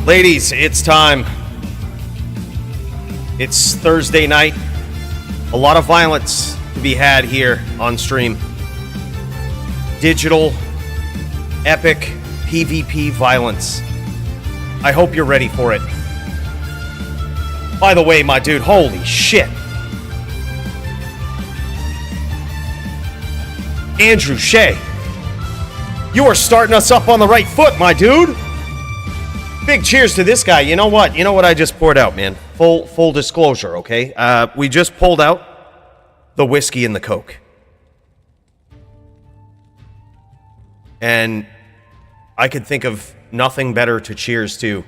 Ladies, it's time. It's Thursday night. A lot of violence to be had here on stream. Digital, epic PvP violence. I hope you're ready for it. By the way, my dude, holy shit. Andrew Shea, you are starting us up on the right foot, my dude. Big cheers to this guy. You know what? You know what I just poured out, man? Full disclosure, okay? We just pulled out the whiskey and the Coke. And I could think of nothing better to cheers to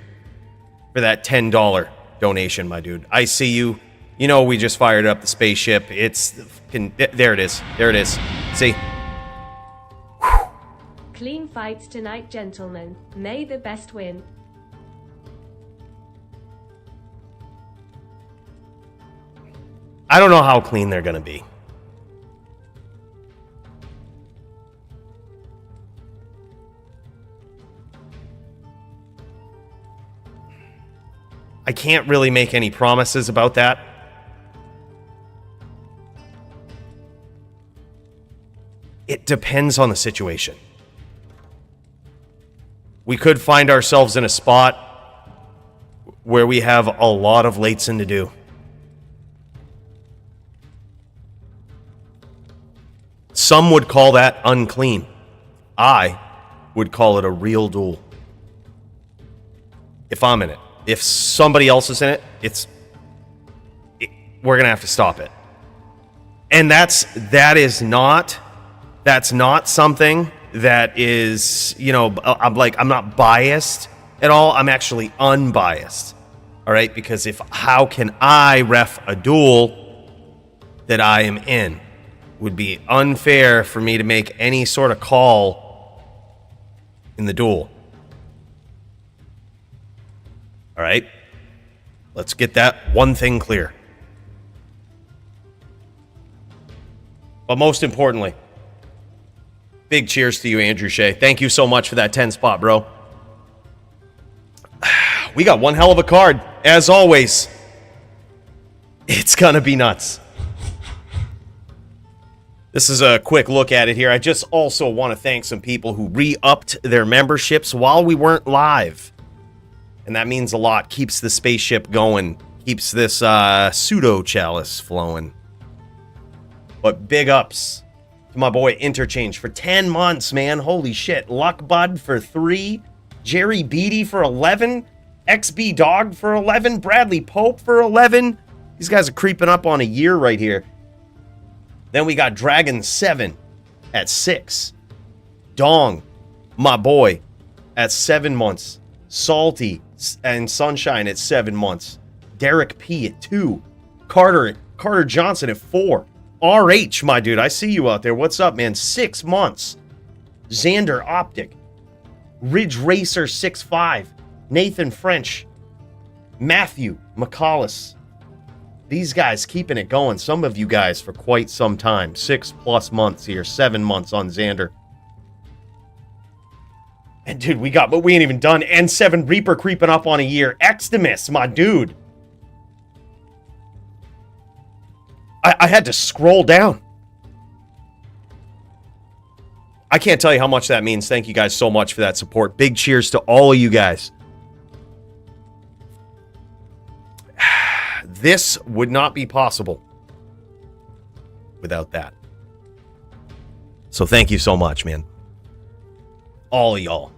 for that $10 donation, my dude. I see you. You know we just fired up the spaceship. It's... There it is. There it is. See? Clean fights tonight, gentlemen. May the best win. I don't know how clean they're going to be. I can't really make any promises about that. It depends on the situation. We could find ourselves in a spot where we have a lot of latesin to do. Some would call that unclean. I would call it a real duel. If I'm in it. If somebody else is in it, we're going to have to stop it. And that's not something that is, you know, I'm not biased at all. I'm actually unbiased. All right? Because how can I ref a duel that I am in? Would be unfair for me to make any sort of call in the duel. All right? Let's get that one thing clear. But most importantly, big cheers to you, Andrew Shea. Thank you so much for that 10 spot, bro. We got one hell of a card. As always, it's gonna be nuts. This is a quick look at it here. I just also want to thank some people who re-upped their memberships while we weren't live. And that means a lot. Keeps the spaceship going. Keeps this pseudo-chalice flowing. But big ups to my boy Interchange for 10 months, man. Holy shit. Luck Bud for 3. Jerry Beatty for 11. XB Dog for 11. Bradley Pope for 11. These guys are creeping up on a year right here. Then we got Dragon 7 at 6. Dong, my boy, at 7 months. Salty and Sunshine at 7 months. Derek P at 2. Carter Johnson at 4. RH, my dude, I see you out there. What's up, man? 6 months. Xander Optic. Ridge Racer 6'5". Nathan French. Matthew McCollis. These guys keeping it going. Some of you guys for quite some time. 6+ months here. 7 months on Xander. And dude, but we ain't even done. N7 Reaper creeping up on a year. Extimus, my dude. I had to scroll down. I can't tell you how much that means. Thank you guys so much for that support. Big cheers to all of you guys. This would not be possible without that. So thank you so much, man. All of y'all.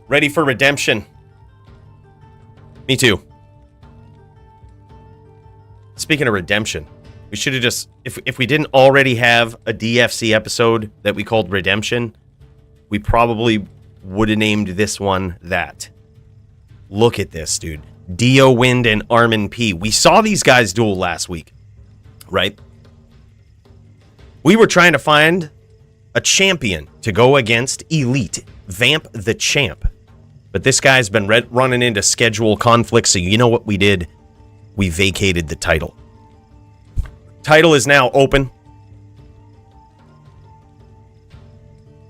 Ready for redemption? Me too. Speaking of redemption, we should have just... If we didn't already have a DFC episode that we called Redemption, we probably would have named this one that. Look at this, dude. Diowind and ArmondP. We saw these guys duel last week, right? We were trying to find a champion to go against Elite, Vamp the Champ. But this guy's been running into schedule conflicts, so you know what we did? We vacated the title. Title is now open.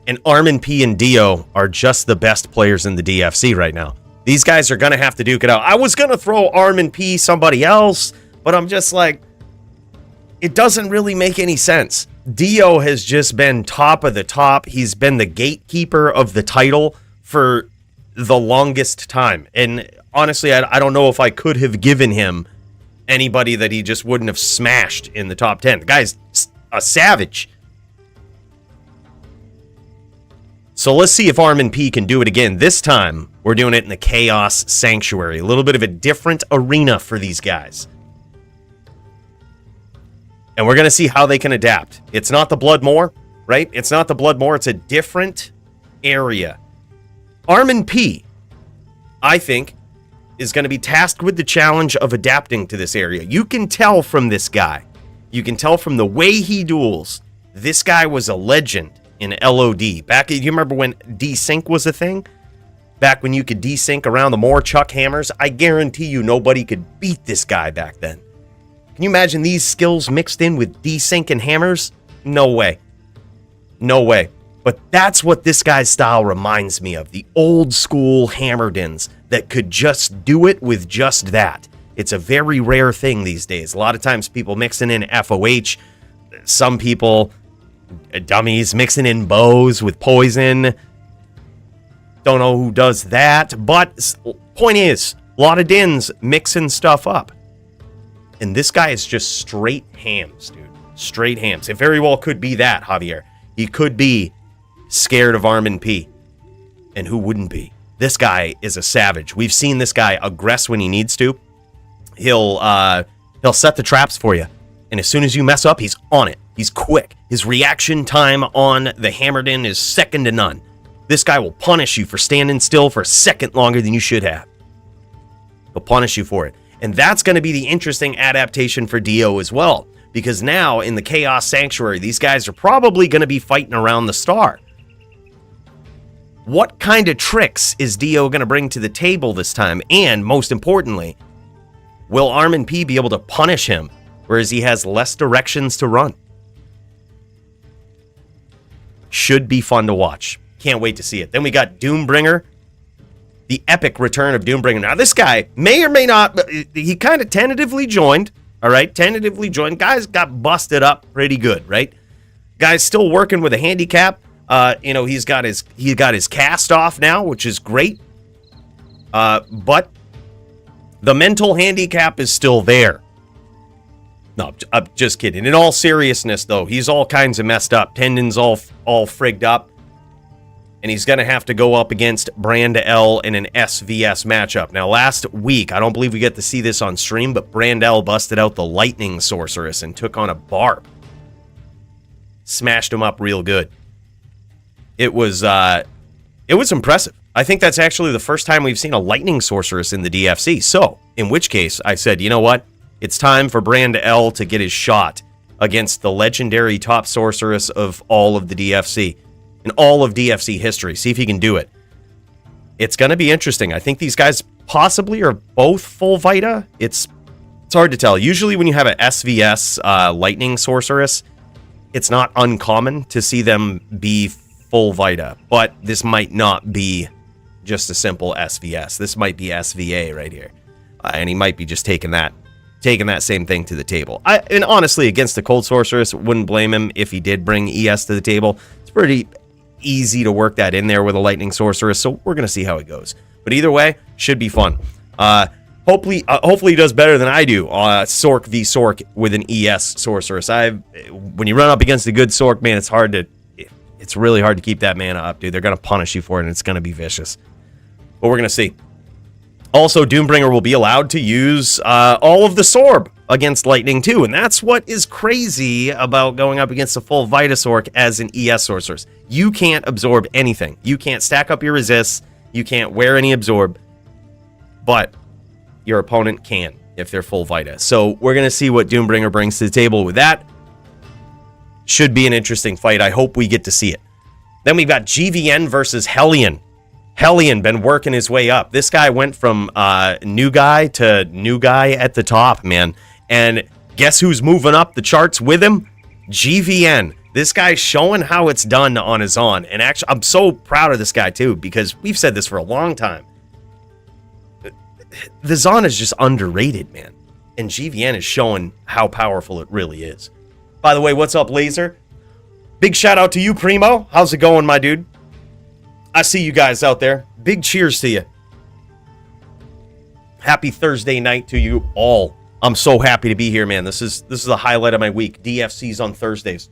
And ArmondP and Dio are just the best players in the DFC right now. These guys are going to have to duke it out. I was going to throw ArmondP somebody else, but I'm just like, it doesn't really make any sense. Dio has just been top of the top. He's been the gatekeeper of the title for the longest time. And honestly, I don't know if I could have given him anybody that he just wouldn't have smashed in the top 10. The guy's a savage. So let's see if ArmondP can do it again. This time, we're doing it in the Chaos Sanctuary. A little bit of a different arena for these guys. And we're going to see how they can adapt. It's not the Bloodmoor, right? It's not the Bloodmoor. It's a different area. ArmondP, I think, is going to be tasked with the challenge of adapting to this area. You can tell from this guy. You can tell from the way he duels. This guy was a legend in LOD. Back, you remember when desync was a thing? Back when you could desync around the moor, chuck hammers? I guarantee you nobody could beat this guy back then. Can you imagine these skills mixed in with desync and hammers? No way. No way. But that's what this guy's style reminds me of. The old school hammerdins that could just do it with just that. It's a very rare thing these days. A lot of times people mixing in FOH. Some people, dummies, mixing in bows with poison. Don't know who does that. But point is, a lot of dins mixing stuff up. And this guy is just straight hams, dude. Straight hams. It very well could be that, Javier. He could be scared of ArmondP. And who wouldn't be? This guy is a savage. We've seen this guy aggress when he needs to. He'll set the traps for you. And as soon as you mess up, he's on it. He's quick. His reaction time on the hammerdin is second to none. This guy will punish you for standing still for a second longer than you should have. He'll punish you for it. And that's going to be the interesting adaptation for Dio as well. Because now, in the Chaos Sanctuary, these guys are probably going to be fighting around the star. What kind of tricks is Dio going to bring to the table this time? And, most importantly, will ArmondP be able to punish him, whereas he has less directions to run? Should be fun to watch. Can't wait to see it. Then we got Doombringer. The epic return of Doombringer. Now, this guy may or may not, but he kind of tentatively joined. All right, tentatively joined. Guy's got busted up pretty good, right? Guy's still working with a handicap. He's got his cast off now, which is great. But the mental handicap is still there. No, I'm just kidding. In all seriousness, though, he's all kinds of messed up. Tendons all frigged up. And he's going to have to go up against BrandL in an SVS matchup. Now, last week, I don't believe we get to see this on stream, but BrandL busted out the Lightning Sorceress and took on a Barb. Smashed him up real good. It was impressive. I think that's actually the first time we've seen a Lightning Sorceress in the DFC. So, in which case, I said, you know what? It's time for BrandL to get his shot against the legendary top sorceress of all of the DFC. In all of DFC history. See if he can do it. It's going to be interesting. I think these guys possibly are both full Vita. It's hard to tell. Usually when you have a SVS Lightning Sorceress, it's not uncommon to see them be full Vita. But this might not be just a simple SVS. This might be SVA right here. And he might be just taking that same thing to the table. And honestly, against the Cold Sorceress, wouldn't blame him if he did bring ES to the table. It's pretty easy to work that in there with a Lightning Sorceress, so we're going to see how it goes. But either way, should be fun. Hopefully he does better than I do. Sorc v Sorc with an ES Sorceress. When you run up against a good Sorc, man, it's really hard to keep that mana up, dude. They're going to punish you for it, and it's going to be vicious. But we're going to see. Also, Doombringer will be allowed to use all of the Sorb against Lightning too, and that's what is crazy about going up against a full Vita Sorc as an ES Sorceress. You can't absorb anything. You can't stack up your resists. You can't wear any absorb, but your opponent can if they're full Vita. So we're going to see what Doombringer brings to the table with that. Should be an interesting fight. I hope we get to see it. Then we've got GVN versus Hellian. Hellian been working his way up. This guy went from new guy to new guy at the top, man. And guess who's moving up the charts with him? GVN. This guy's showing how it's done on his on. And actually, I'm so proud of this guy, too, because we've said this for a long time. The Zon is just underrated, man. And GVN is showing how powerful it really is. By the way, what's up, Laser? Big shout out to you, Primo. How's it going, my dude? I see you guys out there. Big cheers to you. Happy Thursday night to you all. I'm so happy to be here, man. This is the highlight of my week. DFC's on Thursdays.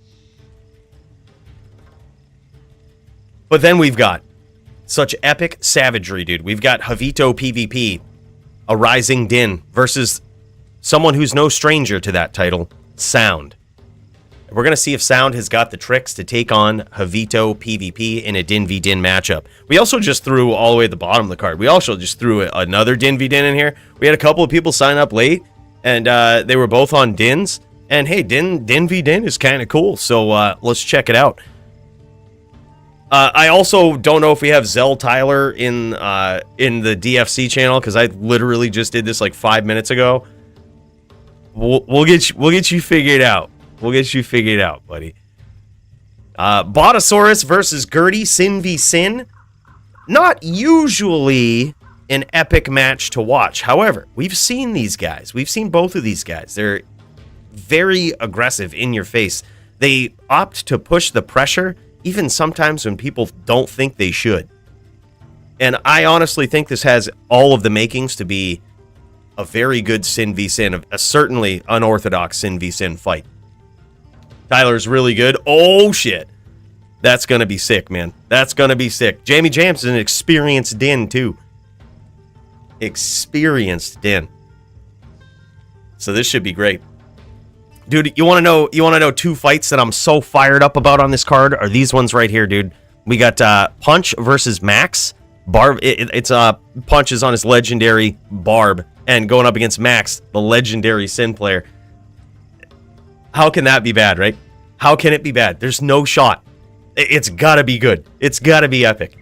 But then we've got such epic savagery, dude. We've got JavitoPvP, a rising din, versus someone who's no stranger to that title, Sound. We're going to see if Sound has got the tricks to take on JavitoPvP in a Din v Din matchup. We also just threw all the way at the bottom of the card. We also just threw another Din v Din in here. We had a couple of people sign up late, and they were both on Dins. And hey, Din v Din is kind of cool, so let's check it out. I also don't know if we have Zell Tyler in the DFC channel, because I literally just did this like 5 minutes ago. We'll get you figured out. We'll get you figured out, buddy. Botasaurus versus Gurdy, Sin v Sin. Not usually an epic match to watch. However, we've seen these guys. We've seen both of these guys. They're very aggressive in your face. They opt to push the pressure, even sometimes when people don't think they should. And I honestly think this has all of the makings to be a very good Sin v Sin, a certainly unorthodox Sin v Sin fight. Tyler's really good. Oh, shit. That's going to be sick, man. That's going to be sick. Jamie James is an experienced Din, too. Experienced Din. So this should be great. Dude, you want to know two fights that I'm so fired up about on this card? Are these ones right here, dude. We got Punch versus Max. Barb, it's Punch is on his legendary Barb, and going up against Max, the legendary Sin player. How can that be bad, right? How can it be bad? There's no shot. It's got to be good. It's got to be epic.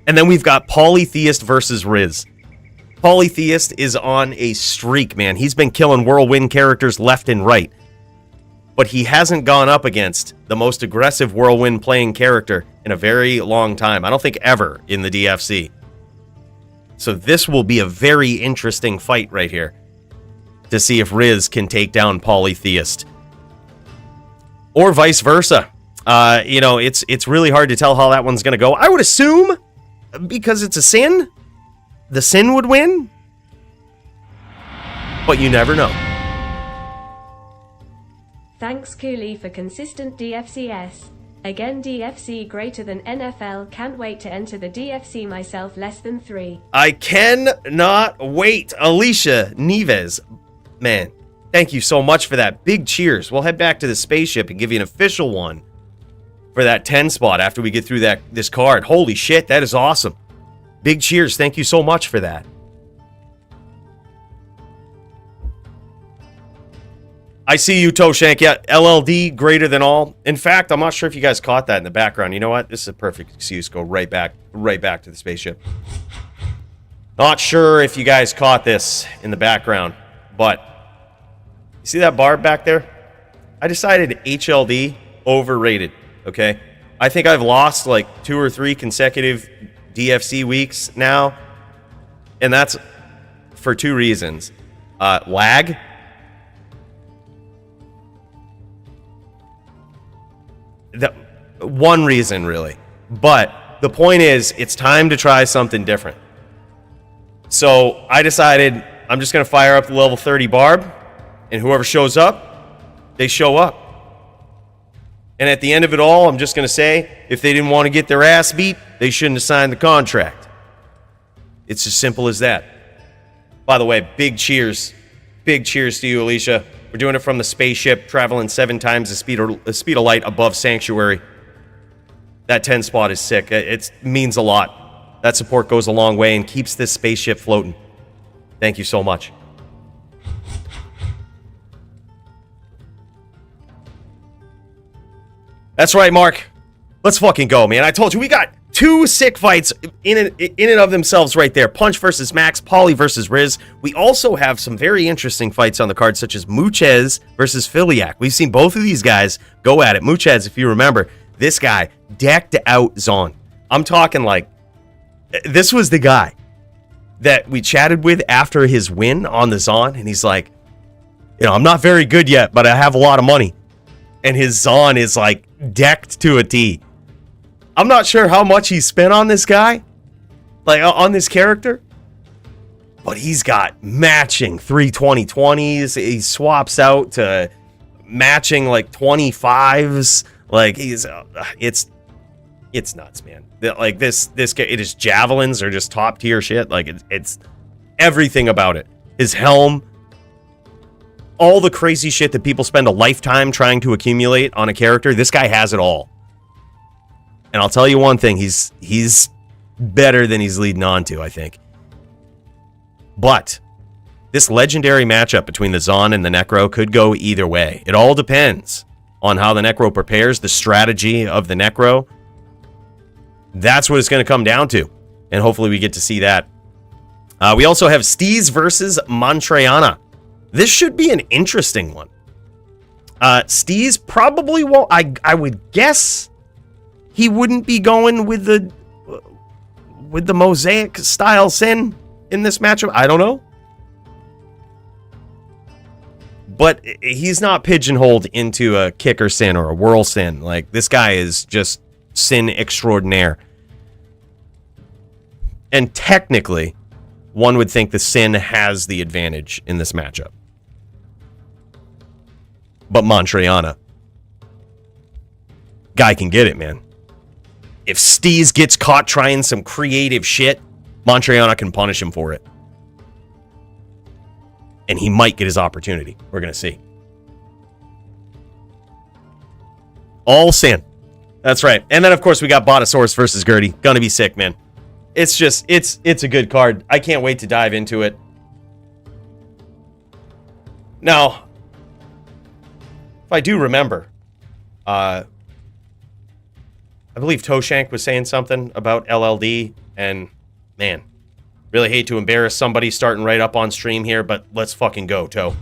And then we've got Polytheist versus Riz. Polytheist is on a streak, man. He's been killing Whirlwind characters left and right. But he hasn't gone up against the most aggressive Whirlwind playing character in a very long time. I don't think ever in the DFC. So this will be a very interesting fight right here to see if Riz can take down Polytheist. Or vice versa. It's really hard to tell how that one's going to go. I would assume, because it's a Sin, the Sin would win. But you never know. Thanks Coooley for consistent DFCS. Again DFC greater than NFL. Can't wait to enter the DFC myself. Less than 3. I cannot wait. Alicia Neves. Man, thank you so much for that. Big cheers. We'll head back to the spaceship and give you an official one for that 10 spot after we get through this card. Holy shit, that is awesome. Big cheers. Thank you so much for that. I see you, Toeshank. Yeah, LLD greater than all. In fact, I'm not sure if you guys caught that in the background. You know what? This is a perfect excuse. Go right back to the spaceship. Not sure if you guys caught this in the background, but you see that barb back there? I decided HLD overrated, okay? I think I've lost like 2 or 3 consecutive DFC weeks now, and that's for 2 reasons. Lag. One reason, really. But the point is, it's time to try something different. So I decided I'm just going to fire up the level 30 barb, and whoever shows up, they show up. And at the end of it all, I'm just going to say, if they didn't want to get their ass beat, they shouldn't have signed the contract. It's as simple as that. By the way, big cheers. Big cheers to you, Alicia. We're doing it from the spaceship, traveling 7 times the speed of light above Sanctuary. That 10 spot is sick. It means a lot. That support goes a long way and keeps this spaceship floating. Thank you so much. That's right, Mark. Let's fucking go, man. I told you, we got two sick fights in and of themselves right there. Punch versus Max, Poly versus Riz. We also have some very interesting fights on the card, such as Muchez versus Philiac. We've seen both of these guys go at it. Muchez, if you remember, this guy decked out Zon. I'm talking like, this was the guy that we chatted with after his win on the Zon, and he's like, you know, I'm not very good yet, but I have a lot of money. And his Zon is like decked to a T. I'm not sure how much he spent on this guy, like on this character, but he's got matching 320/20s. He swaps out to matching like 25s. Like it's nuts, man. Like this it is javelins are just top tier shit. Like it's everything about it. His helm, all the crazy shit that people spend a lifetime trying to accumulate on a character. This guy has it all. And I'll tell you one thing, he's better than he's leading on to, I think. But this legendary matchup between the Zon and the Necro could go either way. It all depends on how the Necro prepares, the strategy of the Necro. That's what it's going to come down to. And hopefully we get to see that. We also have Steez versus Mantrayana. This should be an interesting one. Steez probably won't, I would guess he wouldn't be going with the mosaic style sin in this matchup. I don't know. But he's not pigeonholed into a kicker sin or a whirl sin. Like, this guy is just sin extraordinaire. And technically, one would think the sin has the advantage in this matchup. But Mantrayana, guy can get it, man. If Steez gets caught trying some creative shit, Mantrayana can punish him for it. And he might get his opportunity. We're going to see. All sin. That's right. And then, of course, we got Botasaurus versus Gurdy. Gonna be sick, man. It's just, it's a good card. I can't wait to dive into it. Now, if I do remember, I believe Toeshank was saying something about LLD, and man, really hate to embarrass somebody starting right up on stream here, but let's fucking go, Toe.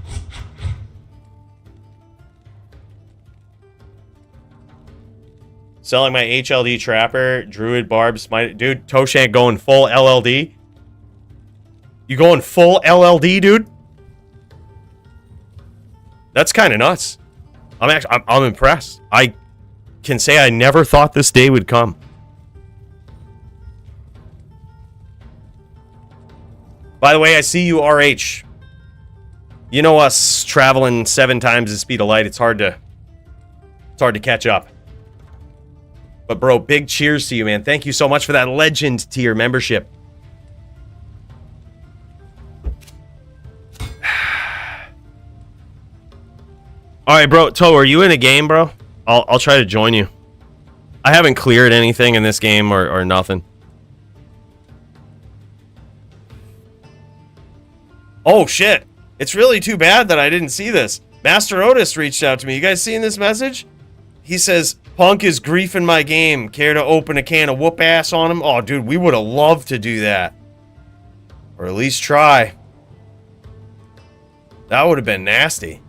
Selling my HLD Trapper, Druid, Barb, Smite. Dude, Toeshank going full LLD? You going full LLD, dude? That's kind of nuts. I'm impressed. I can say I never thought this day would come. By the way, I see you, RH. You know us traveling 7 times the speed of light. It's hard to catch up. But bro, big cheers to you, man. Thank you so much for that legend tier membership. All right, bro. Toe, are you in a game, bro? I'll try to join you. I haven't cleared anything in this game or nothing. Oh, shit. It's really too bad that I didn't see this. Master Otis reached out to me. You guys seeing this message? He says, Punk is griefing my game. Care to open a can of whoop ass on him? Oh, dude, we would have loved to do that. Or at least try. That would have been nasty.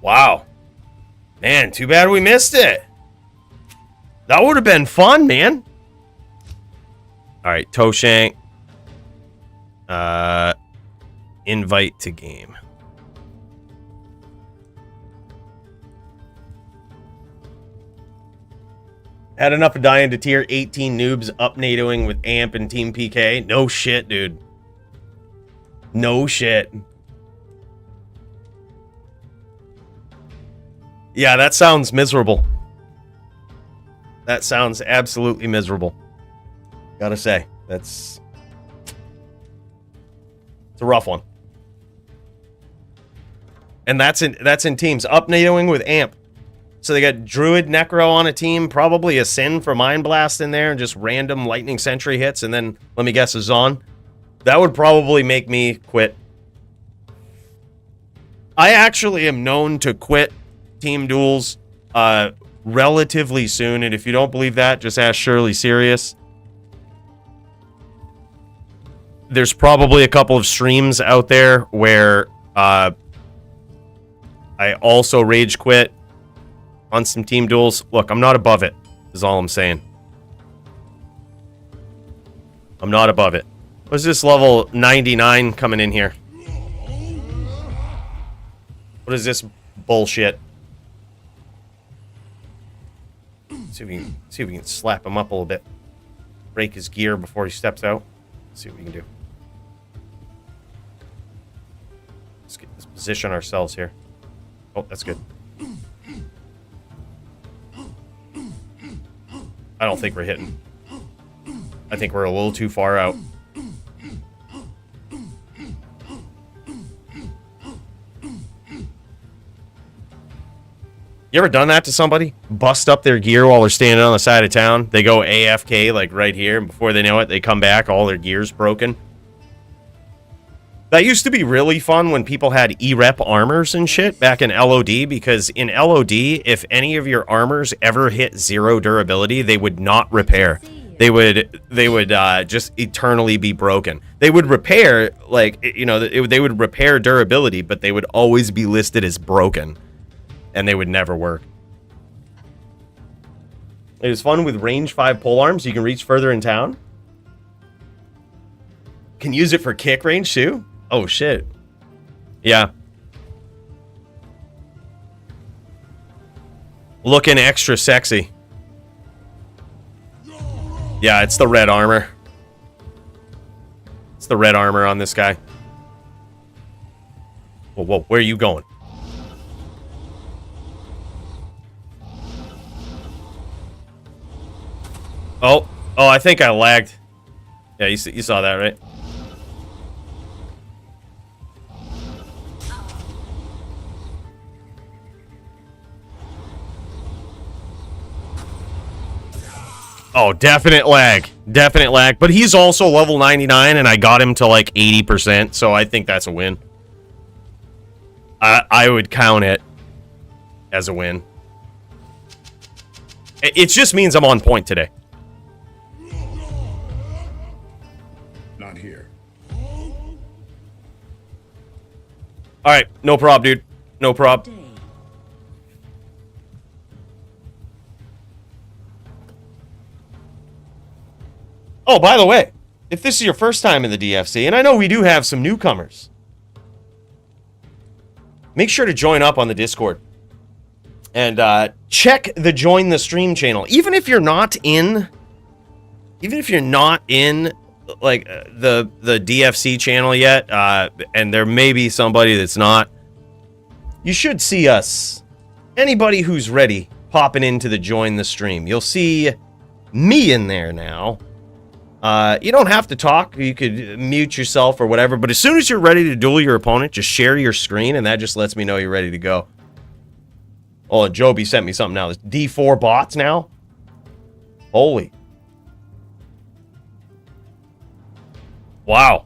Wow. Man, too bad we missed it. That would have been fun, man. All right, Toeshank. Invite to game. Had enough of dying to tier 18 noobs up NATOing with AMP and Team PK. No shit, dude. No shit. Yeah, that sounds miserable. That sounds absolutely miserable. Gotta say, it's a rough one. And that's in teams. Up NATOing with AMP. So they got Druid Necro on a team, probably a Sin for Mind Blast in there, and just random Lightning Sentry hits, and then, let me guess, a Zon. That would probably make me quit. I actually am known to quit team duels relatively soon. And if you don't believe that, just ask Shirley Serious. There's probably a couple of streams out there where I also rage quit on some team duels. Look, I'm not above it, is all I'm saying. I'm not above it. What's this level 99 coming in here? What is this bullshit? See if we can slap him up a little bit. Break his gear before he steps out. Let's see what we can do. Let's position ourselves here. Oh, that's good. I don't think we're hitting. I think we're a little too far out. You ever done that to somebody? Bust up their gear while they're standing on the side of town? They go AFK, like right here, and before they know it, they come back, all their gear's broken. That used to be really fun when people had E-Rep armors and shit back in LOD, because in LOD, if any of your armors ever hit 0 durability, they would not repair. They would just eternally be broken. They would repair, like, you know, they would repair durability, but they would always be listed as broken. And they would never work. It is fun with range 5 polearms. You can reach further in town. Can use it for kick range too? Oh shit. Yeah. Looking extra sexy. Yeah, it's the red armor. It's the red armor on this guy. Whoa, whoa, where are you going? Oh, I think I lagged. Yeah, you saw that, right? Oh, definite lag. Definite lag. But he's also level 99, and I got him to like 80%, so I think that's a win. I would count it as a win. It just means I'm on point today. Not here. Alright, no prob, dude. No prob. Oh, by the way, if this is your first time in the DFC, and I know we do have some newcomers, make sure to join up on the Discord. And check the join the stream channel. Even if you're not in like the DFC channel yet, and there may be somebody that's not, you should see us. Anybody who's ready popping into the join the stream. You'll see me in there now. You don't have to talk. You could mute yourself or whatever. But as soon as you're ready to duel your opponent, just share your screen, and that just lets me know you're ready to go. Oh, Joby sent me something now. There's D4 bots now? Holy. Wow.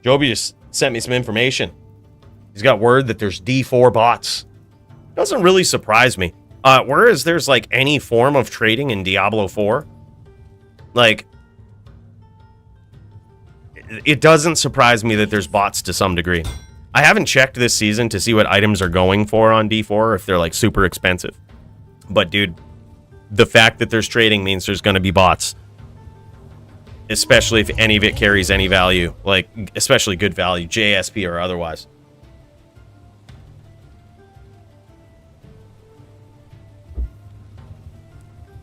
Joby just sent me some information. He's got word that there's D4 bots. Doesn't really surprise me. Whereas there's like any form of trading in Diablo 4, like, it doesn't surprise me that there's bots to some degree. I haven't checked this season to see what items are going for on D4, or if they're like super expensive. But dude, the fact that there's trading means there's going to be bots. Especially if any of it carries any value. Like, especially good value, JSP or otherwise.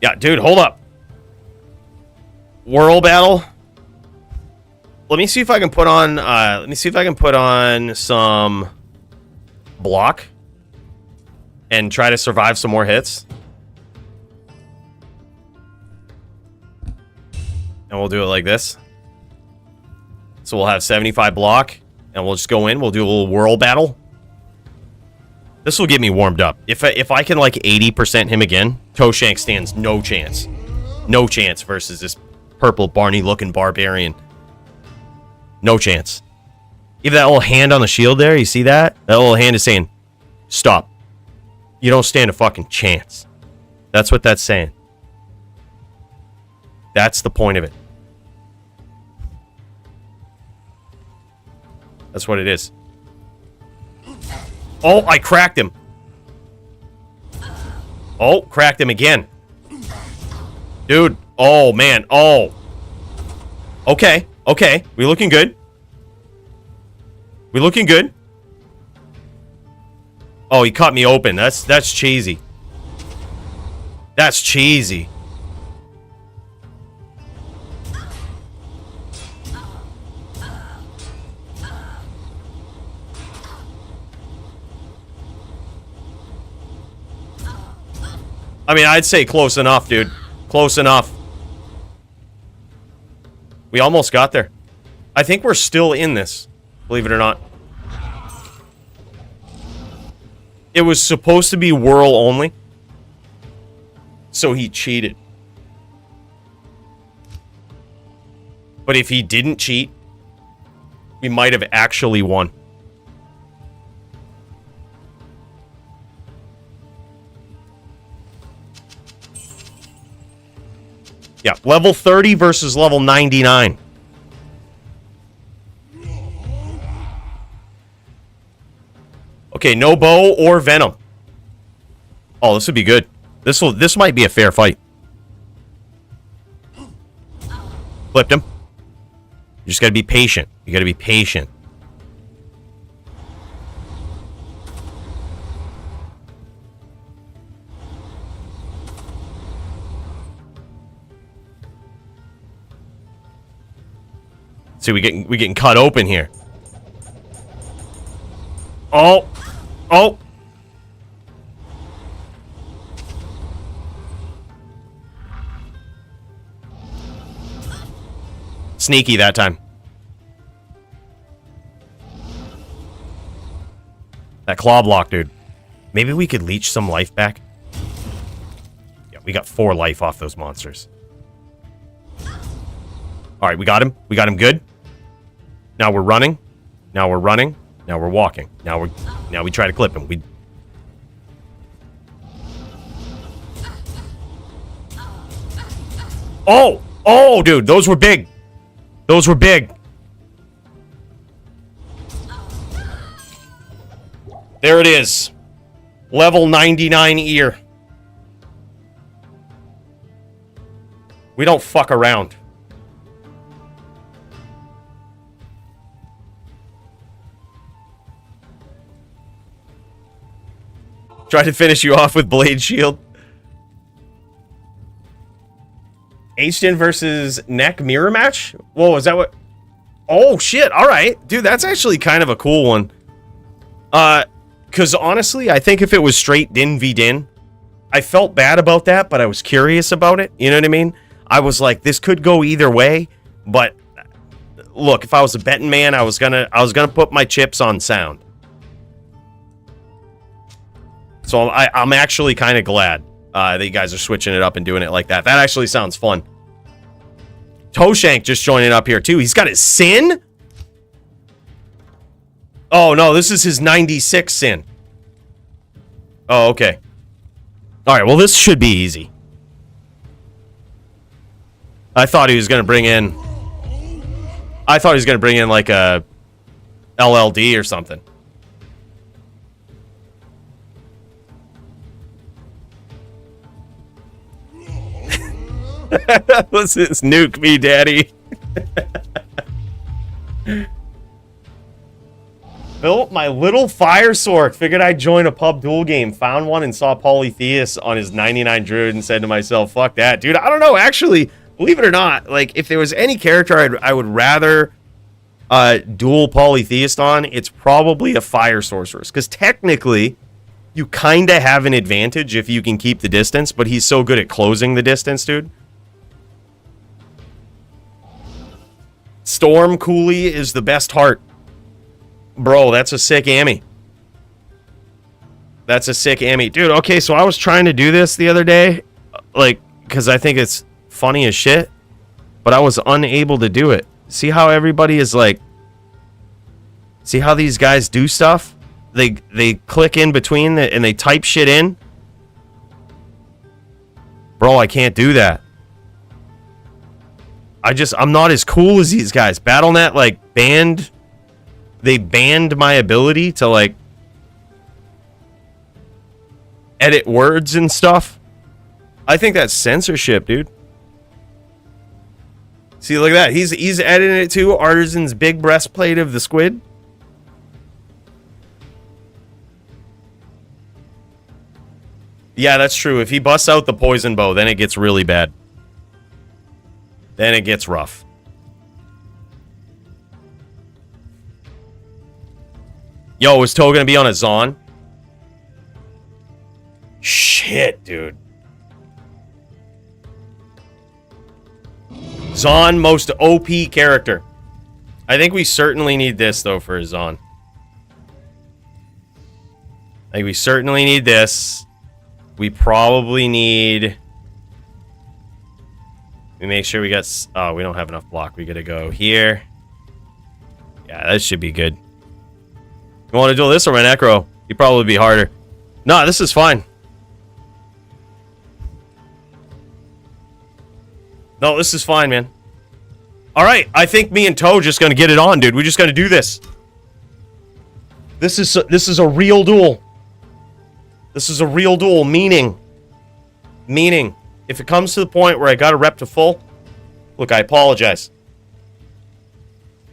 Yeah, dude, hold up. World battle. Let me see if I can put on some block and try to survive some more hits. And we'll do it like this. So we'll have 75 block, and we'll just go in. We'll do a little world battle. This will get me warmed up. If I can like 80% him again, Toeshank stands no chance. No chance versus this purple Barney-looking barbarian. No chance. Even that little hand on the shield there, you see that? That little hand is saying, stop. You don't stand a fucking chance. That's what that's saying. That's the point of it. That's what it is. Oh, I cracked him. Oh, cracked him again. Dude. Oh, man. Oh. Okay. Okay. We looking good. We looking good. Oh, he cut me open. That's cheesy. That's cheesy. I mean, I'd say close enough, dude. Close enough. We almost got there. I think we're still in this, believe it or not. It was supposed to be whirl only. So he cheated. But if he didn't cheat, we might have actually won. Yeah, level 30 versus level 99. Okay, no bow or venom. Oh, this would be good. This might be a fair fight. Flipped him. You just gotta be patient. You gotta be patient. See, we getting cut open here. Oh, oh. Sneaky that time. That claw block, dude. Maybe we could leech some life back. Yeah, we got 4 life off those monsters. All right, we got him. We got him good. Now we're running. Now we're running. Now we're walking. Now we try to clip him. Oh! Oh, dude, those were big. Those were big. There it is. Level 99 ear. We don't fuck around. Try to finish you off with Blade Shield. H-Din versus Neck mirror match? Whoa, is that what? Oh, shit. All right. Dude, that's actually kind of a cool one. Because honestly, I think if it was straight Din v Din, I felt bad about that, but I was curious about it. You know what I mean? I was like, this could go either way, but look, if I was a betting man, I was gonna put my chips on sound. So I'm actually kind of glad that you guys are switching it up and doing it like that. That actually sounds fun. Toeshank just joining up here too. He's got his sin? Oh no, this is his 96 sin. Oh, okay. Alright, well this should be easy. I thought he was gonna bring in like a LLD or something. What's this? Nuke me, daddy. Built my little fire sorc. Figured I'd join a pub duel game. Found one and saw Polytheist on his 99 druid and said to myself, fuck that. Dude, I don't know. Actually, believe it or not, like, if there was any character I would rather duel Polytheist on, it's probably a fire sorceress. Because technically, you kind of have an advantage if you can keep the distance, but he's so good at closing the distance, dude. Storm Coooley is the best heart. Bro, that's a sick Ammy. That's a sick Ammy. Dude, okay, so I was trying to do this the other day, like, because I think it's funny as shit, but I was unable to do it. See how everybody is like... See how these guys do stuff? they click in between and they type shit in. Bro, I can't do that. I'm not as cool as these guys. Battle.net like they banned my ability to like edit words and stuff. I think that's censorship, dude. See, look at that. He's editing it too. Artisan's big breastplate of the squid. Yeah, that's true. If he busts out the poison bow, then it gets really bad. Then it gets rough. Yo, is Toe gonna be on a Zon? Shit, dude. Zon, most OP character. I think we certainly need this, though, for a Zon. I think we certainly need this. We probably need... We make sure we got... Oh, we don't have enough block. We gotta go here. Yeah, that should be good. You want to do this or my necro? You'd probably be harder. No, this is fine. No, this is fine, man. Alright, I think me and Toe just gonna get it on, dude. We just gotta do this. This is a real duel. This is a real duel, meaning, if it comes to the point where I got a rep to full, look, I apologize.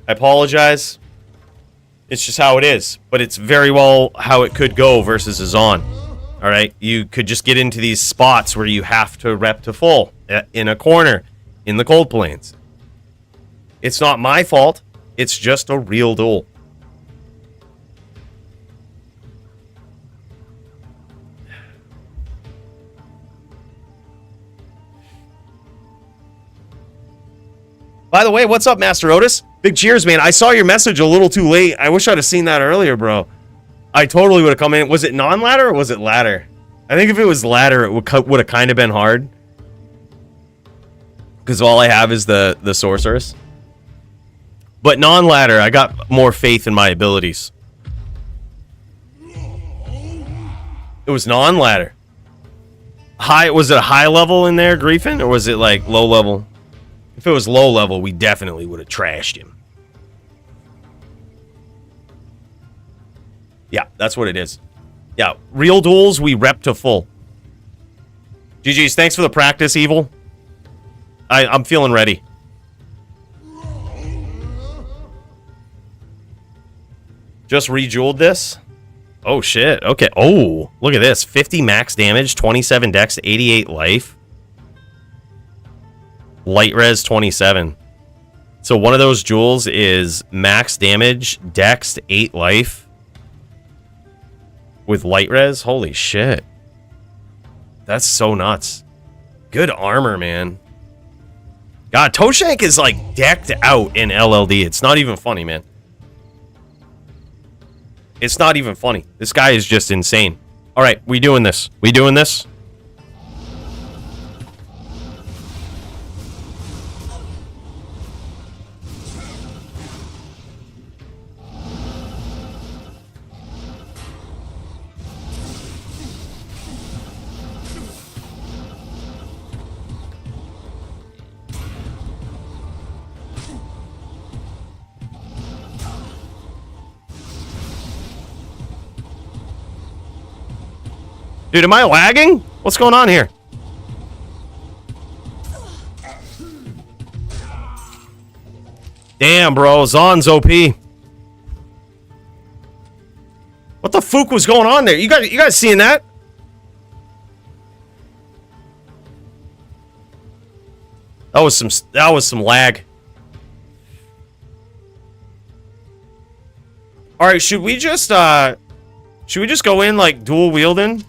I apologize. It's just how it is. But it's very well how it could go versus a Zon. Alright? You could just get into these spots where you have to rep to full. In a corner. In the cold plains. It's not my fault. It's just a real duel. By the way, what's up, Master Otis? Big cheers, man. I saw your message a little too late. I wish I'd have seen that earlier, bro. I totally would have come in. Was it non-ladder or was it ladder? I think if it was ladder, it would have kind of been hard. Because all I have is the sorceress. But non-ladder, I got more faith in my abilities. It was non-ladder. Was it a high level in there, Griefin? Or was it like low level? If it was low level, we definitely would have trashed him. Yeah, that's what it is. Yeah, real duels, we rep to full. GG's, thanks for the practice, Evil. I'm feeling ready. Just rejeweled this. Oh, shit. Okay. Oh, look at this. 50 max damage, 27 dex, 88 life. Light res 27. So one of those jewels is max damage, dex, 8 life. With light res? Holy shit. That's so nuts. Good armor, man. God, Toeshank is like decked out in LLD. It's not even funny, man. It's not even funny. This guy is just insane. All right, we doing this. We doing this? Dude, am I lagging? What's going on here? Damn, bro. Zon's OP. What the fuck was going on there? You guys seeing that? That was some lag. All right, should we just go in like dual wielding?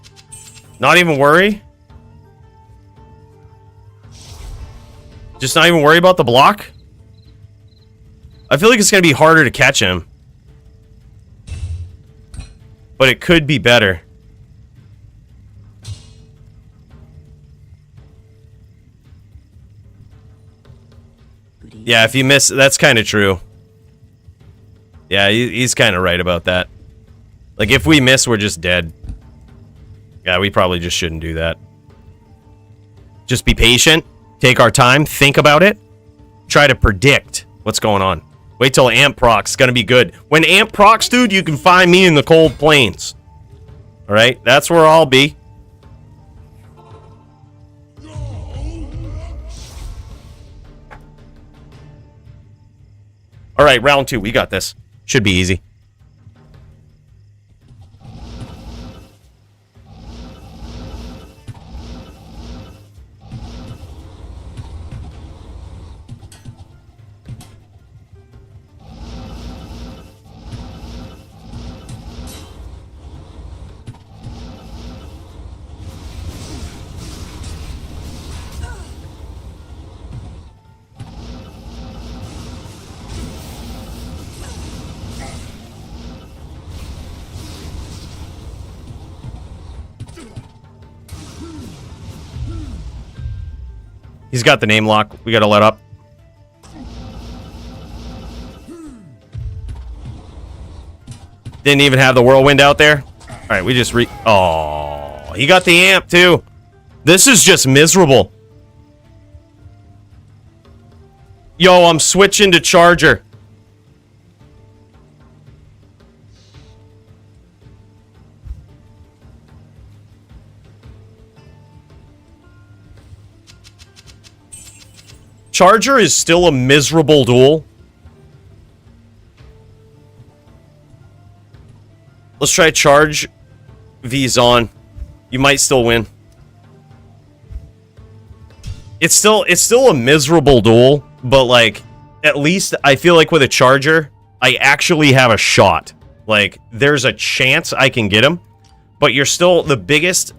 Not even worry? Just not even worry about the block? I feel like it's going to be harder to catch him. But it could be better. Yeah, if you miss... That's kind of true. Yeah, he's kind of right about that. Like, if we miss, we're just dead. Yeah, we probably just shouldn't do that. Just be patient. Take our time. Think about it. Try to predict what's going on. Wait till amp proc's gonna be good. When amp procs, dude, you can find me in the cold plains. Alright? That's where I'll be. Alright, round 2. We got this. Should be easy. He's got the name lock. We gotta let up. Didn't even have the whirlwind out there. Alright, we just Oh, he got the amp too. This is just miserable. Yo, I'm switching to charger. Charger is still a miserable duel. Let's try charge V's on. You might still win. It's still a miserable duel, but like at least I feel like with a charger, I actually have a shot. Like there's a chance I can get him. But you're still the biggest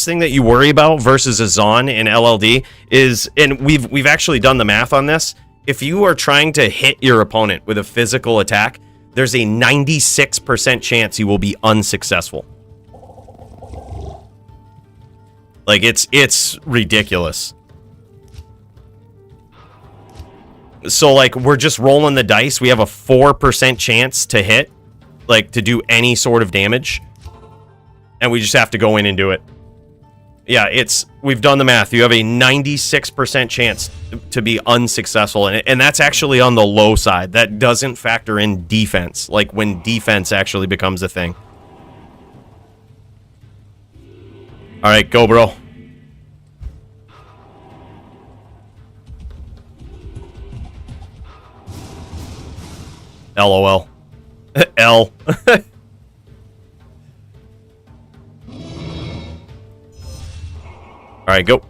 thing that you worry about versus a Zon in LLD is, and we've actually done the math on this. If you are trying to hit your opponent with a physical attack, there's a 96% chance you will be unsuccessful. Like it's ridiculous. So like we're just rolling the dice. We have a 4% chance to hit, like to do any sort of damage. And we just have to go in and do it. Yeah, we've done the math. You have a 96% chance to be unsuccessful. And that's actually on the low side. That doesn't factor in defense. Like when defense actually becomes a thing. All right, go, bro. LOL. L. All right, go.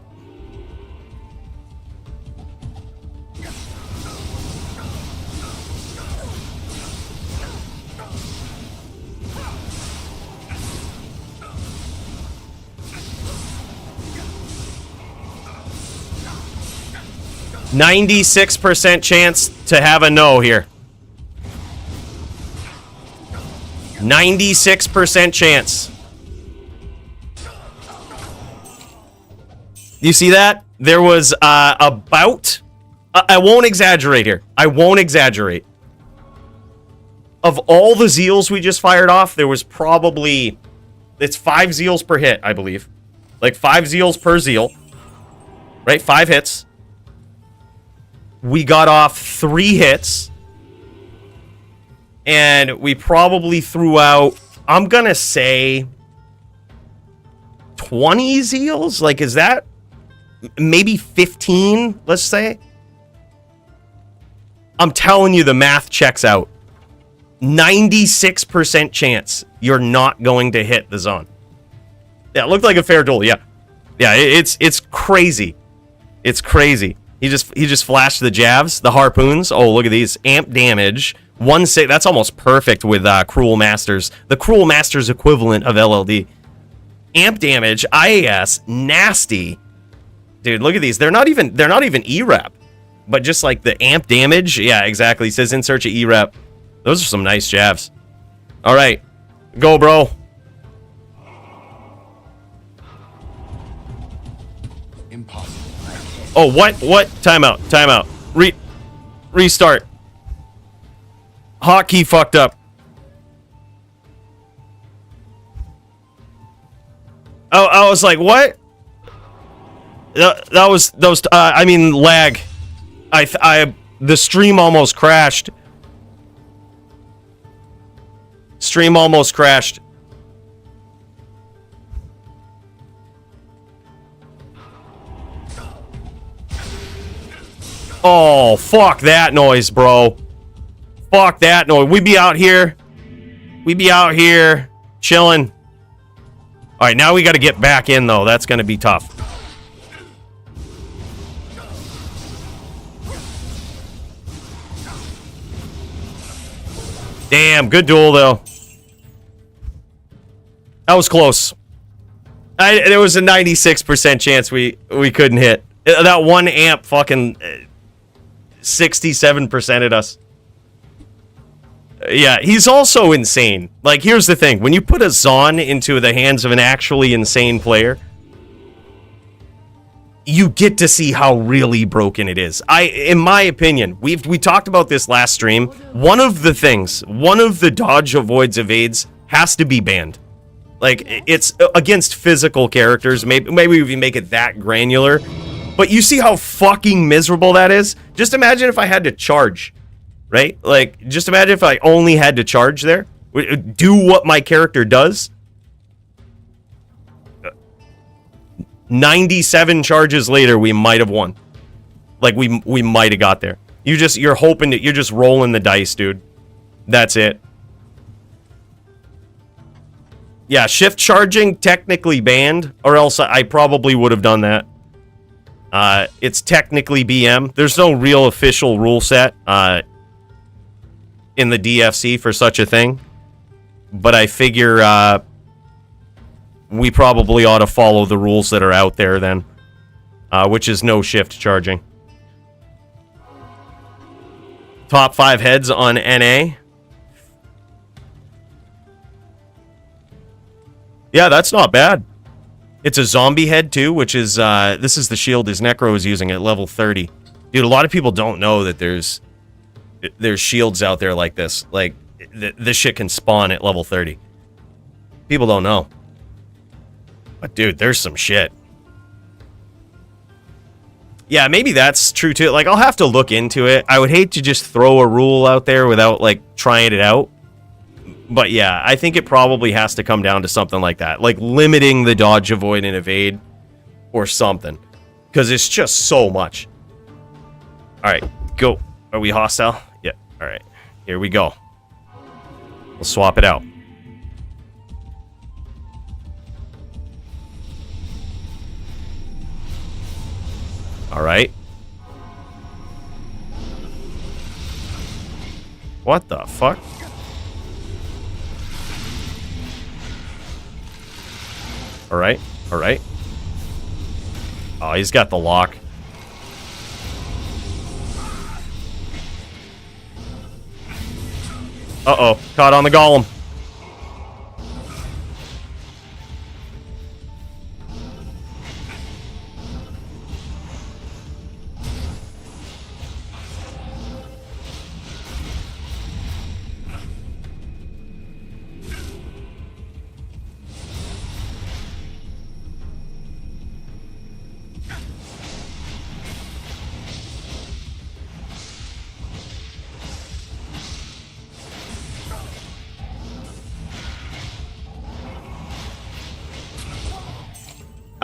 %96 chance to have a no here. 96% chance. You see that? There was about... I won't exaggerate here. I won't exaggerate. Of all the Zeals we just fired off, there was probably... It's 5 Zeals per hit, I believe. Like 5 Zeals per Zeal. Right? 5 hits. We got off 3 hits. And we probably threw out... I'm gonna say... 20 Zeals? Like, is that... Maybe 15, let's say. I'm telling you, the math checks out. 96% chance you're not going to hit the Zon. Yeah, it looked like a fair duel. Yeah, yeah, it's crazy. It's crazy. He just flashed the jabs, the harpoons. Oh, look at these amp damage. 1/6. That's almost perfect with Cruel Masters. The Cruel Masters equivalent of LLD. Amp damage, IAS, nasty. Dude, look at these. They're not even E-Rep. But just like the amp damage. Yeah, exactly. It says in search of E-Rep. Those are some nice jabs. All right. Go, bro. Impossible. Oh, what? Timeout. Timeout. Restart. Hotkey fucked up. I was like, what? That was I mean, lag. The stream almost crashed. Stream almost crashed. Oh, fuck that noise, bro. Fuck that noise. We be out here. We be out here chilling. All right, now we got to get back in, though. That's going to be tough. Damn, good duel, though. That was close. There was a 96% chance we couldn't hit. That one amp fucking 67%ed us. Yeah, he's also insane. Like, here's the thing. When you put a Zon into the hands of an actually insane player, you get to see how really broken it is. In my opinion, we talked about this last stream. One of the dodge, avoids, evades has to be banned. Like, it's against physical characters. Maybe we make it that granular. But you see how fucking miserable that is? Just imagine if I had to charge. Right? Like, just imagine if I only had to charge there. Do what my character does. 97 charges later, we might have won. Like, we might have got there. You're hoping that you're just rolling the dice, dude. That's it. Yeah, shift charging, technically banned, or else I probably would have done that. It's technically BM. There's no real official rule set, in the DFC for such a thing, but I figure we probably ought to follow the rules that are out there then, which is no shift charging. Top 5 heads on NA. Yeah, that's not bad. It's a zombie head too, which is this is the shield his necro is using at level 30. Dude, a lot of people don't know that there's shields out there like this. Like, this shit can spawn at level 30. People don't know. But, dude, there's some shit. Yeah, maybe that's true, too. Like, I'll have to look into it. I would hate to just throw a rule out there without, like, trying it out. But, yeah, I think it probably has to come down to something like that. Like, limiting the dodge, avoid, and evade. Or something. Because it's just so much. Alright, go. Are we hostile? Yeah, alright. Here we go. We'll swap it out. Alright. What the fuck? Alright, alright. Oh, he's got the lock. Uh-oh, caught on the golem.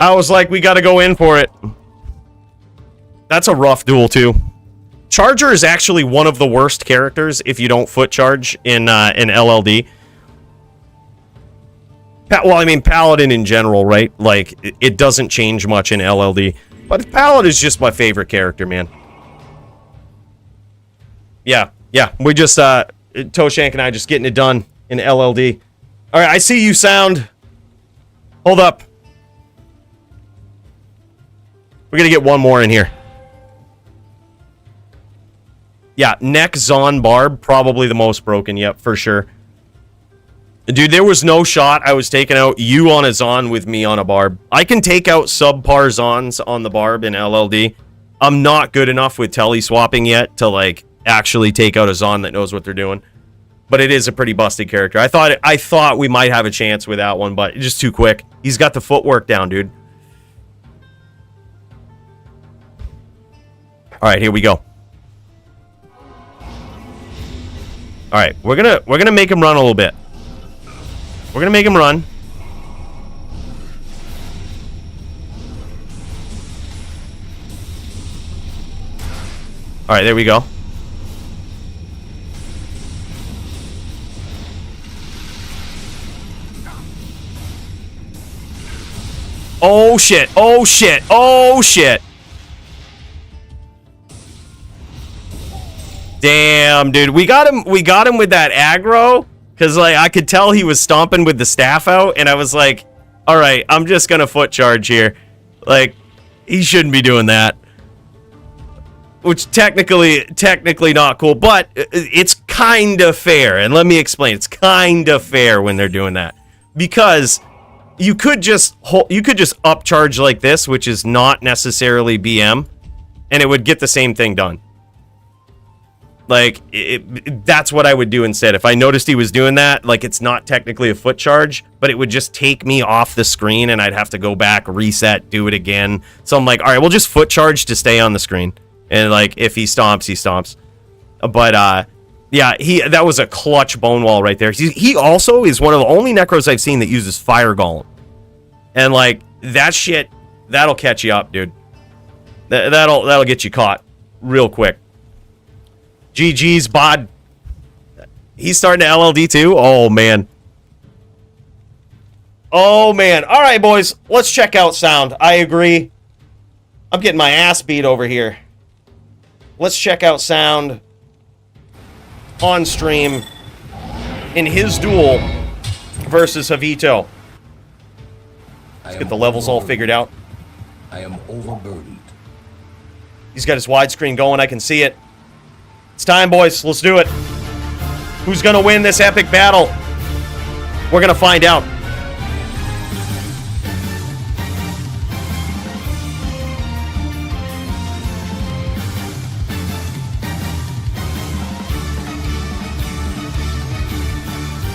I was like, we gotta go in for it. That's a rough duel, too. Charger is actually one of the worst characters if you don't foot charge in LLD. Well, I mean, Paladin in general, right? Like, it doesn't change much in LLD. But Paladin is just my favorite character, man. Yeah. We just, Toeshank and I just getting it done in LLD. Alright, I see you, Sound. Hold up. We're gonna get one more in here. Yeah, neck, Zon, barb, probably the most broken, yep, for sure. Dude, there was no shot I was taking out you on a Zon with me on a barb. I can take out subpar Zons on the barb in LLD. I'm not good enough with tele swapping yet to, like, actually take out a Zon that knows what they're doing. But it is a pretty busted character. I thought we might have a chance with that one, but just too quick. He's got the footwork down, dude. All right, here we go. All right, we're gonna make him run a little bit. We're gonna make him run. All right, there we go. Oh shit! Oh shit! Oh shit! Damn, dude, we got him with that aggro, because like I could tell he was stomping with the staff out, and I was like, all right, I'm just gonna foot charge here. Like, he shouldn't be doing that. Which technically not cool, but it's kind of fair, and let me explain. It's kind of fair when they're doing that, because you could just upcharge like this, which is not necessarily BM, and it would get the same thing done. Like, that's what I would do instead. If I noticed he was doing that, like, it's not technically a foot charge, but it would just take me off the screen, and I'd have to go back, reset, do it again. So I'm like, all right, we'll just foot charge to stay on the screen. And, like, if he stomps, he stomps. But, yeah, that was a clutch bone wall right there. He also is one of the only necros I've seen that uses Fire Golem. And, like, that shit, that'll catch you up, dude. That'll get you caught real quick. GG's bod. He's starting to LLD too? Oh, man. Oh, man. All right, boys. Let's check out sound. I agree. I'm getting my ass beat over here. Let's check out sound on stream in his duel versus Javito. Let's get the levels all figured out. I am overburdened. He's got his widescreen going. I can see it. It's time, boys. Let's do it. Who's going to win this epic battle? We're going to find out.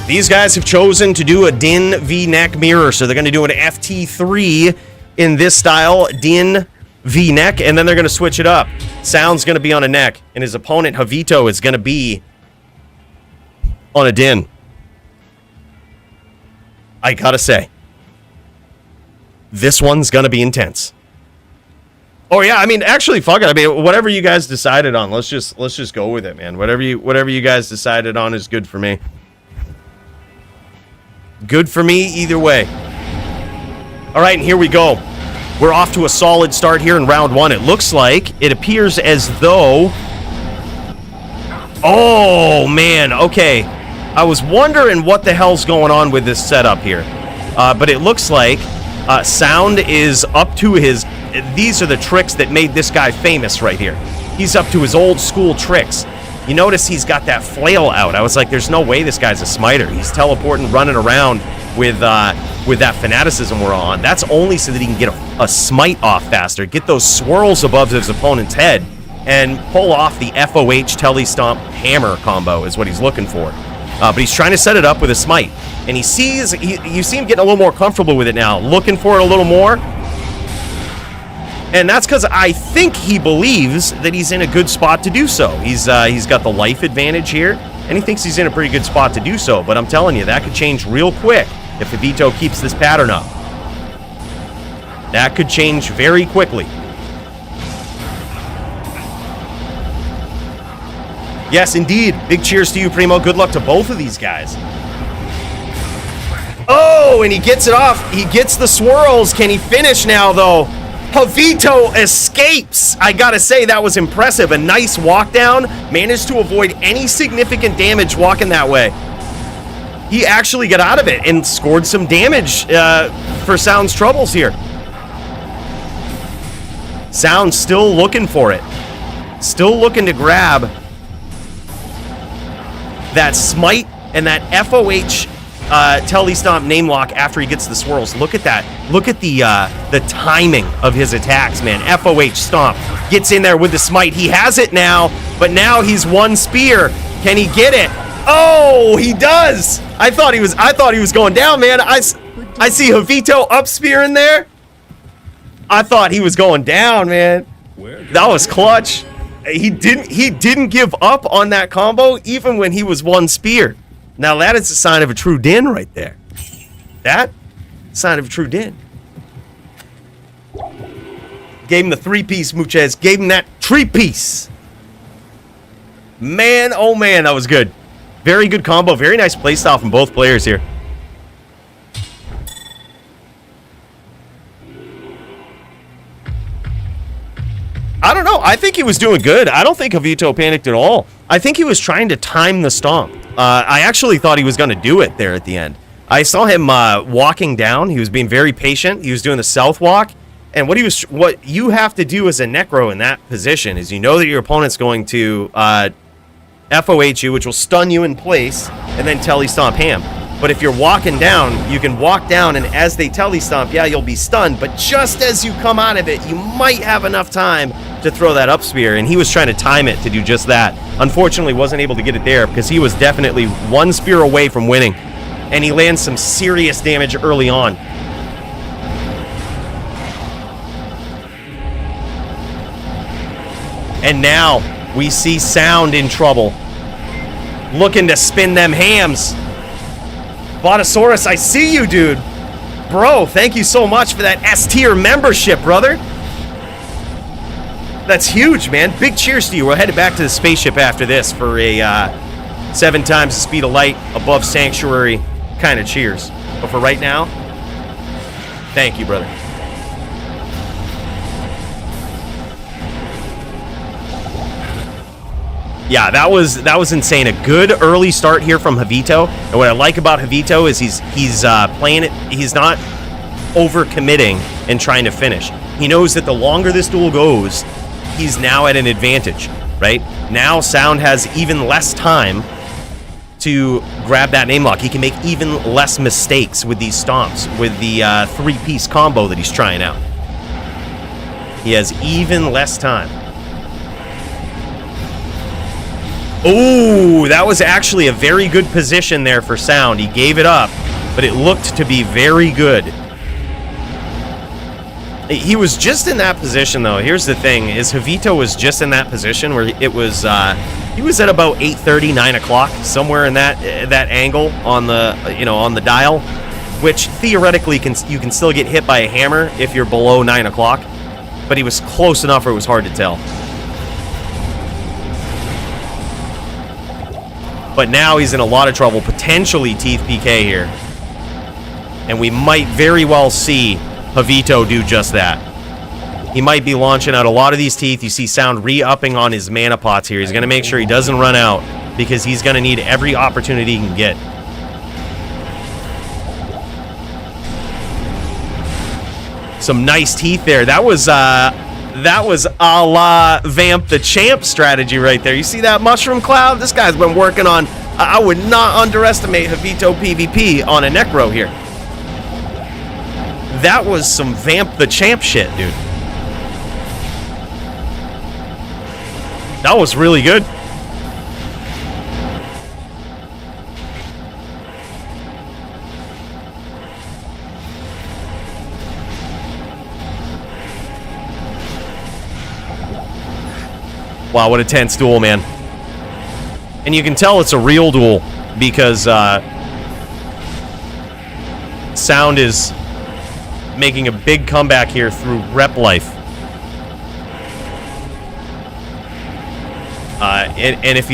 These guys have chosen to do a Din V-neck mirror, so they're going to do an FT3 in this style, Din V-neck, and then they're going to switch it up. Sound's going to be on a neck, and his opponent, Javito, is going to be on a Din. I gotta say, this one's going to be intense. Oh yeah, I mean, actually, fuck it. I mean, whatever you guys decided on, let's just go with it, man. Whatever you guys decided on is good for me. Good for me either way. All right, and here we go. We're off to a solid start here in round one. It looks like, it appears as though... Oh, man, okay. I was wondering what the hell's going on with this setup here. But it looks like Sound is up to his... These are the tricks that made this guy famous right here. He's up to his old school tricks. You notice he's got that flail out. I was like, there's no way this guy's a smiter. He's teleporting, running around with that fanaticism we're on. That's only so that he can get a smite off faster, get those swirls above his opponent's head, and pull off the FOH tele stomp hammer combo is what he's looking for. But he's trying to set it up with a smite. And you see him getting a little more comfortable with it now, looking for it a little more. And that's because I think he believes that he's in a good spot to do so. He's got the life advantage here, and he thinks he's in a pretty good spot to do so. But I'm telling you, that could change real quick if Javito keeps this pattern up. That could change very quickly. Yes, indeed. Big cheers to you, Primo. Good luck to both of these guys. Oh, and he gets it off. He gets the swirls. Can he finish now, though? Javito escapes. I gotta say, that was impressive. A nice walk down. Managed to avoid any significant damage walking that way. He actually got out of it and scored some damage for Sound's troubles here. Sound still looking for it. Still looking to grab that smite and that FOH tele stomp name lock after he gets the swirls. Look at that. Look at the timing of his attacks, man. FOH stomp. Gets in there with the smite. He has it now, but now he's one spear. Can he get it? Oh, he does. I thought he was going down, man. I see Javito up spear in there. I thought he was going down, man. That was clutch. He didn't give up on that combo even when he was one spear. Now that is a sign of a true Din right there. That sign of a true Din. Gave him the 3-piece Muchez. Gave him that 3-piece. Man, oh man, that was good. Very good combo. Very nice playstyle from both players here. I don't know. I think he was doing good. I don't think Javito panicked at all. I think he was trying to time the stomp. I actually thought he was going to do it there at the end. I saw him walking down. He was being very patient. He was doing the south walk. And what you have to do as a necro in that position is you know that your opponent's going to FOH you, which will stun you in place, and then tele stomp ham. But if you're walking down, you can walk down, and as they tele stomp, yeah, you'll be stunned. But just as you come out of it, you might have enough time to throw that up spear. And he was trying to time it to do just that. Unfortunately, wasn't able to get it there because he was definitely one spear away from winning. And he lands some serious damage early on. And now we see Sound in trouble. Looking to spin them hams. Botasaurus, I see you, dude. Bro, thank you so much for that S-tier membership, brother. That's huge, man. Big cheers to you. We're headed back to the spaceship after this for a 7 times the speed of light above Sanctuary kind of cheers. But for right now, thank you, brother. Yeah, that was insane. A good early start here from Javito. And what I like about Javito is he's playing it. He's not overcommitting and trying to finish. He knows that the longer this duel goes, he's now at an advantage, right? Now Sound has even less time to grab that name lock. He can make even less mistakes with these stomps, with the 3-piece combo that he's trying out. He has even less time. Ooh, that was actually a very good position there for Sound. He gave it up, but it looked to be very good. He was just in that position, though. Here's the thing, is Javito was just in that position where it was, he was at about 8:30, 9 o'clock, somewhere in that angle on the, on the dial, which theoretically you can still get hit by a hammer if you're below 9 o'clock, but he was close enough where it was hard to tell. But now he's in a lot of trouble, potentially tehPunch here. And we might very well see Javito do just that. He might be launching out a lot of these teeth. You see Sound re-upping on his mana pots here. He's going to make sure he doesn't run out because he's going to need every opportunity he can get. Some nice teeth there. That was a la Vamp the Champ strategy right there. You see that mushroom cloud? This guy's been working on... I would not underestimate JavitoPvp on a necro here. That was some Vamp the Champ shit, dude. That was really good. Wow, what a tense duel, man. And you can tell it's a real duel because Sound is making a big comeback here through rep life. And if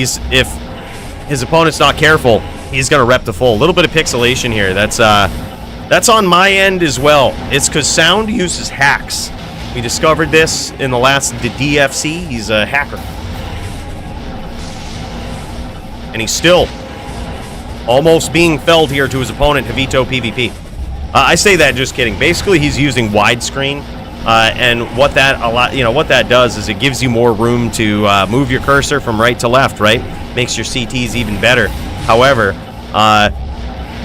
his opponent's not careful, he's going to rep to full. A little bit of pixelation here. That's on my end as well. It's because Sound uses hacks. We discovered this in the last DFC. He's a hacker. And he's still almost being felled here to his opponent, JavitoPvp. I say that just kidding. Basically, he's using widescreen, and what that does is it gives you more room to move your cursor from right to left, right? Makes your CTs even better. However,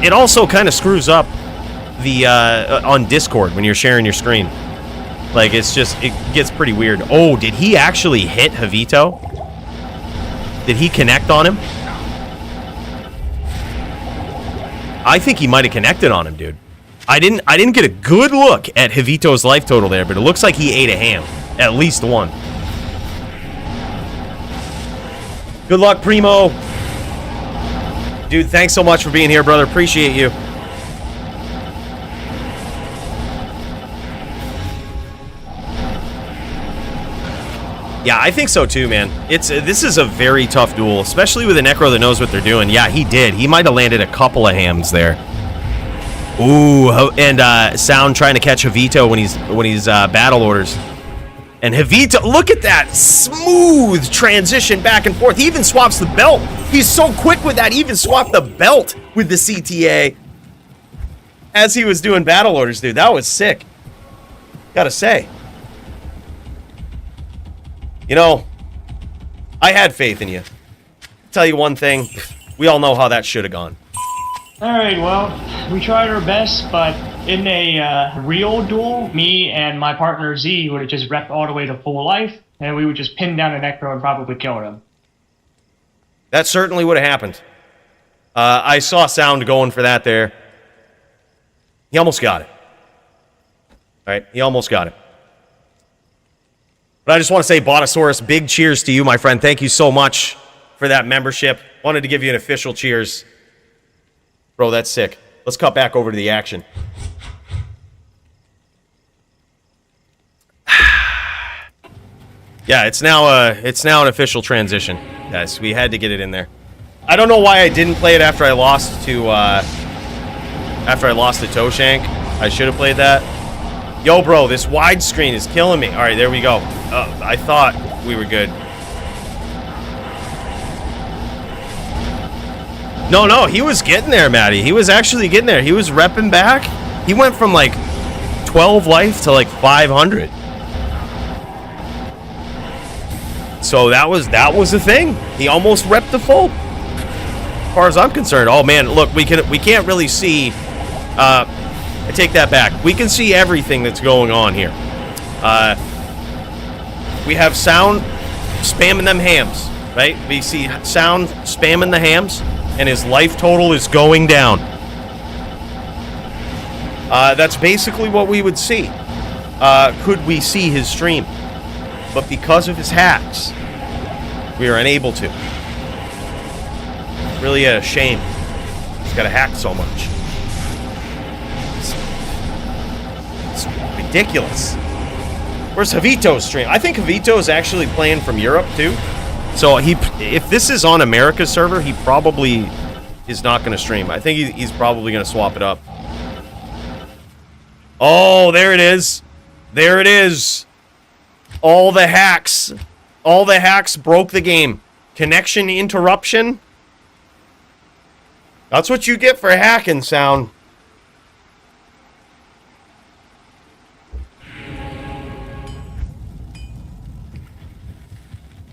it also kind of screws up the on Discord when you're sharing your screen. Like, it gets pretty weird. Oh, did he actually hit Javito? Did he connect on him? I think he might have connected on him, dude. I didn't get a good look at Javito's life total there, but it looks like he ate a ham. At least one. Good luck, Primo. Dude, thanks so much for being here, brother. Appreciate you. Yeah, I think so too, man. This is a very tough duel, especially with a necro that knows what they're doing. Yeah, he did. He might have landed a couple of hams there. Ooh, and Sound trying to catch Javito when he's battle orders. And Javito, look at that smooth transition back and forth. He even swaps the belt. He's so quick with that. He even swapped the belt with the CTA as he was doing battle orders, dude. That was sick. Gotta say. You know, I had faith in you. Tell you one thing, we all know how that should have gone. Alright, well, we tried our best, but in a real duel, me and my partner Z would have just repped all the way to full life, and we would just pin down a necro and probably kill him. That certainly would have happened. I saw Sound going for that there. He almost got it. Alright, he almost got it. But I just want to say, Botasaurus, big cheers to you, my friend. Thank you so much for that membership. Wanted to give you an official cheers. Bro, that's sick. Let's cut back over to the action. Yeah, it's now an official transition, guys. We had to get it in there. I don't know why I didn't play it after I lost to Toeshank. I should have played that. Yo, bro, this widescreen is killing me. All right, there we go. I thought we were good. No, he was getting there, Matty. He was actually getting there. He was repping back. He went from like 12 life to like 500. So that was the thing. He almost repped the full. As far as I'm concerned. Oh man, look, we can't really see. I take that back. We can see everything that's going on here. We have Sound spamming them hams, right? We see Sound spamming the hams, and his life total is going down. That's basically what we would see. Could we see his stream? But because of his hacks, we are unable to. Really a shame. He's got to hack so much. It's ridiculous. Where's Javito's stream? I think Javito is actually playing from Europe too. So if this is on America's server, he probably is not going to stream. I think he's probably going to swap it up. Oh, there it is. There it is. All the hacks. All the hacks broke the game. Connection interruption. That's what you get for hacking, Sound.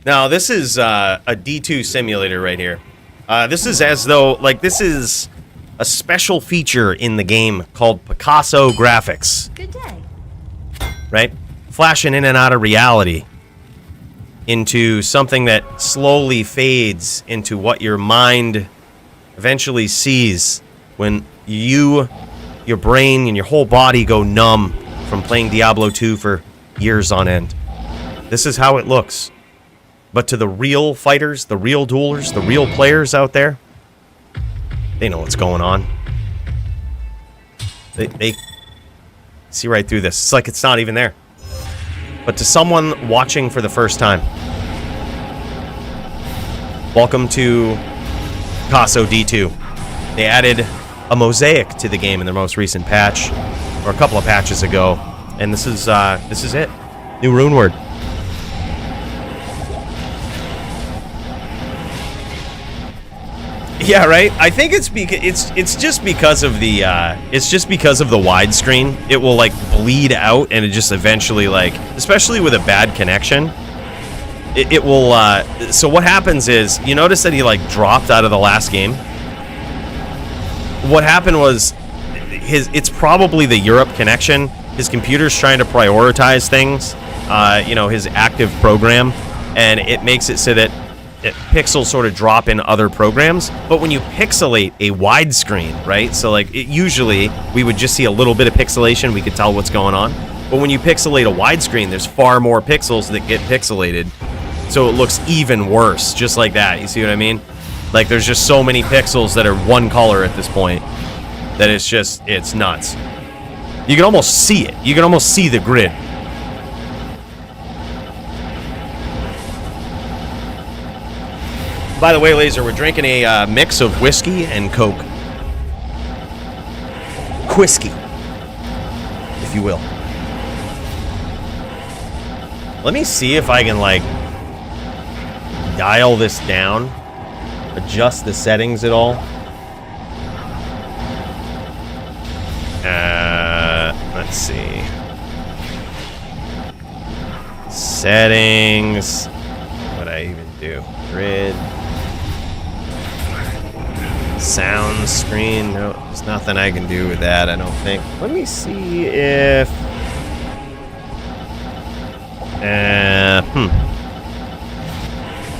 Now, this is a D2 simulator right here. This is as though, like, this is a special feature in the game called Picasso graphics. Good day. Right? Flashing in and out of reality into something that slowly fades into what your mind eventually sees when your brain and your whole body go numb from playing Diablo 2 for years on end. This is how it looks. But to the real fighters, the real duelers, the real players out there, they know what's going on. They see right through this. It's like it's not even there. But to someone watching for the first time, welcome to Picasso D2. They added a mosaic to the game in their most recent patch, or a couple of patches ago, and this is it. New rune word. Yeah, right. I think it's just because of the widescreen. It will like bleed out, and it just eventually, like, especially with a bad connection, it will. So what happens is, you notice that he like dropped out of the last game. What happened was it's probably the Europe connection. His computer's trying to prioritize things. His active program, and it makes it so that pixels sort of drop in other programs. But when you pixelate a widescreen, right? So like usually we would just see a little bit of pixelation. We could tell what's going on. But when you pixelate a widescreen, there's far more pixels that get pixelated. So it looks even worse, just like that. You see what I mean? Like there's just so many pixels that are one color at this point that it's nuts. You can almost see it. You can almost see the grid. By the way, Laser, we're drinking a mix of whiskey and Coke. Whiskey, if you will. Let me see if I can, like, dial this down. Adjust the settings at all. Let's see. Settings. What I even do? Grid. Sound screen. No, there's nothing I can do with that, I don't think. Let me see if...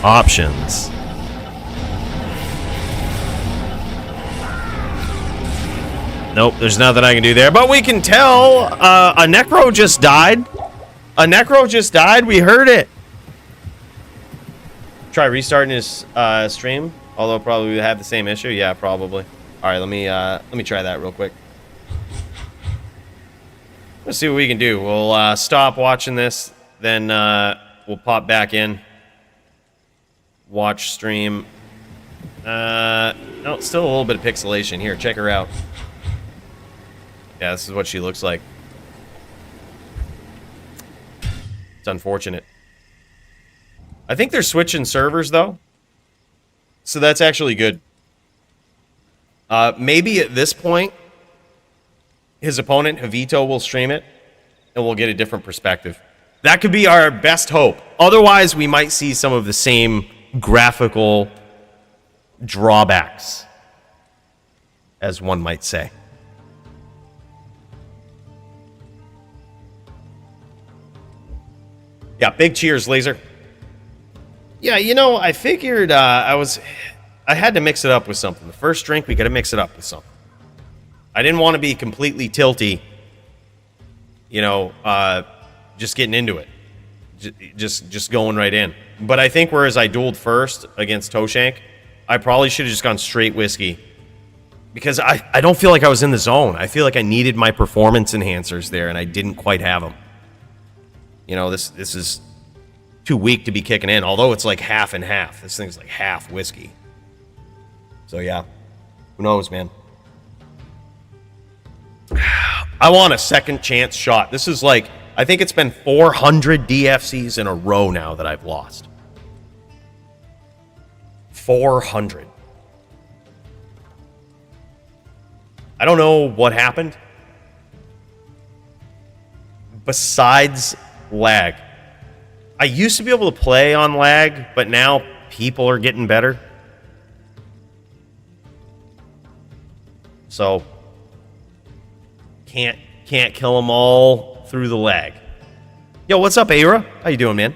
Options. Nope, there's nothing I can do there. But we can tell a necro just died. A necro just died. We heard it. Try restarting his stream. Although probably we have the same issue. Yeah, probably. All right, let me try that real quick. Let's see what we can do. We'll stop watching this, then we'll pop back in. Watch stream. No, still a little bit of pixelation. Here, check her out. Yeah, this is what she looks like. It's unfortunate. I think they're switching servers, though. So that's actually good. Maybe at this point, his opponent, Javito, will stream it, and we'll get a different perspective. That could be our best hope. Otherwise, we might see some of the same graphical drawbacks, as one might say. Yeah, big cheers, Laser. Yeah, you know, I figured I had to mix it up with something. The first drink, we got to mix it up with something. I didn't want to be completely tilty, you know, just getting into it. Just going right in. But I think whereas I dueled first against Toeshank, I probably should have just gone straight whiskey. Because I don't feel like I was in the zone. I feel like I needed my performance enhancers there, and I didn't quite have them. You know, this is too weak to be kicking in, although it's like half and half. This thing's like half whiskey. So yeah, who knows, man? I want a second chance shot. This is like, I think it's been 400 DFCs in a row now that I've lost. 400. I don't know what happened. Besides lag. I used to be able to play on lag, but now people are getting better. So can't kill them all through the lag. Yo, what's up, Aira? How you doing, man?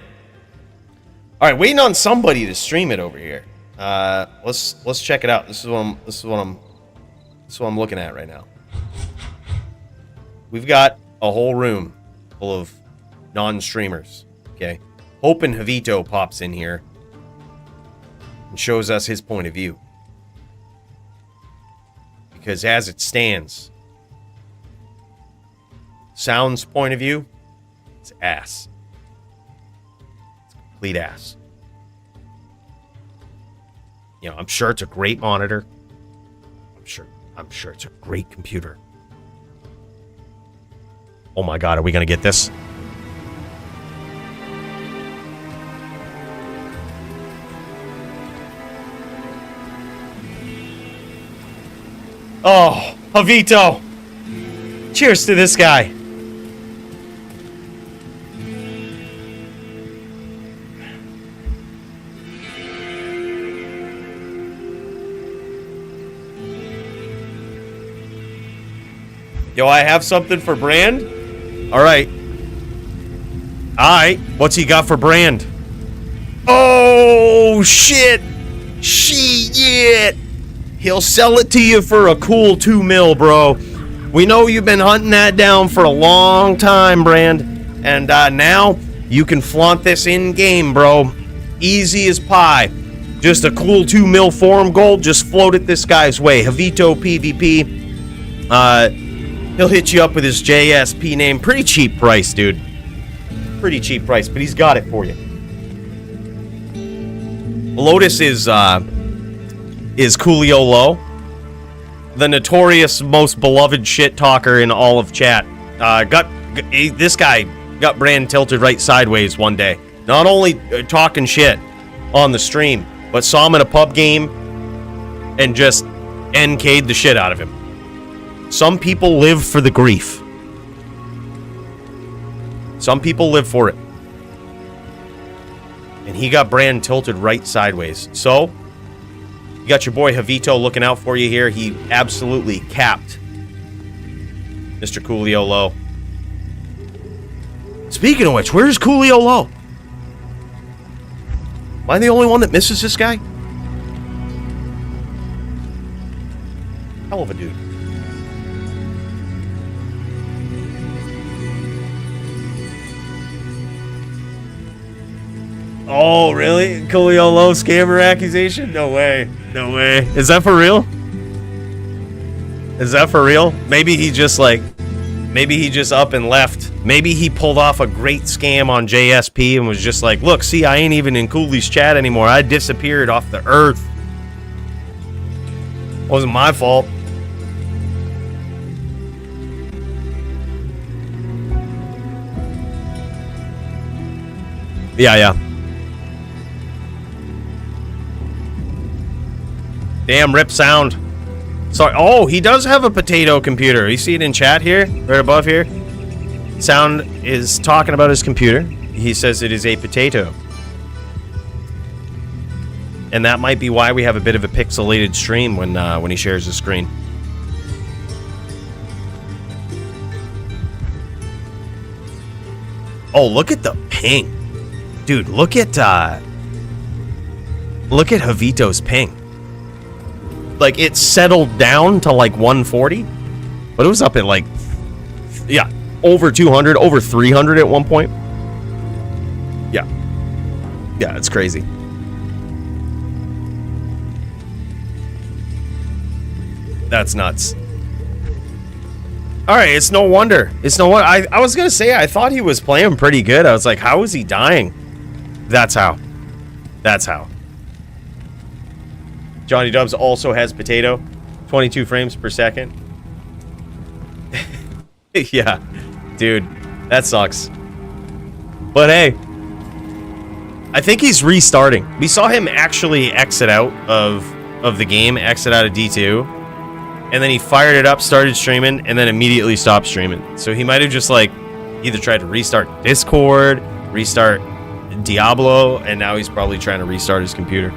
All right, waiting on somebody to stream it over here. Let's check it out. This is what I'm looking at right now. We've got a whole room full of non-streamers. Okay, hoping Javito pops in here and shows us his point of view. Because as it stands, Sound's point of view, it's ass. It's complete ass. You know, I'm sure it's a great monitor. I'm sure it's a great computer. Oh my God, are we gonna get this? Oh, Javito! Cheers to this guy. Yo, I have something for Brand? Alright. Alright, what's he got for Brand? Oh! Oh, shit. Shit. He'll sell it to you for a cool 2 mil, bro. We know you've been hunting that down for a long time, Brand. And now you can flaunt this in-game, bro. Easy as pie. Just a cool 2 mil forum gold. Just float it this guy's way. JavitoPvp. He'll hit you up with his JSP name. Pretty cheap price, dude. Pretty cheap price, but he's got it for you. Lotus is Coolio Low, the notorious most beloved shit talker in all of chat. This guy got Brand tilted right sideways one day. Not only talking shit on the stream, but saw him in a pub game and just NK'd the shit out of him. Some people live for the grief. Some people live for it. And he got Brand tilted right sideways. So, you got your boy Javito looking out for you here. He absolutely capped Mr. Coolio Low. Speaking of which, where's Coolio Low? Am I the only one that misses this guy? Hell of a dude. Oh, really? Coolio Low scammer accusation? No way. No way. Is that for real? Is that for real? Maybe he just up and left. Maybe he pulled off a great scam on JSP and was just like, look, see, I ain't even in Cooley's chat anymore. I disappeared off the earth. Wasn't my fault. Yeah. Damn, rip sound. Sorry. Oh, he does have a potato computer. You see it in chat here? Right above here? Sound is talking about his computer. He says it is a potato. And that might be why we have a bit of a pixelated stream when he shares his screen. Oh, look at the ping. Dude, look at Javito's ping. Like, it settled down to like 140, but it was up at like, yeah, over 200, over 300 at one point. Yeah, it's crazy. That's nuts. All right, it's no wonder. I was gonna say, I thought he was playing pretty good. I was like, how is he dying? That's how. Johnny Dubs also has potato, 22 frames per second. Yeah, dude, that sucks. But hey, I think he's restarting. We saw him actually exit out of the game, exit out of D2, and then he fired it up, started streaming, and then immediately stopped streaming. So he might have just like either tried to restart Discord, restart Diablo, and now he's probably trying to restart his computer.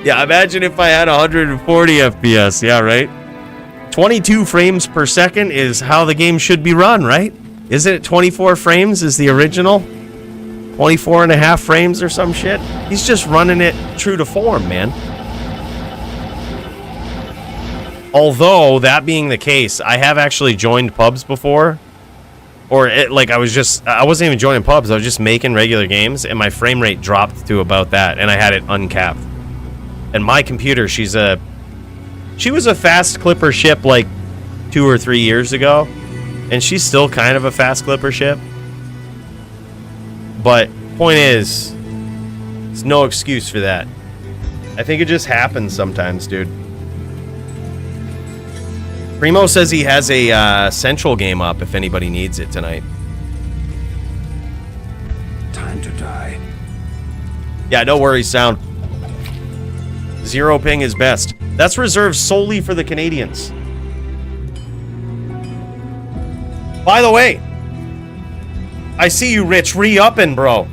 Yeah, imagine if I had 140 FPS. Yeah, right? 22 frames per second is how the game should be run, right? Isn't it 24 frames is the original? 24 and a half frames or some shit? He's just running it true to form, man. Although, that being the case, I have actually joined pubs before. Or, I wasn't even joining pubs. I was just making regular games, and my frame rate dropped to about that, and I had it uncapped. And my computer, she was a fast clipper ship like 2 or 3 years ago, and she's still kind of a fast clipper ship. But point is, there's no excuse for that. I think it just happens sometimes, dude. Primo says he has a Central game up if anybody needs it tonight. Time to die. Yeah, no worries, Sound. 0 ping is best. That's reserved solely for the Canadians. By the way, I see you, Rich, re-upping, bro.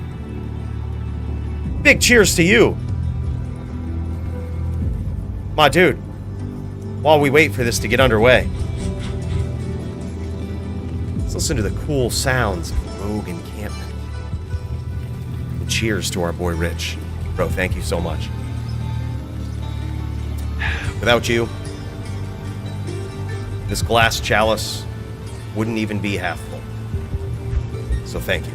Big cheers to you. My dude, while we wait for this to get underway, let's listen to the cool sounds of Rogue and Camp. And cheers to our boy Rich. Bro, thank you so much. Without you, this glass chalice wouldn't even be half full. So thank you.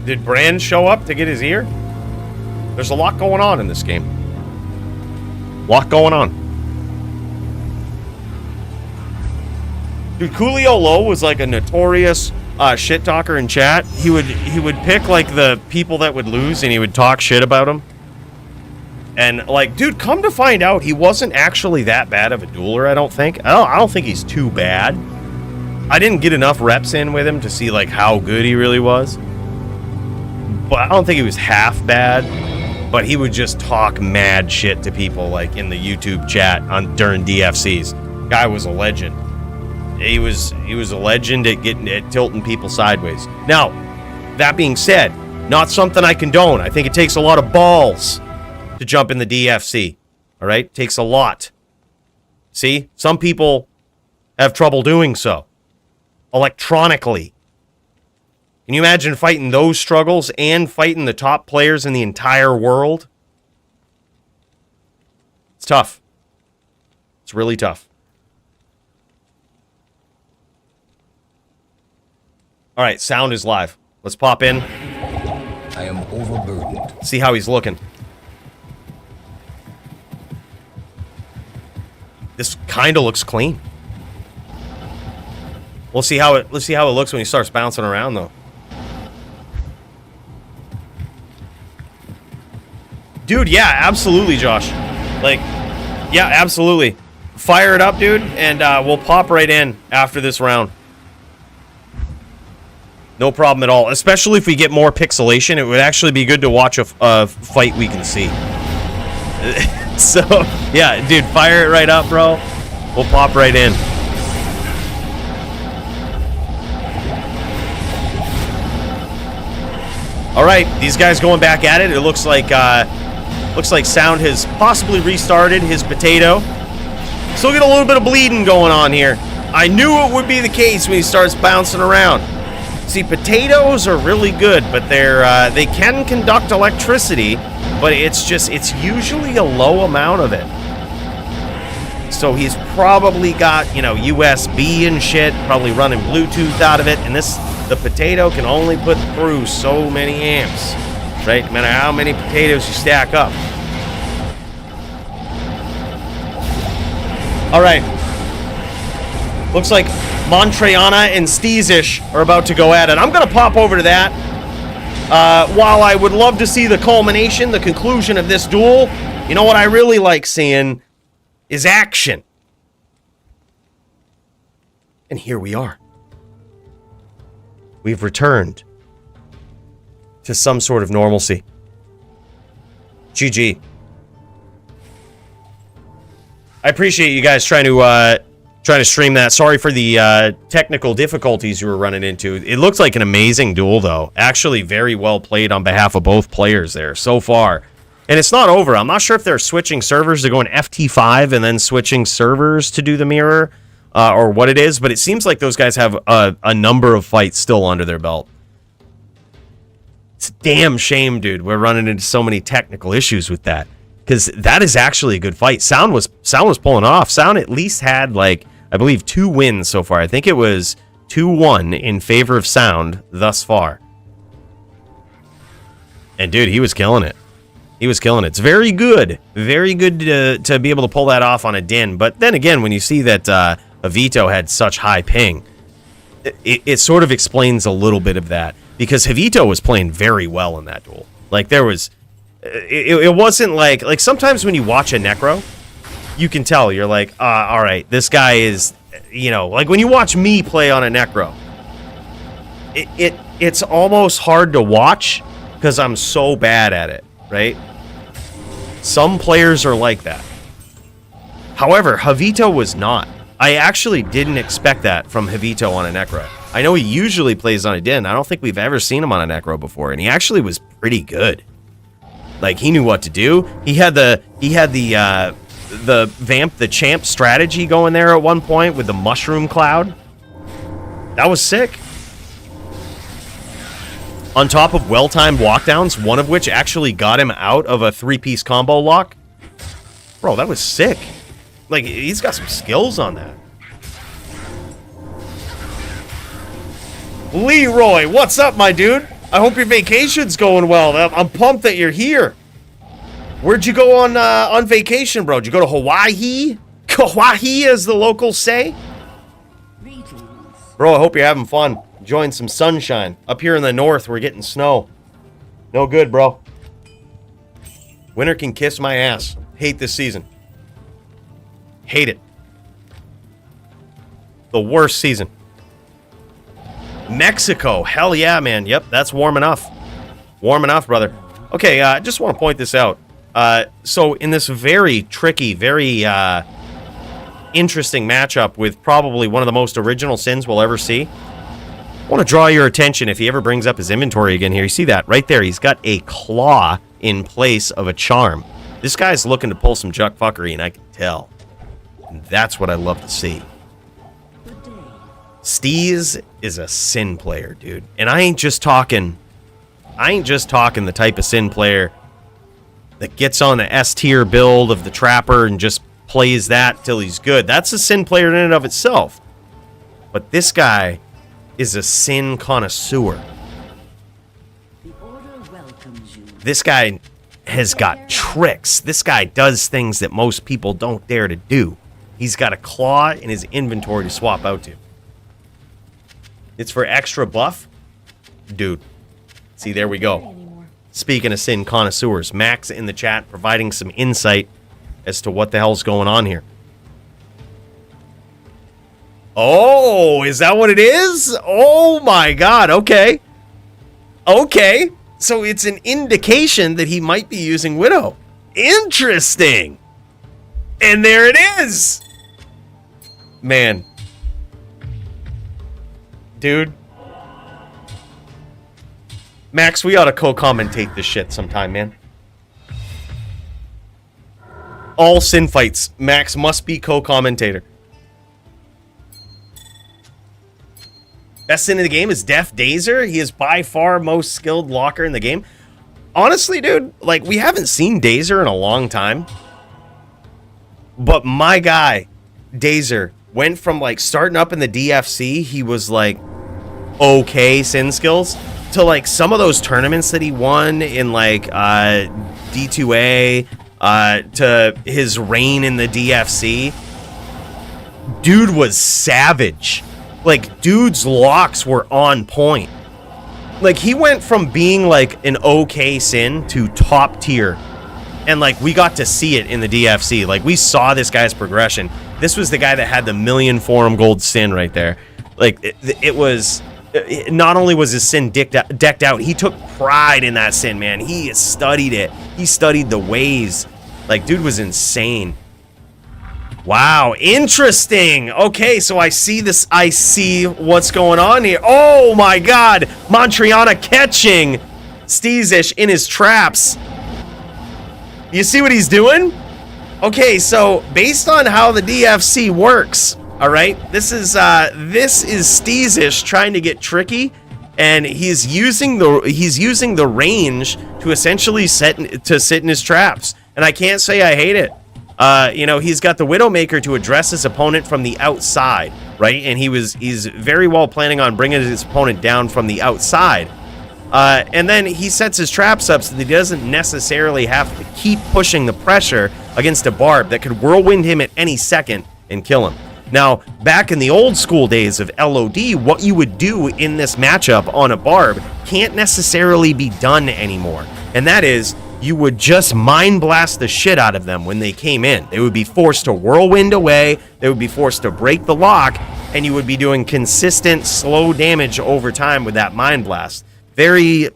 Did Brand show up to get his ear? There's a lot going on in this game. Lot going on. Dude, Coolio was like a notorious shit talker in chat. He would pick like the people that would lose and he would talk shit about them. And like, dude, come to find out, he wasn't actually that bad of a dueler, I don't think. I don't think he's too bad. I didn't get enough reps in with him to see like how good he really was. But I don't think he was half bad. But he would just talk mad shit to people like in the YouTube chat during DFCs. Guy was a legend. He was a legend at tilting people sideways. Now, that being said, not something I condone. I think it takes a lot of balls to jump in the DFC. All right? It takes a lot. See? Some people have trouble doing so. Electronically. Can you imagine fighting those struggles and fighting the top players in the entire world? It's tough. It's really tough. All right, sound is live. Let's pop in. I am overburdened. See how he's looking. This kind of looks clean. Let's see how it looks when he starts bouncing around though. Dude, yeah, absolutely, Josh. Like, yeah, absolutely. Fire it up, dude, and we'll pop right in after this round. No problem at all. Especially if we get more pixelation, it would actually be good to watch a fight we can see. So, yeah, dude, fire it right up, bro. We'll pop right in. All right, these guys going back at it. It looks like Sound has possibly restarted his potato. Still get a little bit of bleeding going on here. I knew it would be the case when he starts bouncing around. See, potatoes are really good, but they can conduct electricity, but it's usually a low amount of it. So he's probably got, USB and shit, probably running Bluetooth out of it, and the potato can only put through so many amps, right? No matter how many potatoes you stack up. All right. Looks like Mantrayana and Steezish are about to go at it. I'm going to pop over to that. While I would love to see the culmination, the conclusion of this duel, you know what I really like seeing is action. And here we are. We've returned to some sort of normalcy. GG. I appreciate you guys trying to stream that. Sorry for the technical difficulties you were running into. It looks like an amazing duel, though. Actually, very well played on behalf of both players there so far. And it's not over. I'm not sure if they're switching servers to go in FT5 and then switching servers to do the mirror or what it is, but it seems like those guys have a number of fights still under their belt. It's a damn shame, dude. We're running into so many technical issues with that. Because that is actually a good fight. Sound was pulling off. Sound at least had, like, I believe 2 wins so far. I think it was 2-1 in favor of Sound thus far. And, dude, he was killing it. He was killing it. It's very good. Very good to be able to pull that off on a Din. But then again, when you see that Javito had such high ping, it sort of explains a little bit of that. Because Javito was playing very well in that duel. Like, there was... It wasn't like sometimes when you watch a necro, you can tell, you're like, all right, this guy is, like when you watch me play on a necro, it's almost hard to watch because I'm so bad at it, right? Some players are like that. However, Javito was not. I actually didn't expect that from Javito on a necro. I know he usually plays on a Din. I don't think we've ever seen him on a necro before, and he actually was pretty good. Like, he knew what to do. He had the the Vamp the Champ strategy going there at one point with the Mushroom Cloud. That was sick. On top of well-timed walkdowns, one of which actually got him out of a 3-piece combo lock. Bro, that was sick. Like, he's got some skills on that. Leroy, what's up, my dude? I hope your vacation's going well. I'm pumped that you're here. Where'd you go on vacation, bro? Did you go to Hawaii? Hawaii, as the locals say? Bro, I hope you're having fun. Enjoying some sunshine. Up here in the north, we're getting snow. No good, bro. Winter can kiss my ass. Hate this season. Hate it. The worst season. Mexico. Hell yeah, man. Yep, that's warm enough. Warm enough, brother. Okay, I just want to point this out. So in this very tricky, very interesting matchup with probably one of the most original sins we'll ever see, I want to draw your attention if he ever brings up his inventory again here. You see that right there? He's got a claw in place of a charm. This guy's looking to pull some juck fuckery, and I can tell. And that's what I love to see. Steez is a sin player, dude. And I ain't just talking the type of sin player that gets on the S tier build of the Trapper and just plays that till he's good. That's a sin player in and of itself. But this guy is a sin connoisseur. This guy has got tricks. This guy does things that most people don't dare to do. He's got a claw in his inventory to swap out to. It's for extra buff? Dude. See, there we go. Speaking of sin connoisseurs, Max in the chat providing some insight as to what the hell's going on here. Oh, is that what it is? Oh my god, okay. Okay, so it's an indication that he might be using Widow. Interesting. And there it is. Man. Dude. Max, we ought to co-commentate this shit sometime, man. All sin fights, Max must be co-commentator. Best sin in the game is Def Dazer. He is by far most skilled locker in the game. Honestly, dude, like, we haven't seen Dazer in a long time. But my guy, Dazer, went from, like, starting up in the DFC, he was, like, okay sin skills, to, like, some of those tournaments that he won in, like, D2A, to his reign in the DFC. Dude was savage. Like, dude's locks were on point. Like, he went from being, like, an okay sin to top tier. And, like, we got to see it in the DFC. Like, we saw this guy's progression. This was the guy that had the 1,000,000 forum gold sin right there. Like, it was... Not only was his sin decked out, he took pride in that sin, man. He studied it. He studied the ways. Like, dude was insane. Wow, interesting. Okay, so I see this. I see what's going on here. Oh my god. Mantrayana catching Steezish in his traps. You see what he's doing? Okay, so based on how the DFC works, all right, this is Steezish trying to get tricky, and he's using the range to essentially sit in his traps. And I can't say I hate it. You know, he's got the Widowmaker to address his opponent from the outside, right? And he's very well planning on bringing his opponent down from the outside. And then he sets his traps up so that he doesn't necessarily have to keep pushing the pressure against a barb that could whirlwind him at any second and kill him. Now, back in the old school days of LOD, what you would do in this matchup on a barb can't necessarily be done anymore. And that is, you would just mind blast the shit out of them when they came in. They would be forced to whirlwind away, they would be forced to break the lock, and you would be doing consistent, slow damage over time with that mind blast. Very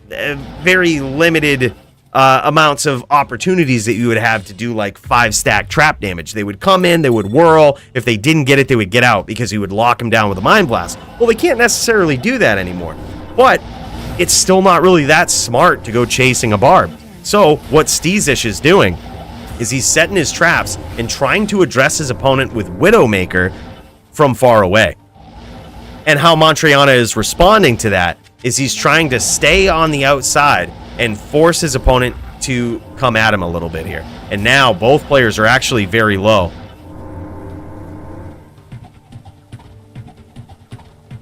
limited amounts of opportunities that you would have to do like 5-stack trap damage. They would come in, they would whirl. If they didn't get it, they would get out because you would lock them down with a mind blast. Well, they can't necessarily do that anymore. But it's still not really that smart to go chasing a barb. So what Steezish is doing is he's setting his traps and trying to address his opponent with Widowmaker from far away. And how Mantrayana is responding to that is he's trying to stay on the outside and force his opponent to come at him a little bit here. And now both players are actually very low.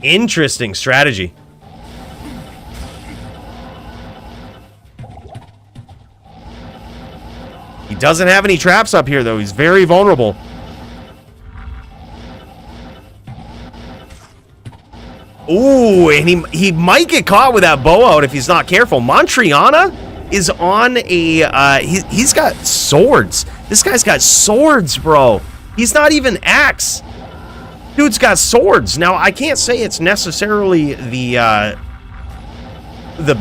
Interesting strategy. He doesn't have any traps up here, though. He's very vulnerable. Ooh, and he might get caught with that bow out if he's not careful. Mantrayana is on a... he's got swords. This guy's got swords, bro. He's not even axe. Dude's got swords. Now, I can't say it's necessarily the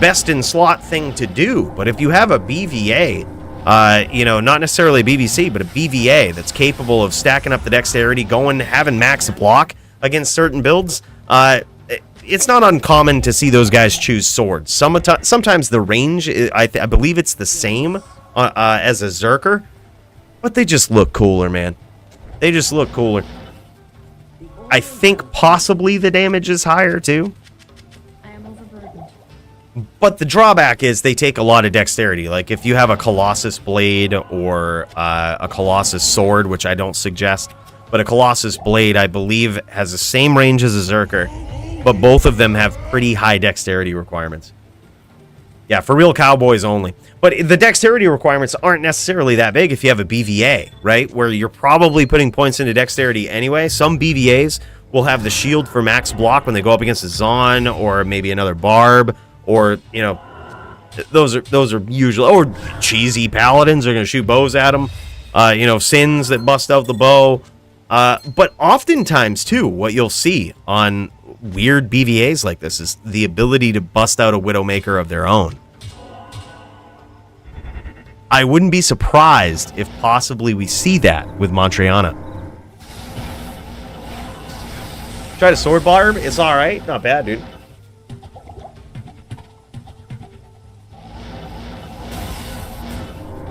best in slot thing to do, but if you have a BVA, you know, not necessarily a BBC, but a BVA that's capable of stacking up the dexterity, having max block against certain builds, it's not uncommon to see those guys choose swords. Sometimes the range, I believe it's the same as a Zerker, but they just look cooler, man. They just look cooler. I think possibly the damage is higher, too. I am overburdened. But the drawback is they take a lot of dexterity. Like, if you have a Colossus Blade or a Colossus Sword, which I don't suggest, but a Colossus Blade, I believe, has the same range as a Zerker, but both of them have pretty high dexterity requirements. Yeah, for real cowboys only. But the dexterity requirements aren't necessarily that big if you have a BVA, right? Where you're probably putting points into dexterity anyway. Some BVAs will have the shield for max block when they go up against a Zon or maybe another Barb, or, you know, those are usually, or cheesy paladins are going to shoot bows at them. You know, Sins that bust out the bow. But oftentimes, too, what you'll see on weird BVAs like this is the ability to bust out a Widowmaker of their own. I wouldn't be surprised if possibly we see that with Mantrayana. Try to sword barb. It's alright. Not bad, dude.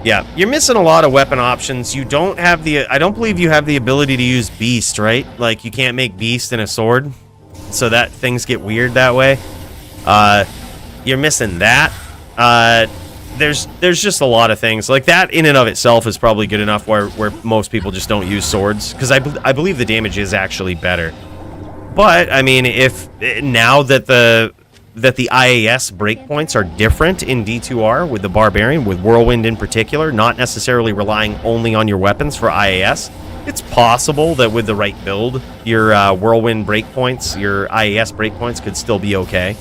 Yeah, you're missing a lot of weapon options. You don't have the... I don't believe you have the ability to use Beast, right? Like, you can't make Beast in a sword. So that things get weird that way. You're missing that. There's just a lot of things. Like, that in and of itself is probably good enough where most people just don't use swords. Because I believe the damage is actually better. But, I mean, if... Now that the IAS breakpoints are different in D2R with the Barbarian, with Whirlwind in particular, not necessarily relying only on your weapons for IAS, it's possible that with the right build, your Whirlwind breakpoints, your IAS breakpoints could still be okay.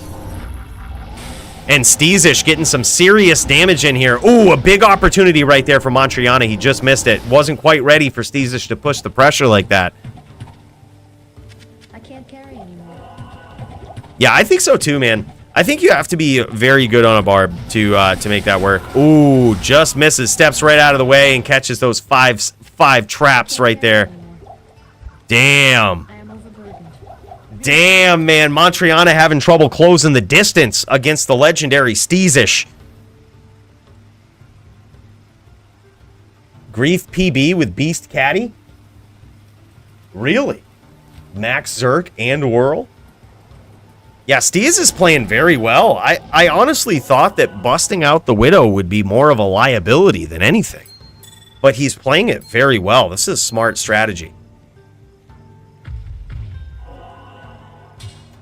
And Steezish getting some serious damage in here. Ooh, a big opportunity right there for Mantrayana. He just missed it. Wasn't quite ready for Steezish to push the pressure like that. I can't carry anymore. Yeah, I think so too, man. I think you have to be very good on a barb to make that work. Ooh, just misses, steps right out of the way and catches those five traps right there. Damn. I am overburdened. Damn, man. Mantrayana having trouble closing the distance against the legendary Steezish. Grief PB with Beast Caddy? Really? Max Zerk and Whirl? Yeah, Steez is playing very well. I honestly thought that busting out the Widow would be more of a liability than anything. But he's playing it very well. This is smart strategy.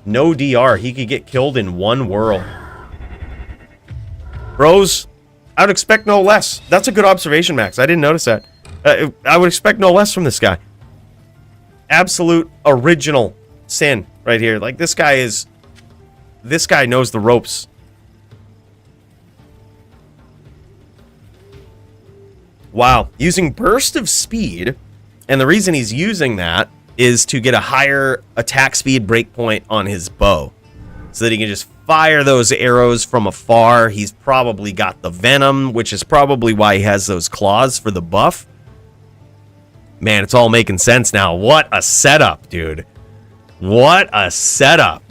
No DR. He could get killed in one whirl. Bros, I would expect no less. That's a good observation, Max. I didn't notice that. I would expect no less from this guy. Absolute original sin right here. Like, this guy knows the ropes. Wow. Using Burst of Speed, and the reason he's using that is to get a higher attack speed breakpoint on his bow, so that he can just fire those arrows from afar. He's probably got the Venom, which is probably why he has those claws for the buff. Man, it's all making sense now. What a setup, dude. What a setup.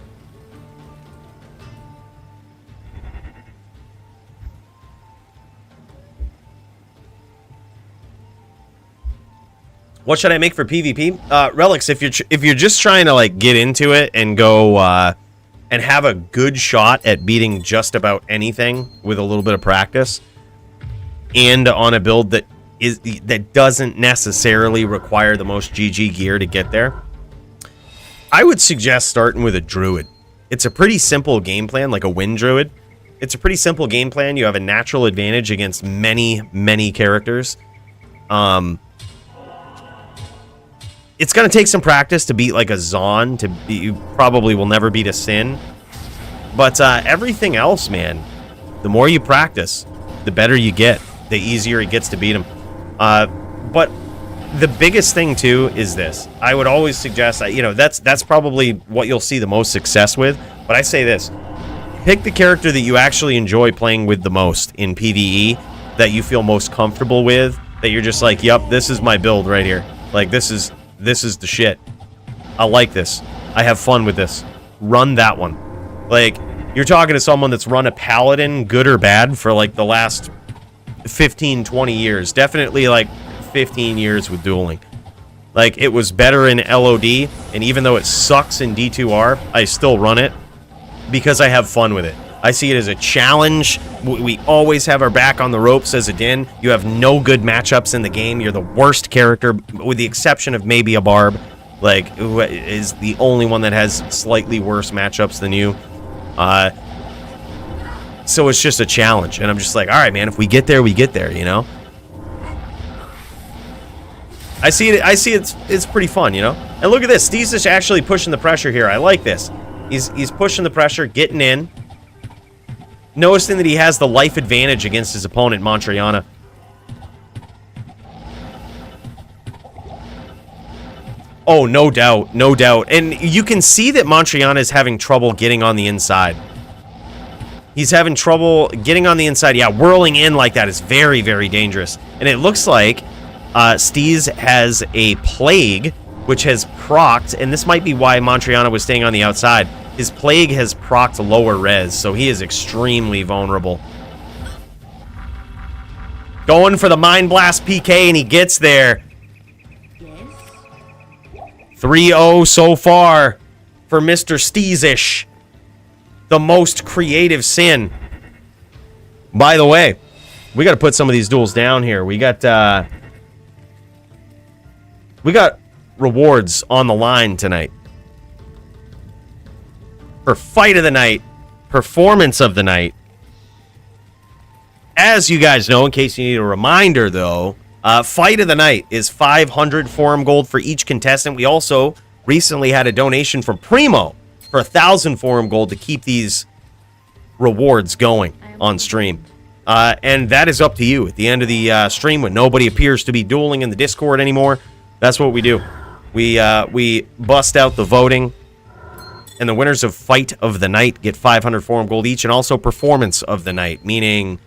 What should I make for PvP? Relics, if you're just trying to like get into it and go and have a good shot at beating just about anything with a little bit of practice, and on a build that doesn't necessarily require the most GG gear to get there, I would suggest starting with a druid. It's a pretty simple game plan, like a wind druid. It's a pretty simple game plan. You have a natural advantage against many characters. It's going to take some practice to beat like a Zon. You probably will never beat a Sin. But everything else, man, the more you practice, the better you get. The easier it gets to beat them. But the biggest thing, too, is this. I would always suggest, that's probably what you'll see the most success with. But I say this. Pick the character that you actually enjoy playing with the most in PvE, that you feel most comfortable with, that you're just like, yep, this is my build right here. Like, this is the shit. I like this. I have fun with this. Run that one. Like, you're talking to someone that's run a paladin, good or bad, for like the last 15, 20 years. Definitely like 15 years with dueling. Like, it was better in LOD, and even though it sucks in D2R, I still run it because I have fun with it. I see it as a challenge. We always have our back on the ropes as a Din. You have no good matchups in the game. You're the worst character, with the exception of maybe a Barb, like, who is the only one that has slightly worse matchups than you. So it's just a challenge, and I'm just like, all right, man, if we get there, we get there, you know? I see it's pretty fun, you know? And look at this. Steezish actually pushing the pressure here. I like this. He's pushing the pressure, getting in. Noticing that he has the life advantage against his opponent, Mantrayana. Oh, no doubt. No doubt. And you can see that Mantrayana is having trouble getting on the inside. He's having trouble getting on the inside. Yeah, whirling in like that is very, very dangerous. And it looks like Steez has a plague, which has procced, and this might be why Mantrayana was staying on the outside. His plague has procced lower res, so he is extremely vulnerable. Going for the Mind Blast PK, and he gets there. 3-0 so far for Mr. Steezish, the most creative Sin. By the way, we got to put some of these duels down here. We got rewards on the line tonight. For fight of the night, performance of the night. As you guys know, in case you need a reminder, though, fight of the night is 500 forum gold for each contestant. We also recently had a donation from Primo for 1,000 forum gold to keep these rewards going on stream. And that is up to you. At the end of the stream, when nobody appears to be dueling in the Discord anymore, that's what we do. We bust out the voting. And the winners of Fight of the Night get 500 forum gold each, and also Performance of the Night, meaning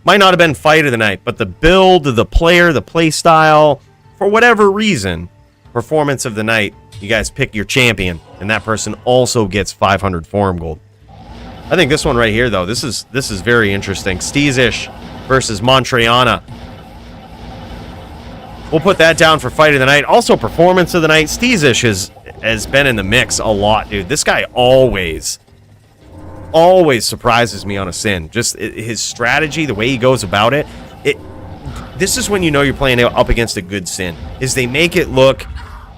might not have been Fight of the Night, but the build, the player, the play style, for whatever reason, Performance of the Night, you guys pick your champion, and that person also gets 500 forum gold. I think this one right here, though, this is very interesting. Steezish versus Mantrayana. We'll put that down for Fight of the Night. Also, Performance of the Night. Steezish has been in the mix a lot, dude. This guy always surprises me on a Sin. Just his strategy, the way he goes about it. This is when you know you're playing up against a good Sin, is they make it look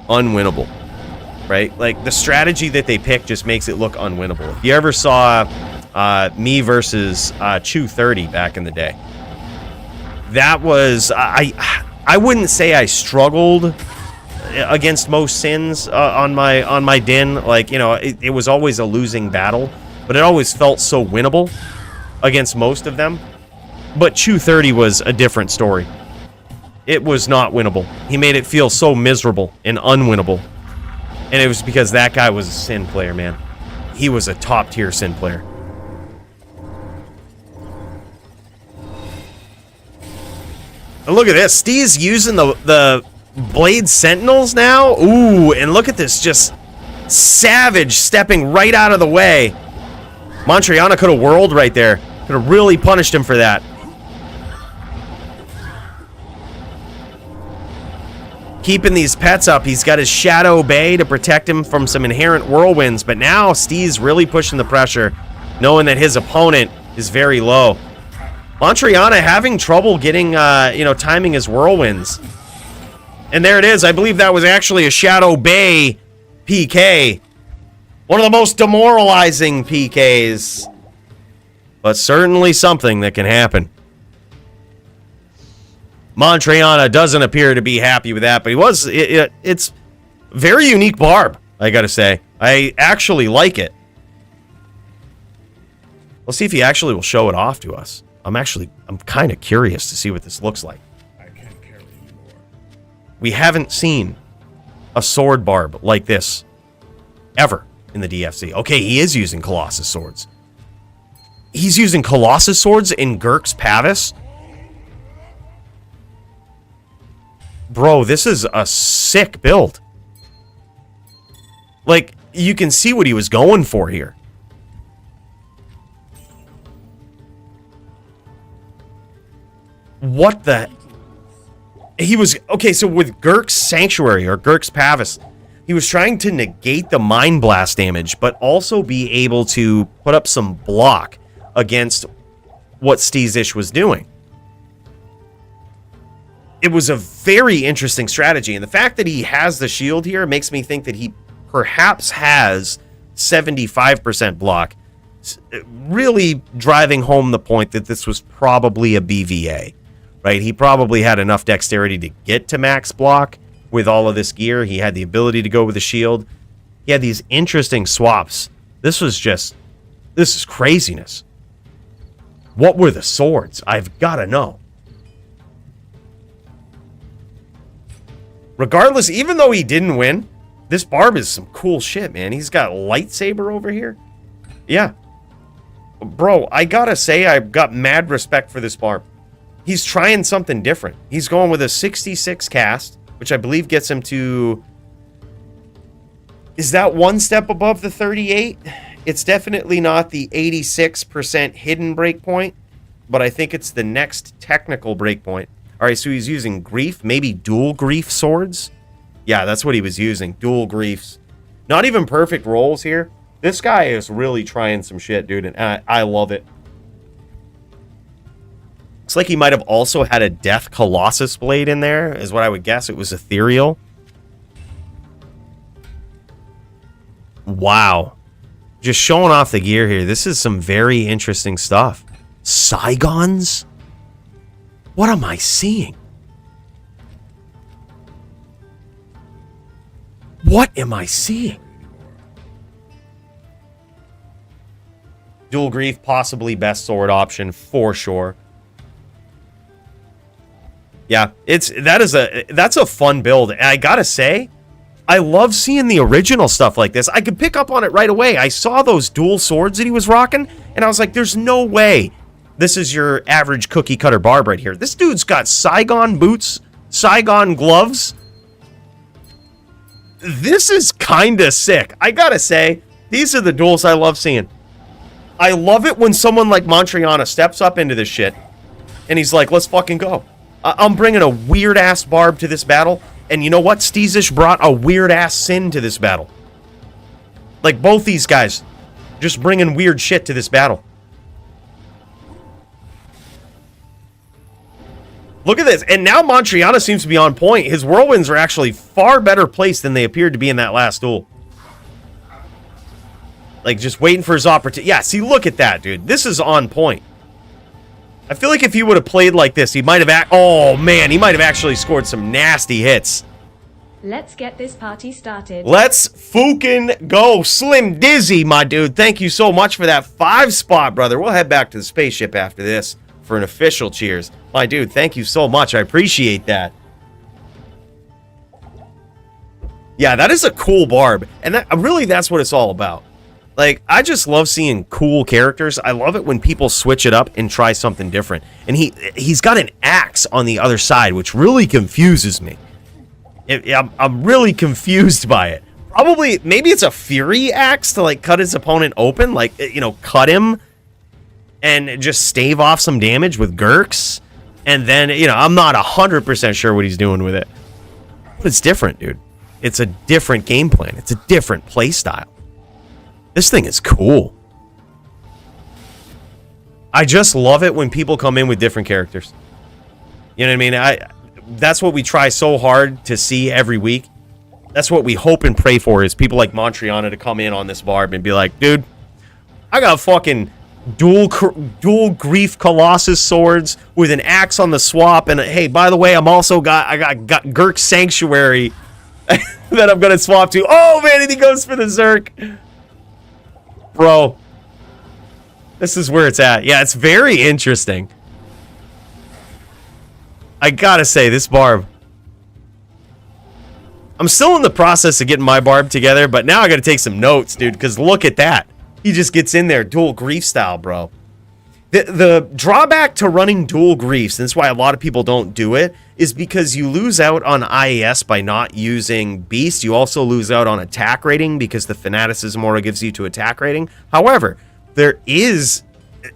unwinnable, right? Like, the strategy that they pick just makes it look unwinnable. If you ever saw me versus Chew30 back in the day, that was... I wouldn't say I struggled against most Sins on my Din. Like, you know, it was always a losing battle, but it always felt so winnable against most of them. But Chew30 was a different story. It was not winnable. He made it feel so miserable and unwinnable. And it was because that guy was a Sin player, man. He was a top-tier Sin player. And look at this. Steve's using the Blade Sentinels now. Ooh, and look at this. Just savage stepping right out of the way. Mantrayana could have whirled right there. Could have really punished him for that. keeping these pets up. He's got his Shadow Bay to protect him from some inherent whirlwinds, but now Steez really pushing the pressure, knowing that his opponent is very low. Mantrayana having trouble getting, timing his whirlwinds. And there it is. I believe that was actually a Shadow Bay PK. One of the most demoralizing PKs. But certainly something that can happen. Mantrayana doesn't appear to be happy with that, but he was. It's very unique barb, I gotta say. I actually like it. We'll see if he actually will show it off to us. I'm kind of curious to see what this looks like. I can't carry anymore. We haven't seen a sword barb like this ever in the DFC. Okay, he is using Colossus swords. He's using Colossus swords in Gurk's Pavis. Bro, this is a sick build. Like, you can see what he was going for here. What the... He was... Okay, so with Gurk's Sanctuary, or Gurk's Pavis, he was trying to negate the Mind Blast damage, but also be able to put up some block against what Steezish was doing. It was a very interesting strategy, and the fact that he has the shield here makes me think that he perhaps has 75% block, really driving home the point that this was probably a BVA, right? He probably had enough dexterity to get to max block with all of this gear. He had the ability to go with the shield. He had these interesting swaps. This is craziness. What were the swords? I've got to know. Regardless, even though he didn't win, this barb is some cool shit, man. He's got lightsaber over here. Yeah. Bro, I gotta say, I've got mad respect for this barb. He's trying something different. He's going with a 66 cast, which I believe gets him to... Is that one step above the 38? It's definitely not the 86% hidden breakpoint, but I think it's the next technical breakpoint. All right, so he's using Grief, maybe dual Grief swords. Yeah, that's what he was using, dual Griefs. Not even perfect rolls here. This guy is really trying some shit, dude, and I love it. Looks like he might have also had a Death Colossus blade in there, is what I would guess. It was ethereal. Wow. Just showing off the gear here. This is some very interesting stuff. Saigons? What am I seeing? What am I seeing? Dual Grief, possibly best sword option for sure. Yeah, that's a fun build. And I gotta say, I love seeing the original stuff like this. I could pick up on it right away. I saw those dual swords that he was rocking, and I was like, there's no way this is your average cookie cutter barb right here. This dude's got Saigon boots, Saigon gloves. This is kind of sick. I gotta say, these are the duels I love seeing. I love it when someone like Mantrayana steps up into this shit, and he's like, let's fucking go. I'm bringing a weird-ass barb to this battle, and you know what? Steezish brought a weird-ass Sin to this battle. Like, both these guys just bringing weird shit to this battle. Look at this. And now Mantrayana seems to be on point. His whirlwinds are actually far better placed than they appeared to be in that last duel. Like, just waiting for his opportunity. Yeah, see, look at that, dude. This is on point. I feel like if he would have played like this, he might have... Oh, man, he might have actually scored some nasty hits. Let's get this party started. Let's fucking go. Slim Dizzy, my dude. Thank you so much for that 5 spot, brother. We'll head back to the spaceship after this for an official cheers. My dude, thank you so much. I appreciate that. Yeah, that is a cool barb. And that's what it's all about. Like, I just love seeing cool characters. I love it when people switch it up and try something different. And he's got an axe on the other side, which really confuses me. I'm really confused by it. Probably, maybe it's a Fury axe to, like, cut his opponent open. Like, you know, cut him and just stave off some damage with Gurks. And then, you know, I'm not 100% sure what he's doing with it. But it's different, dude. It's a different game plan. It's a different play style. This thing is cool. I just love it when people come in with different characters. You know what I mean? That's what we try so hard to see every week. That's what we hope and pray for, is people like Mantrayana to come in on this barb and be like, dude, I got fucking dual grief colossus swords with an axe on the swap, and hey, by the way, I got Gurk Sanctuary that I'm gonna swap to. Oh man, and he goes for the Zerk. Bro, this is where it's at. Yeah, it's very interesting. I gotta say, this barb, I'm still in the process of getting my barb together, but now I gotta take some notes, dude, because look at that. He just gets in there, dual grief style, bro. The drawback to running dual griefs, and that's why a lot of people don't do it, is because you lose out on IAS by not using Beast. You also lose out on attack rating because the Fanaticism Aura gives you to attack rating. However, there is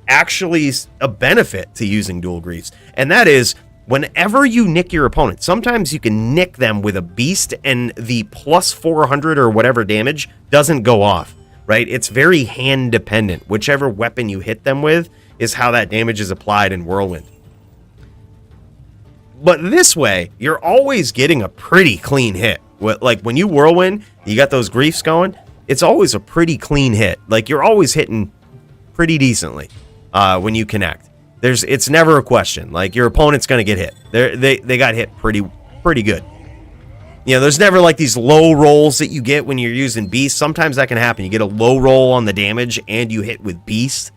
actually a benefit to using dual griefs, and that is whenever you nick your opponent, sometimes you can nick them with a Beast and the plus 400 or whatever damage doesn't go off, right? It's very hand dependent. Whichever weapon you hit them with is how that damage is applied in Whirlwind. But this way, you're always getting a pretty clean hit. Like when you Whirlwind, you got those griefs going, it's always a pretty clean hit. Like you're always hitting pretty decently when you connect. It's never a question. Like your opponent's gonna get hit. They got hit pretty good. You know, there's never like these low rolls that you get when you're using Beast. Sometimes that can happen. You get a low roll on the damage and you hit with Beast,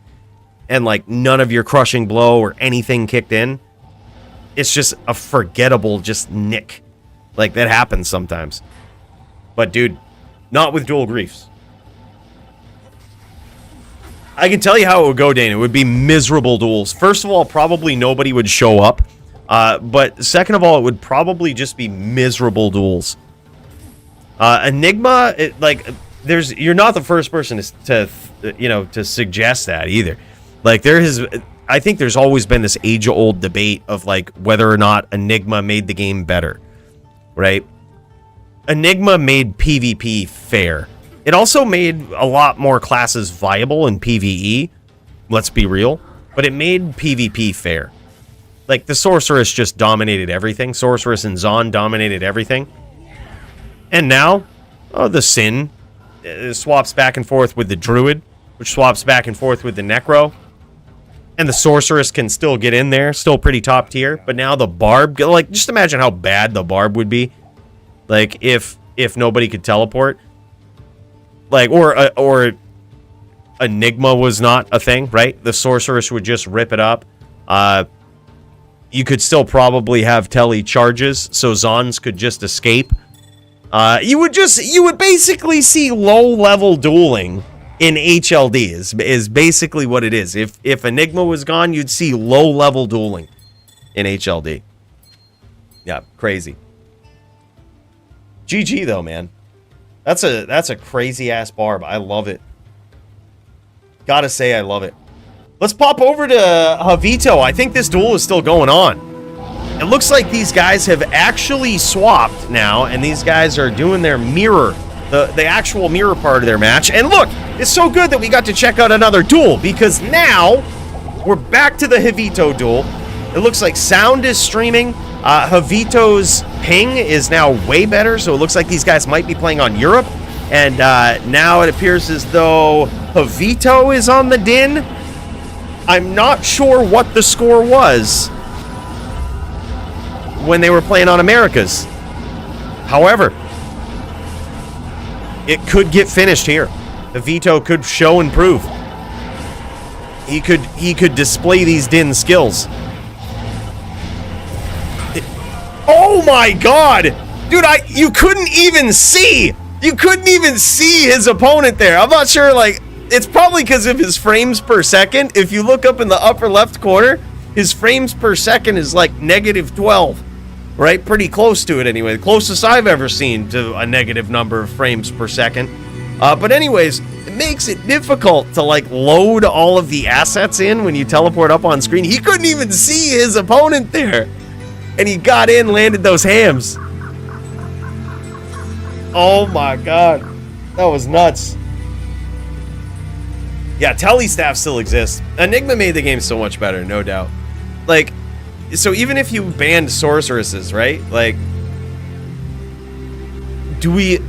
and like none of your crushing blow or anything kicked in. It's just a forgettable just nick. Like that happens sometimes. But dude, not with dual griefs. I can tell you how it would go, Dane. It would be miserable duels. First of all, probably nobody would show up. But second of all, it would probably just be miserable duels. Enigma, you're not the first person to suggest that either. Like I think there's always been this age-old debate of like whether or not Enigma made the game better, right? Enigma made PvP fair. It also made a lot more classes viable in PvE, let's be real, but it made PvP fair. Like, the Sorceress just dominated everything. Sorceress and Zon dominated everything. And now, the Sin swaps back and forth with the Druid, which swaps back and forth with the Necro. And the Sorceress can still get in there, still pretty top tier. But now the Barb, like, just imagine how bad the Barb would be. Like, if nobody could teleport. Like, or Enigma was not a thing, right? The Sorceress would just rip it up. You could still probably have tele charges, so Zons could just escape. You would basically see low-level dueling in HLD, is basically what it is. If Enigma was gone, you'd see low-level dueling in HLD. Yeah, crazy. GG, though, man. That's a crazy-ass barb. I love it. Gotta say, I love it. Let's pop over to Javito. I think this duel is still going on. It looks like these guys have actually swapped now, and these guys are doing their mirror, the actual mirror part of their match. And look, it's so good that we got to check out another duel, because now we're back to the Javito duel. It looks like sound is streaming. Javito's ping is now way better, so it looks like these guys might be playing on Europe. And now it appears as though Javito is on the din. I'm not sure what the score was when they were playing on Americas. However, it could get finished here. Javito could show and prove. He could display these din skills. Oh my god! Dude, you couldn't even see! You couldn't even see his opponent there. I'm not sure, like, it's probably because of his frames per second. If you look up in the upper left corner, his frames per second is like -12, right? Pretty close to it anyway. The closest I've ever seen to a negative number of frames per second. But anyways, it makes it difficult to like load all of the assets in when you teleport up on screen. He couldn't even see his opponent there. And he got in, landed those hams. Oh my god. That was nuts. Yeah, tele staff still exists. Enigma made the game so much better, no doubt. Like, so even if you banned sorceresses, right? Like, do we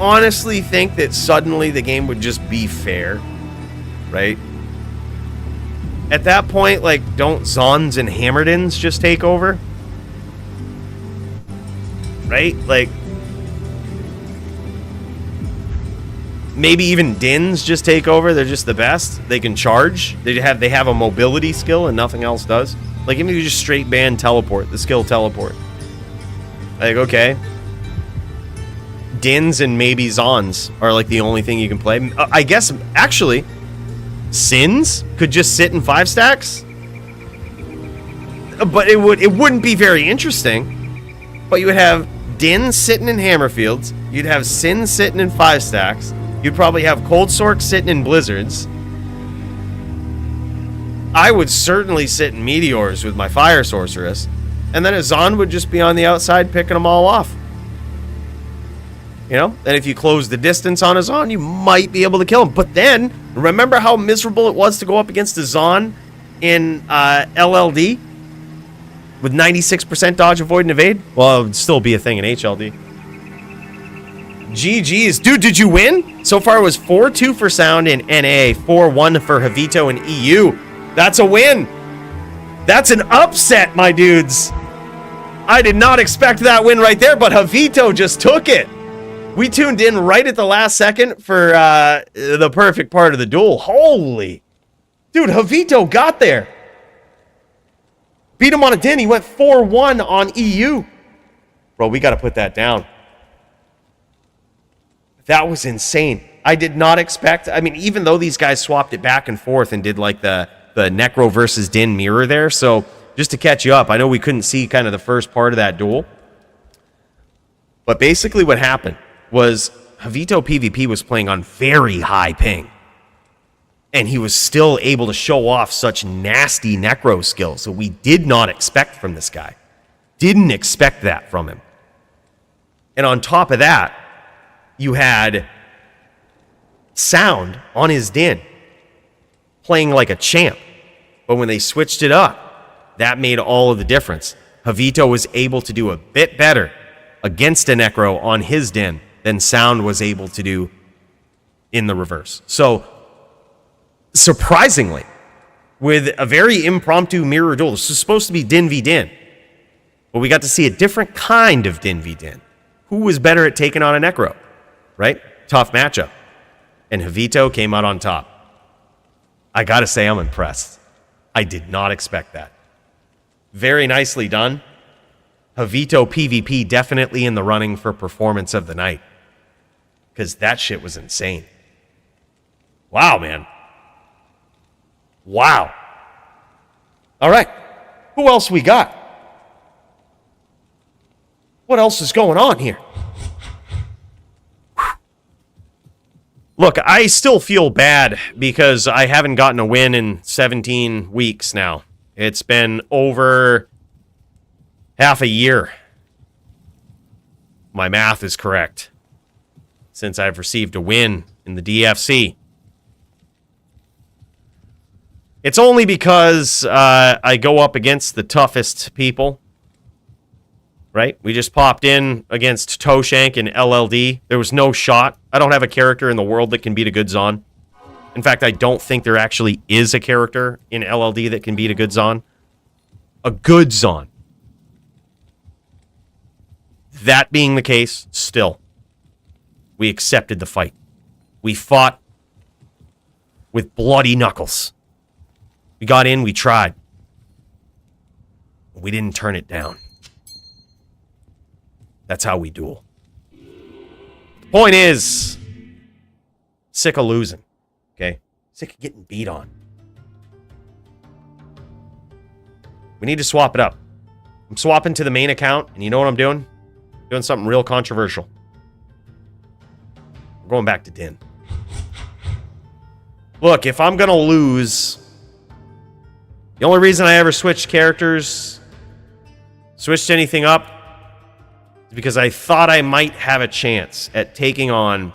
honestly think that suddenly the game would just be fair? Right? At that point, like, don't Zons and Hammerdins just take over? Right? Like, maybe even Dins just take over. They're just the best. They can charge. They have a mobility skill and nothing else does. Like, even if you just straight ban teleport, the skill teleport. Like, okay. Dins and maybe Zons are like the only thing you can play. I guess, actually, Sins could just sit in 5 stacks. But it wouldn't be very interesting. But you would have Din sitting in Hammerfields. You'd have Sin sitting in 5 stacks. You'd probably have Cold Sorc sitting in Blizzards. I would certainly sit in Meteors with my Fire Sorceress. And then a Zon would just be on the outside picking them all off. You know? And if you close the distance on a Zon, you might be able to kill him. But then, remember how miserable it was to go up against a Zon in LLD? With 96% dodge, avoid, and evade? Well, it would still be a thing in HLD. GG's. Dude, did you win? So far it was 4-2 for Sound in NA, 4-1 for Javito in EU. That's a win. That's an upset, my dudes. I did not expect that win right there, but Javito just took it. We tuned in right at the last second for the perfect part of the duel. Holy. Dude, Javito got there. Beat him on a din. He went 4-1 on EU. Bro, we got to put that down. That was insane. I did not expect... I mean, even though these guys swapped it back and forth and did like the Necro versus Din mirror there. So just to catch you up, I know we couldn't see kind of the first part of that duel. But basically what happened was JavitoPvp was playing on very high ping. And he was still able to show off such nasty Necro skills that we did not expect from this guy. Didn't expect that from him. And on top of that, you had Sound on his Din, playing like a champ. But when they switched it up, that made all of the difference. Javito was able to do a bit better against a Necro on his Din than Sound was able to do in the reverse. So, surprisingly, with a very impromptu mirror duel, this is supposed to be Din v Din, but we got to see a different kind of Din v Din. Who was better at taking on a Necro? Right? Tough matchup. And Javito came out on top. I gotta say, I'm impressed. I did not expect that. Very nicely done. JavitoPvp definitely in the running for performance of the night. Because that shit was insane. Wow, man. Wow. All right. Who else we got? What else is going on here? Look, I still feel bad because I haven't gotten a win in 17 weeks now. It's been over half a year. My math is correct. Since I've received a win in the DFC. It's only because I go up against the toughest people. Right? We just popped in against Toeshank and LLD. There was no shot. I don't have a character in the world that can beat a good Zon. In fact, I don't think there actually is a character in LLD that can beat a good Zon. A good Zon. That being the case, still, we accepted the fight. We fought with bloody knuckles. We got in, we tried. We didn't turn it down. That's how we duel. The point is, sick of losing, okay? Sick of getting beat on. We need to swap it up. I'm swapping to the main account, and you know what I'm doing? Doing something real controversial. I'm going back to Din. Look, if I'm going to lose, the only reason I ever switched characters, switched anything up, because I thought I might have a chance at taking on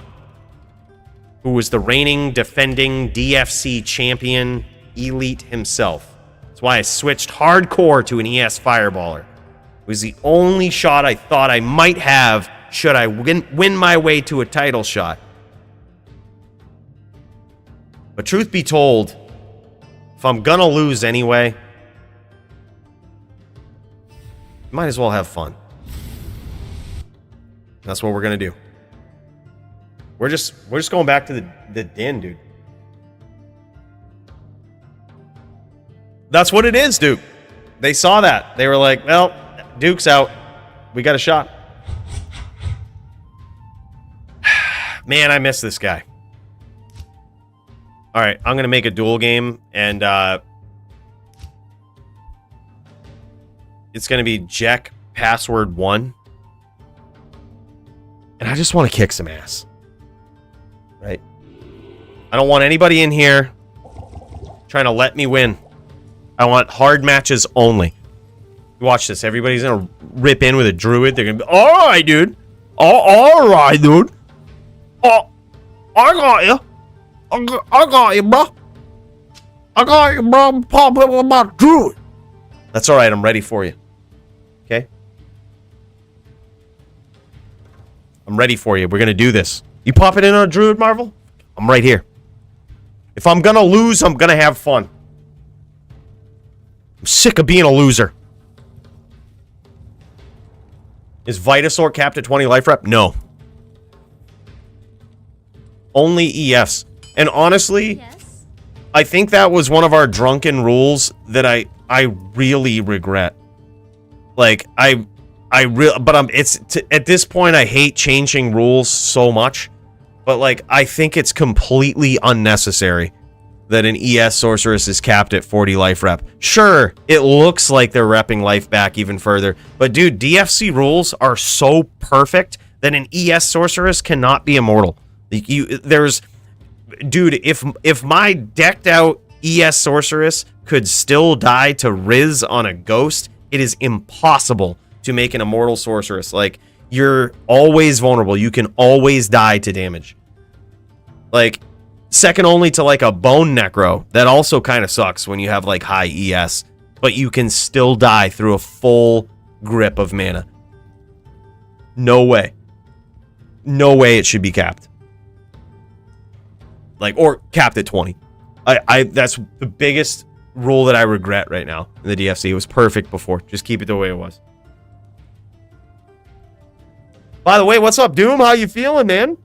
who was the reigning, defending DFC champion, Elite himself. That's why I switched hardcore to an ES Fireballer. It was the only shot I thought I might have should I win my way to a title shot. But truth be told, if I'm gonna lose anyway, might as well have fun. That's what we're gonna do. We're just going back to the den, dude. That's what it is, Duke. They saw that. They were like, well, Duke's out. We got a shot. Man, I miss this guy. All right, I'm going to make a duel game, and it's going to be Jack Password 1. And I just want to kick some ass. Right? I don't want anybody in here trying to let me win. I want hard matches only. Watch this. Everybody's going to rip in with a druid. They're going to be, all right, dude. All right, dude. Oh, I got you. I got you, bro. I got you, bro. Pop up with my druid. That's all right. I'm ready for you. Okay? I'm ready for you. We're going to do this. You pop it in on a druid, Marvel? I'm right here. If I'm going to lose, I'm going to have fun. I'm sick of being a loser. Is Vitasaur capped at 20 life rep? No. Only EFs. And honestly, Yes. I think that was one of our drunken rules that I really regret. Like, at this point I hate changing rules so much, but like I think it's completely unnecessary that an ES sorceress is capped at 40 life rep. Sure, it looks like they're repping life back even further, but dude, DFC rules are so perfect that an ES sorceress cannot be immortal. Dude, if my decked out ES sorceress could still die to Riz on a ghost, it is impossible to make an immortal sorceress. Like, you're always vulnerable. You can always die to damage. Like, second only to like a bone necro. That also kind of sucks when you have like high ES, but you can still die through a full grip of mana. No way. No way it should be capped. Like, or capped at 20. That's the biggest rule that I regret right now in the DFC. It was perfect before. Just keep it the way it was. By the way, what's up, Doom? How you feeling, man?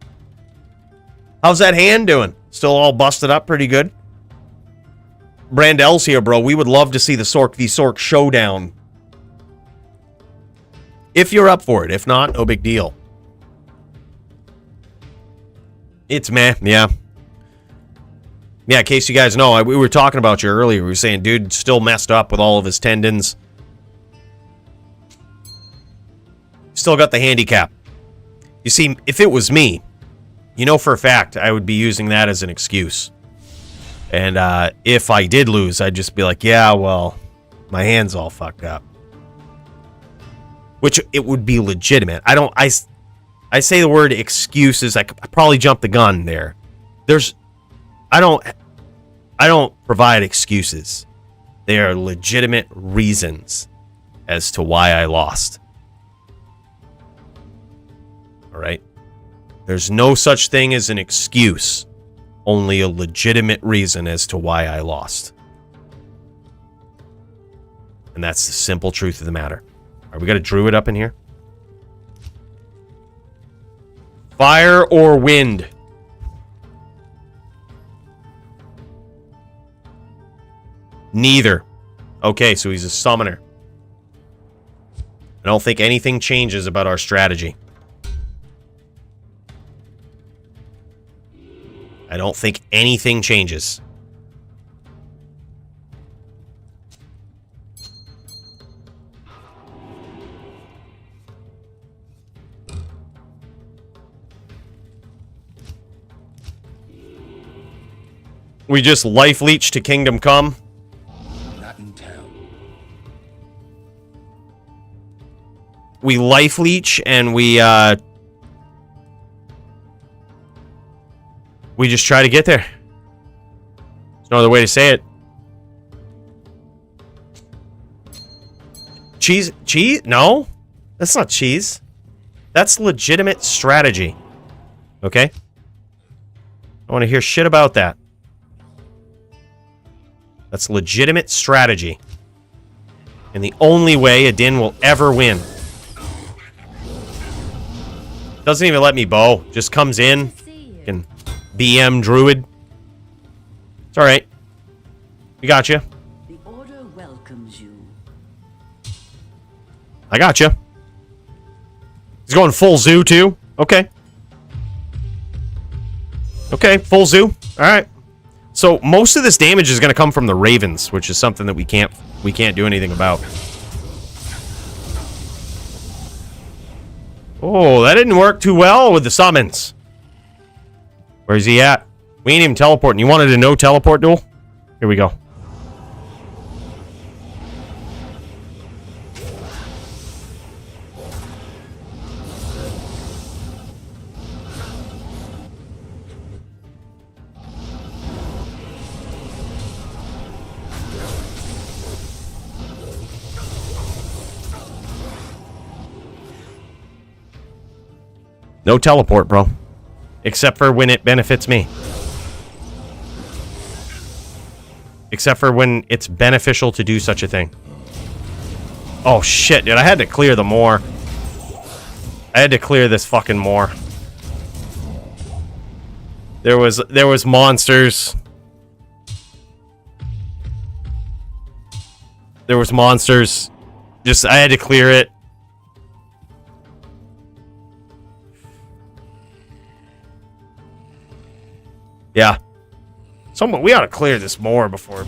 How's that hand doing? Still all busted up pretty good? BrandL's here, bro. We would love to see the Sorc v Sorc showdown. If you're up for it. If not, no big deal. It's meh, yeah. Yeah, in case you guys know, we were talking about you earlier. We were saying, dude, still messed up with all of his tendons. Still got the handicap. You see, if it was me, you know for a fact I would be using that as an excuse. And if I did lose, I'd just be like, yeah, well, my hand's all fucked up. Which it would be legitimate. I say the word excuses. I probably jumped the gun there. I don't provide excuses. They are legitimate reasons as to why I lost. All right? There's no such thing as an excuse. Only a legitimate reason as to why I lost. And that's the simple truth of the matter. All right, we got a druid up in here. Fire or wind? Neither. Okay, so he's a summoner. I don't think anything changes about our strategy. I don't think anything changes. We just life leech to Kingdom Come. Not in town. life leech and we just try to get there. There's no other way to say it. Cheese? No, that's not cheese. That's legitimate strategy. Okay? I want to hear shit about that. That's legitimate strategy. And the only way a Din will ever win. Doesn't even let me bow. Just comes in. Can BM Druid. It's alright. We got you. The order welcomes you. I got you. He's going full zoo too. Okay. Okay, full zoo. Alright. So most of this damage is going to come from the ravens, which is something that we can't do anything about. Oh, that didn't work too well with the summons. Where's he at? We ain't even teleporting. You wanted a no teleport duel? Here we go. No teleport, bro. Except for when it benefits me. Except for when it's beneficial to do such a thing. Oh, shit, dude. I had to clear the moor. I had to clear this fucking moor. There was monsters. There was monsters. Just, I had to clear it. Yeah. We ought to clear this more before.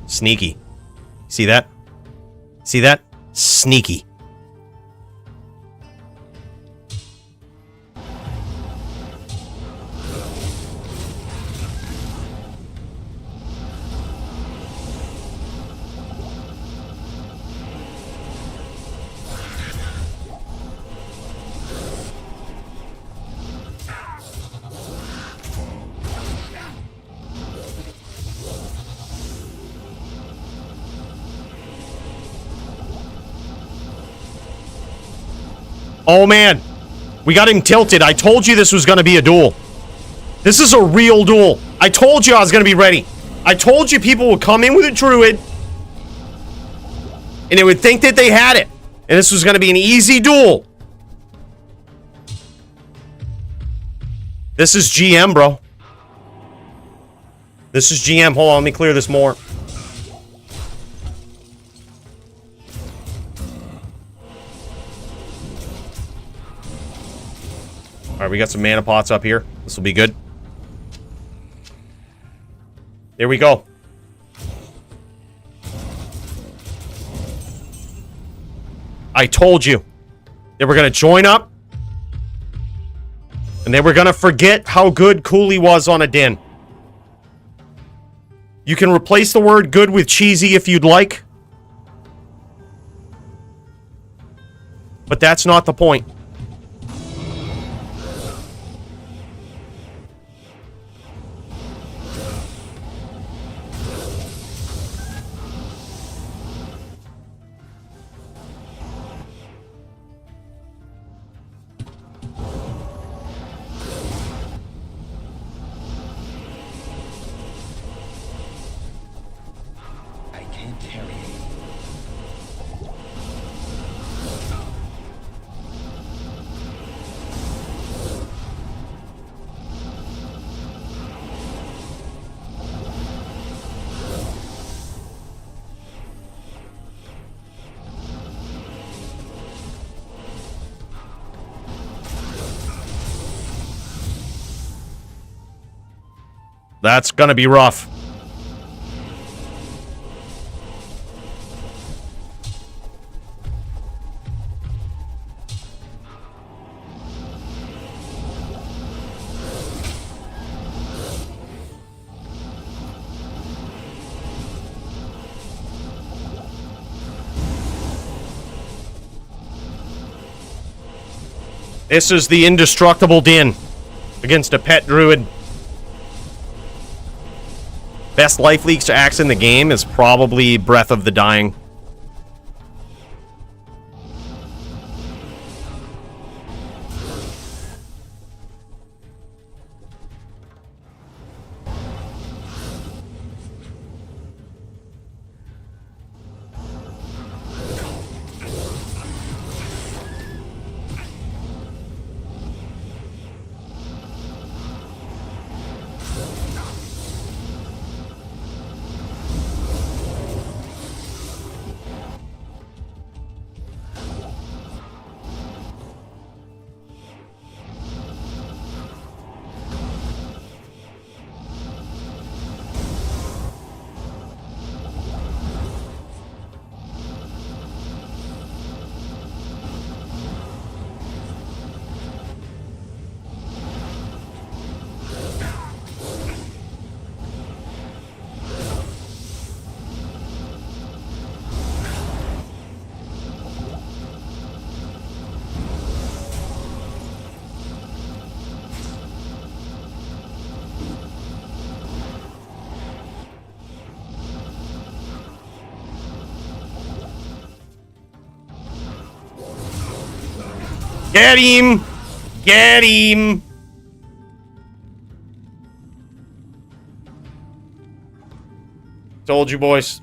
Sneaky. See that? See that? Sneaky. Oh, man. We got him tilted. I told you this was going to be a duel. This is a real duel. I told you I was going to be ready. I told you people would come in with a druid. And they would think that they had it. And this was going to be an easy duel. This is GM, bro. This is GM. Hold on. Let me clear this more. Alright, we got some mana pots up here. This will be good. There we go. I told you. They were going to join up. And they were going to forget how good Coooley was on a Din. You can replace the word good with cheesy if you'd like. But that's not the point. That's gonna be rough. This is the indestructible din against a pet druid. Best life leaks axe in the game is probably Breath of the Dying. Get him! Get him! Told you, boys.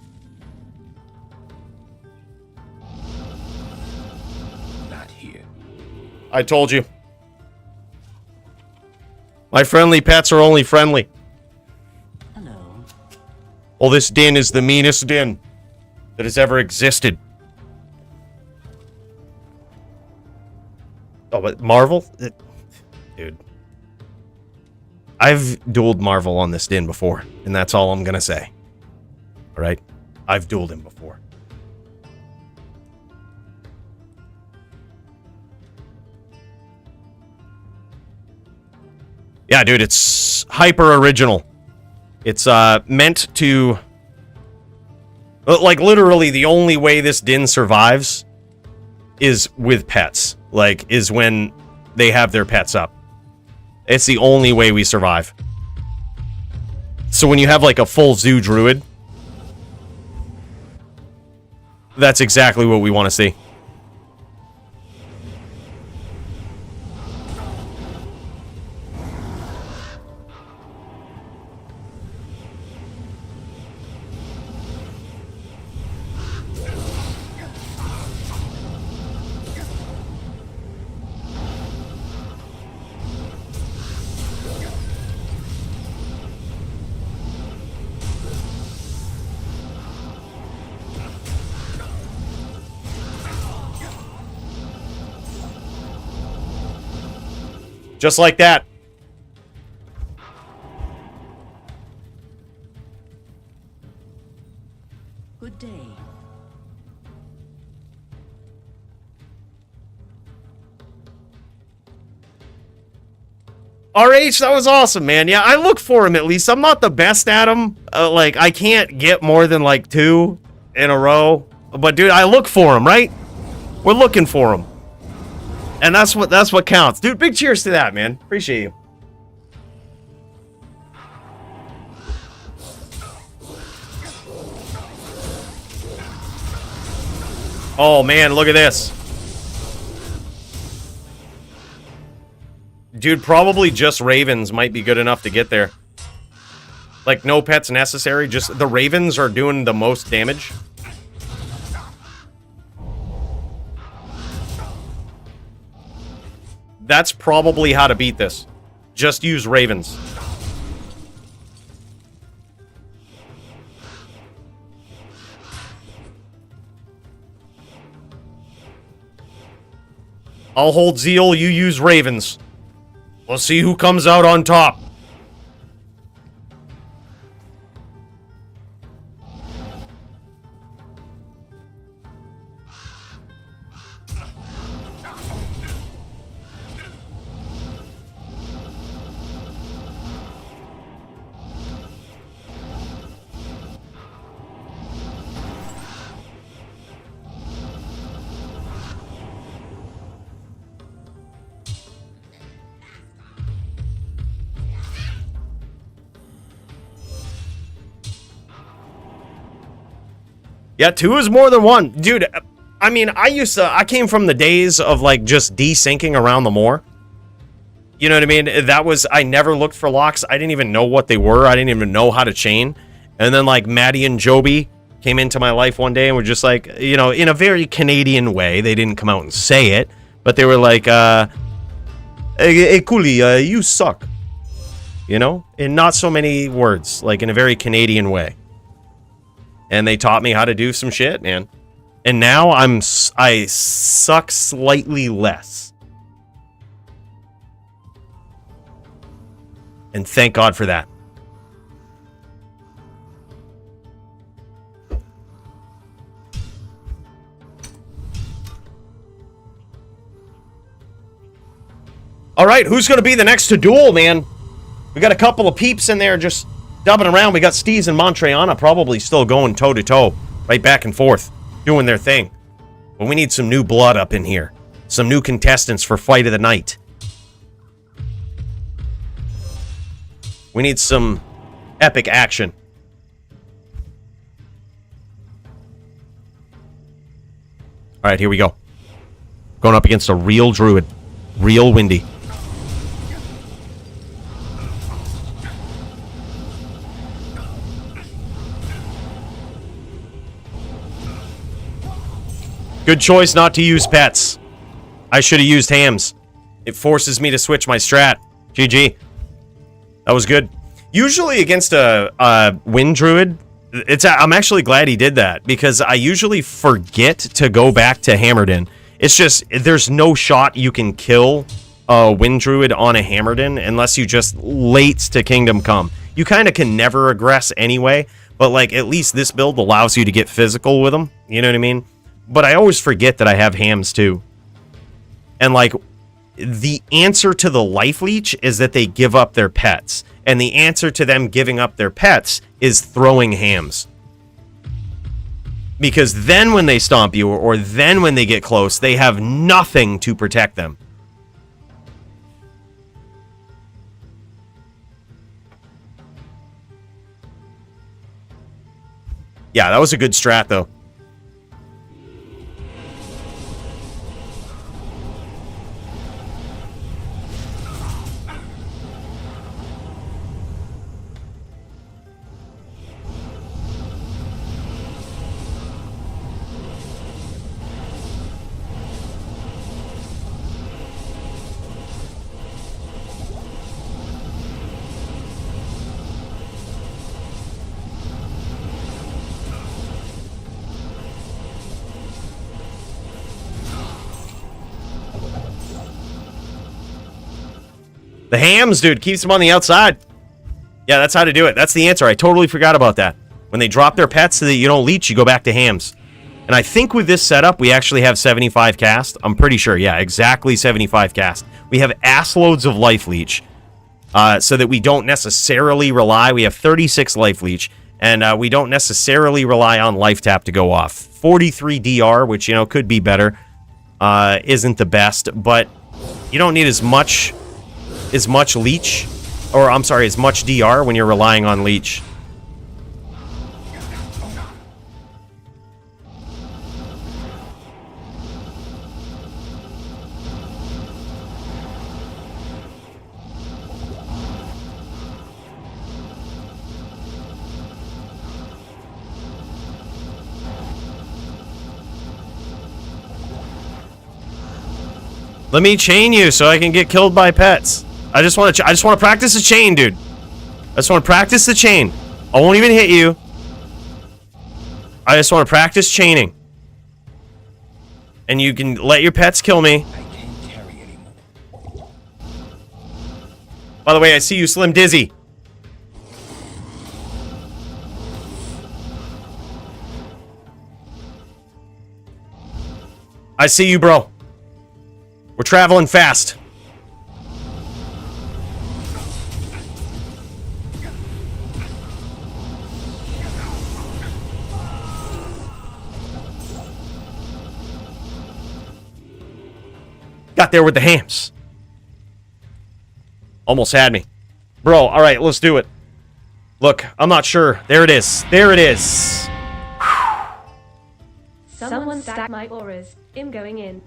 Not here. I told you. My friendly pets are only friendly. Hello. Well, this din is the meanest din that has ever existed. Oh, but Marvel? Dude. I've dueled Marvel on this din before, and that's all I'm gonna say. Alright? I've dueled him before. Yeah, dude, it's hyper original. It's meant to... Like, literally, the only way this din survives is with pets. Like, is when they have their pets up. It's the only way we survive. So when you have, like, a full zoo druid, that's exactly what we want to see. Just like that. Good day. RH, that was awesome, man. Yeah, I look for him at least. I'm not the best at him. Like, I can't get more than, like, 2 in a row. But, dude, I look for him, right? We're looking for him. And that's what counts. Dude, big cheers to that, man. Appreciate you. Oh, man, look at this. Dude, probably just ravens might be good enough to get there. Like, no pets necessary. Just the ravens are doing the most damage. That's probably how to beat this. Just use ravens. I'll hold Zeal, you use ravens. Let's see who comes out on top. Yeah, 2 is more than 1. Dude, I mean, I came from the days of, like, just desyncing around the moor. You know what I mean? I never looked for locks. I didn't even know what they were. I didn't even know how to chain. And then, like, Maddie and Joby came into my life one day and were just like, you know, in a very Canadian way. They didn't come out and say it, but they were like, hey, Coooley, you suck. You know? In not so many words, like in a very Canadian way. And they taught me how to do some shit, man. And now I suck slightly less. And thank God for that. All right, who's going to be the next to duel, man? We got a couple of peeps in there just dubbing around. We got Steez and Mantrayana probably still going toe-to-toe, right back and forth, doing their thing. But we need some new blood up in here. Some new contestants for Fight of the Night. We need some epic action. All right, here we go. Going up against a real druid. Real windy. Good choice not to use pets. I should have used hams. It forces me to switch my strat. GG. That was good. Usually against a wind druid, I'm actually glad he did that because I usually forget to go back to Hammerden. It's just there's no shot you can kill a wind druid on a Hammerden unless you just late to Kingdom Come. You kind of can never aggress anyway, but like at least this build allows you to get physical with them. You know what I mean? But I always forget that I have hams too. And like the answer to the life leech is that they give up their pets. And the answer to them giving up their pets is throwing hams. Because then when they stomp you, or then when they get close, they have nothing to protect them. Yeah, that was a good strat, though. The hams, dude, keeps them on the outside. Yeah, that's how to do it. That's the answer. I totally forgot about that. When they drop their pets so that you don't leech, you go back to hams. And I think with this setup, we actually have 75 cast. I'm pretty sure. Yeah, exactly 75 cast. We have ass loads of life leech so that we don't necessarily rely. We have 36 life leech, and we don't necessarily rely on life tap to go off. 43 DR, which, you know, could be better, isn't the best, but you don't need as much leech, or I'm sorry, as much DR when you're relying on leech. Let me chain you so I can get killed by pets. I just want to practice the chain, dude. I just want to practice the chain. I won't even hit you. I just want to practice chaining. And you can let your pets kill me. I can't carry anymore. By the way, I see you, Slim Dizzy. I see you, bro. We're traveling fast. Got there with the hams. Almost had me. Bro, all right, let's do it. Look, I'm not sure. There it is. There it is. Someone stack my auras. I'm going in.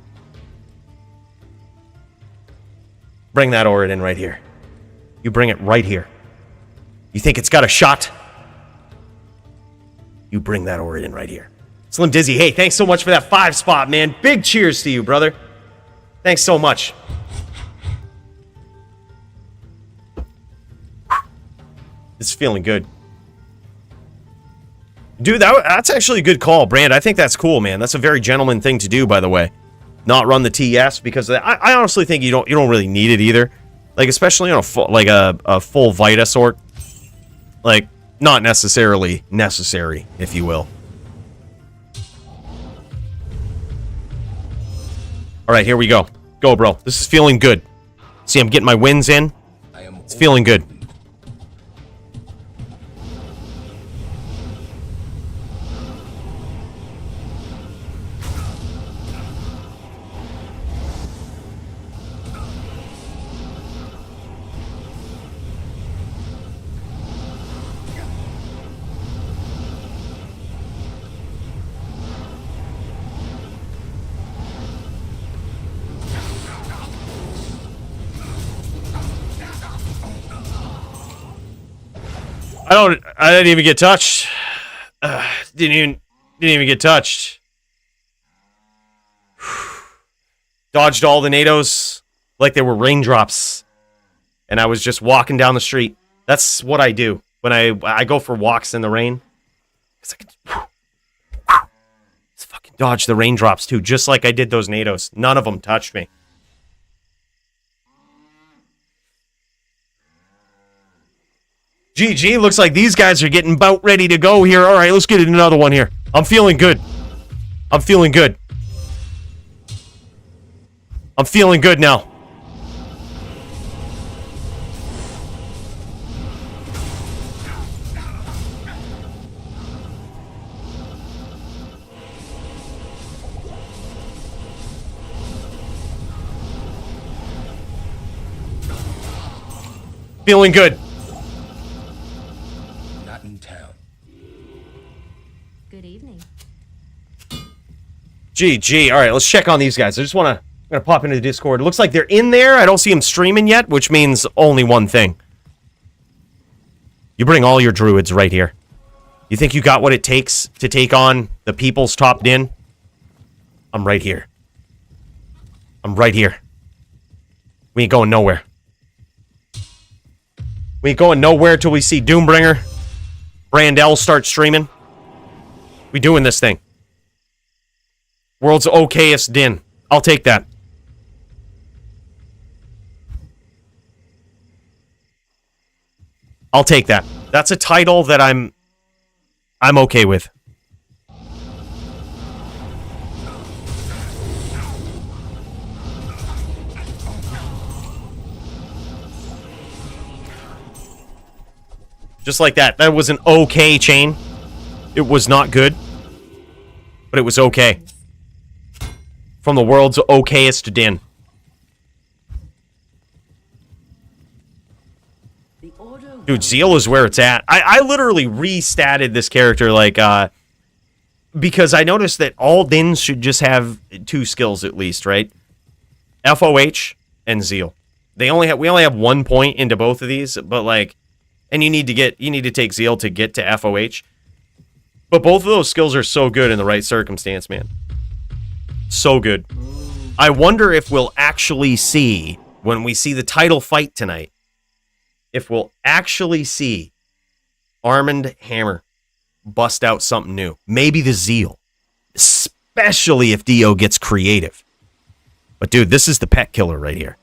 Bring that aura in right here. You bring it right here. You think it's got a shot? You bring that aura in right here. Slim Dizzy, hey, thanks so much for that 5 spot, man. Big cheers to you, brother. Thanks so much. This is feeling good. Dude, that's actually a good call, Brand. I think that's cool, man. That's a very gentleman thing to do, by the way. Not run the TS because I honestly think you don't really need it either. Like, especially on a full Vita sort. Like, not necessarily necessary, if you will. All right, here we go. Go, bro. This is feeling good. See, I'm getting my wins in. It's feeling good. I didn't even get touched. Didn't even get touched. Dodged all the NATOs like they were raindrops. And I was just walking down the street. That's what I do when I go for walks in the rain. Because I can just fucking dodge the raindrops too, just like I did those NATOs. None of them touched me. GG, looks like these guys are getting about ready to go here. All right, let's get another one here. I'm feeling good. I'm feeling good. I'm feeling good now. Feeling good. GG. All right, let's check on these guys. I'm gonna pop into the Discord. It looks like they're in there. I don't see them streaming yet, which means only one thing. You bring all your druids right here. You think you got what it takes to take on the people's top din? I'm right here. I'm right here. We ain't going nowhere. We ain't going nowhere till we see Doombringer. BrandL start streaming. We doing this thing. World's okayest din. I'll take that. I'll take that. That's a title that I'm okay with. Just like that. That was an okay chain. It was not good, but it was okay. From the world's okayest din. Dude, Zeal is where it's at. I literally restatted this character, like, because I noticed that all dins should just have 2 skills at least, right? FOH and Zeal. We only have 1 point into both of these, but like, and you need to take Zeal to get to FOH. But both of those skills are so good in the right circumstance, man. So good. I wonder if we'll actually see, when we see the title fight tonight, if we'll actually see Armond Hammer bust out something new. Maybe the Zeal. Especially if Dio gets creative. But dude, this is the pet killer right here.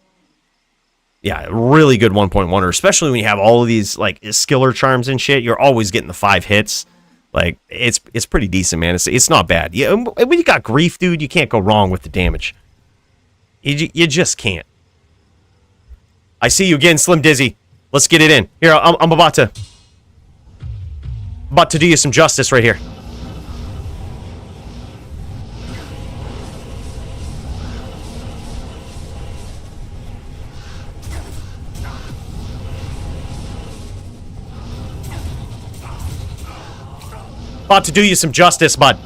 Yeah, really good 1.1er, especially when you have all of these like skiller charms and shit. You're always getting the 5 hits. Like, it's pretty decent, man. It's not bad. Yeah, when you got grief, dude, you can't go wrong with the damage. You just can't. I see you again, Slim Dizzy. Let's get it in. Here, I'm about to do you some justice right here. About to do you some justice, bud.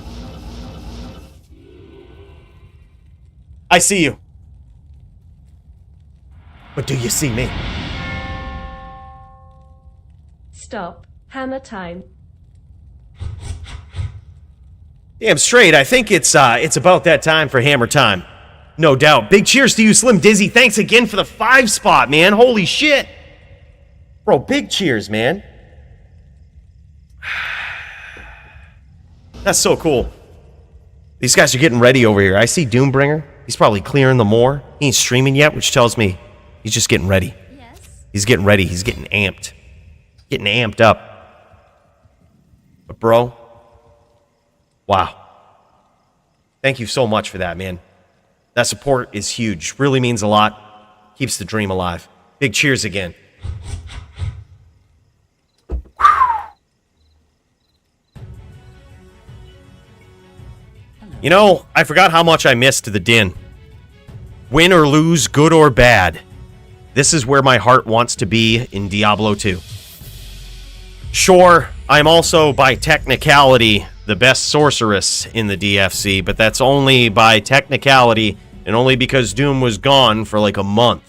I see you. But do you see me? Stop. Hammer time. Damn straight, I think it's about that time for hammer time. No doubt. Big cheers to you, Slim Dizzy. Thanks again for the 5 spot, man. Holy shit. Bro, big cheers, man. That's so cool. These guys are getting ready over here. I see Doombringer. He's probably clearing the moor. He ain't streaming yet, which tells me he's just getting ready. Yes. He's getting ready. He's getting amped. Getting amped up. But bro, wow. Thank you so much for that, man. That support is huge. Really means a lot. Keeps the dream alive. Big cheers again. You know, I forgot how much I missed the din. Win or lose, good or bad. This is where my heart wants to be in Diablo 2. Sure, I'm also, by technicality, the best sorceress in the DFC, but that's only by technicality and only because Doom was gone for like a month.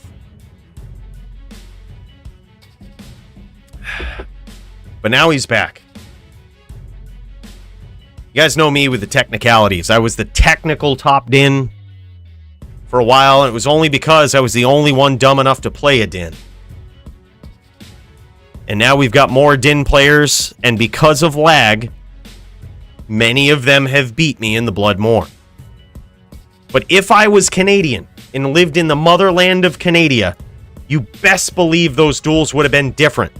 But now he's back. You guys know me with the technicalities. I was the technical top din for a while, and it was only because I was the only one dumb enough to play a din. And now we've got more din players, and because of lag, many of them have beat me in the Blood Moor. But if I was Canadian and lived in the motherland of Canada, you best believe those duels would have been different.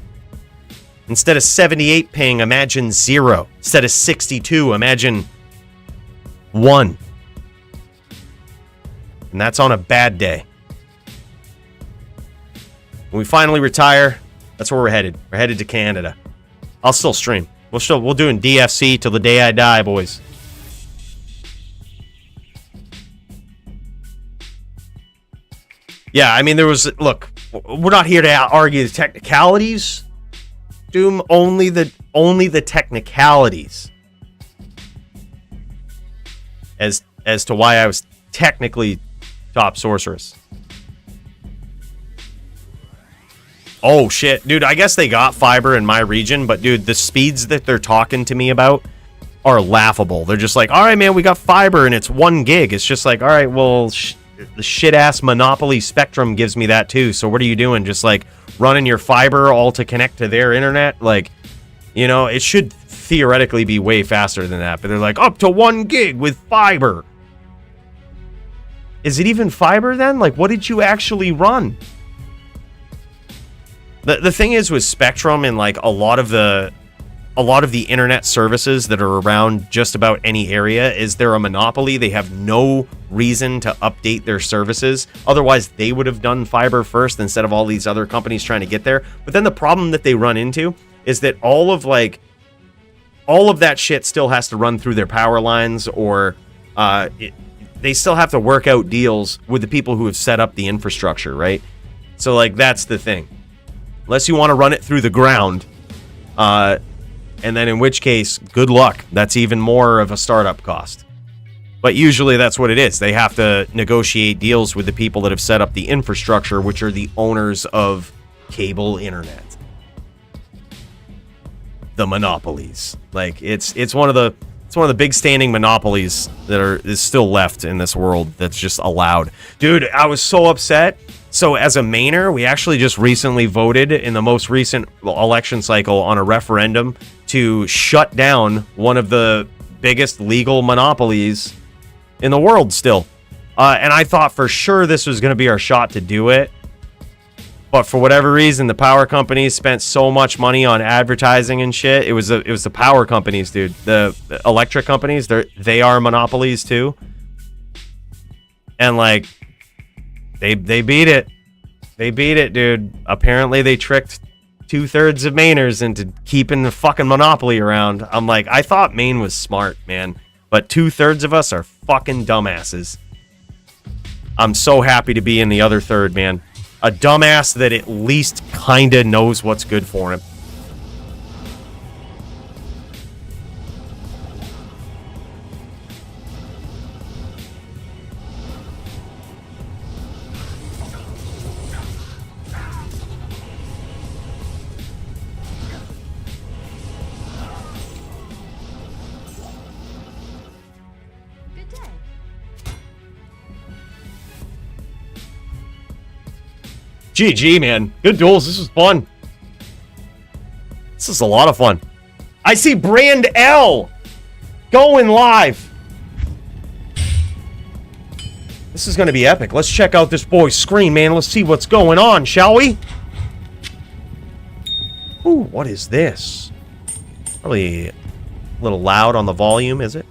Instead of 78 ping, imagine 0. Instead of 62, imagine 1. And that's on a bad day. When we finally retire, that's where we're headed. We're headed to Canada. I'll still stream. We'll do in DFC till the day I die, boys. Yeah, I mean, there was... Look, we're not here to argue the technicalities. Doom, only the technicalities. As to why I was technically top sorceress. Oh, shit. Dude, I guess they got fiber in my region, but, dude, the speeds that they're talking to me about are laughable. They're just like, all right, man, we got fiber, and it's 1 gig. It's just like, all right, well, the shit-ass Monopoly Spectrum gives me that, too. So what are you doing? Just, like, running your fiber all to connect to their internet? Like, you know, it should theoretically be way faster than that. But they're like, up to 1 gig with fiber. Is it even fiber, then? Like, what did you actually run? The thing is with Spectrum and like a lot of the internet services that are around just about any area is they're a monopoly. They have no reason to update their services. Otherwise, they would have done fiber first instead of all these other companies trying to get there. But then the problem that they run into is that all of that shit still has to run through their power lines, or they still have to work out deals with the people who have set up the infrastructure, right? So like that's the thing. Unless you want to run it through the ground, and then in which case, good luck. That's even more of a startup cost. But usually that's what it is. They have to negotiate deals with the people that have set up the infrastructure, which are the owners of cable internet. The monopolies. Like it's one of the big standing monopolies that is still left in this world that's just allowed. Dude, I was so upset. So as a mainer, we actually just recently voted in the most recent election cycle on a referendum to shut down one of the biggest legal monopolies in the world still. And I thought for sure this was going to be our shot to do it. But for whatever reason, the power companies spent so much money on advertising and shit. It was the power companies, dude. The electric companies, they are monopolies too. And like... They beat it. They beat it, dude. Apparently they tricked 2/3 of Mainers into keeping the fucking monopoly around. I'm like, I thought Maine was smart, man. But 2/3 of us are fucking dumbasses. I'm so happy to be in the other third, man. A dumbass that at least kinda knows what's good for him. GG, man. Good duels. This was fun. This is a lot of fun. I see BrandL going live. This is going to be epic. Let's check out this boy's screen, man. Let's see what's going on, shall we? Ooh, what is this? Probably a little loud on the volume, is it?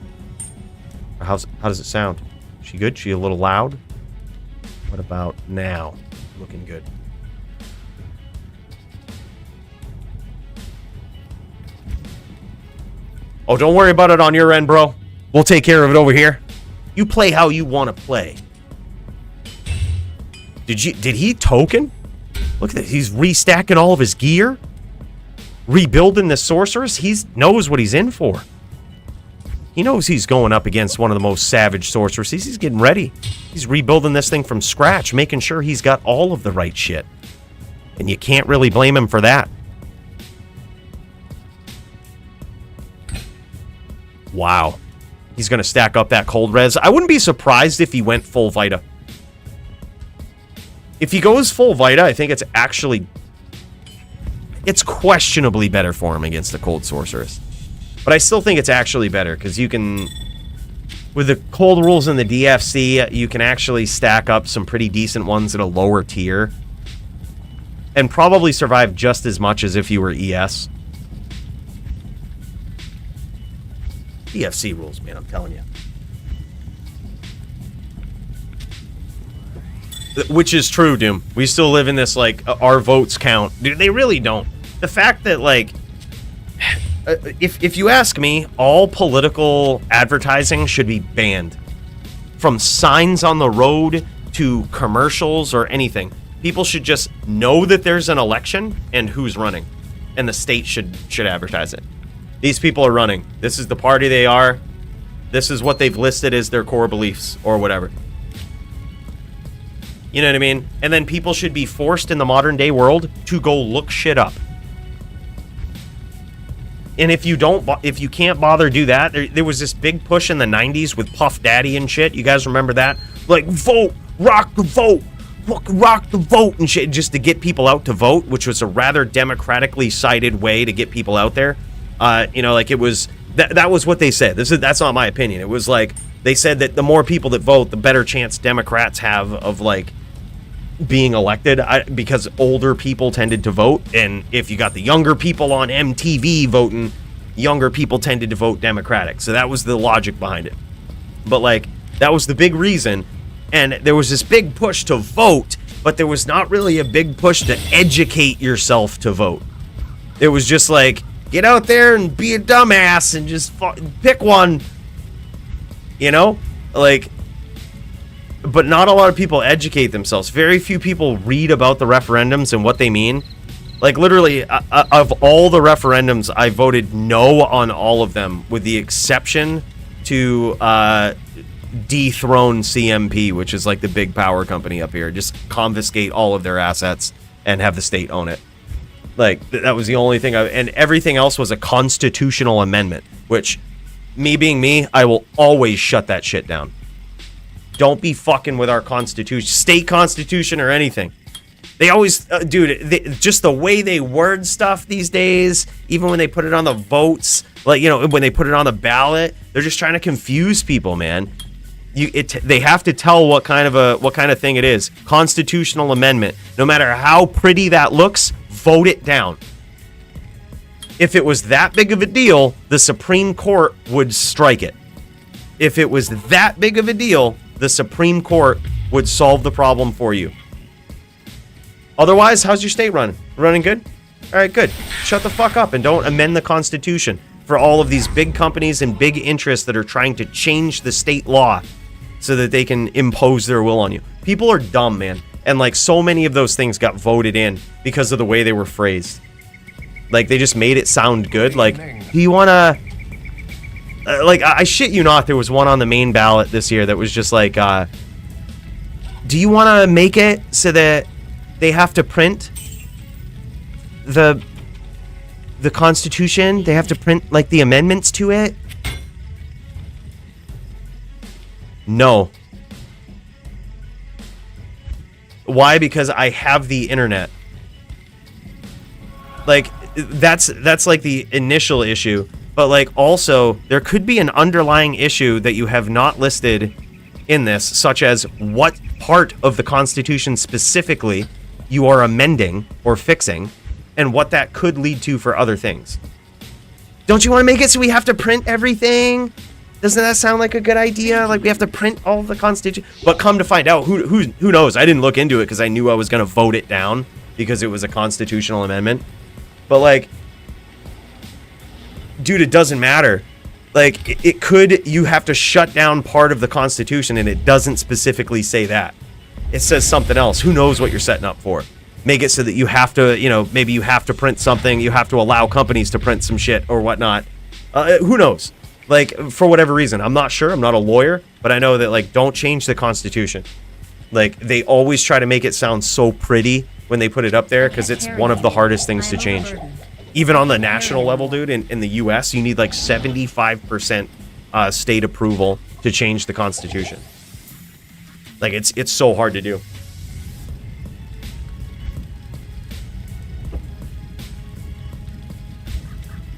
Or how does it sound? She good? She a little loud? What about now? Looking good. Oh, don't worry about it on your end, bro. We'll take care of it over here. You play how you want to play. Did he token? Look at this. He's restacking all of his gear. Rebuilding the sorceress. He knows what he's in for. He knows he's going up against one of the most savage sorceresses. He's getting ready. He's rebuilding this thing from scratch, making sure he's got all of the right shit. And you can't really blame him for that. Wow. He's going to stack up that cold res. I wouldn't be surprised if he went full Vita. If he goes full Vita, I think it's actually... It's questionably better for him against the cold sorceress. But I still think it's actually better, because you can... With the cold rules in the DFC, you can actually stack up some pretty decent ones at a lower tier. And probably survive just as much as if you were ES. DFC rules, man, I'm telling you. Which is true, Doom. We still live in this, like, our votes count. Dude, they really don't. The fact that, like... If you ask me, all political advertising should be banned. From signs on the road to commercials or anything. People should just know that there's an election and who's running. And the state should advertise it. These people are running. This is the party they are. This is what they've listed as their core beliefs or whatever. You know what I mean? And then people should be forced in the modern day world to go look shit up. And if you can't bother do that, there was this big push in the 90s with Puff Daddy and shit. You guys remember that? Like, vote, rock the vote, rock the vote and shit, just to get people out to vote, which was a rather democratically sided way to get people out there. You know, like it was, that was what they said. That's not my opinion. It was like, they said that the more people that vote, the better chance Democrats have of, like, being elected, because older people tended to vote, and if you got the younger people on MTV voting, younger people tended to vote Democratic. So that was the logic behind it. But, like, that was the big reason, and there was this big push to vote, but there was not really a big push to educate yourself to vote. It was just like, get out there and be a dumbass and just pick one, you know? Like, but not a lot of people educate themselves. Very few people read about the referendums and what they mean. Like, literally, of all the referendums, I voted no on all of them, with the exception to dethrone CMP, which is like the big power company up here. Just confiscate all of their assets and have the state own it. Like, that was the only thing. And everything else was a constitutional amendment, which, me being me, I will always shut that shit down. Don't be fucking with our constitution, state constitution or anything. They always, dude, just the way they word stuff these days, even when they put it on the votes, like, you know, when they put it on the ballot, they're just trying to confuse people, man. They have to tell what kind of thing it is. Constitutional amendment. No matter how pretty that looks, vote it down. If it was that big of a deal, the Supreme Court would strike it. If it was that big of a deal, the Supreme Court would solve the problem for you. Otherwise, how's your state running? Running good? All right, good. Shut the fuck up and don't amend the Constitution for all of these big companies and big interests that are trying to change the state law so that they can impose their will on you. People are dumb, man. And, like, so many of those things got voted in because of the way they were phrased. Like, they just made it sound good. Like, do you want to... like, I shit you not, there was one on the main ballot this year that was just like, do you want to make it so that they have to print the Constitution? They have to print, like, the amendments to it? No. Why? Because I have the internet. Like, that's like the initial issue. But like, also, there could be an underlying issue that you have not listed in this, such as what part of the Constitution specifically you are amending or fixing, and what that could lead to for other things. Don't you want to make it so we have to print everything? Doesn't that sound like a good idea? Like we have to print all of the Constitution? But come to find out, who knows? I didn't look into it because I knew I was going to vote it down because it was a constitutional amendment. But like, dude, it doesn't matter. Like, it could, you have to shut down part of the Constitution, and it doesn't specifically say that. It says something else. Who knows what you're setting up for? Make it so that you have to, you know, maybe you have to print something, you have to allow companies to print some shit or whatnot. Who knows? Like, for whatever reason. I'm not sure. I'm not a lawyer, but I know that, like, don't change the Constitution. Like, they always try to make it sound so pretty when they put it up there, because it's one of the hardest things to change. Even on the national level, dude, in the U.S., you need like 75% state approval to change the Constitution. Like, it's so hard to do.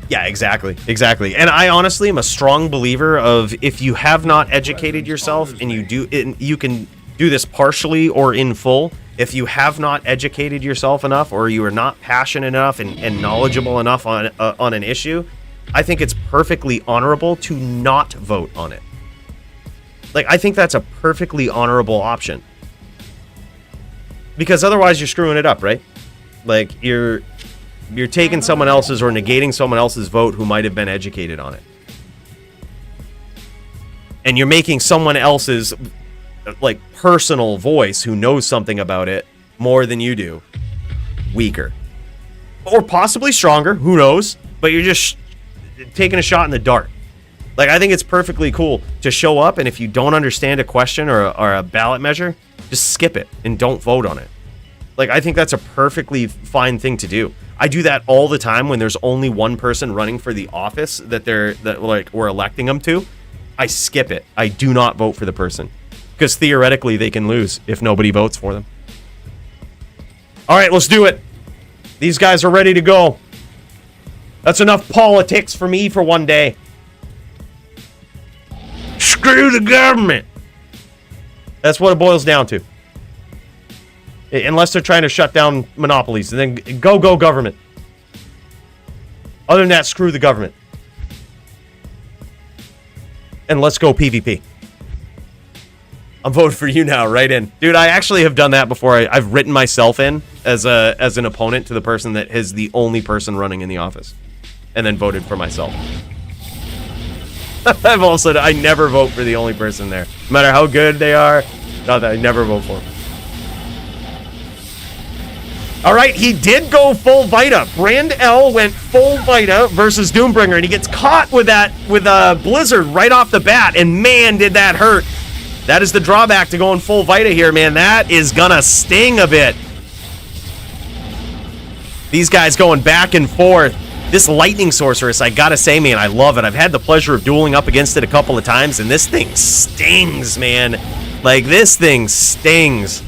Yeah, exactly. And I honestly am a strong believer of, if you have not educated yourself, and you can do this partially or in full. If you have not educated yourself enough, or you are not passionate enough and knowledgeable enough on an issue, I think it's perfectly honorable to not vote on it. Like, I think that's a perfectly honorable option. Because otherwise you're screwing it up, right? Like, you're taking someone else's or negating someone else's vote who might have been educated on it. And you're making someone else's, like, personal voice who knows something about it more than you do weaker. Or possibly stronger, who knows? But you're just taking a shot in the dark. Like, I think it's perfectly cool to show up, and if you don't understand a question or a ballot measure, just skip it and don't vote on it. Like, I think that's a perfectly fine thing to do. I do that all the time when there's only one person running for the office that we're electing them to. I skip it. I do not vote for the person. Because theoretically, they can lose if nobody votes for them. All right, let's do it. These guys are ready to go. That's enough politics for me for one day. Screw the government. That's what it boils down to. Unless they're trying to shut down monopolies. And then go government. Other than that, screw the government. And let's go PvP. I'm voting for you now, right in. Dude, I actually have done that before. I've written myself in as an opponent to the person that is the only person running in the office. And then voted for myself. I never vote for the only person there. No matter how good they are, I never vote for them. Alright, he did go full Vita. BrandL went full Vita versus Doombringer, and he gets caught with a Blizzard right off the bat, and man, did that hurt. That is the drawback to going full Vita here, man. That is gonna sting a bit. These guys going back and forth. This Lightning Sorceress, I gotta say, man, I love it. I've had the pleasure of dueling up against it a couple of times, and this thing stings, man. Like, this thing stings.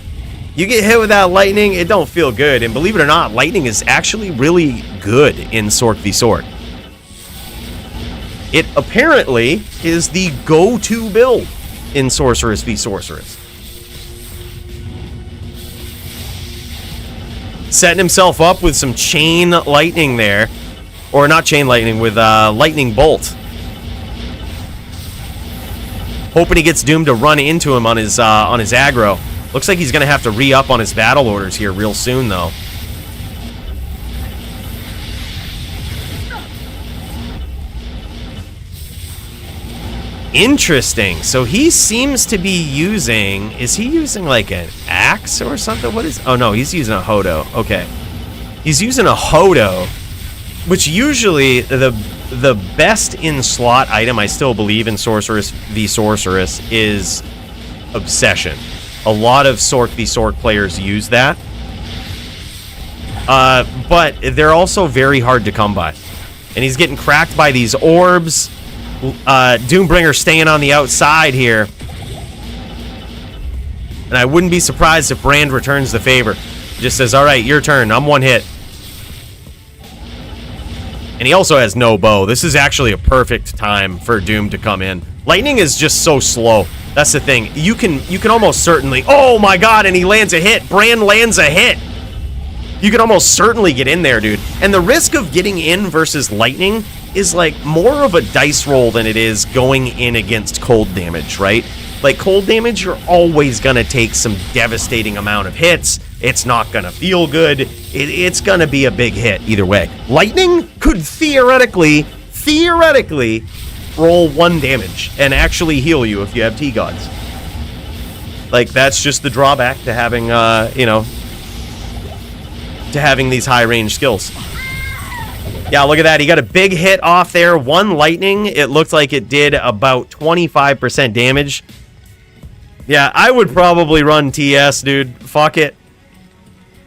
You get hit with that lightning, it don't feel good. And believe it or not, lightning is actually really good in Sorc v Sorc. It apparently is the go-to build in Sorceress v Sorceress. Setting himself up with some chain lightning there. Or not chain lightning, with lightning bolt. Hoping he gets doomed to run into him on his aggro. Looks like he's going to have to re-up on his battle orders here real soon, though. Interesting. So he seems to be using... Is he using, like, an axe or something? What is... Oh, no, he's using a Hodo. Okay. He's using a Hodo, which usually the best in-slot item, I still believe, in Sorceress v Sorceress is Obsession. A lot of Sorc v Sorc players use that. But they're also very hard to come by. And he's getting cracked by these orbs. Doombringer staying on the outside here. And I wouldn't be surprised if Brand returns the favor. Just says, all right, your turn. I'm one hit. And he also has no bow. This is actually a perfect time for Doom to come in. Lightning is just so slow. That's the thing. You can almost certainly... Oh my god, and he lands a hit. Brand lands a hit. You can almost certainly get in there, dude. And the risk of getting in versus Lightning is like more of a dice roll than it is going in against cold damage, right? Like cold damage, you're always gonna take some devastating amount of hits. It's not gonna feel good. It's gonna be a big hit either way. Lightning could theoretically roll 1 damage and actually heal you if you have T-Gods. Like that's just the drawback to having, you know, to having these high range skills. Yeah, look at that. He got a big hit off there. 1 lightning. It looked like it did about 25% damage. Yeah, I would probably run TS, dude. Fuck it.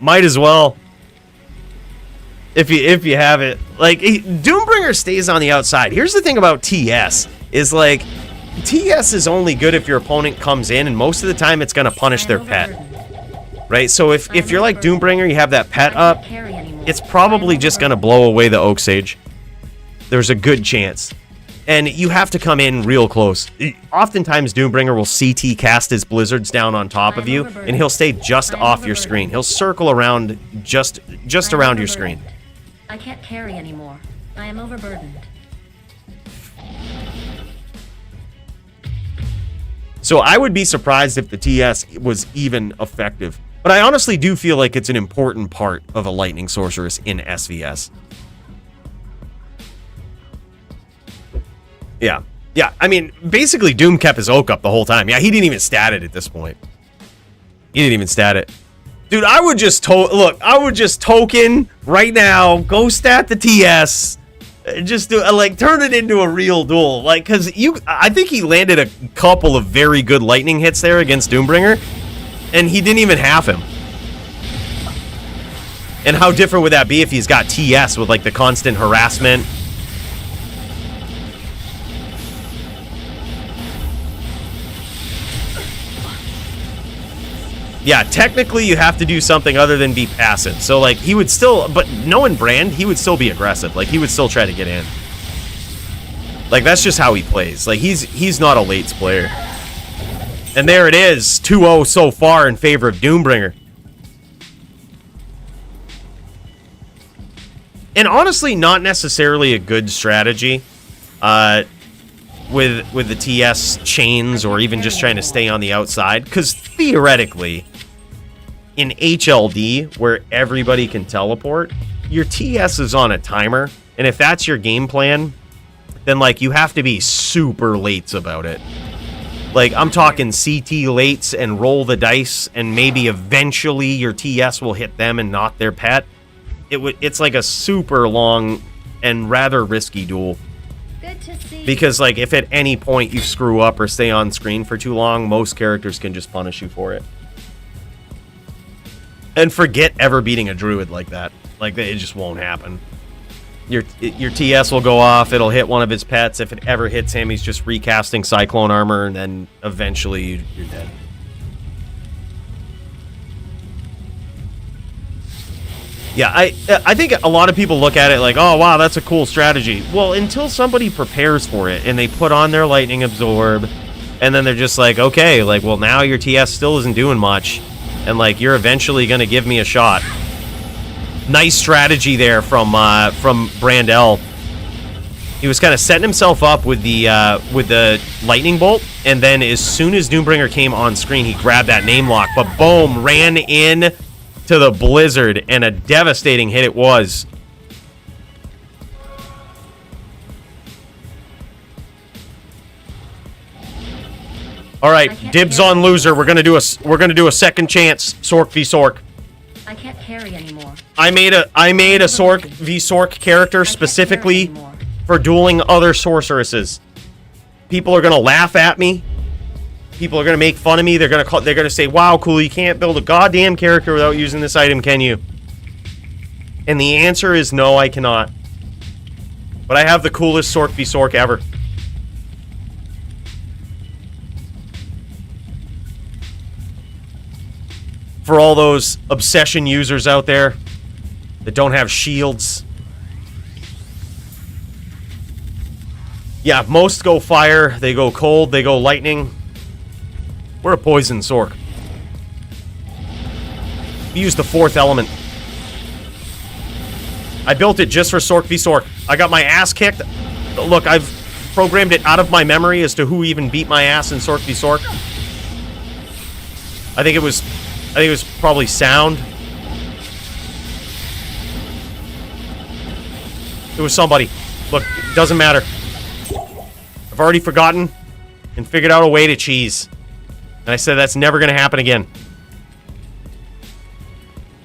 Might as well. If you have it. Like, Doombringer stays on the outside. Here's the thing about TS. Is like, TS is only good if your opponent comes in, and most of the time it's going to punish their pet. Right? So if you're like Doombringer, you have that pet up, it's probably just going to blow away the Oak Sage. There's a good chance. And you have to come in real close. Oftentimes, Doombringer will CT cast his blizzards down on top of you, and he'll stay just off your screen. He'll circle around just around your screen. I can't carry anymore. I am overburdened. So I would be surprised if the TS was even effective. But I honestly do feel like it's an important part of a Lightning Sorceress in SVS. Yeah. Yeah, I mean, basically Doom kept his Oak up the whole time. Yeah, he didn't even stat it at this point. He didn't even stat it. Dude, I would just I would just token right now, go stat the TS. Just do like turn it into a real duel. Like cuz I think he landed a couple of very good lightning hits there against Doombringer, and he didn't even half him. And how different would that be if he's got TS with like the constant harassment? Yeah, technically you have to do something other than be passive. So like he would still, but knowing Brand, he would still be aggressive. Like he would still try to get in. Like that's just how he plays. Like he's not a lates player. And there it is, 2-0 so far in favor of Doombringer. And honestly, not necessarily a good strategy. With the TS chains or even just trying to stay on the outside, because theoretically in HLD where everybody can teleport, your TS is on a timer, and if that's your game plan, then like you have to be super lates about it. Like I'm talking CT lates and roll the dice, and maybe eventually your TS will hit them and not their pet. It's like a super long and rather risky duel. Good to see. Because, like, if at any point you screw up or stay on screen for too long, most characters can just punish you for it. And forget ever beating a druid like that. Like, it just won't happen. Your TS will go off, it'll hit one of his pets. If it ever hits him, he's just recasting Cyclone Armor, and then eventually you're dead. Yeah, I think a lot of people look at it like, oh, wow, that's a cool strategy. Well, until somebody prepares for it and they put on their Lightning Absorb, and then they're just like, okay, like, well, now your TS still isn't doing much, and, like, you're eventually going to give me a shot. Nice strategy there from BrandL. He was kind of setting himself up with the Lightning Bolt, and then as soon as Doombringer came on screen, he grabbed that name lock, but boom, ran in to the Blizzard, and a devastating hit it was. All right, dibs on loser. We're gonna do a second chance. Sorc v Sorc. I can't carry anymore. I made a Sorc v Sorc character specifically for dueling other sorceresses. People are gonna laugh at me. People are gonna make fun of me. They're gonna say, "Wow, Coooley, you can't build a goddamn character without using this item, can you?" And the answer is no, I cannot. But I have the coolest Sorc v Sorc ever. For all those obsession users out there that don't have shields. Yeah, most go fire, they go cold, they go lightning. We're a poison sorc. We use the fourth element. I built it just for sorc v sorc. I got my ass kicked. Look, I've programmed it out of my memory as to who even beat my ass in sorc v sorc. I think it was probably Sound. It was somebody. Look, it doesn't matter. I've already forgotten and figured out a way to cheese. And I said that's never going to happen again.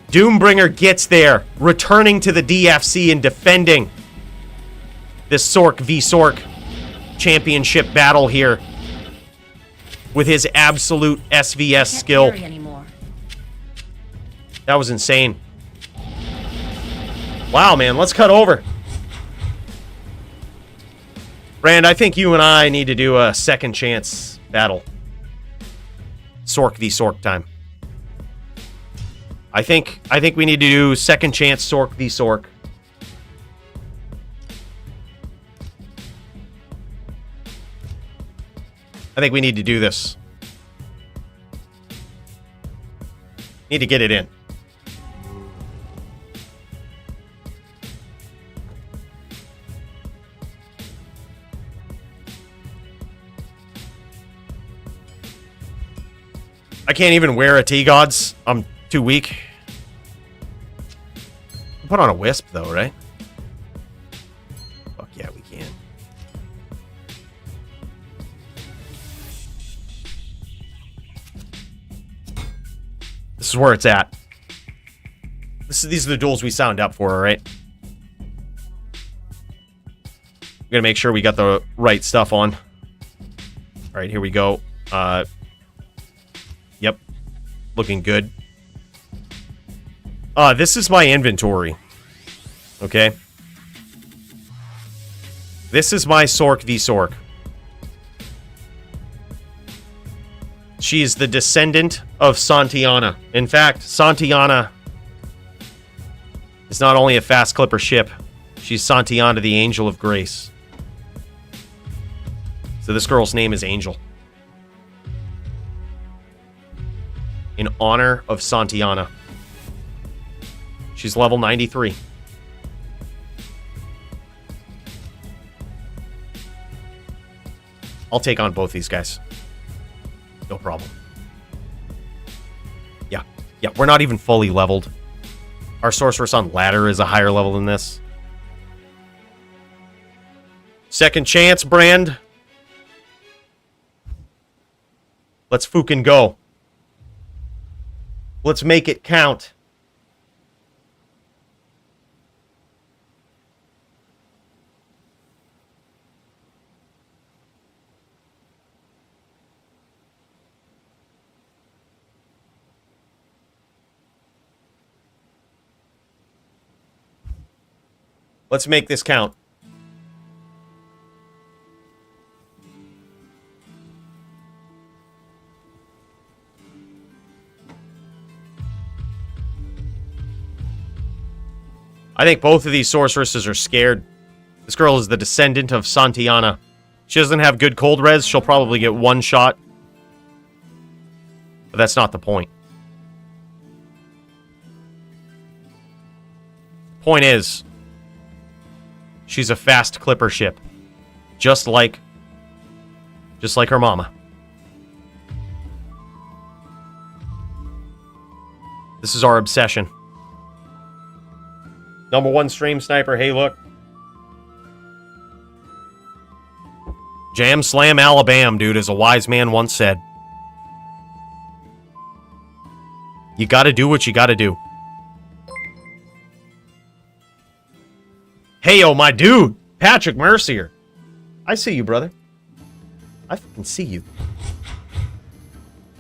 Doombringer gets there, returning to the DFC and defending this sorc v sorc championship battle here with his absolute SVS skill. Carry anymore. That was insane. Wow, man, let's cut over. Brand, I think you and I need to do a second chance battle. Sorc v sorc time. I think we need to do second chance sorc v sorc. I think we need to do this. Need to get it in. I can't even wear a T-Gods. I'm too weak. Put on a Wisp, though, right? Fuck yeah, we can. This is where it's at. These are the duels we signed up for, alright? We're gonna make sure we got the right stuff on. Alright, here we go. Yep. Looking good. This is my inventory. Okay. This is my sorc v sorc. She is the descendant of Santiana. In fact, Santiana is not only a fast clipper ship, she's Santiana, the Angel of Grace. So this girl's name is Angel. In honor of Santiana. She's level 93. I'll take on both these guys. No problem. Yeah, we're not even fully leveled. Our Sorceress on ladder is a higher level than this. Second chance, Brand. Let's fucking go. Let's make it count. Let's make this count. I think both of these sorceresses are scared. This girl is the descendant of Santiana. She doesn't have good cold res. She'll probably get one shot. But that's not the point. Point is, she's a fast clipper ship. Just like her mama. This is our obsession. #1 stream sniper, hey look. Jam slam Alabama, dude, as a wise man once said. You gotta do what you gotta do. Hey, yo, my dude, Patrick Mercier. I see you, brother. I fucking see you.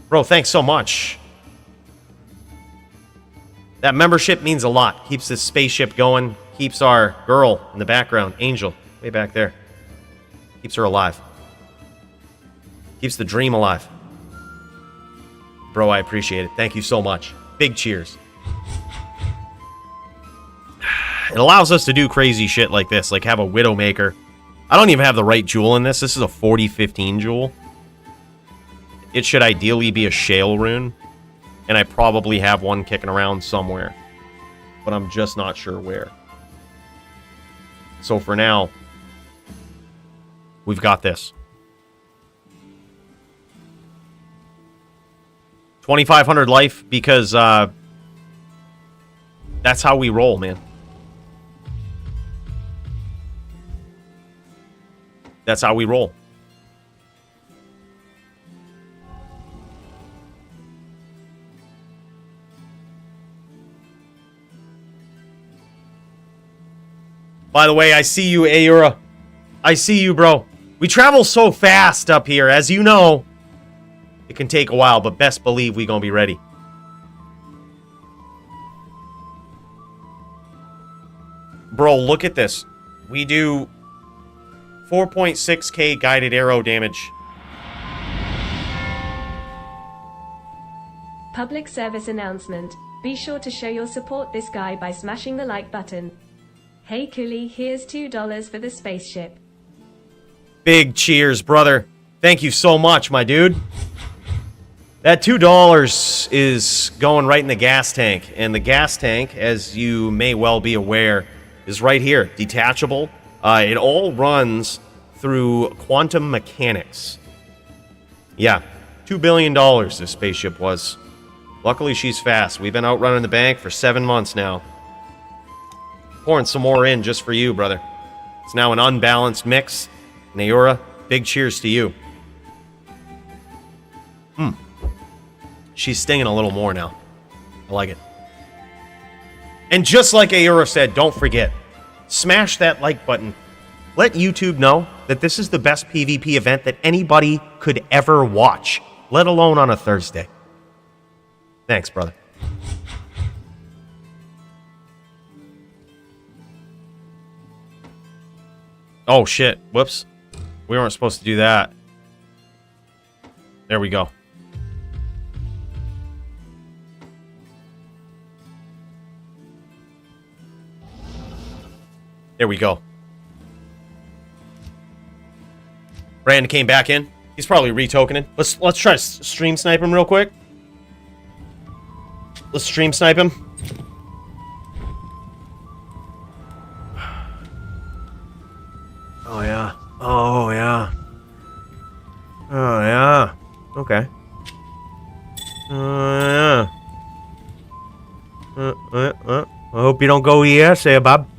Bro, thanks so much. That membership means a lot. Keeps this spaceship going. Keeps our girl in the background, Angel, way back there. Keeps her alive. Keeps the dream alive. Bro, I appreciate it. Thank you so much. Big cheers. It allows us to do crazy shit like this, like have a Widowmaker. I don't even have the right jewel in this. This is a 40-15 jewel. It should ideally be a shale rune. And I probably have one kicking around somewhere. But I'm just not sure where. So for now, we've got this. 2,500 life because that's how we roll, man. That's how we roll. By the way, I see you, Aura. I see you, bro. We travel so fast up here, as you know. It can take a while, but best believe we gonna be ready. Bro, look at this. We do 4.6k guided arrow damage. Public service announcement. Be sure to show your support this guy by smashing the like button. Hey Coooley, here's $2 for the spaceship. Big cheers, brother. Thank you so much, my dude. That $2 is going right in the gas tank. And the gas tank, as you may well be aware, is right here. Detachable. It all runs through quantum mechanics. Yeah, $2 billion this spaceship was. Luckily, she's fast. We've been out running the bank for 7 months now. Pouring some more in just for you, brother. It's now an unbalanced mix. Naora, big cheers to you. She's stinging a little more now. I like it. And just like Aura said, don't forget, smash that like button. Let YouTube know that this is the best PvP event that anybody could ever watch, let alone on a Thursday. Thanks, brother. Oh, shit. Whoops. We weren't supposed to do that. There we go. There we go. Brandon came back in. He's probably retokening. Let's try to stream snipe him real quick. Let's stream snipe him. Oh yeah. Oh yeah. Oh yeah. Okay. Yeah. I hope you don't go ESA, Bob.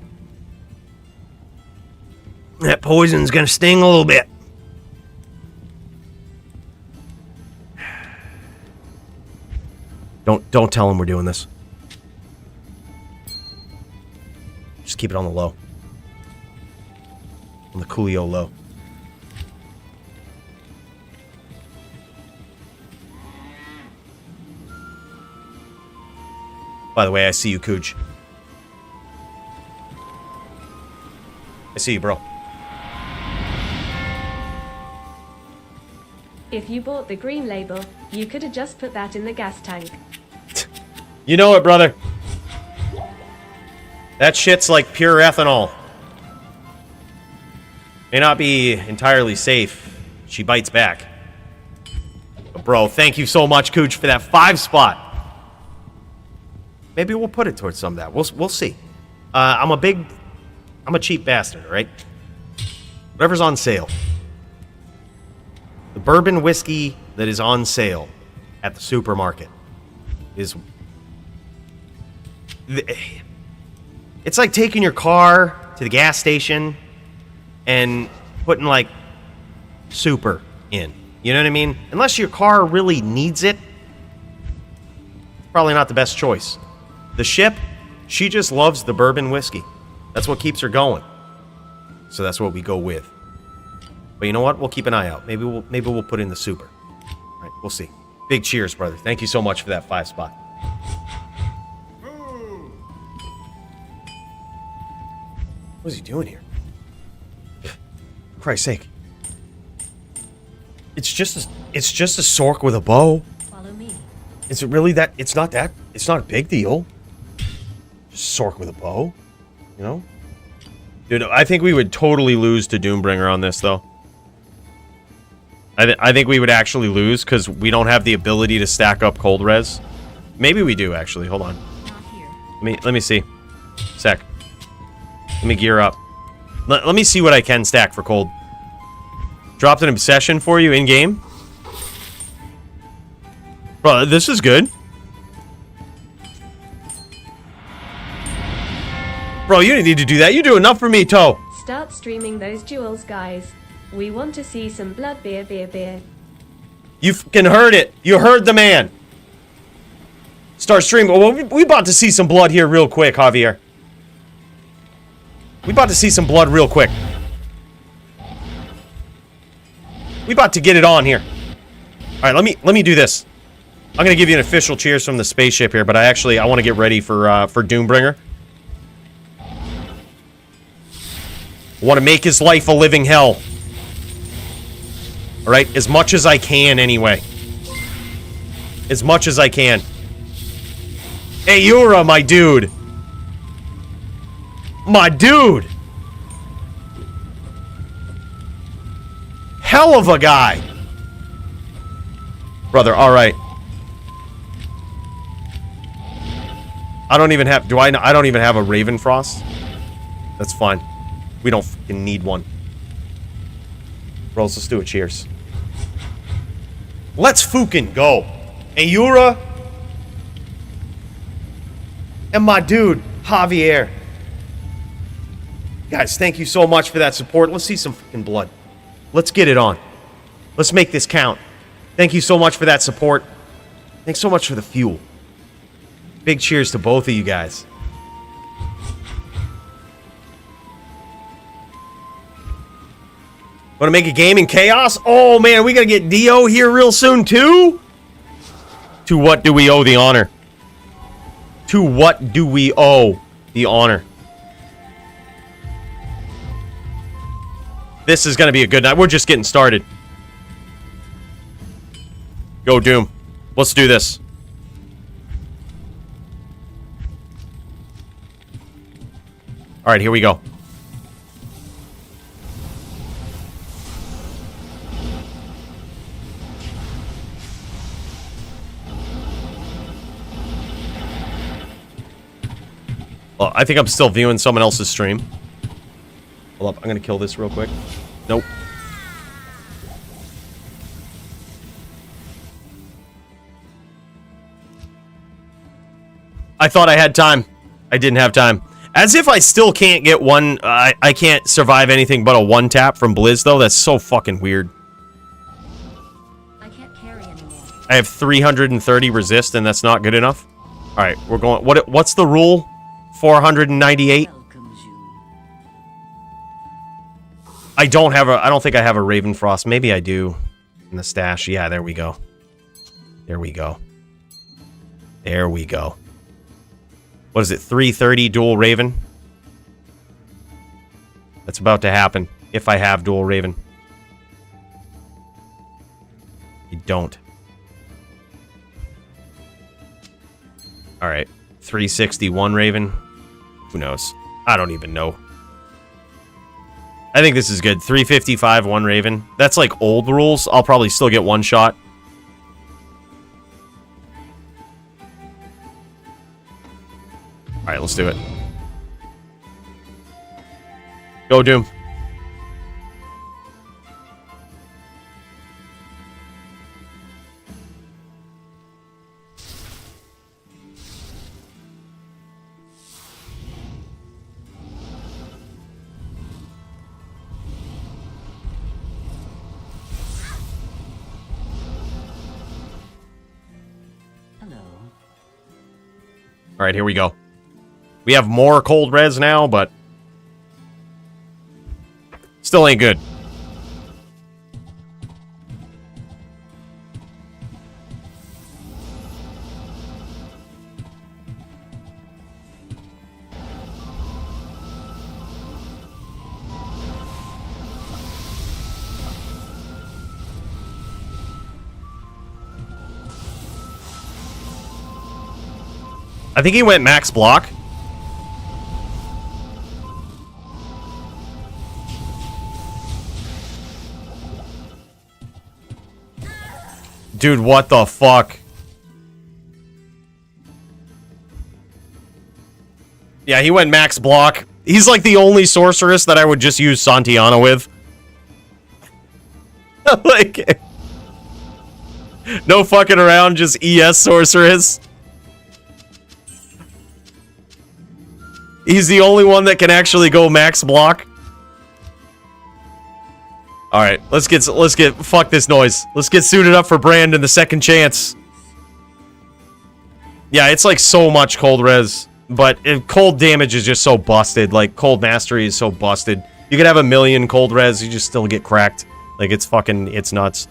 That poison's gonna sting a little bit. Don't tell him we're doing this. Just keep it on the low. On the Coolio low. By the way, I see you, Cooch. I see you, bro. If you bought the green label, you could have just put that in the gas tank. You know it, brother. That shit's like pure ethanol. May not be entirely safe. She bites back. But bro, thank you so much, Cooch, for that 5 spot. Maybe we'll put it towards some of that. We'll see. I'm a cheap bastard, all right? Whatever's on sale. The bourbon whiskey that is on sale at the supermarket is... It's like taking your car to the gas station and putting, like, super in. You know what I mean? Unless your car really needs it, probably not the best choice. The ship, she just loves the bourbon whiskey. That's what keeps her going. So that's what we go with. But you know what? We'll keep an eye out. Maybe we'll put in the super. All right, we'll see. Big cheers, brother. Thank you so much for that 5 spot. What is he doing here? For Christ's sake. It's just a sorc with a bow. Follow me. Is it really that? It's not that It's not a big deal. Just sorc with a bow, you know? Dude, I think we would totally lose to Doombringer on this, though. I think we would actually lose because we don't have the ability to stack up cold res. Maybe we do, actually. Hold on. Not here. Let me see. Sec. Let me gear up. Let me see what I can stack for cold. Dropped an obsession for you in-game. Bro, this is good. Bro, you didn't need to do that. You do enough for me, Toe. Start streaming those duels, guys. We want to see some blood, beer. You fucking heard it. You heard the man. Start streaming. Well, we about to see some blood here real quick, Javier. We about to see some blood real quick. We about to get it on here. All right, let me do this. I'm gonna give you an official cheers from the spaceship here, but I want to get ready for Doombringer. Want to make his life a living hell. All right, as much as I can, anyway. As much as I can. Hey, Yura, my dude. My dude. Hell of a guy. Brother, all right. I don't even have... I don't even have a Ravenfrost. That's fine. We don't fucking need one. Bros, let's do it. Cheers. Let's fucking go. Hey, Yura. And my dude, Javier. Guys, thank you so much for that support. Let's see some fucking blood. Let's get it on. Let's make this count. Thank you so much for that support. Thanks so much for the fuel. Big cheers to both of you guys. Want to make a game in chaos? Oh man, we gotta get Dio here real soon too? To what do we owe the honor? To what do we owe the honor? This is gonna be a good night. We're just getting started. Go Doom. Let's do this. Alright, here we go. Well, I think I'm still viewing someone else's stream. Hold up, I'm gonna kill this real quick. Nope. I thought I had time. I didn't have time. As if I still can't get one... I can't survive anything but a one-tap from Blizz, though. That's so fucking weird. I can't carry anymore. I have 330 resist, and that's not good enough. Alright, we're going... What's the rule? 498? Welcomes you. I don't think I have a Ravenfrost. Maybe I do. In the stash. Yeah, there we go. There we go. There we go. What is it? 330 dual Raven? That's about to happen. If I have dual Raven. You don't. Alright. 361 Raven. Who knows? I don't even know. I think this is good. 355 1 Raven. That's like old rules. I'll probably still get one shot. Alright, let's do it. Go, Doom. Hello. Alright, here we go. We have more cold res now, but still ain't good. I think he went max block. Dude, what the fuck? Yeah, he went max block. He's like the only sorceress that I would just use Santiana with. Like, no fucking around, just ES sorceress. He's the only one that can actually go max block. All right, let's get fuck this noise. Let's get suited up for Brand in the second chance. Yeah, it's like so much cold res, but cold damage is just so busted. Like cold mastery is so busted. You could have a million cold res, you just still get cracked. Like it's fucking, it's nuts.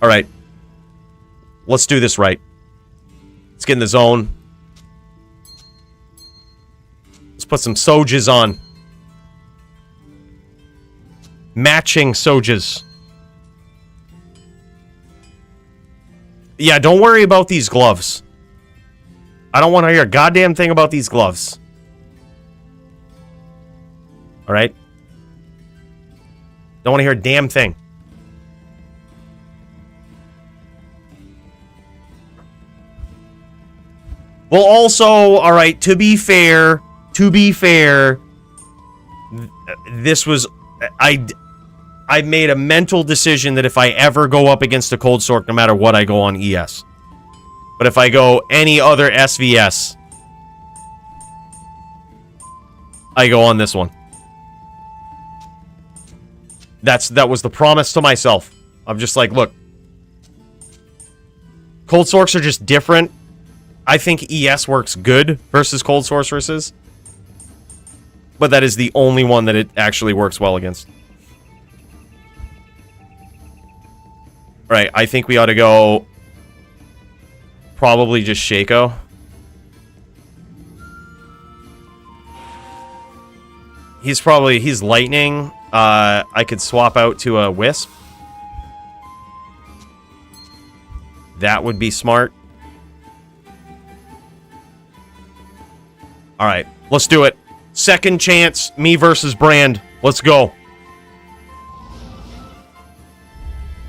All right, let's do this right. Let's get in the zone. Let's put some Sojas on. Matching Sojas. Yeah, don't worry about these gloves. I don't want to hear a goddamn thing about these gloves. Alright? Don't want to hear a damn thing. Well, also, alright, to be fair, this was... I made a mental decision that if I ever go up against a cold sorc, no matter what, I go on ES. But if I go any other SVS, I go on this one. That was the promise to myself. I'm just like, look, cold sorcs are just different. I think ES works good versus cold sorceresses, but that is the only one that it actually works well against. Right, I think we ought to go probably just Shaco. He's lightning. I could swap out to a Wisp. That would be smart. Alright, let's do it. Second chance, me versus Brand. Let's go.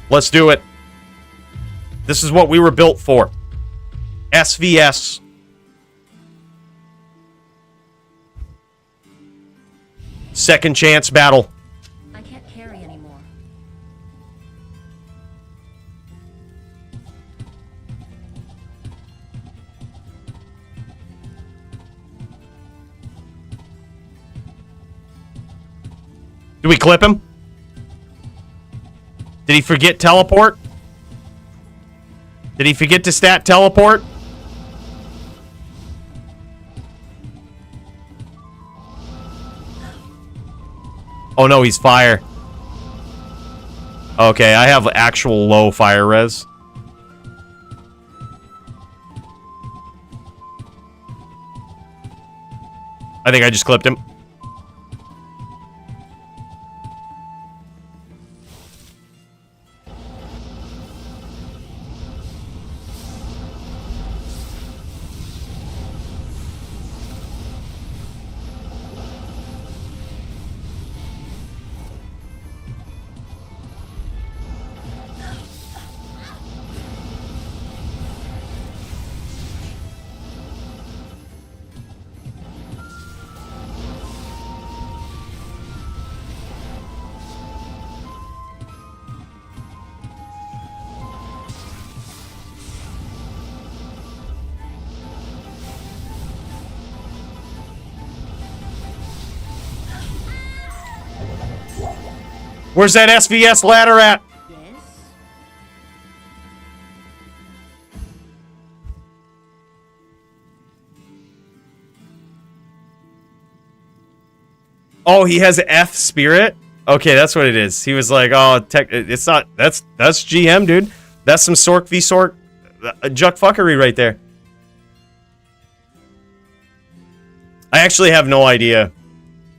Let's do it. This is what we were built for. SVS. Second chance battle. I can't carry anymore. Do we clip him? Did he forget teleport? Did he forget to stat teleport? Oh no, he's fire. Okay, I have actual low fire res. I think I just clipped him. Where's that SVS ladder at? Yes? Oh, he has F spirit? Okay, that's what it is. He was like, oh, it's not, that's GM, dude. That's some sorc v sorc juck fuckery right there. I actually have no idea.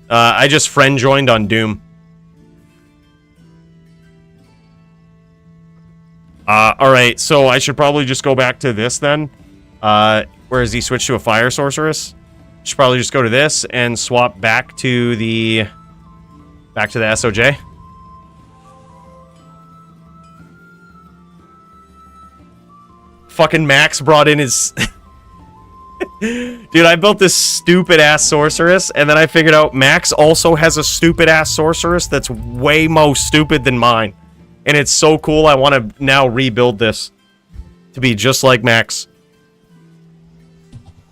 I just friend joined on Doom. Alright, so I should probably just go back to this then. Where is he switched to a fire sorceress? Should probably just go to this and swap back to the SOJ. Fucking Max brought in his... Dude, I built this stupid-ass sorceress, and then I figured out Max also has a stupid-ass sorceress that's way more stupid than mine. And it's so cool, I want to now rebuild this to be just like Max.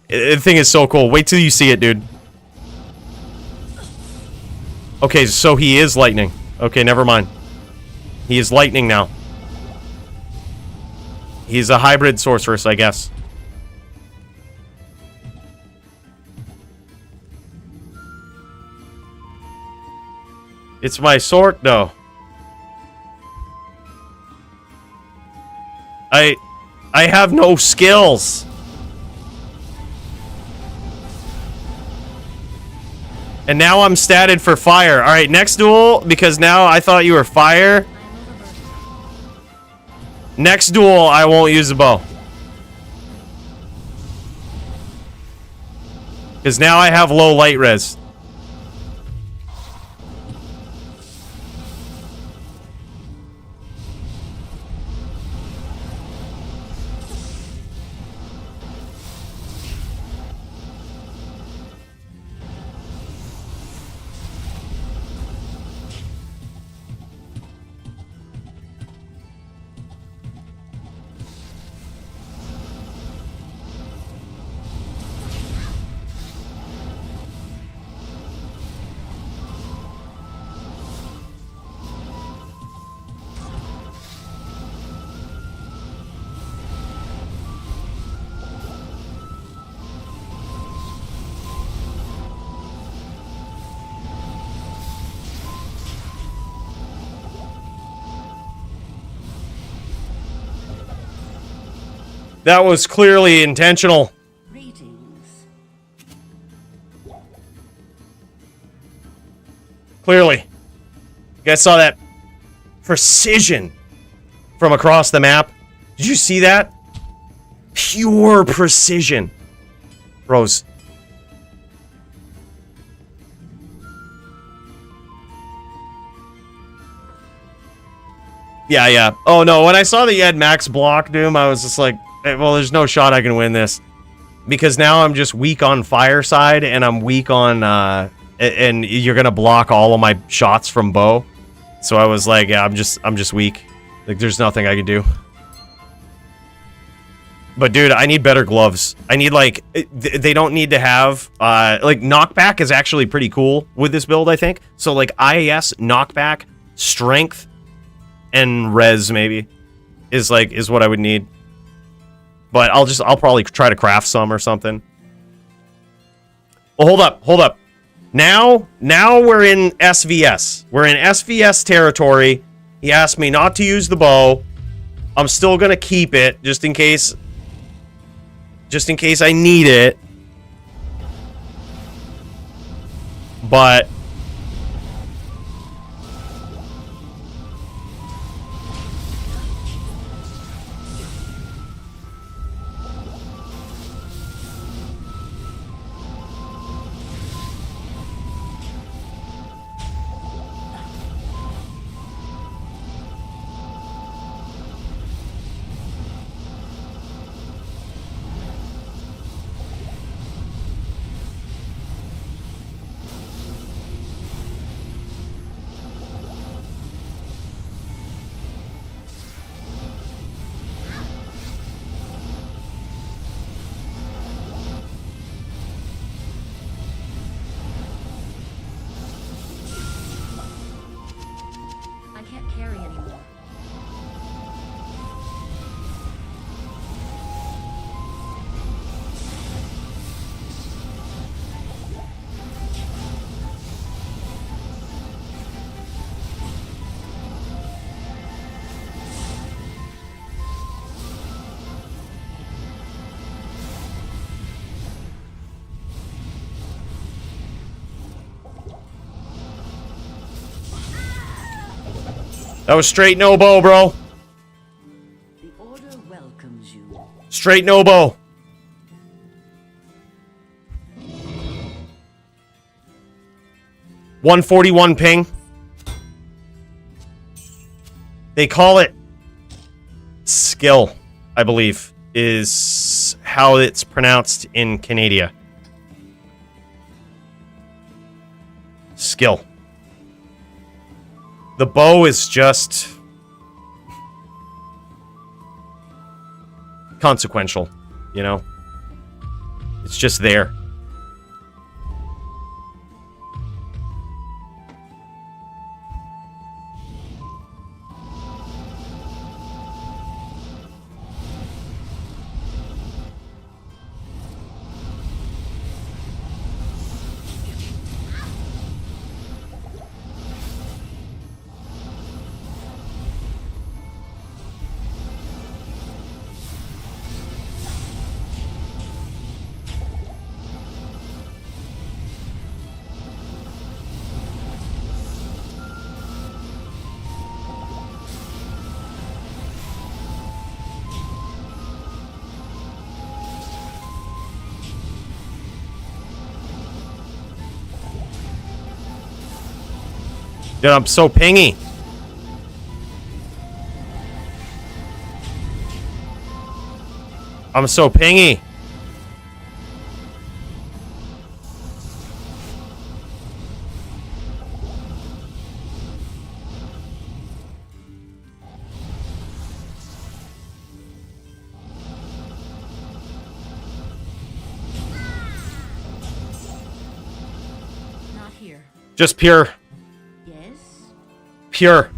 The thing is so cool. Wait till you see it, dude. Okay, so he is lightning. Okay, never mind. He is lightning now. He's a hybrid sorceress, I guess. It's my sorc, though. I have no skills. And now I'm statted for fire. Alright, next duel, because now I thought you were fire. Next duel, I won't use the bow. Because now I have low light res. That was clearly intentional. Greetings. Clearly. You guys saw that precision from across the map? Did you see that? Pure precision. Bros. Yeah. Oh no, when I saw that you had max block, Doom, I was just like, well, there's no shot I can win this. Because now I'm just weak on fire side, and I'm weak on, and you're gonna block all of my shots from bow. So I was like, yeah, I'm just weak. Like, there's nothing I can do. But dude, I need better gloves. I need, like, they don't need to have, like, knockback is actually pretty cool with this build, I think. So, like, IAS, knockback, strength, and res, maybe, is what I would need. But I'll probably try to craft some or something. Well, hold up. Now we're in SVS. We're in SVS territory. He asked me not to use the bow. I'm still gonna keep it just in case I need it. But I can't carry anymore. that was straight no bow, bro. The order welcomes you. Straight no bow. 141 ping. They call it skill, I believe, is how it's pronounced in Canada. Skill. The bow is just consequential, you know? It's just there. Dude, I'm so pingy. I'm so pingy. Not here. Just pure. Yes? Pure.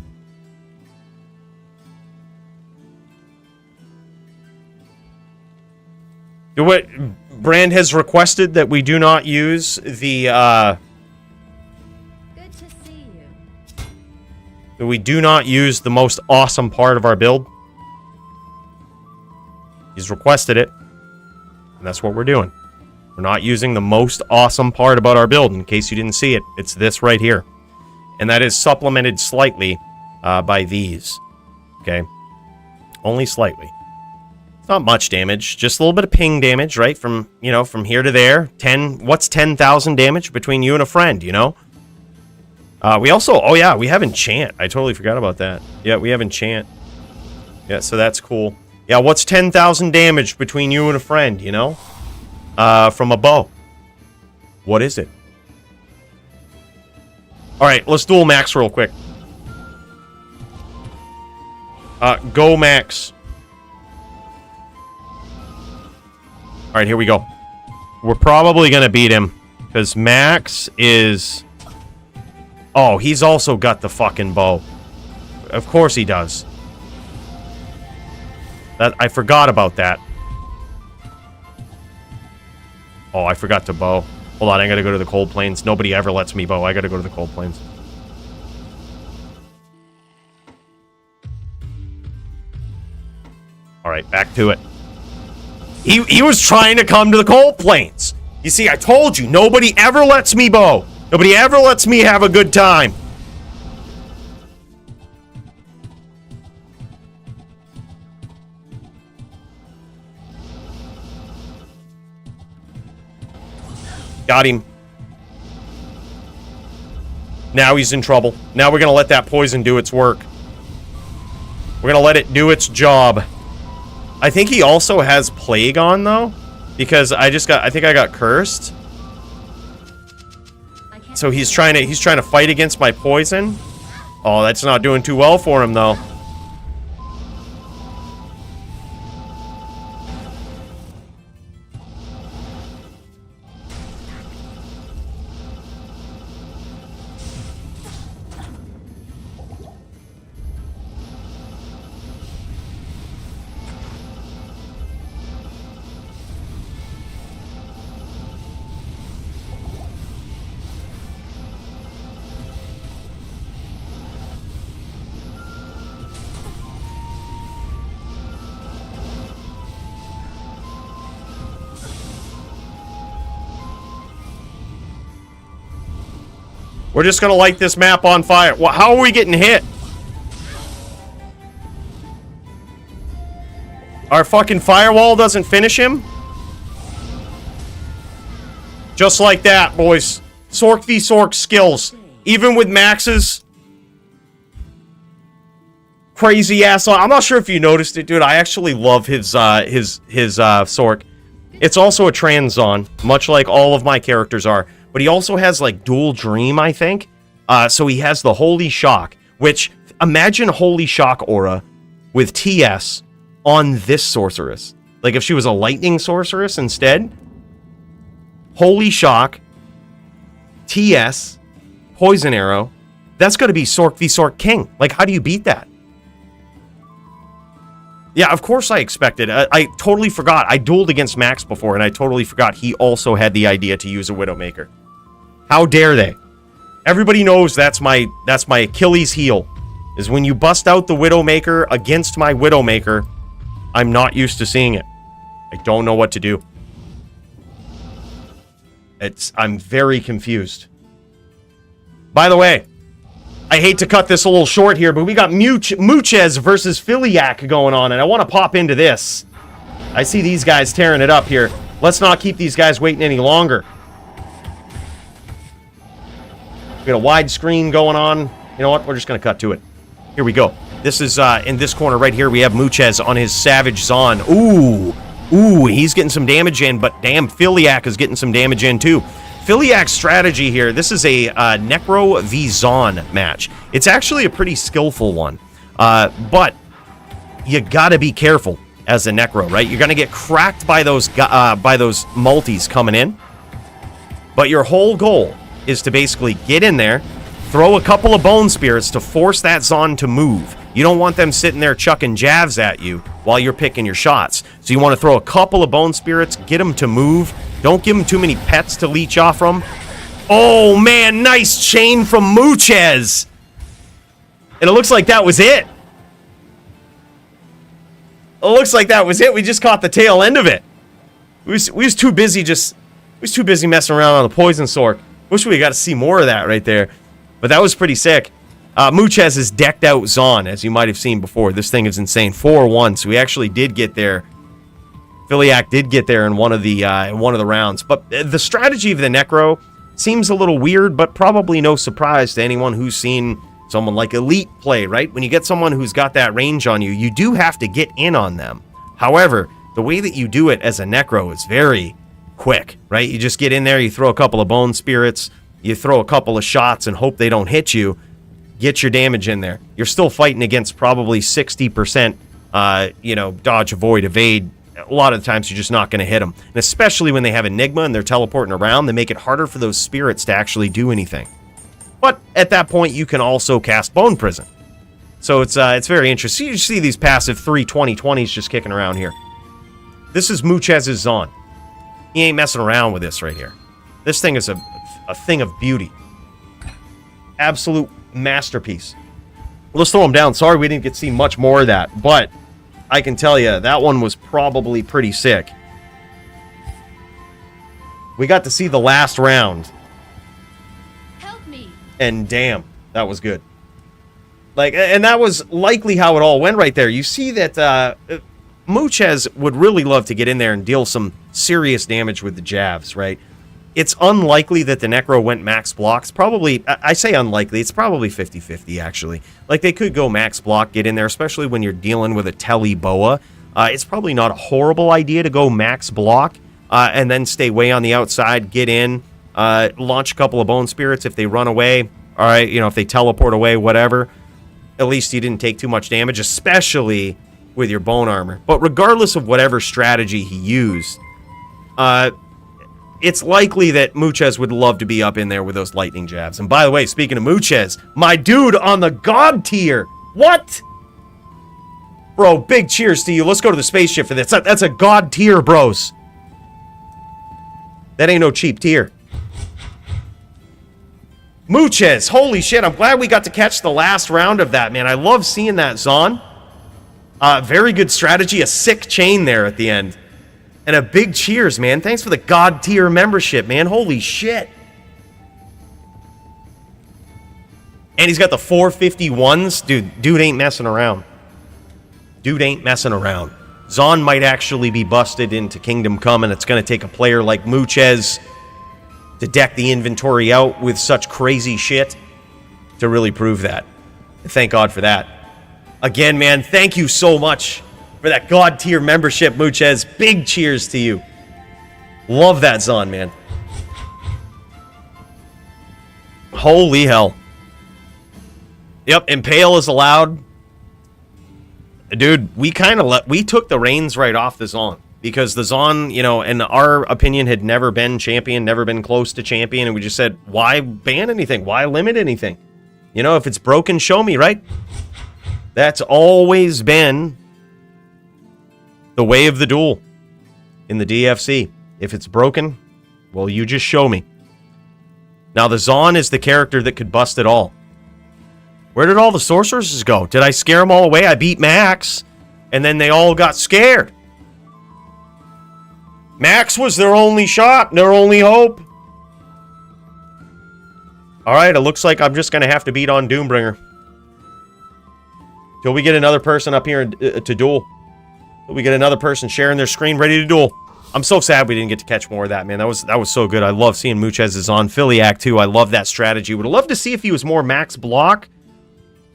What Brand has requested that we do not use the Good to see you. that we do not use the most awesome part of our build. He's requested it, and that's what we're doing. We're not using the most awesome part about our build. In case you didn't see it, it's this right here, and that is supplemented slightly by these. Okay, only slightly. Not much damage, just a little bit of ping damage, right? From, you know, from here to there. 10, what's 10,000 damage between you and a friend, you know? We also, oh yeah, we have enchant. I totally forgot about that. Yeah, we have enchant. Yeah, so that's cool. Yeah, what's 10,000 damage between you and a friend, you know? From a bow. What is it? Alright, let's duel max real quick. Go max. Alright, here we go. We're probably going to beat him. Because Max is... Oh, he's also got the fucking bow. Of course he does. I forgot about that. Oh, I forgot to bow. Hold on, I gotta go to the cold plains. Nobody ever lets me bow. I gotta go to the cold plains. Alright, back to it. He was trying to come to the cold plains. You see, I told you, nobody ever lets me bow. Nobody ever lets me have a good time. Got him. Now he's in trouble. Now we're gonna let that poison do its work. We're gonna let it do its job. I think he also has plague on though, because I think I got cursed. So he's trying to fight against my poison. Oh, that's not doing too well for him though. We're just gonna light this map on fire. Well, how are we getting hit? Our fucking firewall doesn't finish him? Just like that, boys. Sorc v Sorc skills. Even with Max's crazy ass on. I'm not sure if you noticed it, dude. I actually love his sorc. It's also a trans Zon, much like all of my characters are. But he also has, like, dual dream, I think. So he has the Holy Shock, which, imagine Holy Shock aura with TS on this sorceress. Like, if she was a lightning sorceress instead. Holy Shock, TS, Poison Arrow. That's going to be Sorc v Sorc King. Like, how do you beat that? Yeah, of course I expected. I totally forgot. I dueled against Max before, and I totally forgot he also had the idea to use a Widowmaker. How dare they? Everybody knows that's my Achilles heel, is when you bust out the Widowmaker against my Widowmaker, I'm not used to seeing it. I don't know what to do. I'm very confused. By the way, I hate to cut this a little short here, but we got Muchez versus Philiac going on, and I want to pop into this. I see these guys tearing it up here. Let's not keep these guys waiting any longer. We got a wide screen going on. You know what? We're just going to cut to it. Here we go. This is, in this corner right here, we have Muchez on his Savage Zon. Ooh, he's getting some damage in, but damn, Philiac is getting some damage in too. Philiac's strategy here, this is a Necro v Zon match. It's actually a pretty skillful one, but you gotta be careful as a Necro, right? You're gonna get cracked by those multis coming in, but your whole goal is to basically get in there, throw a couple of Bone Spirits to force that Zon to move. You don't want them sitting there chucking jabs at you while you're picking your shots. So you want to throw a couple of Bone Spirits, get them to move. Don't give them too many pets to leech off from. Oh, man, nice chain from Muchez. And it looks like that was it. It looks like that was it. We just caught the tail end of it. We was too busy messing around on the Poison Sorc. Wish we got to see more of that right there. But that was pretty sick. Muchez is decked out Zon, as you might have seen before. This thing is insane. 4-1, so we actually did get there. Philiac did get there in one of the rounds. But the strategy of the Necro seems a little weird, but probably no surprise to anyone who's seen someone like Elite play, right? When you get someone who's got that range on you, you do have to get in on them. However, the way that you do it as a Necro is very quick, right? You just get in there, you throw a couple of Bone Spirits, you throw a couple of shots and hope they don't hit you. Get your damage in there. You're still fighting against probably 60%, dodge, avoid, evade. A lot of the times you're just not going to hit them. And especially when they have Enigma and they're teleporting around, they make it harder for those spirits to actually do anything. But at that point, you can also cast Bone Prison. So it's very interesting. You see these passive 3/20/20s just kicking around here. This is Muchez's Zon. He ain't messing around with this right here. This thing is a thing of beauty. Absolute masterpiece. Let's throw him down. Sorry we didn't get to see much more of that, but I can tell you that one was probably pretty sick. We got to see the last round. Help me. And damn, that was good. Like, and that was likely how it all went right there. You see that Muchez would really love to get in there and deal some serious damage with the jabs, right? It's unlikely that the Necro went max blocks. Probably, I say unlikely, it's probably 50-50, actually. Like, they could go max block, get in there, especially when you're dealing with a tele bowa. It's probably not a horrible idea to go max block, and then stay way on the outside, get in, launch a couple of Bone Spirits if they run away. All right, if they teleport away, whatever. At least you didn't take too much damage, especially with your Bone Armor. But regardless of whatever strategy he used, it's likely that Muchez would love to be up in there with those lightning jabs. And by the way, speaking of Muchez, my dude on the God tier. What? Bro, big cheers to you. Let's go to the spaceship for this. That's a God tier, bros. That ain't no cheap tier. Muchez, holy shit. I'm glad we got to catch the last round of that, man. I love seeing that Zon. Very good strategy. A sick chain there at the end. And a big cheers, man. Thanks for the God tier membership, man. Holy shit. And he's got the 451s. Dude ain't messing around. Dude ain't messing around. Zon might actually be busted into Kingdom Come, and it's going to take a player like Muchez to deck the inventory out with such crazy shit. to really prove that. Thank God for that. Again, man, thank you so much for that God tier membership, Muchez. Big cheers to you. Love that Zon, man. Holy hell. Yep, Impale is allowed. Dude, we took the reins right off the Zon. Because the Zon, you know, in our opinion, had never been champion, never been close to champion. And we just said, why ban anything? Why limit anything? You know, if it's broken, show me, right? That's always been the way of the duel in the DFC. If it's broken, well, you just show me. Now, the Zon is the character that could bust it all. Where did all the sorceresses go? Did I scare them all away? I beat Max, and then they all got scared. Max was their only shot, their only hope. Alright, it looks like I'm just going to have to beat on Doombringer. Till we get another person up here to duel. Till we get another person sharing their screen, ready to duel. I'm so sad we didn't get to catch more of that, man. That was so good. I love seeing Muchez is on Philiac, too. I love that strategy. Would have loved to see if he was more max block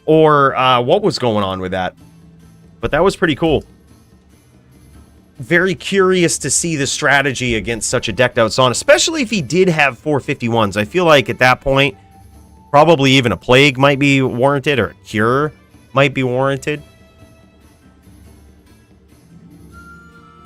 or what was going on with that. But that was pretty cool. Very curious to see the strategy against such a decked out Zon, especially if he did have 451s. I feel like at that point, probably even a Plague might be warranted, or a Cure might be warranted.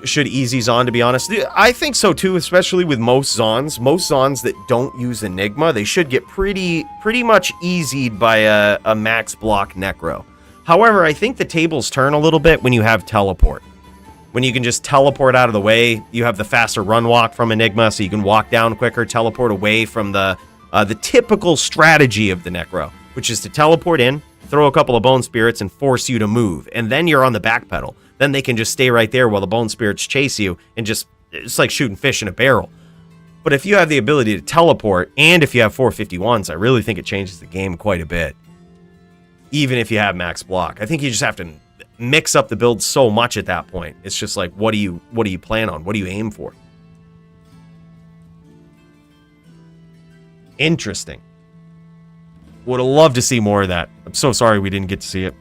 Should easy Zon, to be honest. I think so too, especially with most Zons. Most Zons that don't use Enigma, they should get pretty much easied by a max block Necro. However, I think the tables turn a little bit when you have Teleport. When you can just teleport out of the way, you have the faster run walk from Enigma, so you can walk down quicker, teleport away from the typical strategy of the Necro, which is to teleport in, throw a couple of Bone Spirits, and force you to move. And then you're on the back pedal. Then they can just stay right there while the Bone Spirits chase you, and it's like shooting fish in a barrel. But if you have the ability to teleport, and if you have 451s, I really think it changes the game quite a bit. Even if you have max block. I think you just have to mix up the build so much at that point. It's just like, what do you plan on? What do you aim for? Interesting. Would have loved to see more of that. I'm so sorry we didn't get to see it.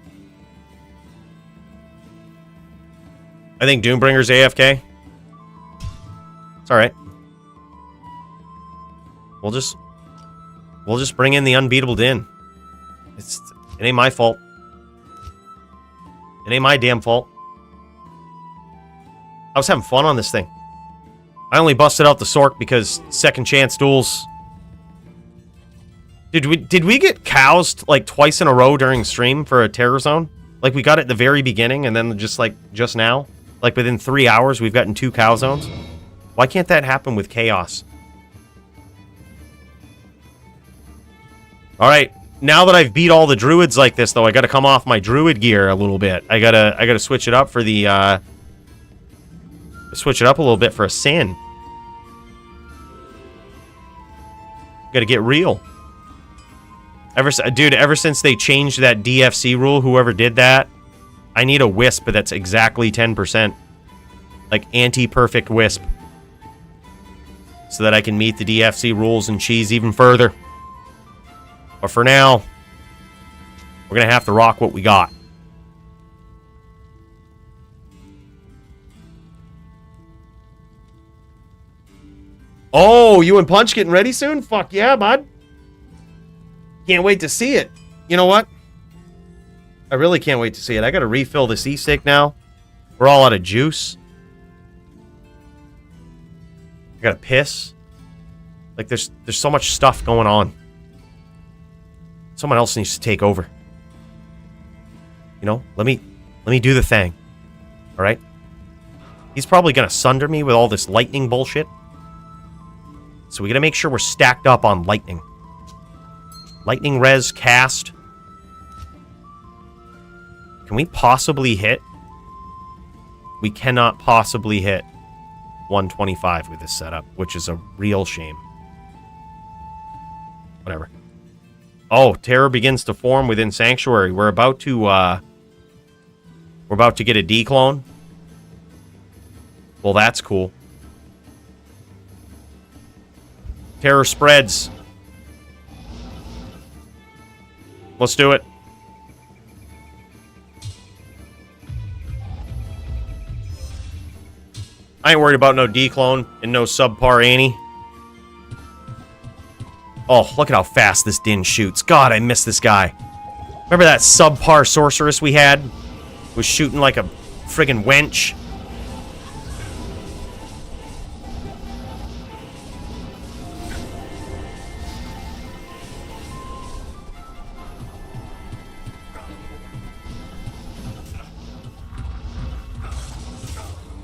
I think Doombringer's AFK. It's alright. We'll just bring in the unbeatable Din. It ain't my fault. It ain't my damn fault. I was having fun on this thing. I only busted out the sorc because second chance duels. Did we get cows like twice in a row during stream for a terror zone? Like we got it at the very beginning and then just now? Like within 3 hours we've gotten 2 cow zones? Why can't that happen with chaos? Alright. Now that I've beat all the druids like this, though, I gotta come off my druid gear a little bit. I gotta switch it up for the, switch it up a little bit for a sin. Gotta get real. Ever since they changed that DFC rule, whoever did that, I need a wisp that's exactly 10%. Like, anti-perfect wisp. So that I can meet the DFC rules and cheese even further. But for now, we're going to have to rock what we got. Oh, you and Punch getting ready soon? Fuck yeah, bud. Can't wait to see it. You know what? I really can't wait to see it. I got to refill the C-stick now. We're all out of juice. I got to piss. Like, there's so much stuff going on. Someone else needs to take over. You know, let me do the thing. All right? He's probably going to sunder me with all this lightning bullshit. So we got to make sure we're stacked up on lightning. Lightning res cast. Can we possibly hit? We cannot possibly hit 125 with this setup, which is a real shame. Whatever. Oh, terror begins to form within Sanctuary. We're about to get a D-clone. Well, that's cool. Terror spreads. Let's do it. I ain't worried about no declone and no subpar Annie. Oh, look at how fast this Din shoots. God, I miss this guy. Remember that subpar sorceress we had? Was shooting like a friggin' wench.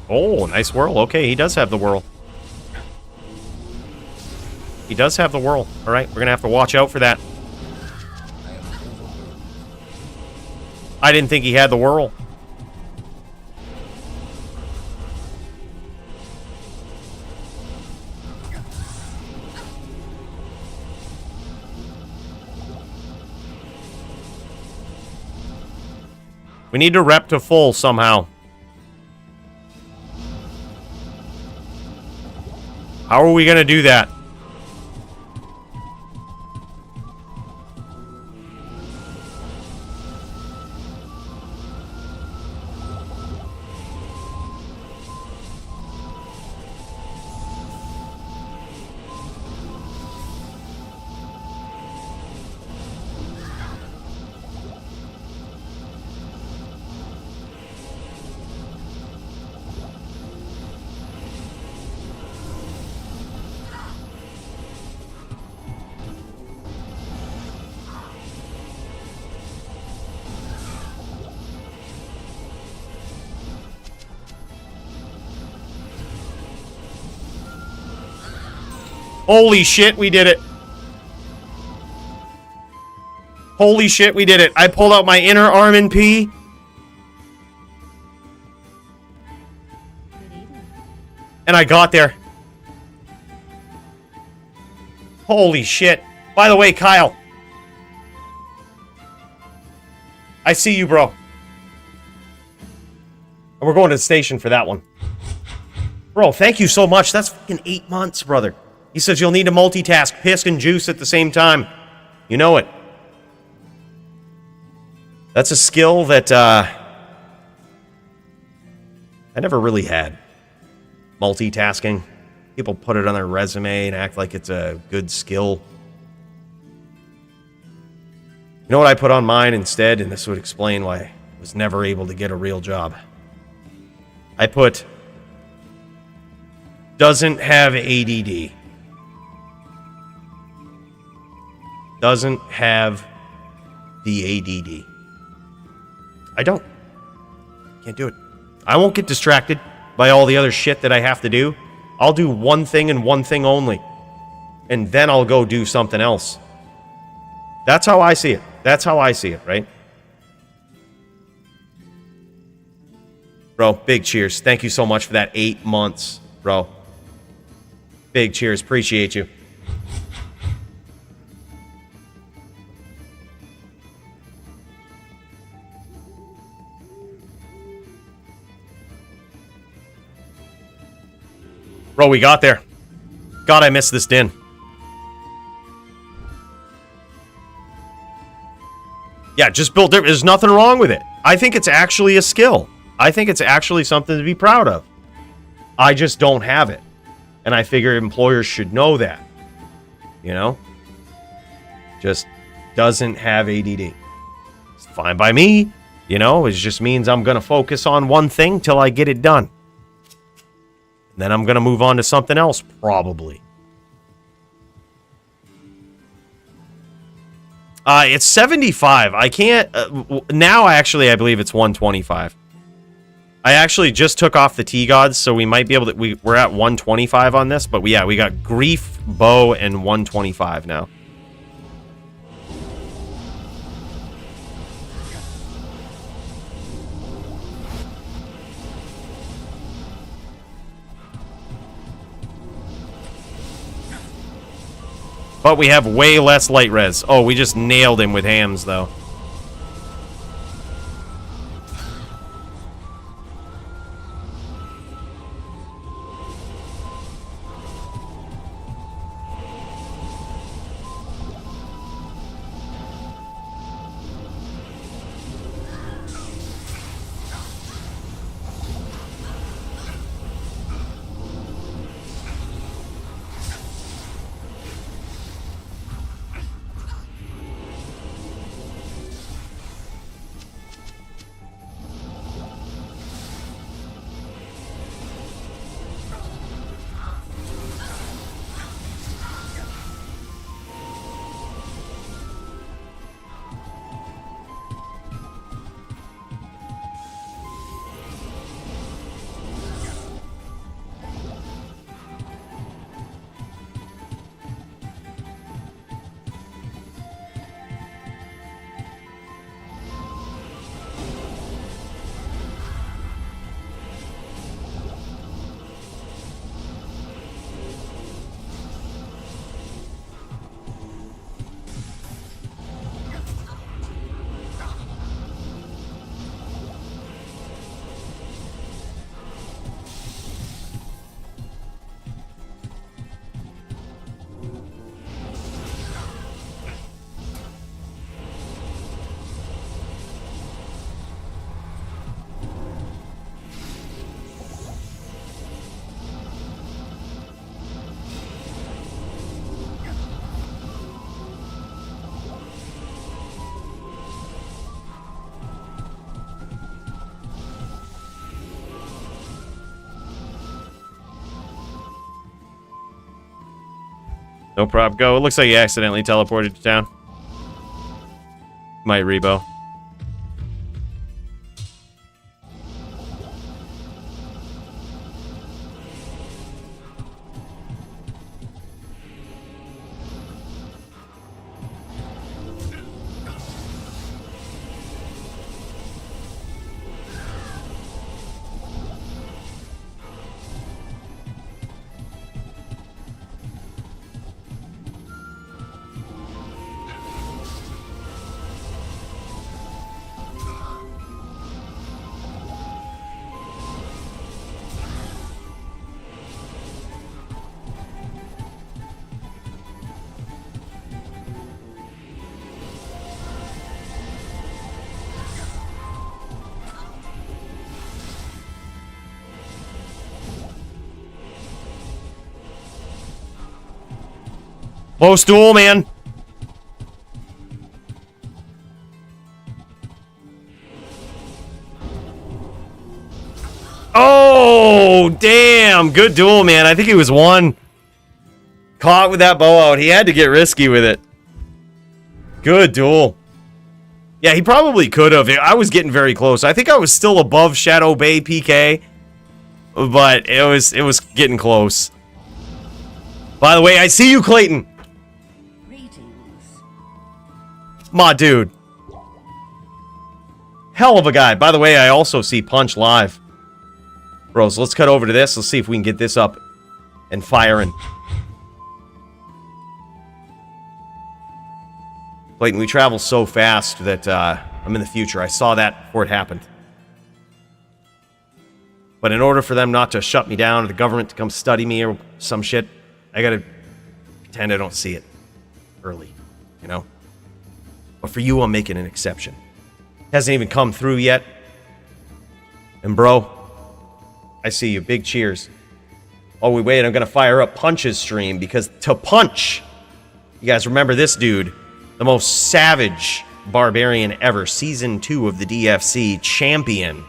Oh, nice whirl. Okay, he does have the whirl. He does have the whirl. All right, we're going to have to watch out for that. I didn't think he had the whirl. We need to rep to full somehow. How are we going to do that? Holy shit, we did it. Holy shit, we did it. I pulled out my inner ArmondP. Good evening. And I got there. Holy shit. By the way, Kyle. I see you, bro. And we're going to the station for that one. Bro, thank you so much. That's fucking 8 months, brother. He says you'll need to multitask piss and juice at the same time. You know it. That's a skill that I never really had. Multitasking. People put it on their resume and act like it's a good skill. You know what I put on mine instead? And this would explain why I was never able to get a real job. I put doesn't have ADD. Doesn't have the ADD. I don't. Can't do it. I won't get distracted by all the other shit that I have to do. I'll do one thing and one thing only. And then I'll go do something else. That's how I see it. That's how I see it, right? Bro, big cheers. Thank you so much for that 8 months, bro. Big cheers. Appreciate you. Bro, we got there. God, I missed this din. Yeah, just built it. There's nothing wrong with it. I think it's actually a skill. I think it's actually something to be proud of. I just don't have it. And I figure employers should know that. You know? Just doesn't have ADD. It's fine by me. You know, it just means I'm going to focus on one thing till I get it done. And then I'm going to move on to something else, probably. It's 75. I can't... now, actually, I believe it's 125. I actually just took off the T-Gods, so we might be able to... We're at 125 on this, but yeah, we got Grief, Bow, and 125 now. But we have way less light res. Oh, we just nailed him with hams, though. No problem. Go. It looks like you accidentally teleported to town. My Rebo. Close duel, man. Oh, damn. Good duel, man. I think he was one. Caught with that bow out. He had to get risky with it. Good duel. Yeah, he probably could have. I was getting very close. I think I was still above Shadow Bay PK, but it was getting close. By the way, I see you, Clayton. My dude. Hell of a guy. By the way, I also see Punch live. Bros, let's cut over to this. Let's see if we can get this up and firing. Clayton, we travel so fast that I'm in the future. I saw that before it happened. But in order for them not to shut me down or the government to come study me or some shit, I gotta pretend I don't see it early, you know? But for you, I'm making an exception. Hasn't even come through yet. And bro, I see you. Big cheers. Oh, we wait. I'm going to fire up Punch's stream because tehPunch. You guys remember this dude? The most savage barbarian ever. Season 2 of the DFC champion.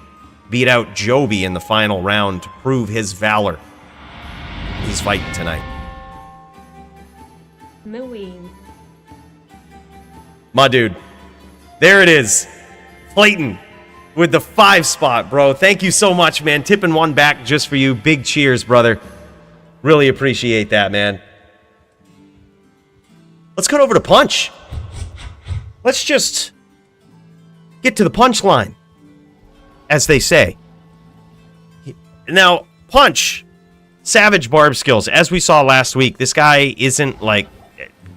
Beat out Joby in the final round to prove his valor. He's fighting tonight. Maween. My dude. There it is. Clayton with the 5 spot, bro. Thank you so much, man. Tipping one back just for you. Big cheers, brother. Really appreciate that, man. Let's cut over to Punch. Let's just get to the punchline, as they say. Now, Punch, savage barb skills. As we saw last week, this guy isn't like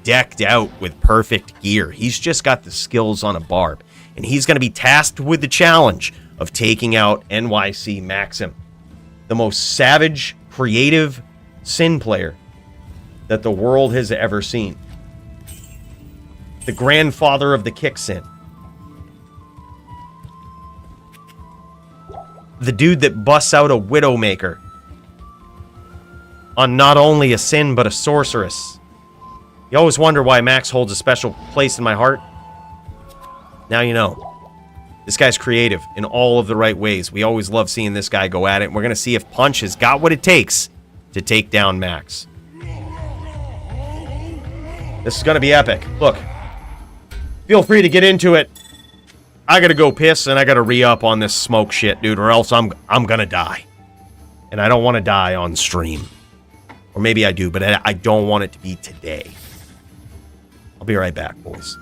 decked out with perfect gear. He's just got the skills on a barb. And he's going to be tasked with the challenge of taking out NYCmaxim, the most savage, creative Sin player that the world has ever seen. The grandfather of the kick Sin. The dude that busts out a Widowmaker on not only a Sin, but a sorceress. You always wonder why Max holds a special place in my heart. Now you know. This guy's creative in all of the right ways. We always love seeing this guy go at it. And we're going to see if Punch has got what it takes to take down Max. This is going to be epic. Look. Feel free to get into it. I got to go piss and I got to re-up on this smoke shit, dude, or else I'm going to die. And I don't want to die on stream. Or maybe I do, but I don't want it to be today. I'll be right back, boys.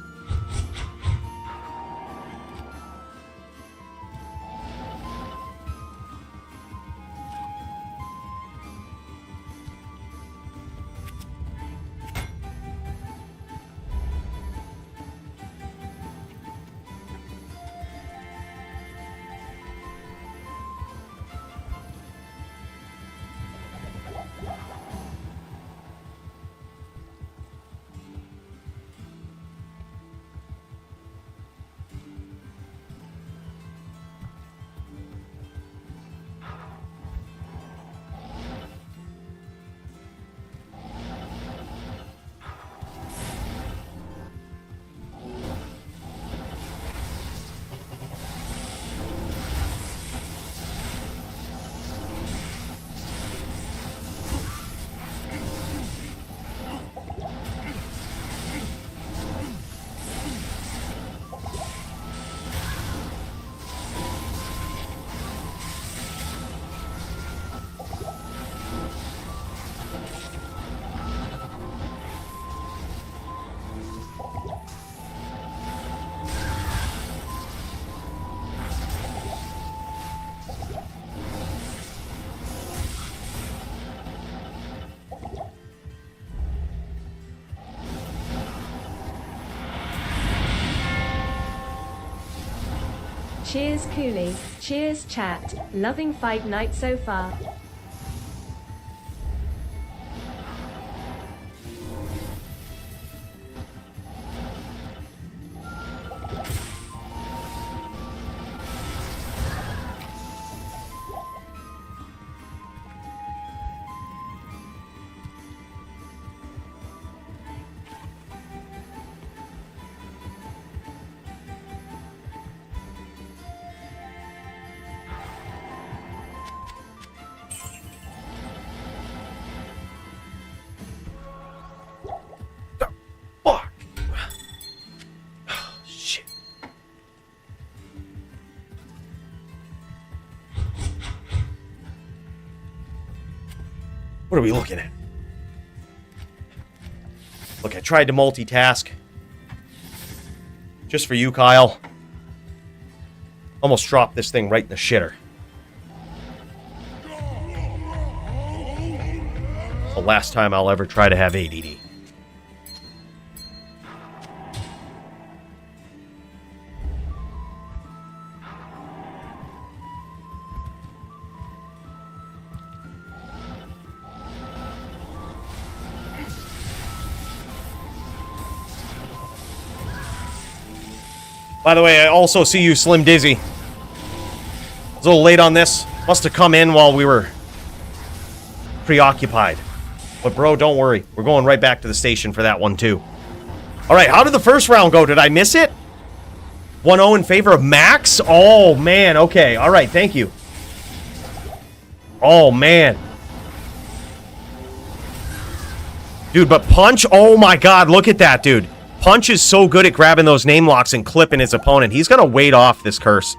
Cheers Coooley. Cheers chat. Loving fight night so far. Fuck. Shit. What are we looking at? Look, I tried to multitask. Just for you, Kyle. Almost dropped this thing right in the shitter. The last time I'll ever try to have ADD. By the way, I also see you, Slim Dizzy. I was a little late on this. Must have come in while we were preoccupied. But bro, don't worry. We're going right back to the station for that one too. Alright, how did the first round go? Did I miss it? 1-0 in favor of Max? Oh, man. Okay. Alright, thank you. Oh, man. Dude, but Punch, oh my god, look at that, dude. Punch is so good at grabbing those name locks and clipping his opponent. He's gonna wait off this curse.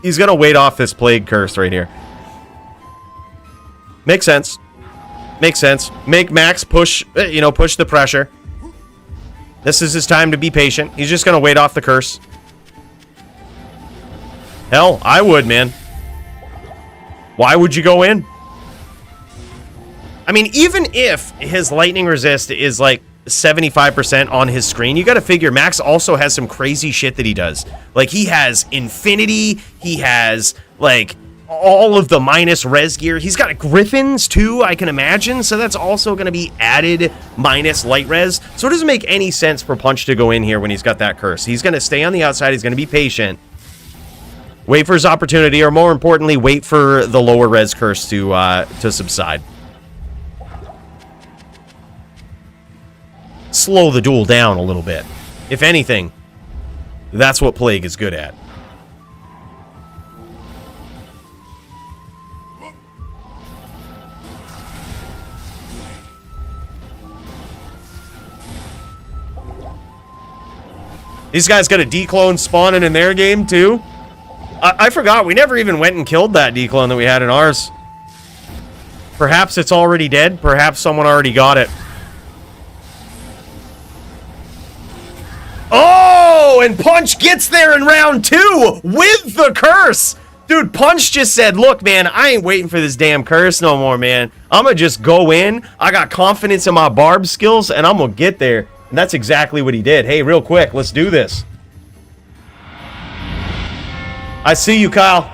He's gonna wait off this plague curse right here. Makes sense. Makes sense. Make Max push, push the pressure. This is his time to be patient. He's just gonna wait off the curse. Hell, I would, man. Why would you go in? I mean, even if his lightning resist is like 75% on his screen, you gotta figure Max also has some crazy shit that he does. Like, he has infinity, he has, like, all of the minus res gear. He's got griffins, too, I can imagine, so that's also gonna be added minus light res. So it doesn't make any sense for Punch to go in here when he's got that curse. He's gonna stay on the outside, he's gonna be patient. Wait for his opportunity, or more importantly, wait for the lower res curse to subside. Slow the duel down a little bit. If anything, that's what Plague is good at. These guys got a declone spawning in their game too. I forgot, we never even went and killed that declone that we had in ours. Perhaps it's already dead. Perhaps someone already got it. Oh, and Punch gets there in round 2 with the curse. Dude, Punch just said, look, man, I ain't waiting for this damn curse no more, man. I'm going to just go in. I got confidence in my barb skills, and I'm going to get there. And that's exactly what he did. Hey, real quick, let's do this. I see you, Kyle.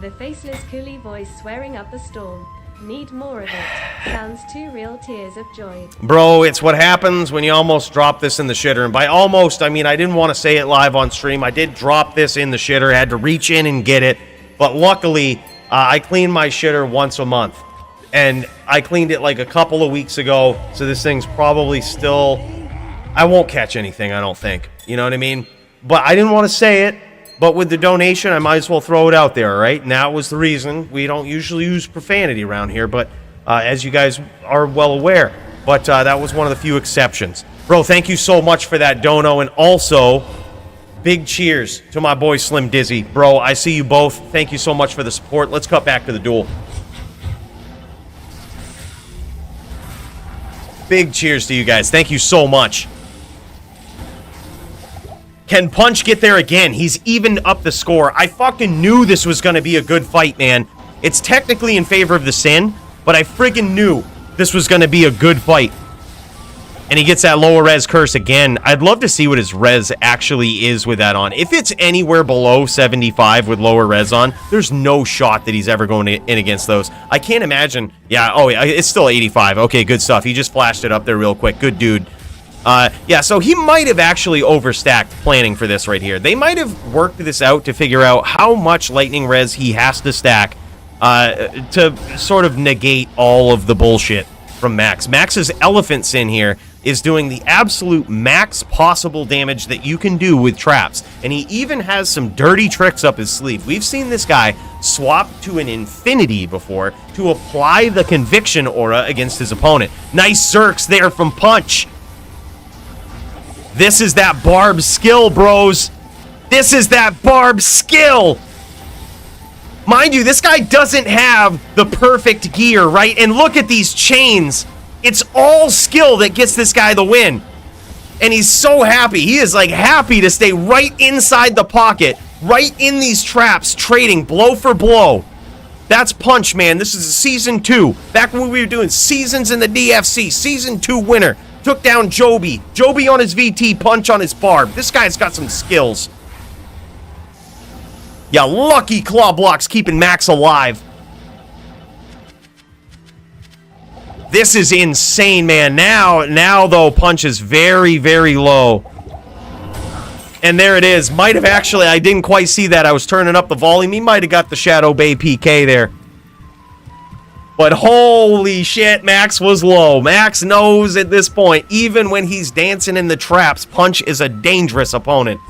The faceless Coooley voice swearing up a storm. Need more of it. Sounds 2 real tears of joy. Bro, it's what happens when you almost drop this in the shitter. And by almost, I mean, I didn't want to say it live on stream. I did drop this in the shitter. I had to reach in and get it. But luckily, I clean my shitter once a month. And I cleaned it like a couple of weeks ago. So this thing's probably still... I won't catch anything, I don't think. You know what I mean? But I didn't want to say it. But with the donation, I might as well throw it out there, right? And that was the reason. We don't usually use profanity around here, but as you guys are well aware. But that was one of the few exceptions. Bro, thank you so much for that dono. And also, big cheers to my boy Slim Dizzy. Bro, I see you both. Thank you so much for the support. Let's cut back to the duel. Big cheers to you guys. Thank you so much. Can Punch get there again? He's evened up the score. I fucking knew this was going to be a good fight, man. It's technically in favor of the Sin, but I freaking knew this was going to be a good fight. And he gets that lower res curse again. I'd love to see what his res actually is with that on. If it's anywhere below 75 with lower res on, there's no shot that he's ever going in against those. I can't imagine. Yeah, oh, it's still 85. Okay, good stuff. He just flashed it up there real quick. Good dude. Yeah, so he might have actually overstacked planning for this right here. They might have worked this out to figure out how much lightning res he has to stack to sort of negate all of the bullshit from Max. Max's Elephant Sin here is doing the absolute max possible damage that you can do with traps. And he even has some dirty tricks up his sleeve. We've seen this guy swap to an infinity before to apply the conviction aura against his opponent. Nice zerks there from Punch. This is that barb skill, bros. This is that barb skill. Mind you, this guy doesn't have the perfect gear, right? And look at these chains. It's all skill that gets this guy the win. And he's so happy. He is like happy to stay right inside the pocket, right in these traps, trading blow for blow. That's Punch, man. This is season 2. Back when we were doing seasons in the DFC. Season 2 winner. Took down Joby. Joby on his VT, Punch on his barb. This guy's got some skills. Yeah, lucky claw blocks keeping Max alive. This is insane, man. Now though, Punch is very, very low. And there it is. Might have actually, I didn't quite see that. I was turning up the volume. He might have got the Shadow Bay PK there. But holy shit, Max was low. Max knows at this point, even when he's dancing in the traps, Punch is a dangerous opponent.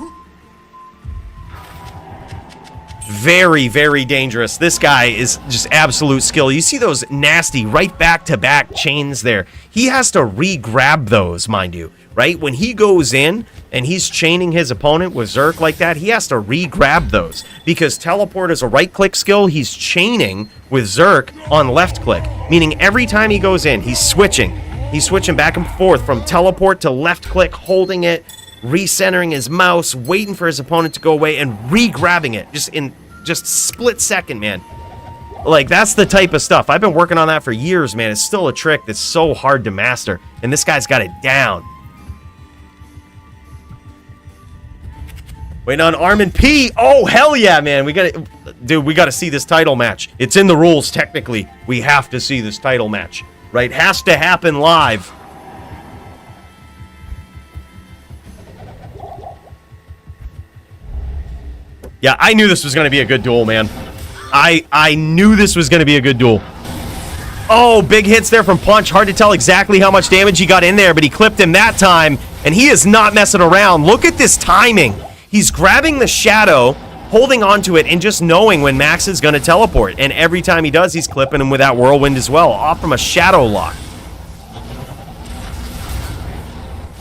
Very, very dangerous. This guy is just absolute skill. You see those nasty right back-to-back chains there. He has to re-grab those, mind you, right? When he goes in and he's chaining his opponent with Zerk like that, he has to re-grab those. Because teleport is a right-click skill, he's chaining with Zerk on left-click. Meaning every time he goes in, he's switching. He's switching back and forth from teleport to left-click, holding it, recentering his mouse, waiting for his opponent to go away, and re-grabbing it just in split second, man. Like, that's the type of stuff. I've been working on that for years, man. It's still a trick that's so hard to master, and this guy's got it down. Waiting on ArmondP. Oh, hell yeah, man. We gotta see this title match. It's in the rules, technically. We have to see this title match, right? Has to happen live. Yeah, I knew this was going to be a good duel, man. I knew this was going to be a good duel. Oh, big hits there from Punch. Hard to tell exactly how much damage he got in there, but he clipped him that time, and he is not messing around. Look at this timing. He's grabbing the shadow, holding onto it, and just knowing when Max is going to teleport. And every time he does, he's clipping him with that whirlwind as well, off from a shadow lock.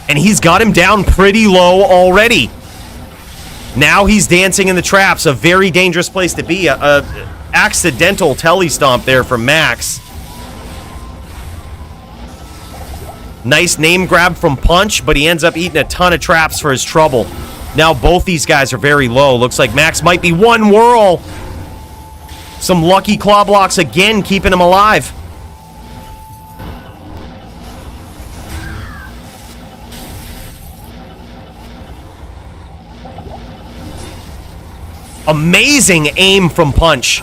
And he's got him down pretty low already. Now he's dancing in the traps, a very dangerous place to be. A accidental tele stomp there from Max. Nice name grab from Punch, but he ends up eating a ton of traps for his trouble. Now both these guys are very low. Looks like Max might be one whirl. Some lucky claw blocks again, keeping him alive. Amazing aim from Punch.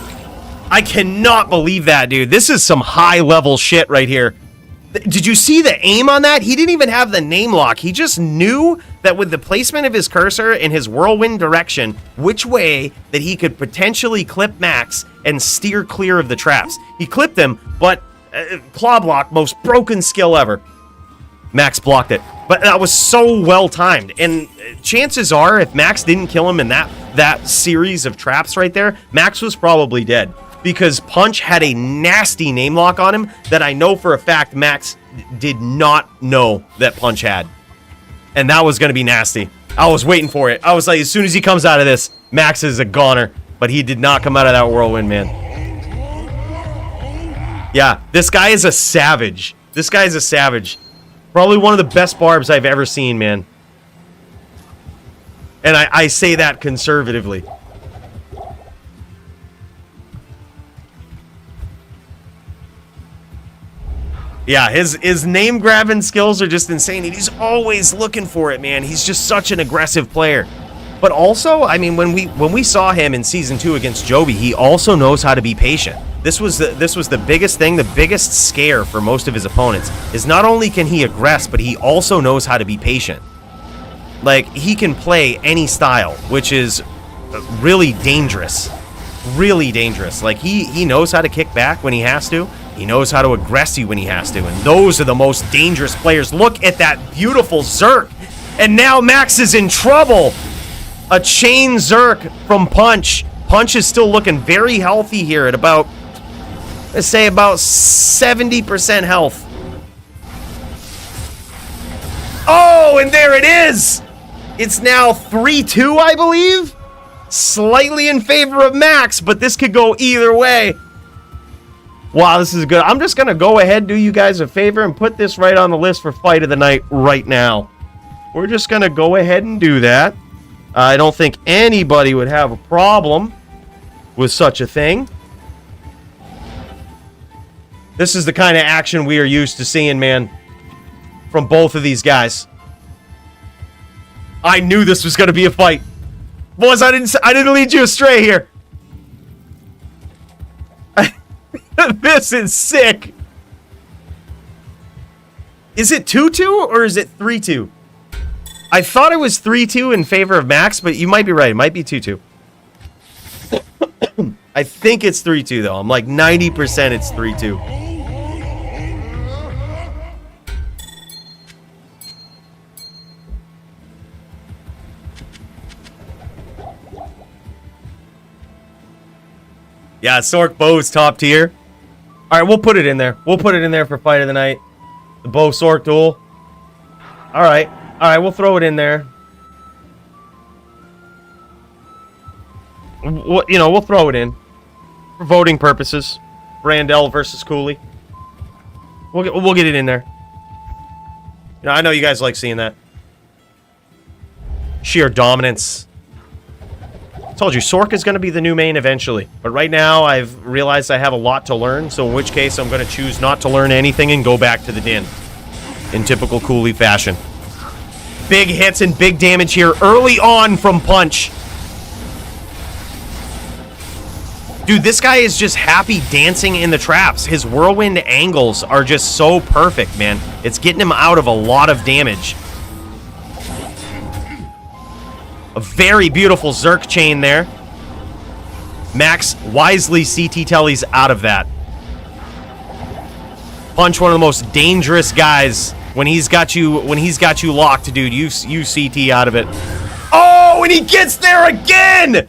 I cannot believe that, dude. This is some high-level shit right here. Did you see the aim on that? He didn't even have the name lock. He just knew that with the placement of his cursor in his whirlwind direction, which way that he could potentially clip Max and steer clear of the traps. He clipped him, but claw block, most broken skill ever. Max blocked it. But that was so well timed. And chances are, if Max didn't kill him in that series of traps right there, Max was probably dead. Because Punch had a nasty name lock on him that I know for a fact Max did not know that Punch had. And that was going to be nasty. I was waiting for it. I was like, as soon as he comes out of this, Max is a goner. But he did not come out of that whirlwind, man. Yeah, this guy is a savage. This guy is a savage. Probably one of the best barbs I've ever seen, man. And I say that conservatively. Yeah, his name grabbing skills are just insane. And he's always looking for it, man. He's just such an aggressive player. But also, I mean, when we saw him in season 2 against Joby, he also knows how to be patient. This was the biggest thing, the biggest scare for most of his opponents. Is not only can he aggress, but he also knows how to be patient. Like, he can play any style, which is really dangerous. Really dangerous. Like, he knows how to kick back when he has to. He knows how to aggress you when he has to. And those are the most dangerous players. Look at that beautiful Zerk. And now Max is in trouble. A chain Zerk from Punch. Punch is still looking very healthy here at about, let's say, about 70% health. Oh, and there it is. It's now 3-2, I believe. Slightly in favor of Max, but this could go either way. Wow, this is good. I'm just going to go ahead and do you guys a favor and put this right on the list for Fight of the Night right now. We're just going to go ahead and do that. I don't think anybody would have a problem with such a thing. This is the kind of action we are used to seeing, man, from both of these guys. I knew this was going to be a fight. Boys, I didn't lead you astray here. This is sick. Is it 2-2 or is it 3-2? I thought it was 3-2 in favor of Max, but you might be right. It might be 2-2. I think it's 3-2, though. I'm like 90% it's 3-2. Yeah, Sorc Bow's top tier. All right, we'll put it in there. We'll put it in there for Fight of the Night. The Bow Sorc duel. All right, we'll throw it in there. We'll throw it in for voting purposes. BrandL versus Coooley. We'll get it in there. I know you guys like seeing that. Sheer dominance. Told you, Sorc is going to be the new main eventually. But right now, I've realized I have a lot to learn, so in which case I'm going to choose not to learn anything and go back to the Din. In typical Coooley fashion. Big hits and big damage here early on from Punch. Dude, this guy is just happy dancing in the traps. His whirlwind angles are just so perfect, man. It's getting him out of a lot of damage. A very beautiful Zerk chain there. Max wisely CT tellies out of that. Punch, one of the most dangerous guys when he's got you locked, dude. You CT out of it. Oh, and he gets there again.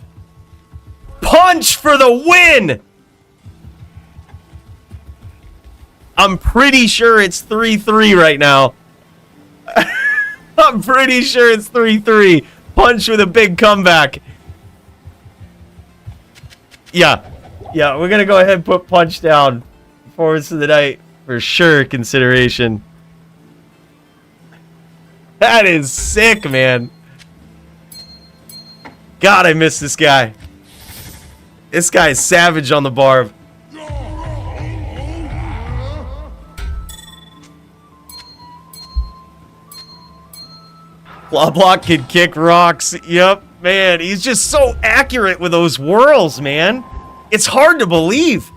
Punch for the win. I'm pretty sure it's 3-3 right now. I'm pretty sure it's 3-3. Punch with a big comeback. Yeah, we're gonna go ahead and put Punch down. Performance of the night for sure consideration. That is sick, man. God, I miss this guy. This guy is savage on the barb. Claw block can kick rocks. Yep, man. He's just so accurate with those whirls, man. It's hard to believe.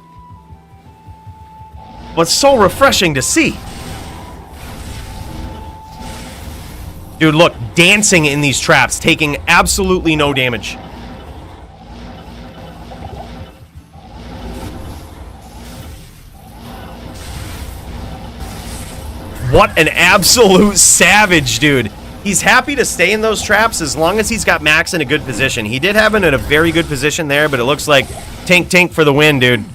But so refreshing to see. Dude, look. Dancing in these traps. Taking absolutely no damage. What an absolute savage, dude. He's happy to stay in those traps as long as he's got Max in a good position. He did have him in a very good position there, but it looks like tank for the win, dude.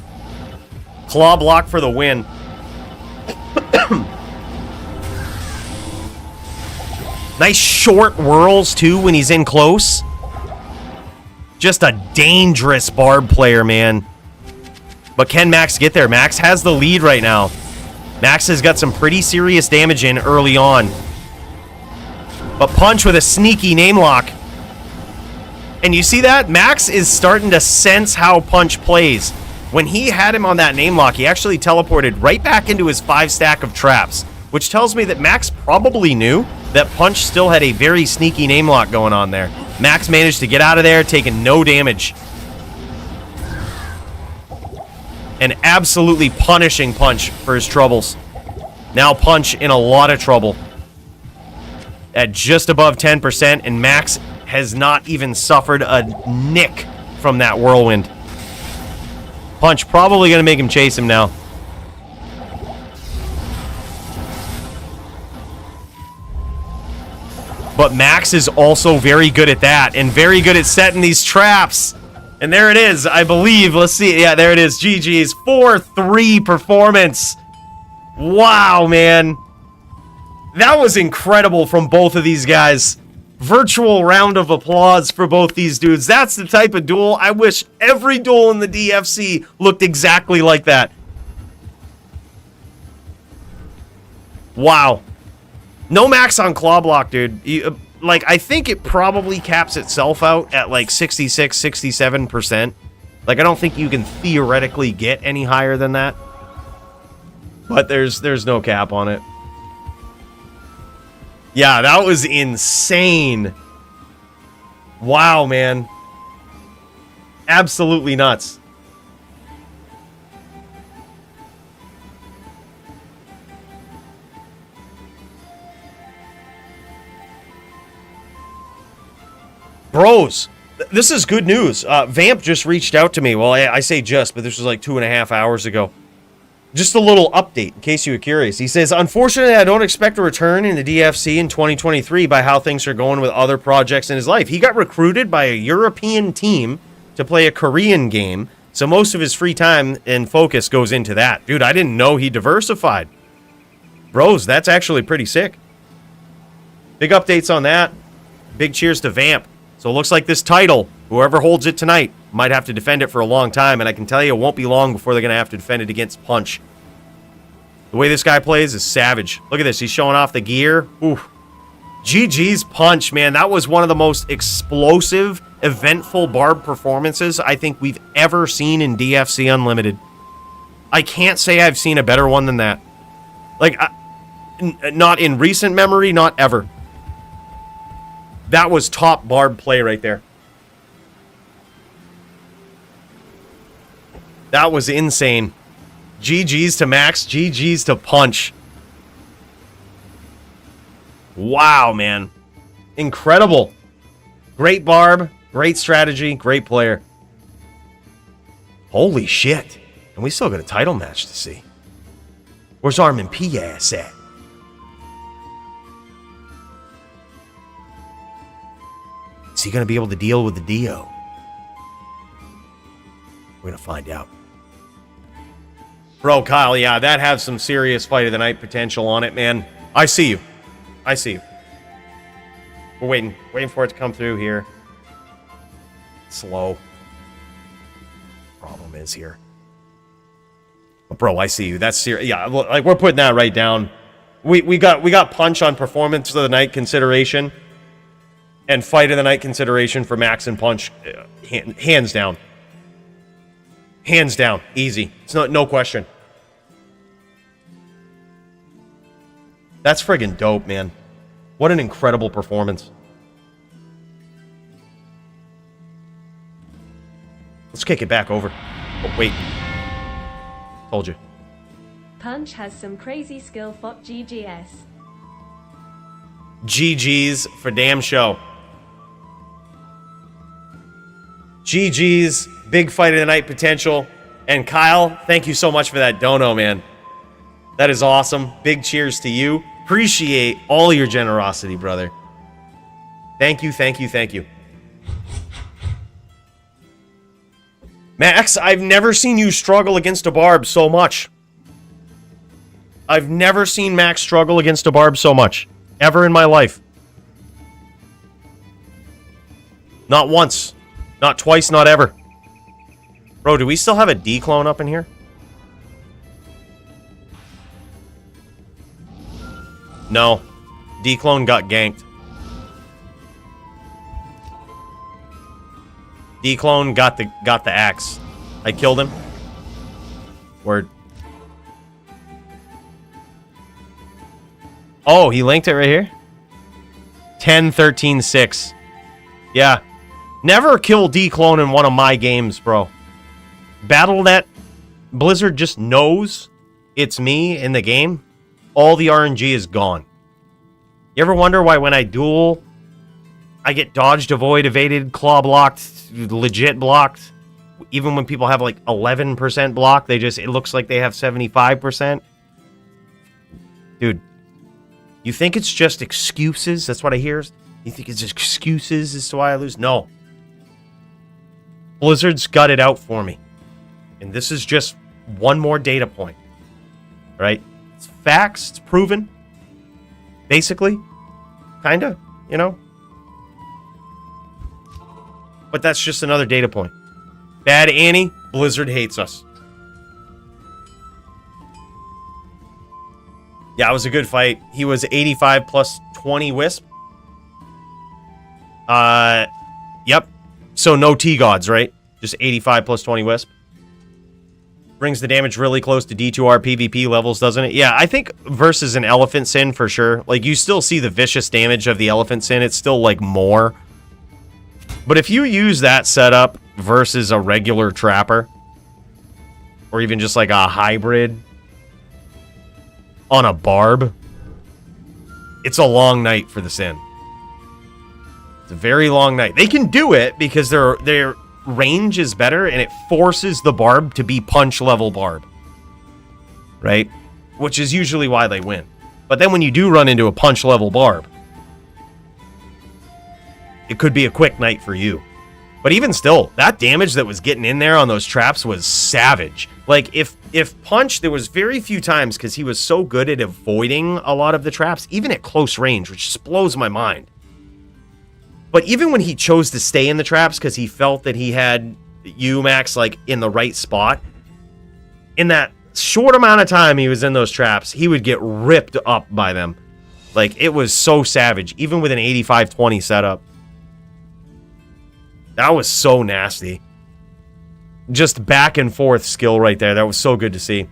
Claw block for the win. Nice short whirls, too, when he's in close. Just a dangerous barb player, man. But can Max get there? Max has the lead right now. Max has got some pretty serious damage in early on. But Punch with a sneaky name lock. And you see that? Max is starting to sense how Punch plays. When he had him on that name lock, he actually teleported right back into his 5 stack of traps, which tells me that Max probably knew that Punch still had a very sneaky name lock going on there. Max managed to get out of there, taking no damage. And absolutely punishing Punch for his troubles. Now Punch in a lot of trouble. At just above 10%, and Max has not even suffered a nick from that whirlwind. Punch probably going to make him chase him now. But Max is also very good at that, and very good at setting these traps. And there it is, I believe. Let's see. Yeah, there it is. GG's 4-3 performance. Wow, man. That was incredible from both of these guys. Virtual round of applause for both these dudes. That's the type of duel. I wish every duel in the DFC looked exactly like that. Wow. No max on claw block, dude. Like, I think it probably caps itself out at like 66, 67%. Like, I don't think you can theoretically get any higher than that. But there's no cap on it. Yeah, that was insane. Wow, man. Absolutely nuts. Bros, this is good news. Vamp just reached out to me. Well, I say just, but this was like 2.5 hours ago. Just a little update, in case you were curious. He says, unfortunately, I don't expect a return in the DFC in 2023 by how things are going with other projects in his life. He got recruited by a European team to play a Korean game, so most of his free time and focus goes into that. Dude, I didn't know he diversified. Bros, that's actually pretty sick. Big updates on that. Big cheers to Vamp. So it looks like this title, whoever holds it tonight, might have to defend it for a long time, and I can tell you it won't be long before they're going to have to defend it against Punch. The way this guy plays is savage. Look at this. He's showing off the gear. Ooh. GG's Punch, man. That was one of the most explosive, eventful barb performances I think we've ever seen in DFC Unlimited. I can't say I've seen a better one than that. Like, not in recent memory, not ever. That was top barb play right there. That was insane. GG's to Max, GG's to Punch. Wow, man. Incredible. Great barb, great strategy, great player. Holy shit. And we still got a title match to see. Where's ArmondP ass at? Is he going to be able to deal with the Dio? We're going to find out. Bro, Kyle, yeah, that has some serious fight of the night potential on it, man. I see you. I see you. We're waiting for it to come through here. Slow. Problem is here. But bro, I see you. That's serious. Yeah, like we're putting that right down. We got Punch on performance of the night consideration. And fight of the night consideration for Max and Punch, hands down. Hands down. Easy. It's no question. That's friggin' dope, man. What an incredible performance. Let's kick it back over. Oh, wait. Told you. Punch has some crazy skill for GGS. GG's for damn show. GG's, big fight of the night potential. And Kyle, thank you so much for that dono, man. That is awesome. Big cheers to you. Appreciate all your generosity, brother. Thank you, thank you, thank you. Max, I've never seen you struggle against a barb so much. I've never seen Max struggle against a barb so much. Ever in my life. Not once. Not twice, not ever. Bro, do we still have a D clone up in here? No. D clone got ganked. D clone got the axe. I killed him. Word. Oh, he linked it right here? 10, 13, 6. Yeah. Never kill D-Clone in one of my games, bro. Battle.net, Blizzard just knows it's me in the game. All the RNG is gone. You ever wonder why when I duel, I get dodged, avoid, evaded, claw blocked, legit blocked? Even when people have like 11% block, it looks like they have 75%. Dude, you think it's just excuses? That's what I hear. You think it's just excuses as to why I lose? No. Blizzard's got it out for me. And this is just one more data point. Right? It's facts. It's proven. Basically. Kinda. You know? But that's just another data point. Bad Annie, Blizzard hates us. Yeah, it was a good fight. He was 85 plus 20 Wisp. Yep. So no T-Gods, right? Just 85 plus 20 Wisp. Brings the damage really close to D2R PvP levels, doesn't it? Yeah, I think versus an Elephant Sin for sure. Like, you still see the vicious damage of the Elephant Sin. It's still, like, more. But if you use that setup versus a regular Trapper, or even just, like, a hybrid on a Barb, it's a long night for the Sin. It's a very long night. They can do it because their range is better, and it forces the Barb to be punch level Barb. Right? Which is usually why they win. But then when you do run into a punch level Barb, it could be a quick night for you. But even still, that damage that was getting in there on those traps was savage. Like, if Punch, there was very few times, because he was so good at avoiding a lot of the traps, even at close range, which just blows my mind. But even when he chose to stay in the traps because he felt that he had Umax, like, in the right spot, in that short amount of time he was in those traps, he would get ripped up by them. Like, it was so savage, even with an 85-20 setup. That was so nasty. Just back and forth skill right there. That was so good to see.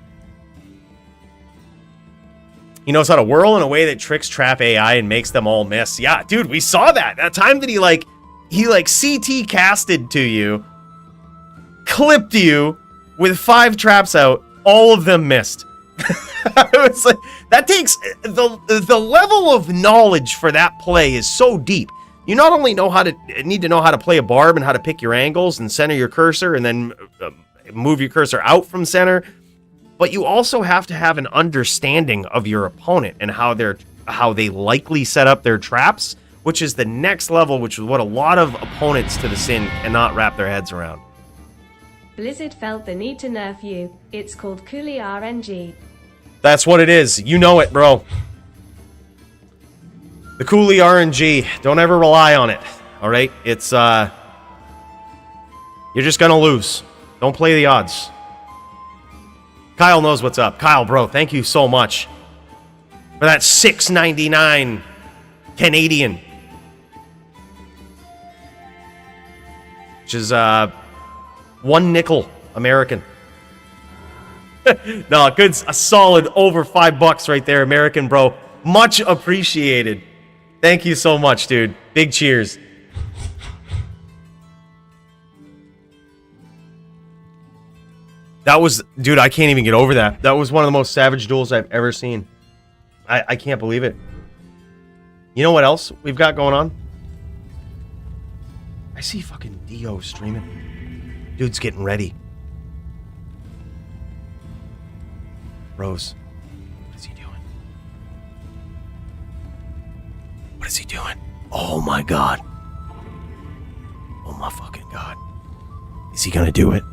He knows how to whirl in a way that tricks trap AI and makes them all miss. Yeah, dude, we saw that. That time that he CT casted to you, clipped you with 5 traps out, all of them missed. It was like, that takes the level of knowledge for that play is so deep. You not only need to know how to play a Barb and how to pick your angles and center your cursor and then move your cursor out from center, but you also have to have an understanding of your opponent and how they likely set up their traps, which is the next level, which is what a lot of opponents to the Sin cannot wrap their heads around. Blizzard felt the need to nerf you. It's called Coooley RNG. That's what it is. You know it, bro. The Coooley RNG. Don't ever rely on it. All right? It's, you're just gonna lose. Don't play the odds. Kyle knows what's up. Kyle, bro, thank you so much for that $6.99 Canadian. Which is, 1 nickel American. No, a solid over $5 right there, American, bro. Much appreciated. Thank you so much, dude. Big cheers. That was, dude, I can't even get over that. That was one of the most savage duels I've ever seen. I can't believe it. You know what else we've got going on? I see fucking Dio streaming. Dude's getting ready. Rose, what is he doing? What is he doing? Oh my god. Oh my fucking god. Is he gonna do it?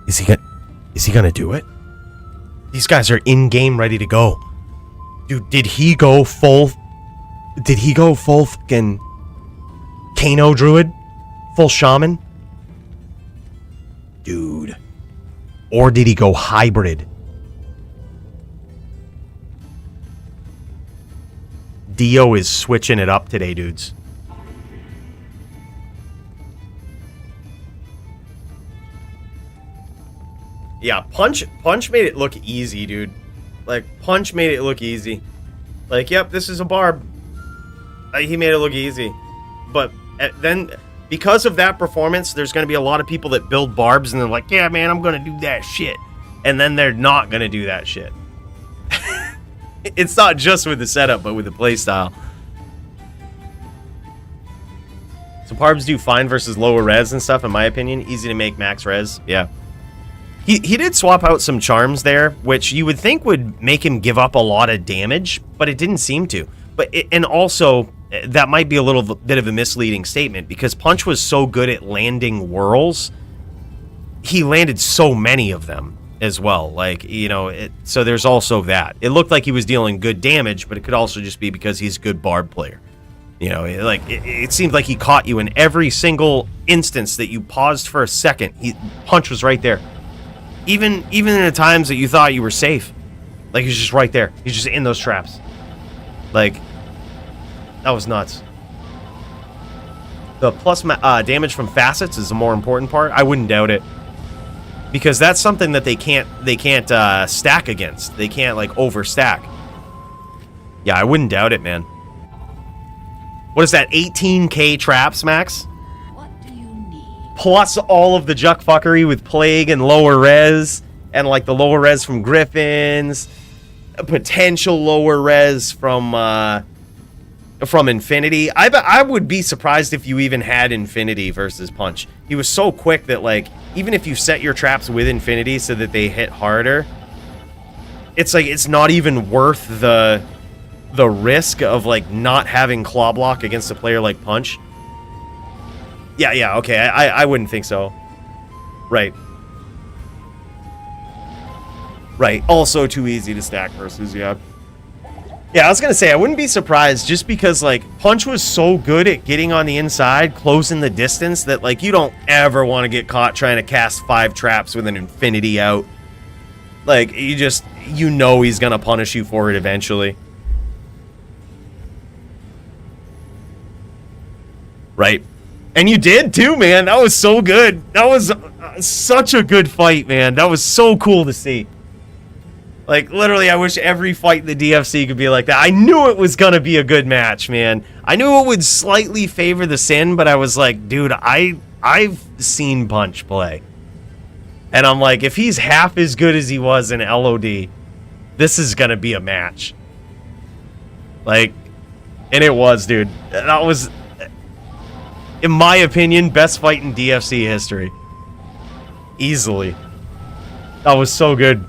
Is he gonna do it? These guys are in game ready to go. Dude, did he go full fucking Kano Druid? Full Shaman? Dude. Or did he go hybrid? Dio is switching it up today, dudes. Yeah, Punch made it look easy, dude. Like, Punch made it look easy. Like, yep, this is a barb. He made it look easy. But then, because of that performance, there's going to be a lot of people that build barbs and they're like, yeah, man, I'm going to do that shit. And then they're not going to do that shit. It's not just with the setup, but with the playstyle. So barbs do fine versus lower res and stuff, in my opinion. Easy to make max res, yeah. He did swap out some charms there, which you would think would make him give up a lot of damage, but it didn't seem to. And also, that might be a little bit of a misleading statement, because Punch was so good at landing whirls, he landed so many of them as well. Like, you know, so there's also that. It looked like he was dealing good damage, but it could also just be because he's a good barb player. You know, like, it seemed like he caught you in every single instance that you paused for a second. Punch was right there. Even in the times that you thought you were safe. Like, he's just right there. He's just in those traps. Like, that was nuts. The plus damage from facets is the more important part. I wouldn't doubt it. Because that's something that they can't stack against. They can't, like, overstack. Yeah, I wouldn't doubt it, man. What is that, 18k traps, Max? What do you need? Plus all of the juck fuckery with Plague and lower res. And, like, the lower res from Griffins. A potential lower res from Infinity. I would be surprised if you even had Infinity versus Punch. He was so quick that, like, even if you set your traps with Infinity so that they hit harder, it's like it's not even worth the risk of, like, not having claw block against a player like Punch. Yeah, okay, I wouldn't think so. Right. Also too easy to stack versus, yeah. Yeah, I was gonna say, I wouldn't be surprised just because, like, Punch was so good at getting on the inside, closing the distance, that, like, you don't ever want to get caught trying to cast 5 traps with an Infinity out. Like, you know he's gonna punish you for it eventually. Right. And you did too, man. That was so good. That was such a good fight, man. That was so cool to see. Like, literally, I wish every fight in the DFC could be like that. I knew it was going to be a good match, man. I knew it would slightly favor the Sin, but I was like, dude, I've seen Punch play. And I'm like, if he's half as good as he was in LOD, this is going to be a match. Like, and it was, dude. That was, in my opinion, best fight in DFC history. Easily. That was so good.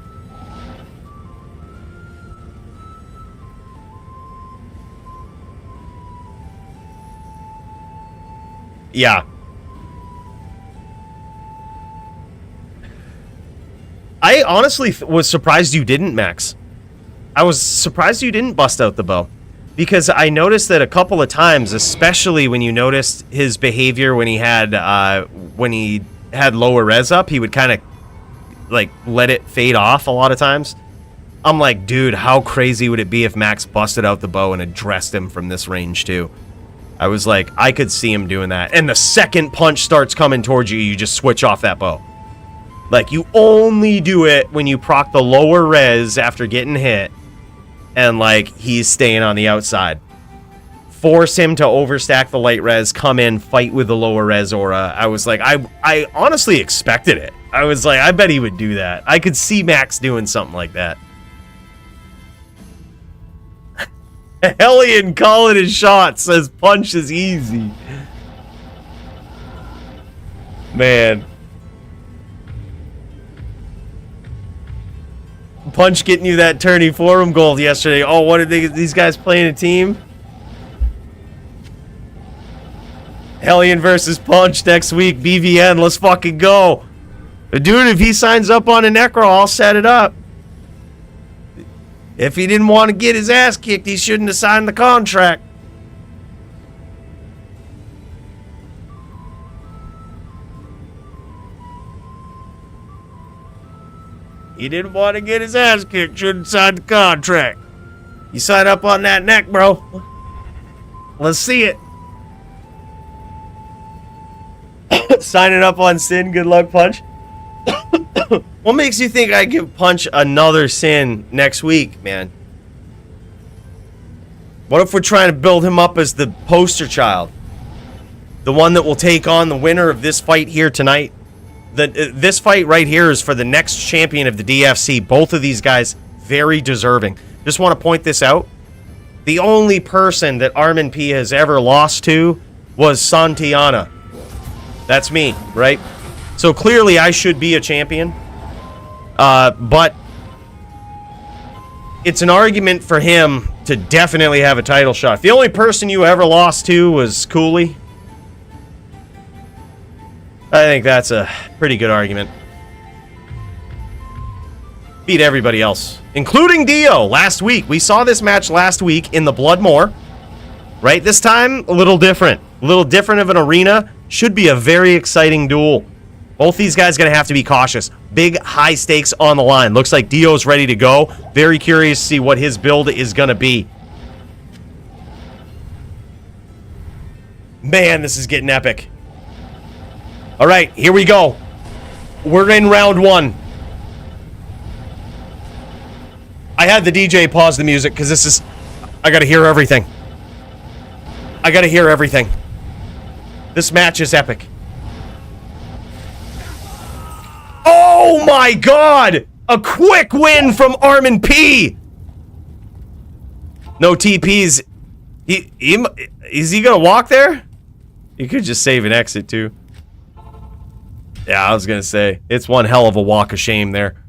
Yeah. I honestly was surprised you didn't, Max. I was surprised you didn't bust out the bow. Because I noticed that a couple of times, especially when you noticed his behavior when he had lower res up, he would kind of, like, let it fade off a lot of times. I'm like, dude, how crazy would it be if Max busted out the bow and addressed him from this range too? I was like, I could see him doing that. And the second Punch starts coming towards you, you just switch off that bow. Like, you only do it when you proc the lower res after getting hit. And, like, he's staying on the outside. Force him to overstack the light res, come in, fight with the lower res aura. I was like, I honestly expected it. I was like, I bet he would do that. I could see Max doing something like that. Hellian calling his shot, says Punch is easy. Man. Punch getting you that tourney forum gold yesterday. Oh, what did these guys playing a team? Hellian versus Punch next week. BVN, let's fucking go. Dude, if he signs up on a necro, I'll set it up. If he didn't want to get his ass kicked, he shouldn't have signed the contract. He didn't want to get his ass kicked, shouldn't sign the contract. You sign up on that neck, bro. Let's see it. Signing up on Sin, good luck, Punch. What makes you think I give Punch another sin next week, man? What if we're trying to build him up as the poster child? The one that will take on the winner of this fight here tonight? This fight right here is for the next champion of the DFC. Both of these guys, very deserving. Just want to point this out. The only person that ArmondP has ever lost to was Santiana. That's me, right? So clearly I should be a champion. But it's an argument for him to definitely have a title shot. The only person you ever lost to was Coooley. I think that's a pretty good argument. Beat everybody else, including Dio last week. We saw this match last week in the Bloodmoor. Right? This time, a little different. A little different of an arena. Should be a very exciting duel. Both these guys going to have to be cautious. Big, high stakes on the line. Looks like Dio's ready to go. Very curious to see what his build is going to be. Man, this is getting epic. All right, here we go. We're in round one. I had the DJ pause the music because this is... I got to hear everything. I got to hear everything. This match is epic. Oh my god! A quick win from ArmondP! No TPs. Is he gonna walk there? You could just save and exit too. Yeah, I was gonna say. It's one hell of a walk of shame there.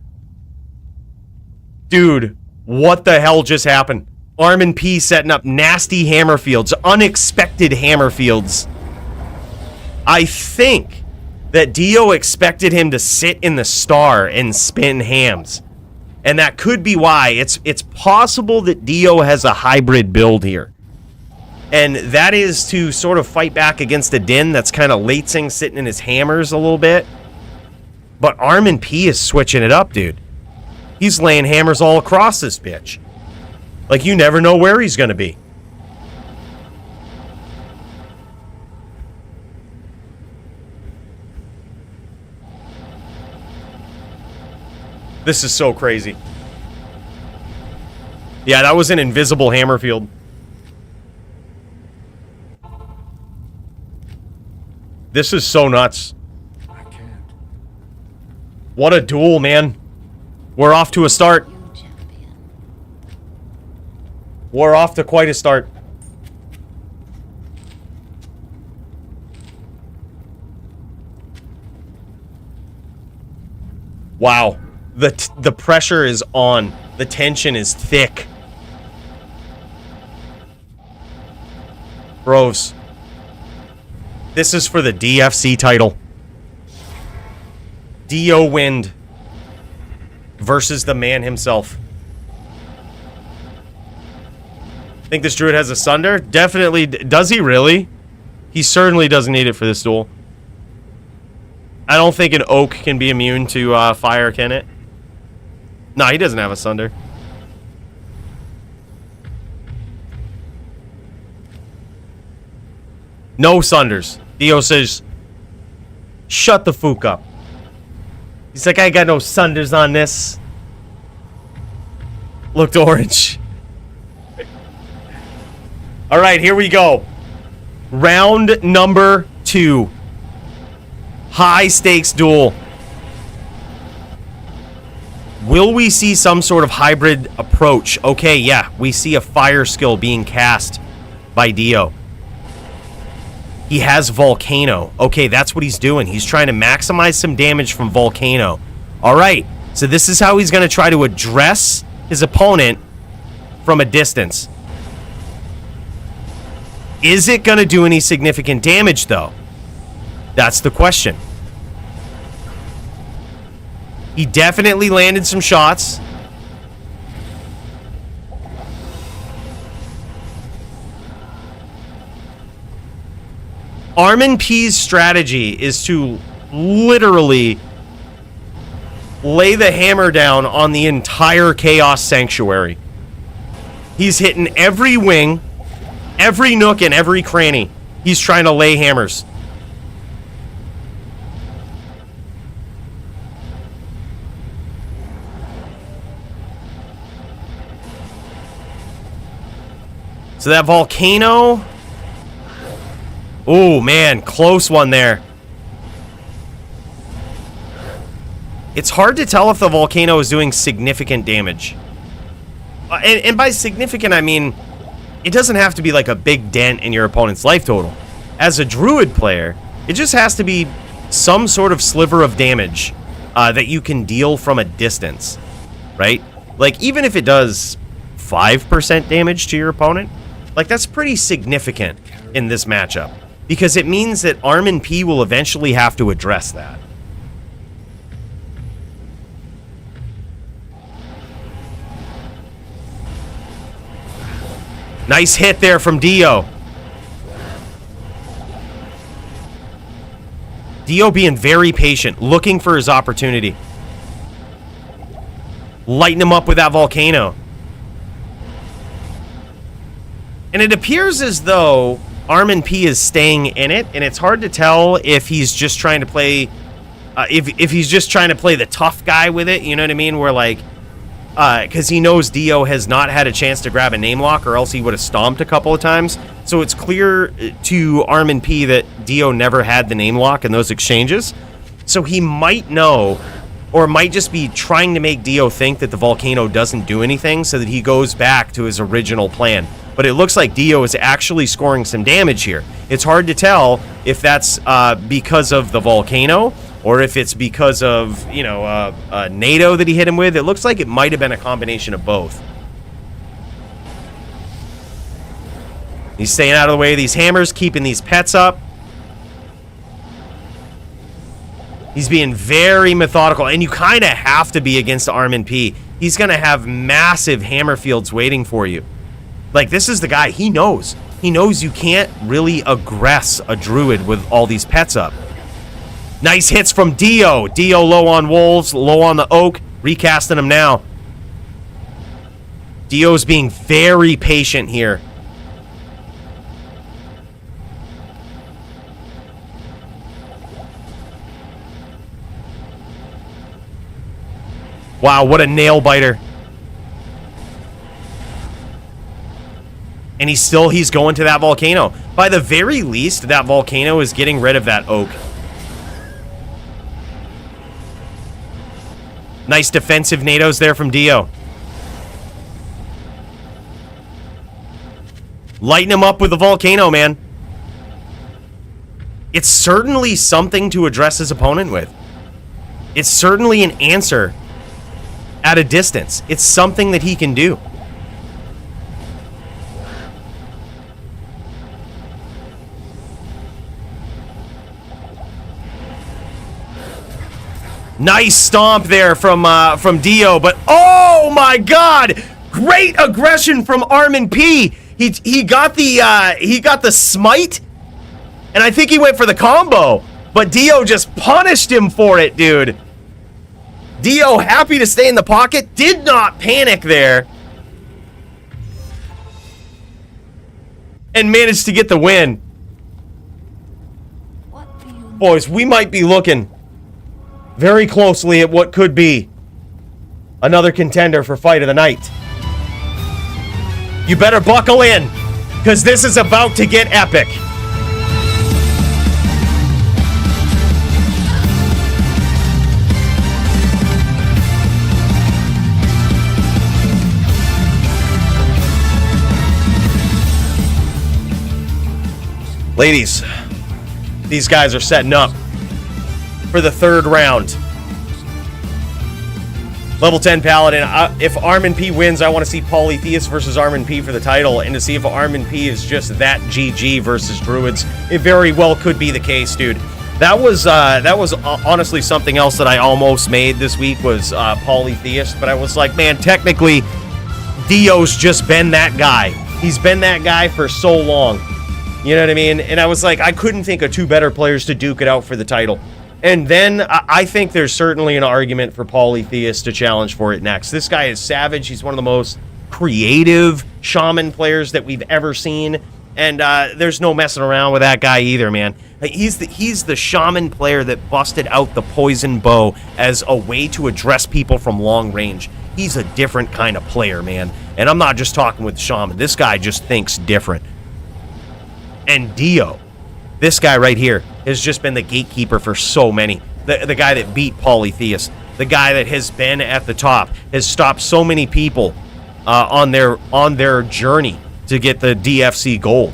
Dude, what the hell just happened? ArmondP setting up nasty hammer fields. Unexpected hammer fields. I think that Dio expected him to sit in the star and spin hams. And that could be why. It's possible that Dio has a hybrid build here. And that is to sort of fight back against a Din that's kind of latesing, sitting in his hammers a little bit. But ArmondP is switching it up, dude. He's laying hammers all across this bitch. Like, you never know where he's going to be. This is so crazy. Yeah, that was an invisible hammer field. This is so nuts. I can't. What a duel, man. We're off to a start. We're off to quite a start. Wow. The pressure is on. The tension is thick. Bros. This is for the DFC title. Diowind versus the man himself. Think this druid has a Sunder? Definitely. Does he really? He certainly doesn't need it for this duel. I don't think an Oak can be immune to fire, can it? No, he doesn't have a Sunder. No Sunders. Dio says, shut the fuck up. He's like, I got no Sunders on this. Looked orange. All right, here we go. Round number 2. High stakes duel. Will we see some sort of hybrid approach? Okay, yeah, we see a fire skill being cast by Dio. He has Volcano. Okay, that's what he's doing. He's trying to maximize some damage from Volcano. All right, so this is how he's going to try to address his opponent from a distance. Is it going to do any significant damage, though? That's the question. He definitely landed some shots. ArmondP's strategy is to literally lay the hammer down on the entire Chaos Sanctuary. He's hitting every wing, every nook, and every cranny. He's trying to lay hammers. So that volcano. Oh, man. Close one there. It's hard to tell if the volcano is doing significant damage. And by significant, I mean, it doesn't have to be like a big dent in your opponent's life total. As a druid player, it just has to be some sort of sliver of damage that you can deal from a distance, right? Like, even if it does 5% damage to your opponent, like, that's pretty significant in this matchup. Because it means that ArmondP will eventually have to address that. Nice hit there from Dio. Dio being very patient, looking for his opportunity. Lighten him up with that volcano. And it appears as though ArmondP is staying in it, and it's hard to tell if he's just trying to play, if he's just trying to play the tough guy with it, you know what I mean? Where like, because he knows Dio has not had a chance to grab a name lock, or else he would have stomped a couple of times. So it's clear to ArmondP that Dio never had the name lock in those exchanges. So he might know, or might just be trying to make Dio think that the volcano doesn't do anything, so that he goes back to his original plan. But it looks like Dio is actually scoring some damage here. It's hard to tell if that's because of the volcano, or if it's because of, you know, NATO that he hit him with. It looks like it might have been a combination of both. He's staying out of the way of these hammers, keeping these pets up. He's being very methodical, and you kind of have to be against ArmondP. He's going to have massive hammer fields waiting for you. Like, this is the guy. He knows. He knows you can't really aggress a druid with all these pets up. Nice hits from Dio. Dio low on wolves, low on the oak. Recasting him now. Dio's being very patient here. Wow, what a nail biter. And he's going to that volcano. By the very least, that volcano is getting rid of that oak. Nice defensive NATOs there from Dio. Lighten him up with the volcano, man. It's certainly something to address his opponent with. It's certainly an answer at a distance. It's something that he can do. Nice stomp there from Dio, but oh my God! Great aggression from ArmondP. He got the smite, and I think he went for the combo, but Dio just punished him for it, dude. Dio happy to stay in the pocket, did not panic there, and managed to get the win. Boys, we might be looking very closely at what could be another contender for Fight of the Night. You better buckle in, because this is about to get epic. Ladies, these guys are setting up for the third round. Level 10 Paladin. If ArmondP wins, I want to see Polytheist versus ArmondP for the title, and to see if ArmondP is just that GG versus Druids. It very well could be the case, dude. That was honestly something else that I almost made this week was Polytheist, but I was like, man, technically, Dio's just been that guy. He's been that guy for so long. You know what I mean? And I was like, I couldn't think of two better players to duke it out for the title. And then I think there's certainly an argument for Polytheist to challenge for it next. This guy is savage. He's one of the most creative shaman players that we've ever seen. And there's no messing around with that guy either, man. He's the shaman player that busted out the poison bow as a way to address people from long range. He's a different kind of player, man. And I'm not just talking with shaman. This guy just thinks different. And Dio, this guy right here, has just been the gatekeeper for so many. The guy that beat Polytheist. The guy that has been at the top. Has stopped so many people on their journey to get the DFC gold.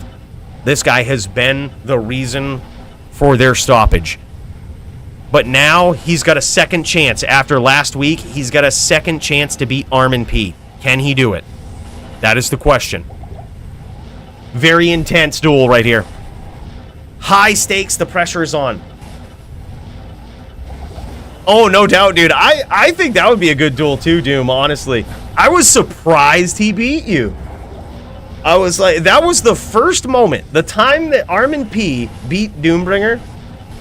This guy has been the reason for their stoppage. But now he's got a second chance. After last week, he's got a second chance to beat ArmondP. Can he do it? That is the question. Very intense duel right here. High stakes, the pressure is on. Oh, no doubt, dude. I think that would be a good duel too, Doom, honestly. I was surprised he beat you. I was like, that was the first moment. The time that ArmondP beat Doombringer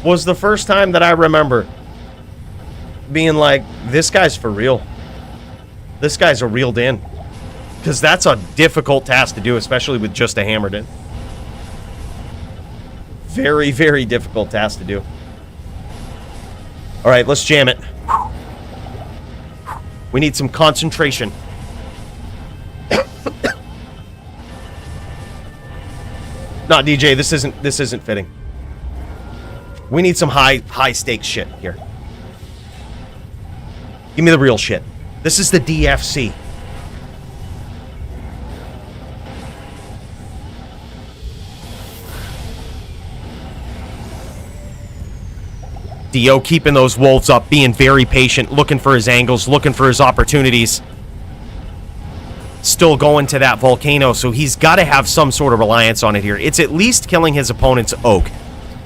was the first time that I remember being like, this guy's for real. This guy's a reeled in. Because that's a difficult task to do, especially with just a hammered in. Very, very difficult task to do. All right, let's jam it. We need some concentration. Not DJ, this isn't fitting. We need some high stakes shit here. Give me the real shit. This is the DFC. Dio keeping those wolves up, being very patient, looking for his angles, looking for his opportunities. Still going to that volcano, so he's got to have some sort of reliance on it here. It's at least killing his opponent's oak,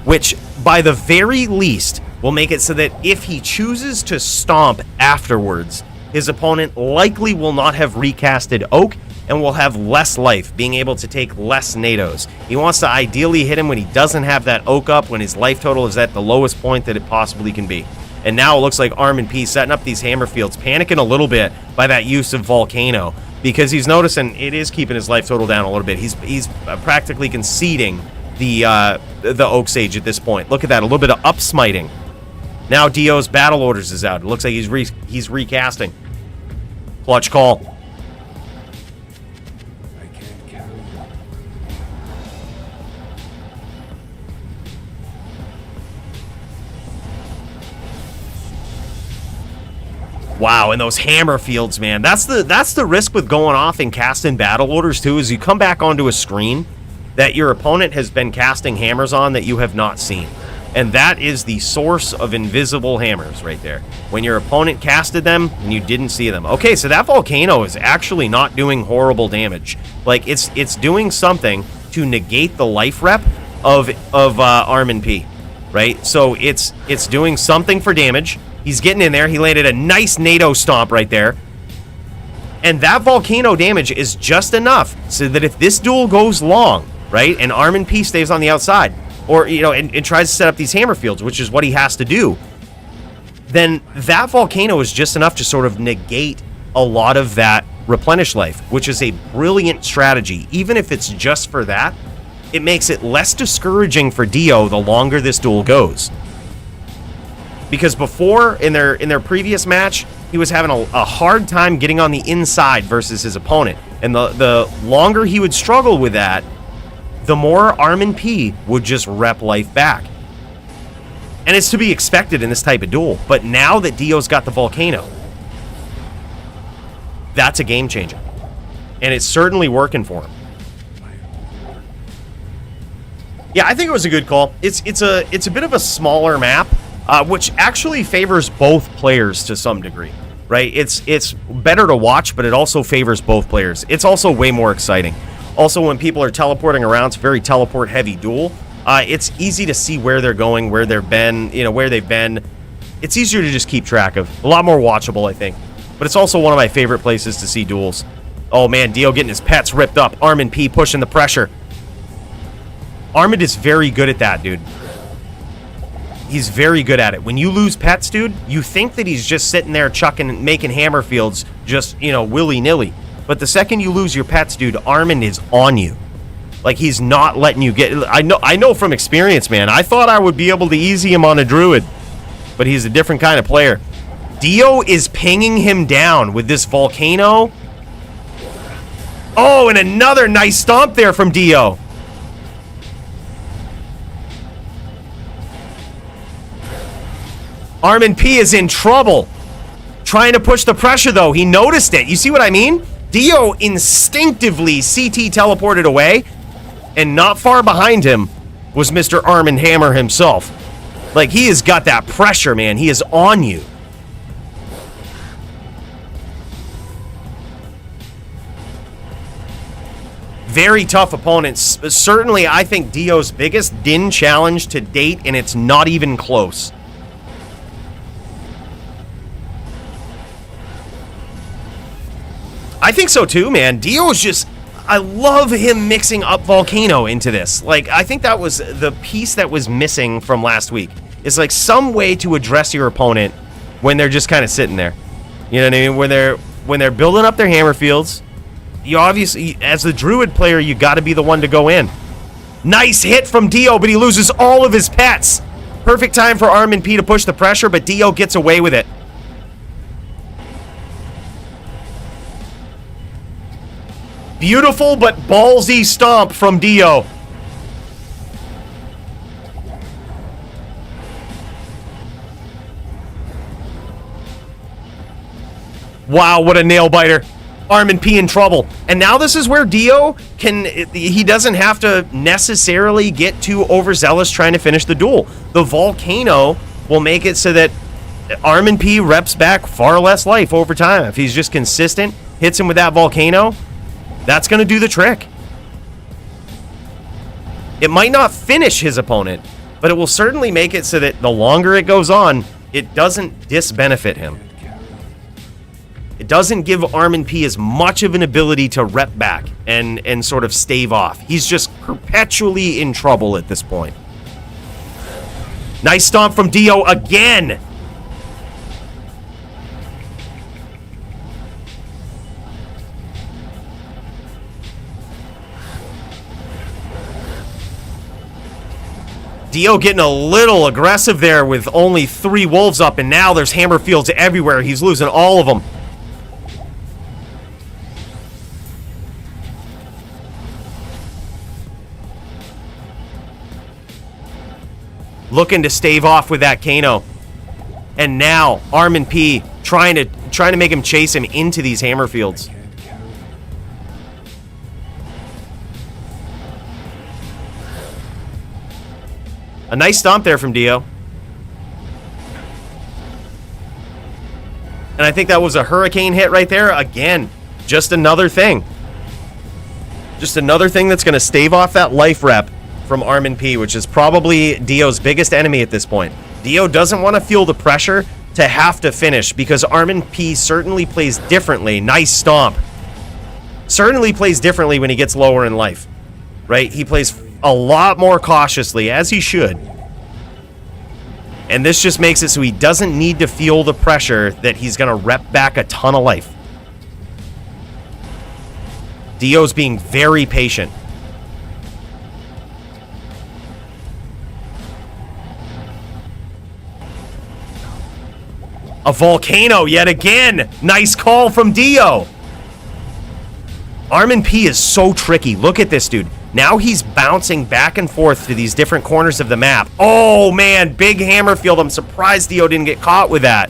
which by the very least will make it so that if he chooses to stomp afterwards, his opponent likely will not have recasted oak and will have less life, being able to take less nados. He wants to ideally hit him when he doesn't have that oak up, when his life total is at the lowest point that it possibly can be. And now it looks like ArmondP setting up these hammer fields, panicking a little bit by that use of volcano, because he's noticing it is keeping his life total down a little bit. He's practically conceding the oak sage at this point. Look at that, a little bit of upsmiting. Now Dio's battle orders is out. It looks like he's recasting. Clutch call. Wow, and those hammer fields, man. That's the risk with going off and casting battle orders too, is you come back onto a screen that your opponent has been casting hammers on that you have not seen. And that is the source of invisible hammers right there. When your opponent casted them and you didn't see them. Okay, so that volcano is actually not doing horrible damage. Like, it's doing something to negate the life rep of ArmondP, right? So it's doing something for damage. He's getting in there. He landed a nice NATO stomp right there. And that volcano damage is just enough so that if this duel goes long, right, and ArmondP stays on the outside, or, you know, and tries to set up these hammer fields, which is what he has to do, then that volcano is just enough to sort of negate a lot of that replenish life, which is a brilliant strategy. Even if it's just for that, it makes it less discouraging for Dio the longer this duel goes. Because before, in their previous match, he was having a hard time getting on the inside versus his opponent. And the longer he would struggle with that, the more ArmondP would just rep life back. And it's to be expected in this type of duel. But now that Dio's got the volcano, that's a game changer. And it's certainly working for him. Yeah, I think it was a good call. It's a bit of a smaller map, which actually favors both players to some degree, right? It's better to watch, but it also favors both players. It's also way more exciting. Also, when people are teleporting around, it's a very teleport-heavy duel. It's easy to see where they're going, where they've been, where they've been. It's easier to just keep track of. A lot more watchable, I think. But it's also one of my favorite places to see duels. Oh, man, Dio getting his pets ripped up. ArmondP pushing the pressure. Armond is very good at that, dude. He's very good at it. When you lose pets, dude, you think that he's just sitting there chucking, making hammer fields just, willy-nilly. But the second you lose your pets, dude, Armond is on you. Like, he's not letting you get... I know from experience, man. I thought I would be able to easy him on a druid, but he's a different kind of player. Dio is pinging him down with this volcano. Oh, and another nice stomp there from Dio. ArmondP is in trouble. Trying to push the pressure, though. He noticed it. You see what I mean? Dio instinctively CT teleported away, and not far behind him was Mr. Armond Hammer himself. Like, he has got that pressure, man. He is on you. Very tough opponents. Certainly, I think Dio's biggest Din challenge to date, and it's not even close. I think so too, man. Dio is just... I love him mixing up Volcano into this. Like, I think that was the piece that was missing from last week. It's like some way to address your opponent when they're just kind of sitting there. You know what I mean? When they're building up their hammer fields, you obviously, as the Druid player, you got to be the one to go in. Nice hit from Dio, but he loses all of his pets. Perfect time for ArmondP to push the pressure, but Dio gets away with it. Beautiful but ballsy stomp from Dio. Wow, what a nail biter. ArmondP in trouble. And now this is where Dio can... He doesn't have to necessarily get too overzealous trying to finish the duel. The Volcano will make it so that ArmondP reps back far less life over time. If he's just consistent, hits him with that Volcano, that's going to do the trick. It might not finish his opponent, but it will certainly make it so that the longer it goes on, it doesn't disbenefit him. It doesn't give ArmondP as much of an ability to rep back and sort of stave off. He's just perpetually in trouble at this point. Nice stomp from Dio again. Dio getting a little aggressive there with only 3 wolves up, and now there's hammer fields everywhere. He's losing all of them. Looking to stave off with that Kano. And now ArmondP trying to make him chase him into these hammer fields. A nice stomp there from Dio. And I think that was a hurricane hit right there. Again, just another thing. Just another thing that's going to stave off that life rep from ArmondP, which is probably Dio's biggest enemy at this point. Dio doesn't want to feel the pressure to have to finish because ArmondP certainly plays differently. Nice stomp. Certainly plays differently when he gets lower in life, right? He plays a lot more cautiously, as he should. And this just makes it so he doesn't need to feel the pressure that he's going to rep back a ton of life. Dio's being very patient. A Volcano yet again. Nice call from Dio. ArmondP is so tricky. Look at this dude. Now he's bouncing back and forth to these different corners of the map. Oh, man. Big hammer field. I'm surprised Dio didn't get caught with that.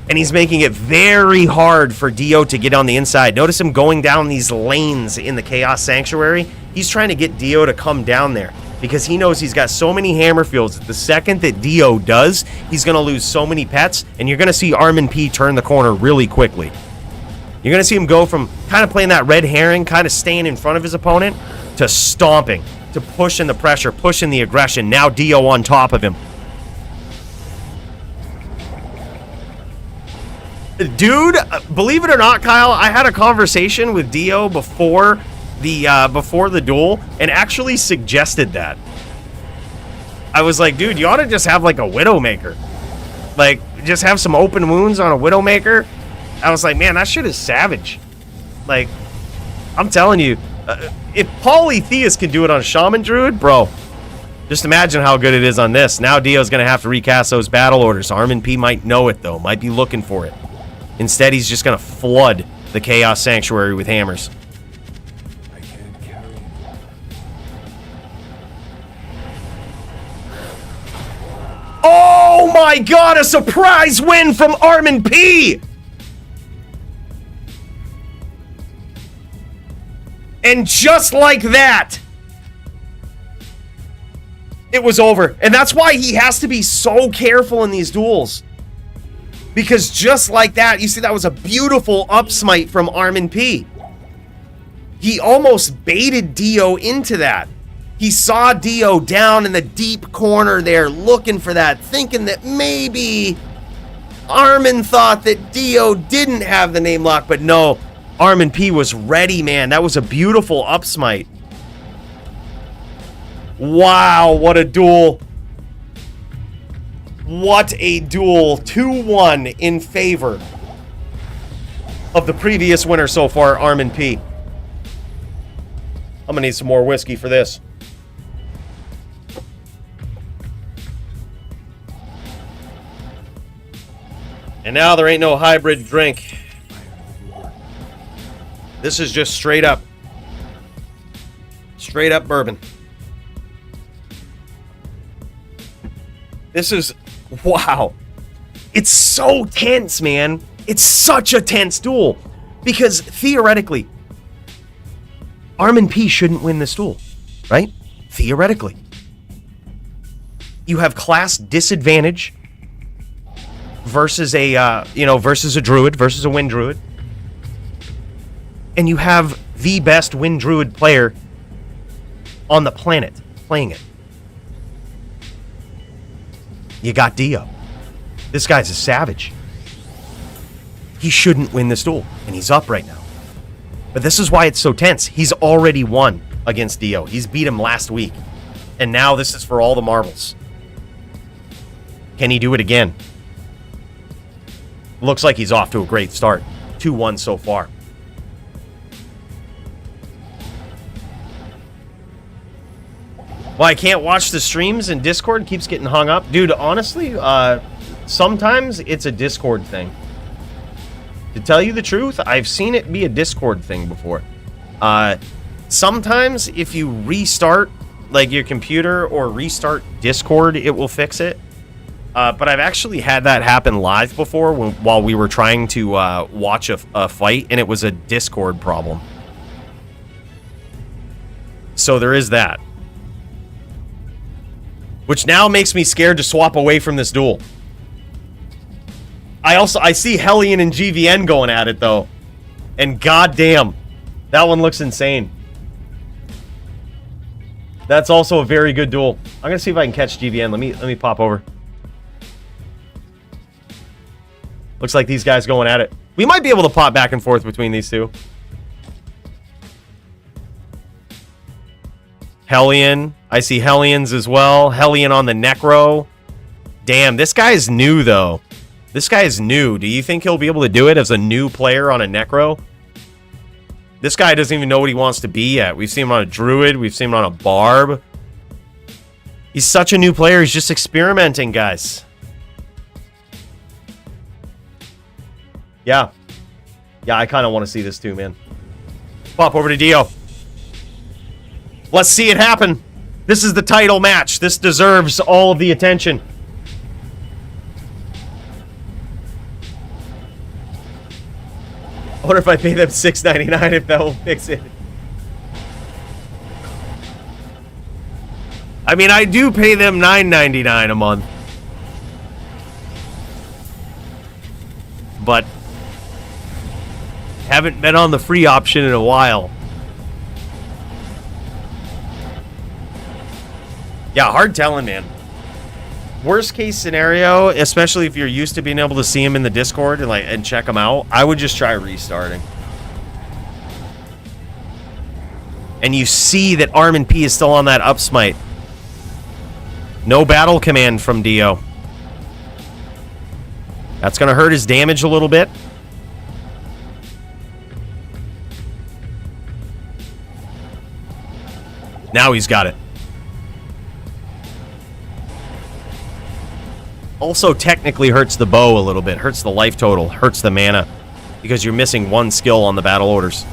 And he's making it very hard for Dio to get on the inside. Notice him going down these lanes in the Chaos Sanctuary. He's trying to get Dio to come down there because he knows he's got so many hammer fields. The second that Dio does, he's going to lose so many pets, and you're going to see ArmondP turn the corner really quickly. You're going to see him go from kind of playing that red herring, kind of staying in front of his opponent, to stomping, to pushing the pressure, pushing the aggression. Now Dio on top of him. Dude, believe it or not, Kyle, I had a conversation with Dio before the duel and actually suggested that. I was like, dude, you ought to just have like a Widowmaker. Like, just have some open wounds on a Widowmaker. I was like, man, that shit is savage. Like, I'm telling you, If Polytheist can do it on Shaman Druid, bro, just imagine how good it is on this. Now Dio's going to have to recast those battle orders. ArmondP might know it, though. Might be looking for it. Instead, he's just going to flood the Chaos Sanctuary with hammers. I can't carry anymore. Oh my god, a surprise win from ArmondP! And just like that, it was over. And that's why he has to be so careful in these duels. Because just like that, you see that was a beautiful up smite from ArmondP. He almost baited Dio into that. He saw Dio down in the deep corner there, looking for that, thinking that maybe Armond thought that Dio didn't have the name lock, but no. ArmondP was ready, man. That was a beautiful up smite. Wow, what a duel. What a duel. 2-1 in favor of the previous winner so far, ArmondP. I'm gonna need some more whiskey for this. And now there ain't no hybrid drink. This is just straight up bourbon. This is, wow. It's so tense, man. It's such a tense duel. Because theoretically, ArmondP shouldn't win this duel, right? Theoretically. You have class disadvantage versus a, versus a druid, versus a wind druid. And you have the best wind druid player on the planet playing it. You got Dio. This guy's a savage. He shouldn't win this duel, and he's up right now. But this is why it's so tense. He's already won against Dio. He's beat him last week. And now this is for all the marbles. Can he do it again? Looks like he's off to a great start. 2-1 so far. Well, I can't watch the streams and Discord keeps getting hung up. Dude, honestly, sometimes it's a Discord thing. To tell you the truth, I've seen it be a Discord thing before. Sometimes if you restart like your computer or restart Discord, it will fix it. But I've actually had that happen live before while we were trying to watch a fight, and it was a Discord problem. So there is that. Which now makes me scared to swap away from this duel. I see Hellian and GVN going at it though. And goddamn, that one looks insane. That's also a very good duel. I'm gonna see if I can catch GVN. Let me pop over. Looks like these guys going at it. We might be able to pop back and forth between these two. Hellian. I see Hellions as well. Hellian on the necro. Damn, this guy is new, though. This guy is new. Do you think he'll be able to do it as a new player on a necro? This guy doesn't even know what he wants to be yet. We've seen him on a druid. We've seen him on a barb. He's such a new player. He's just experimenting, guys. Yeah. Yeah, I kind of want to see this too, man. Pop over to Dio. Let's see it happen. This is the title match. This deserves all of the attention. I wonder if I pay them $6.99 if that will fix it. I mean, I do pay them $9.99 a month. But haven't been on the free option in a while. Yeah, hard telling, man. Worst case scenario, especially if you're used to being able to see him in the Discord and check him out, I would just try restarting. And you see that ArmondP is still on that up smite. No battle command from Dio. That's going to hurt his damage a little bit. Now he's got it. Also technically hurts the bow a little bit. Hurts the life total. Hurts the mana. Because you're missing one skill on the battle orders.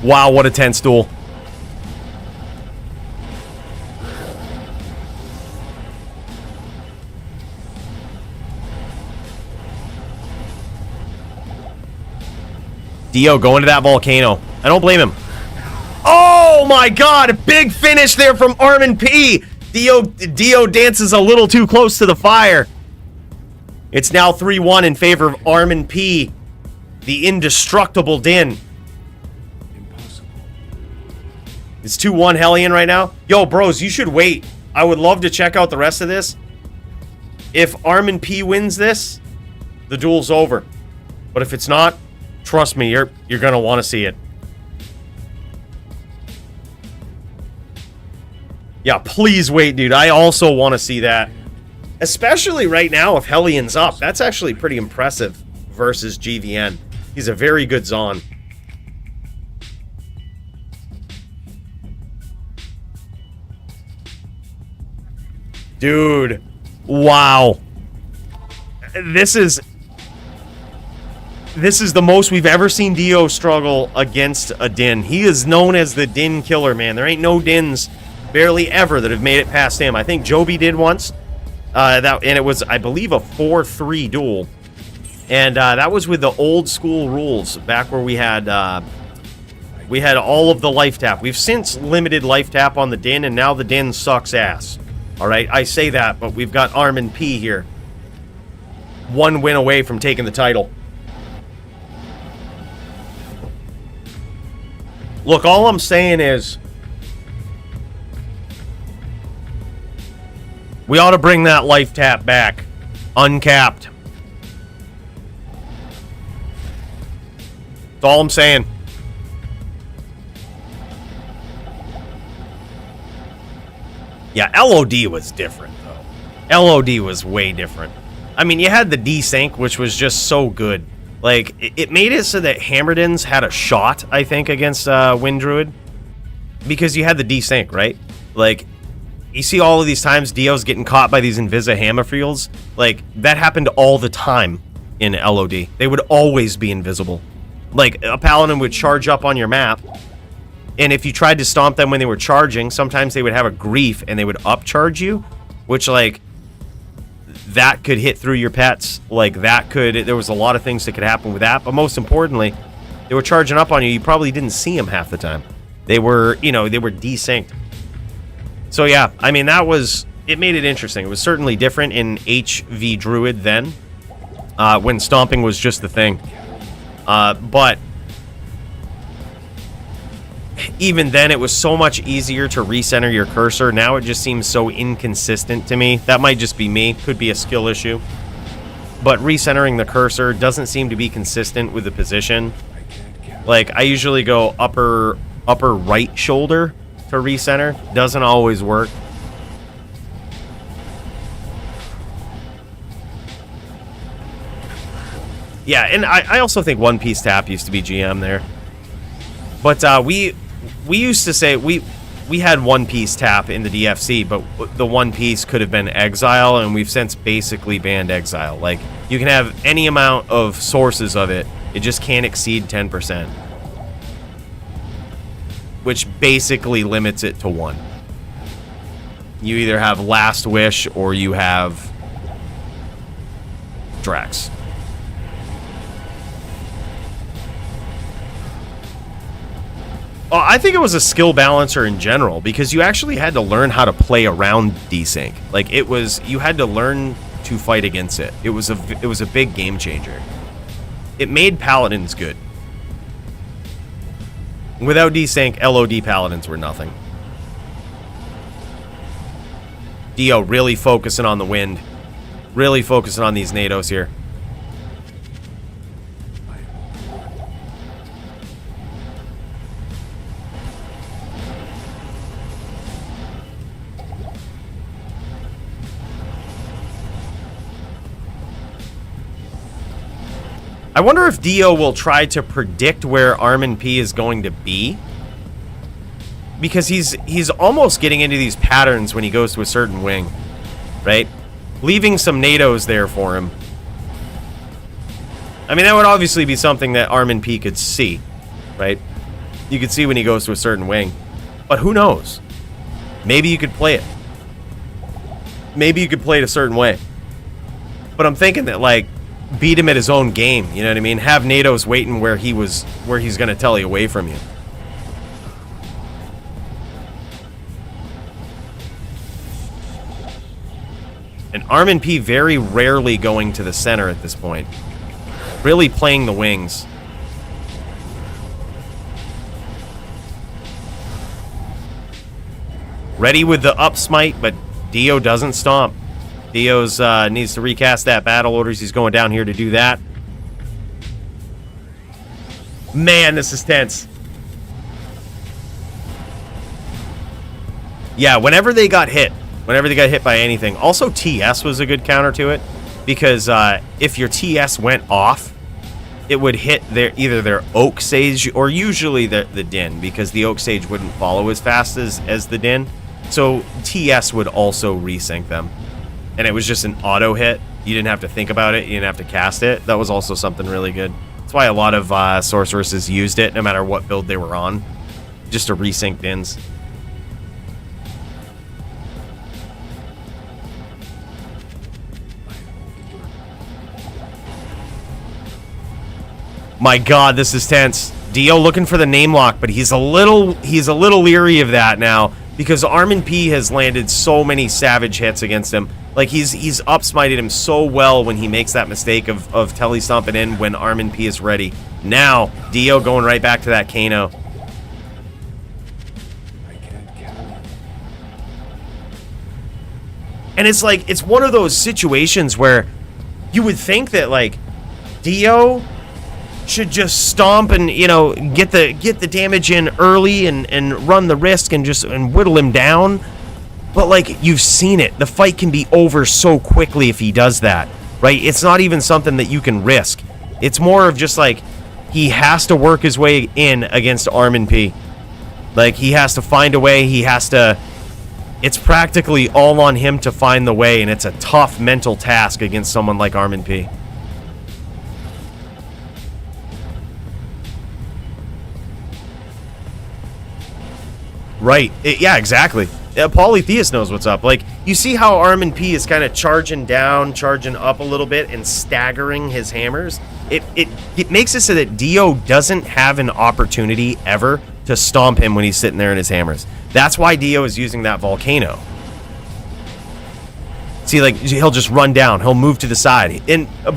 Wow, what a tense duel. Dio going to that volcano. I don't blame him. Oh my god, a big finish there from ArmondP. Dio dances a little too close to the fire. It's now 3-1 in favor of ArmondP, the indestructible Din. Impossible. It's 2-1 Hellian right now. Yo, bros, you should wait. I would love to check out the rest of this. If ArmondP wins this, the duel's over. But if it's not, trust me, you're gonna want to see it. Yeah, please wait, dude. I also want to see that. Especially right now if Hellian's up. That's actually pretty impressive versus GVN. He's a very good Zon. Dude. Wow. This is the most we've ever seen Dio struggle against a Din. He is known as the Din killer, man. There ain't no Dins barely ever that have made it past him. I think Joby did once. And it was, I believe, a 4-3 duel. And that was with the old school rules, back where we had all of the life tap. We've since limited life tap on the Din, and now the Din sucks ass. All right, I say that, but we've got ArmondP here. One win away from taking the title. Look, all I'm saying is we ought to bring that life tap back. Uncapped. That's all I'm saying. Yeah, LOD was different, though. LOD was way different. I mean, you had the desync, which was just so good. Like, it made it so that Hammerdins had a shot, I think, against Wind Druid. Because you had the desync, right? Like, you see all of these times Dio's getting caught by these Invisa hammer fields. Like, that happened all the time in LOD. They would always be invisible. Like, a Paladin would charge up on your map, and if you tried to stomp them when they were charging, sometimes they would have a grief and they would upcharge you, which, like, that could hit through your pets. Like, that could, there was a lot of things that could happen with that, but most importantly, they were charging up on you. You probably didn't see them half the time. They were, you know, they were desynced. So yeah, I mean, that was, it made it interesting. It was certainly different in HV Druid then, when stomping was just the thing. But even then, it was so much easier to recenter your cursor. Now it just seems so inconsistent to me. That might just be me. Could be a skill issue. But recentering the cursor doesn't seem to be consistent with the position. Like, I usually go upper right shoulder to recenter. Doesn't always work. Yeah, and I also think One Piece Tap used to be GM there. But we used to say we had One Piece Tap in the DFC, but the One Piece could have been Exile, and we've since basically banned Exile. Like, you can have any amount of sources of it, it just can't exceed 10%. Which basically limits it to one. You either have Last Wish or you have Drax. Oh, I think it was a skill balancer in general, because you actually had to learn how to play around desync. Like, it was, you had to learn to fight against it. It was a big game changer. It made Paladins good. Without desync, LOD Paladins were nothing. Dio really focusing on the wind. Really focusing on these NATOs here. I wonder if Dio will try to predict where ArmondP is going to be. Because he's almost getting into these patterns when he goes to a certain wing. Right? Leaving some NATOs there for him. I mean, that would obviously be something that ArmondP could see. Right? You could see when he goes to a certain wing. But who knows? Maybe you could play it. Maybe you could play it a certain way. But I'm thinking that, like, beat him at his own game, you know what I mean? Have NATOs waiting where he's going to tele away from you. And ArmondP very rarely going to the center at this point. Really playing the wings. Ready with the up smite, but Dio doesn't stomp. Dio's needs to recast that battle orders. He's going down here to do that. Man, this is tense. Yeah, whenever they got hit by anything. Also, TS was a good counter to it. Because if your TS went off, it would hit either their Oak Sage or usually the Din. Because the Oak Sage wouldn't follow as fast as the Din. So TS would also resync them. And it was just an auto hit. You didn't have to think about it. You didn't have to cast it. That was also something really good. That's why a lot of sorceresses used it, no matter what build they were on. Just to resync Dins. My God, this is tense. Dio looking for the name lock, but he's a little leery of that now. Because ArmondP has landed so many savage hits against him. Like, he's up-smited him so well when he makes that mistake of tele-stomping in when ArmondP is ready. Now, Dio going right back to that Kano. And it's like, it's one of those situations where you would think that, like, Dio should just stomp and, you know, get the damage in early and run the risk and whittle him down. But, like, you've seen it. The fight can be over so quickly if he does that, right? It's not even something that you can risk. It's more of just, like, he has to work his way in against ArmondP. Like, he has to find a way. He has to... It's practically all on him to find the way, and it's a tough mental task against someone like ArmondP. Right. Yeah, exactly. Polytheist knows what's up. Like, you see how ArmondP is kind of charging down, charging up a little bit, and staggering his hammers? It makes it so that Dio doesn't have an opportunity ever to stomp him when he's sitting there in his hammers. That's why Dio is using that Volcano. See, like, he'll just run down. He'll move to the side.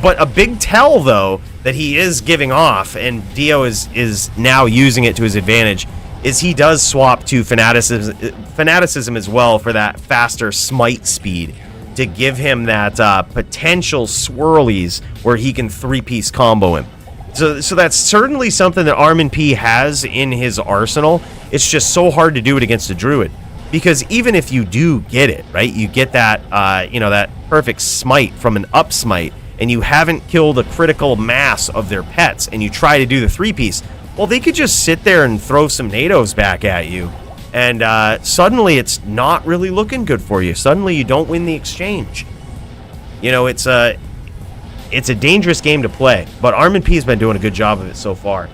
But a big tell, though, that he is giving off, and Dio is now using it to his advantage, is he does swap to fanaticism as well for that faster smite speed to give him that potential swirlies where he can three-piece combo him. So that's certainly something that ArmondP has in his arsenal. It's just so hard to do it against a druid. Because even if you do get it, right, you get that, that perfect smite from an up smite, and you haven't killed a critical mass of their pets, and you try to do the three-piece, well, they could just sit there and throw some NATOs back at you, and suddenly it's not really looking good for you. Suddenly you don't win the exchange. You know, it's a dangerous game to play, but ArmondP has been doing a good job of it so far.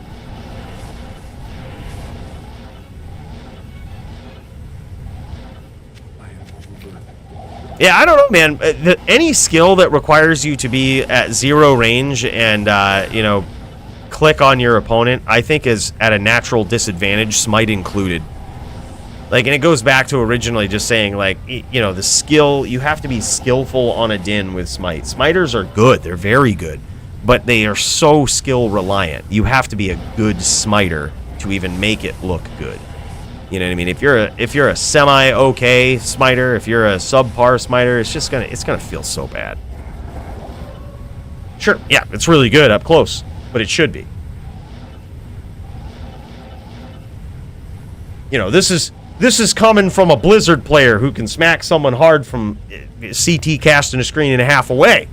Yeah, I don't know, man. Any skill that requires you to be at zero range and, click on your opponent, I think is at a natural disadvantage, smite included. Like, and it goes back to originally just saying, like, the skill, you have to be skillful on a din with smite. Smiters are good. They're very good. But they are so skill reliant. You have to be a good smiter to even make it look good. You know what I mean? If you're a semi-okay smiter, if you're a subpar smiter, it's gonna feel so bad. Sure, yeah, it's really good up close, but it should be. You know, this is coming from a Blizzard player who can smack someone hard from CT casting a screen and a half away.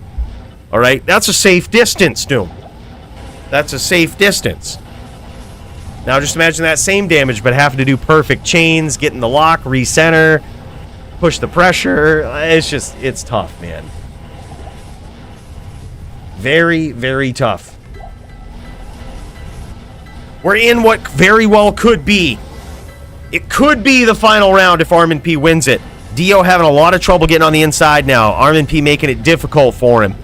All right, that's a safe distance, Doom. That's a safe distance. Now just imagine that same damage, but having to do perfect chains, get in the lock, recenter, push the pressure. It's tough, man. Very, very tough. We're in what very well could be. It could be the final round if ArmondP wins it. Dio having a lot of trouble getting on the inside now. ArmondP making it difficult for him.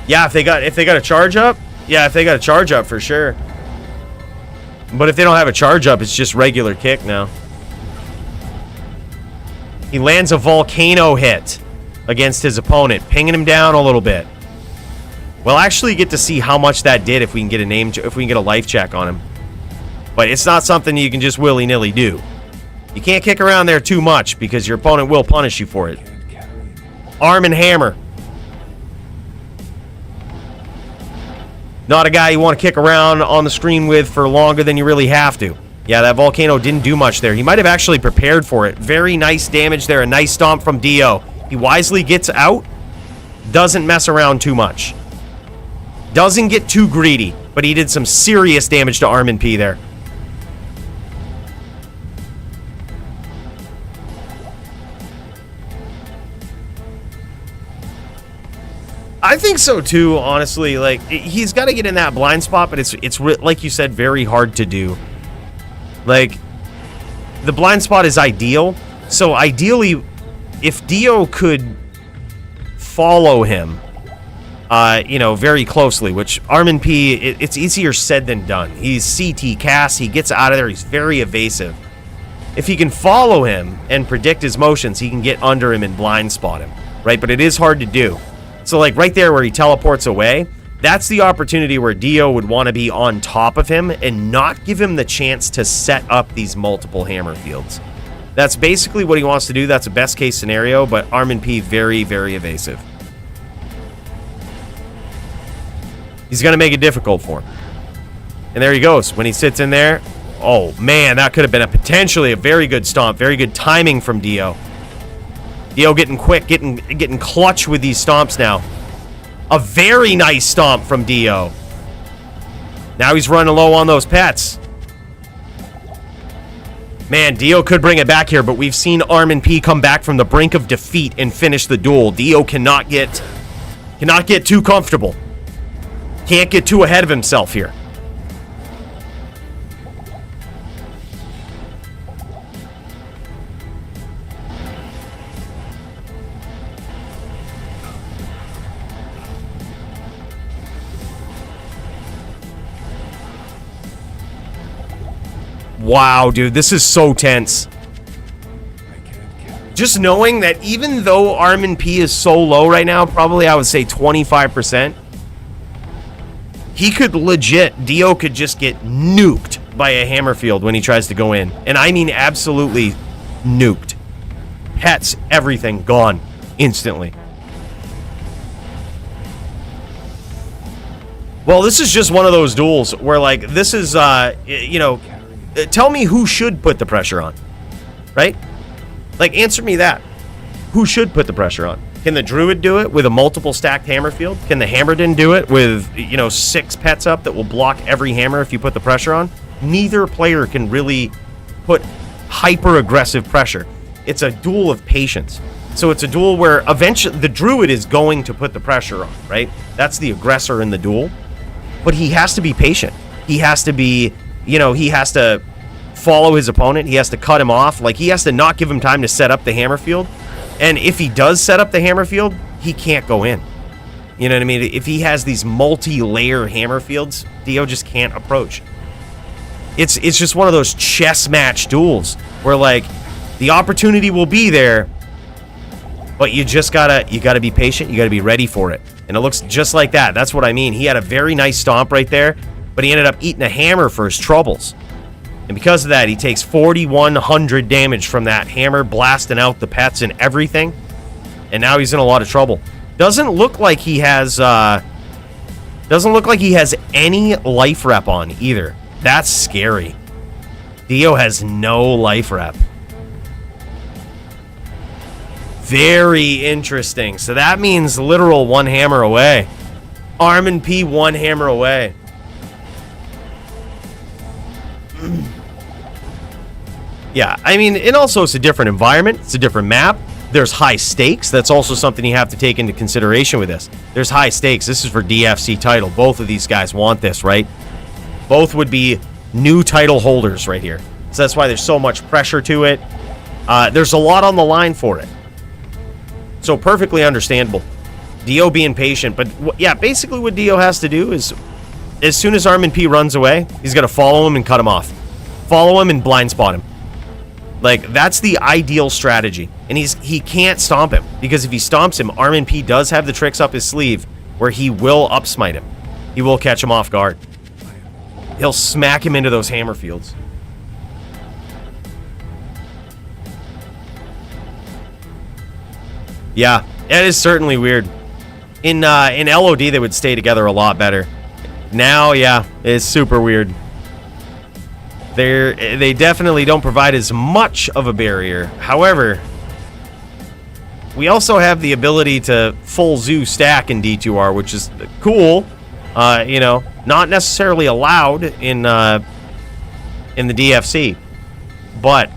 Yeah, if they got a charge up, for sure. But if they don't have a charge up, it's just regular kick now. He lands a volcano hit against his opponent, pinging him down a little bit. We'll actually get to see how much that did if we can get a life check on him. But it's not something you can just willy-nilly do. You can't kick around there too much because your opponent will punish you for it. Arm and hammer. Not a guy you want to kick around on the screen with for longer than you really have to. Yeah, that volcano didn't do much there. He might have actually prepared for it. Very nice damage there. A nice stomp from Dio. He wisely gets out. Doesn't mess around too much. Doesn't get too greedy. But he did some serious damage to ArmondP there. I think so too, honestly. Like, he's got to get in that blind spot, but it's like you said, very hard to do. Like, the blind spot is ideal. So ideally, if Dio could follow him, very closely, which ArmondP, it's easier said than done. He's CT cast, he gets out of there, he's very evasive. If he can follow him and predict his motions, he can get under him and blind spot him, right? But it is hard to do. So, like, right there where he teleports away, that's the opportunity where Dio would want to be on top of him and not give him the chance to set up these multiple hammer fields. That's basically what he wants to do. That's a best case scenario, but ArmondP very, very evasive. He's going to make it difficult for him. And there he goes. When he sits in there, oh, man, that could have been potentially a very good stomp. Very good timing from Dio. Dio getting quick, getting clutch with these stomps now. A very nice stomp from Dio. Now he's running low on those pets. Man, Dio could bring it back here, but we've seen ArmondP come back from the brink of defeat and finish the duel. Dio cannot get too comfortable. Can't get too ahead of himself here. Wow, dude, this is so tense. Just knowing that even though ArmondP is so low right now, probably I would say 25%, he could legit, Dio could just get nuked by a hammer field when he tries to go in. And I mean absolutely nuked. Pets, everything, gone instantly. Well, this is just one of those duels where, like, this is, tell me who should put the pressure on, right? Like, answer me that. Who should put the pressure on? Can the Druid do it with a multiple stacked hammer field? Can the Hammerdin do it with, 6 pets up that will block every hammer if you put the pressure on? Neither player can really put hyper-aggressive pressure. It's a duel of patience. So it's a duel where eventually the Druid is going to put the pressure on, right? That's the aggressor in the duel. But he has to be patient. He has to be... he has to follow his opponent. He has to cut him off. Like, he has to not give him time to set up the hammer field. And if he does set up the hammer field, he can't go in. You know what I mean? If he has these multi-layer hammer fields, Dio just can't approach. It's just one of those chess match duels where, like, the opportunity will be there, but you gotta be patient. You gotta be ready for it. And it looks just like that. That's what I mean. He had a very nice stomp right there, but he ended up eating a hammer for his troubles. And because of that, he takes 4,100 damage from that hammer, blasting out the pets and everything. And now he's in a lot of trouble. Doesn't look like he has any life rep on either. That's scary. Dio has no life rep. Very interesting. So that means literal one hammer away. ArmondP one hammer away. Yeah, I mean, and also it's a different environment. It's a different map. There's high stakes. That's also something you have to take into consideration with this. There's high stakes. This is for DFC title. Both of these guys want this, right? Both would be new title holders right here. So that's why there's so much pressure to it. There's a lot on the line for it. So perfectly understandable. Dio being patient. But yeah, basically what Dio has to do is as soon as ArmondP runs away, he's going to follow him and cut him off. Follow him and blind spot him. Like, that's the ideal strategy. And he can't stomp him. Because if he stomps him, ArmondP does have the tricks up his sleeve where he will up smite him. He will catch him off guard. He'll smack him into those hammer fields. Yeah, it is certainly weird. In LOD, they would stay together a lot better. Now, yeah, it's super weird. They definitely don't provide as much of a barrier. However, we also have the ability to full zoo stack in D2R, which is cool. You know, not necessarily allowed in the DFC, but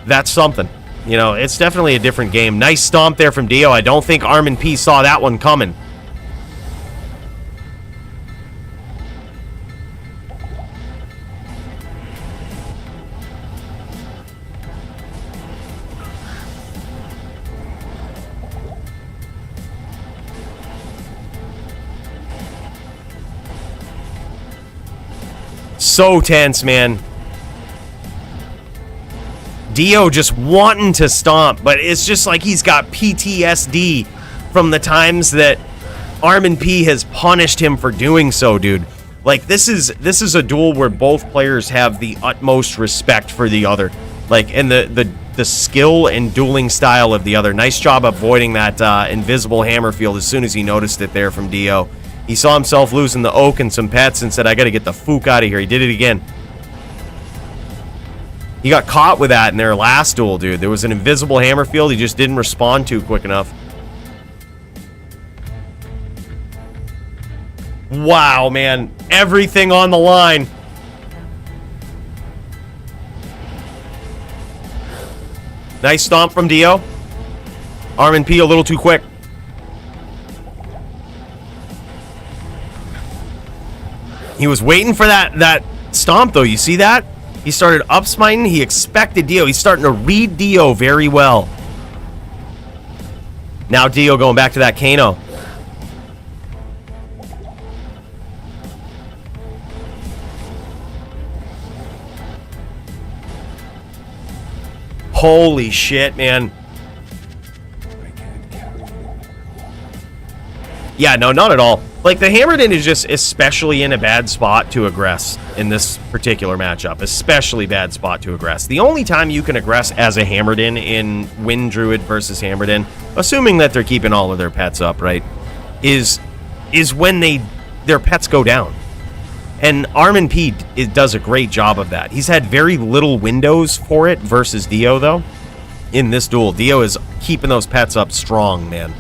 that's something. You know, it's definitely a different game. Nice stomp there from Dio. I don't think ArmondP saw that one coming. So tense, man. Dio just wanting to stomp, but it's just like he's got PTSD from the times that ArmondP has punished him for doing so, dude. Like, this is a duel where both players have the utmost respect for the other. Like, and the skill and dueling style of the other. Nice job avoiding that invisible hammer field as soon as he noticed it there from Dio. He saw himself losing the oak and some pets and said, I gotta get the fook out of here. He did it again. He got caught with that in their last duel, dude. There was an invisible hammer field he just didn't respond to quick enough. Wow, man. Everything on the line. Nice stomp from Dio. ArmondP a little too quick. He was waiting for that stomp, though. You see that? He started up smiting. He expected Dio. He's starting to read Dio very well. Now Dio going back to that Kano. Holy shit, man. Yeah, no, not at all. Like, the Hammered In is just especially in a bad spot to aggress in this particular matchup. Especially bad spot to aggress. The only time you can aggress as a Hammered In Wind Druid versus Hammered In, assuming that they're keeping all of their pets up, right, is when their pets go down. And ArmondP does a great job of that. He's had very little windows for it versus Dio, though, in this duel. Dio is keeping those pets up strong, man.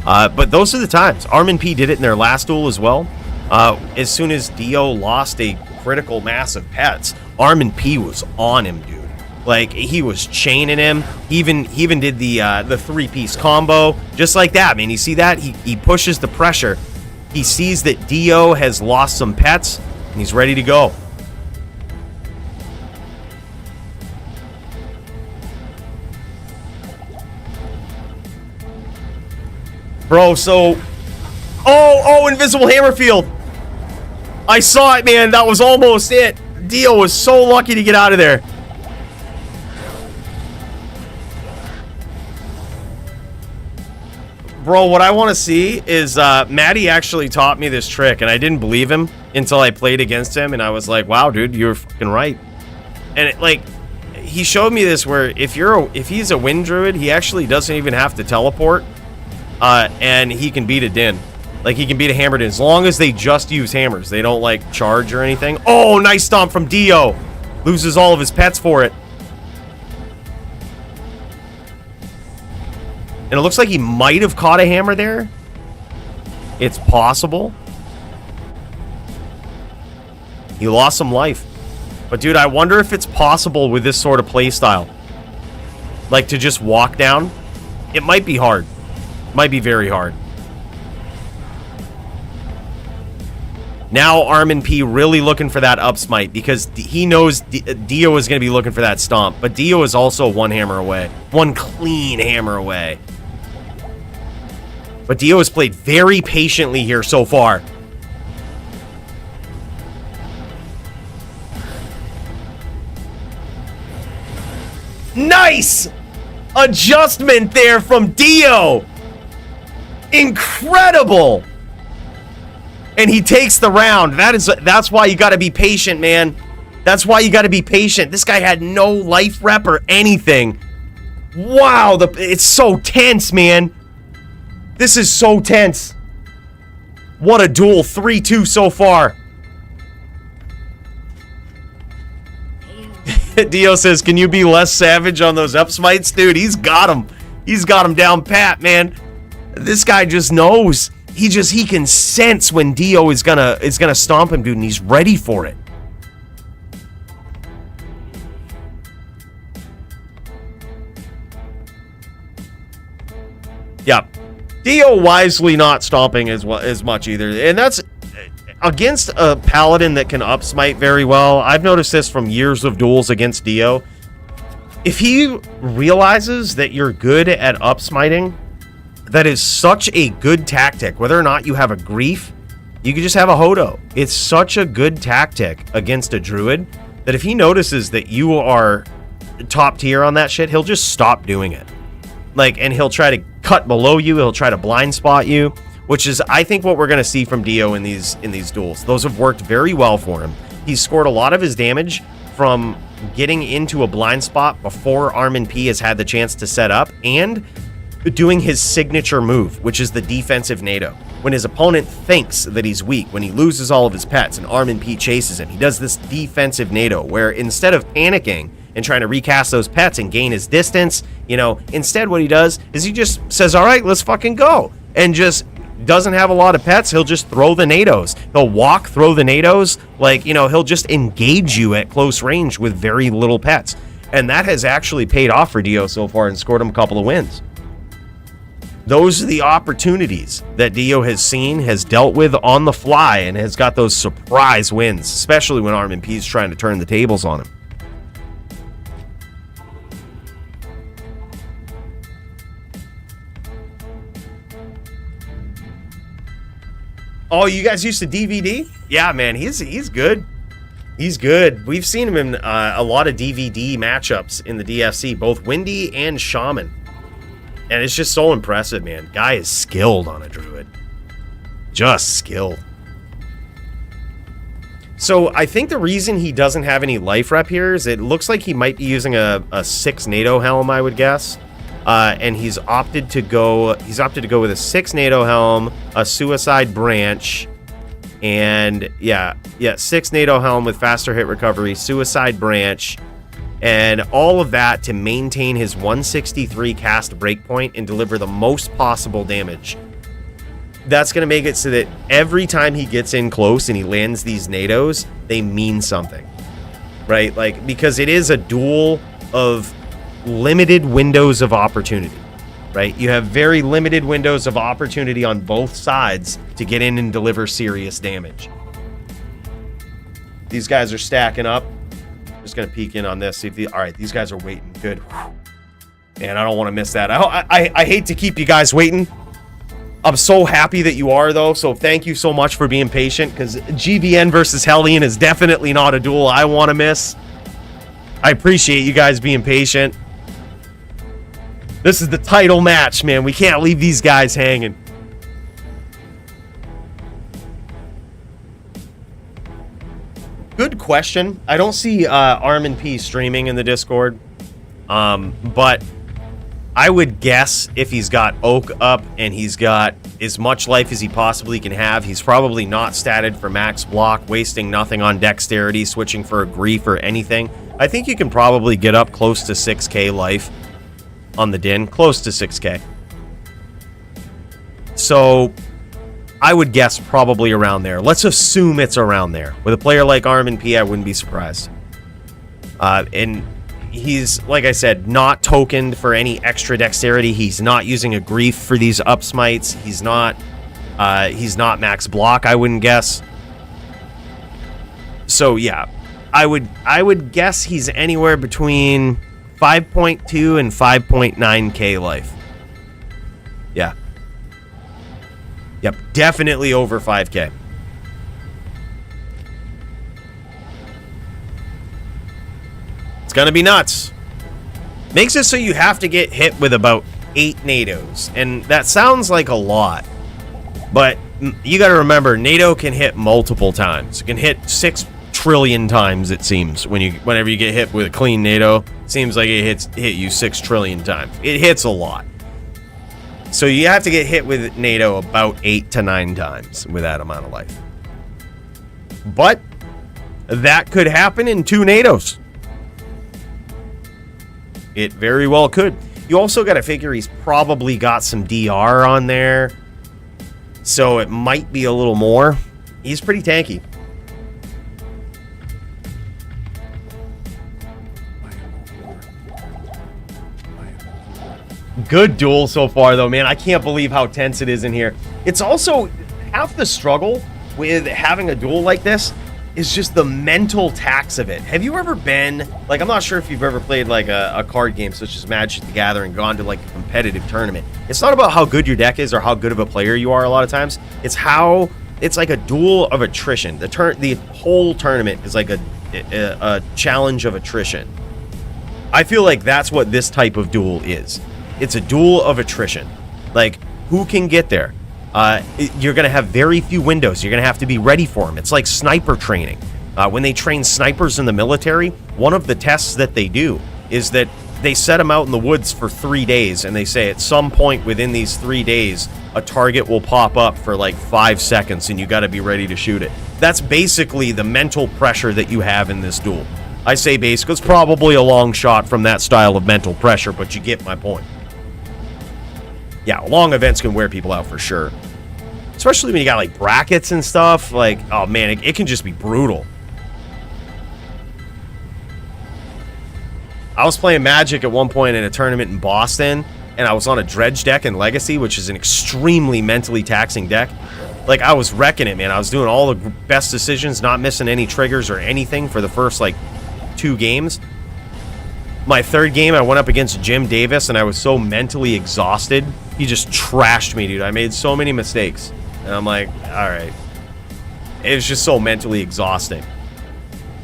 But those are the times. ArmondP did it in their last duel as well. As soon as Dio lost a critical mass of pets, ArmondP was on him, dude. Like, he was chaining him. He even did the three-piece combo. Just like that, man. You see that? He pushes the pressure. He sees that Dio has lost some pets, and he's ready to go. Bro, so... Oh, invisible hammer field. I saw it, man. That was almost it. Dio was so lucky to get out of there. Bro, what I want to see is Maddie actually taught me this trick, and I didn't believe him until I played against him, and I was like, wow, dude, you're fucking right. And he showed me this where if he's a Wind Druid, he actually doesn't even have to teleport. And he can beat a Din. Like, he can beat a Hammered In as long as they just use hammers. They don't, like, charge or anything. Oh, nice stomp from Dio. Loses all of his pets for it. And it looks like he might have caught a hammer there. It's possible. He lost some life. But dude, I wonder if it's possible with this sort of playstyle. Like to just walk down. It might be hard. Might be very hard. Now ArmondP really looking for that up smite because he knows Dio is going to be looking for that stomp. But Dio is also one hammer away. One clean hammer away. But Dio has played very patiently here so far. Nice adjustment there from Dio. Incredible. And he takes the round. That's why you got to be patient, man. That's why you got to be patient. This guy had no life rep or anything. Wow, it's so tense, man. This is so tense. What a duel. 3-2 so far. Dio says, can you be less savage on those up smites? Dude, he's got him. He's got him down pat, man. This guy just knows. He can sense when Dio is gonna stomp him, dude, and he's ready for it. Yeah. Dio wisely not stomping as much either. And that's against a paladin that can up smite very well. I've noticed this from years of duels against Dio. If he realizes that you're good at up smiting, that is such a good tactic. Whether or not you have a grief, you can just have a Hodo. It's such a good tactic against a druid that if he notices that you are top tier on that shit, he'll just stop doing it. Like, and he'll try to cut below you. He'll try to blind spot you, which is, I think, what we're going to see from Dio in these duels. Those have worked very well for him. He's scored a lot of his damage from getting into a blind spot before ArmondP has had the chance to set up, and doing his signature move, which is the defensive NATO. When his opponent thinks that he's weak, when he loses all of his pets and ArmondP chases him, he does this defensive NATO where instead of panicking and trying to recast those pets and gain his distance, instead what he does is he just says, all right, let's fucking go. And just doesn't have a lot of pets, he'll just throw the NATOs. He'll walk, throw the NATOs, he'll just engage you at close range with very little pets. And that has actually paid off for Dio so far and scored him a couple of wins. Those are the opportunities that Dio has seen, has dealt with on the fly, and has got those surprise wins, especially when ArmondP is trying to turn the tables on him. Oh, you guys used to DVD? Yeah, man, he's good. He's good. We've seen him in a lot of DVD matchups in the DFC, both Windy and Shaman. And it's just so impressive, man. Guy is skilled on a druid. Just skilled. So I think the reason he doesn't have any life rep here is it looks like he might be using a 6 NATO helm, I would guess. And he's opted to go with a 6 NATO helm, a suicide branch, and 6 NATO helm with faster hit recovery, suicide branch, and all of that to maintain his 163 cast breakpoint and deliver the most possible damage. That's going to make it so that every time he gets in close and he lands these NATOs, they mean something, right? Because it is a duel of limited windows of opportunity, right? You have very limited windows of opportunity on both sides to get in and deliver serious damage. These guys are stacking up. Just gonna peek in on this. See if all right, these guys are waiting. Good. Man, I don't want to miss that. I hate to keep you guys waiting. I'm so happy that you are, though. So thank you so much for being patient, because GVN versus Hellian is definitely not a duel I want to miss. I appreciate you guys being patient. This is the title match, man. We can't leave these guys hanging. Good question. I don't see ArmondP streaming in the Discord, but I would guess if he's got Oak up and he's got as much life as he possibly can have, he's probably not statted for max block, wasting nothing on dexterity, switching for a grief or anything. I think you can probably get up close to 6k life on the Din, close to 6k. So I would guess probably around there. Let's assume it's around there. With a player like ArmondP, I wouldn't be surprised. And he's, like I said, not tokened for any extra dexterity. He's not using a grief for these up smites. He's not max block, I wouldn't guess. So yeah, I would guess he's anywhere between 5.2 and 5.9k life. Yeah. Yep, definitely over 5k. It's gonna be nuts. Makes it so you have to get hit with about 8 NATOs, and that sounds like a lot, but you gotta remember, NATO can hit multiple times. It can hit 6 trillion times, it seems, whenever you get hit with a clean NATO. Seems like it hit you 6 trillion times. It hits a lot. So you have to get hit with NATO about 8 to 9 times with that amount of life. But that could happen in 2 NATOs. It very well could. You also got to figure he's probably got some DR on there, so it might be a little more. He's pretty tanky. Good duel so far, though, man. I can't believe how tense it is in here. It's also half the struggle with having a duel like this is just the mental tax of it. Have you ever been, like, I'm not sure if you've ever played like a card game such as Magic the Gathering, gone to like a competitive tournament. It's not about how good your deck is or how good of a player you are a lot of times. It's like a duel of attrition. The whole tournament is like a challenge of attrition. I feel like that's what this type of duel is. It's a duel of attrition. Like, who can get there? You're going to have very few windows. You're going to have to be ready for them. It's like sniper training. When they train snipers in the military, one of the tests that they do is that they set them out in the woods for 3 days, and they say at some point within these 3 days, a target will pop up for like 5 seconds, and you got to be ready to shoot it. That's basically the mental pressure that you have in this duel. I say basic, it's probably a long shot from that style of mental pressure, but you get my point. Yeah, long events can wear people out for sure. Especially when you got like brackets and stuff. Like, oh man, it can just be brutal. I was playing Magic at one point in a tournament in Boston, and I was on a dredge deck in Legacy, which is an extremely mentally taxing deck. Like, I was wrecking it, man. I was doing all the best decisions, not missing any triggers or anything for the first like 2 games. My 3rd game, I went up against Jim Davis, and I was so mentally exhausted. He just trashed me, dude. I made so many mistakes. And I'm like, all right. It was just so mentally exhausting.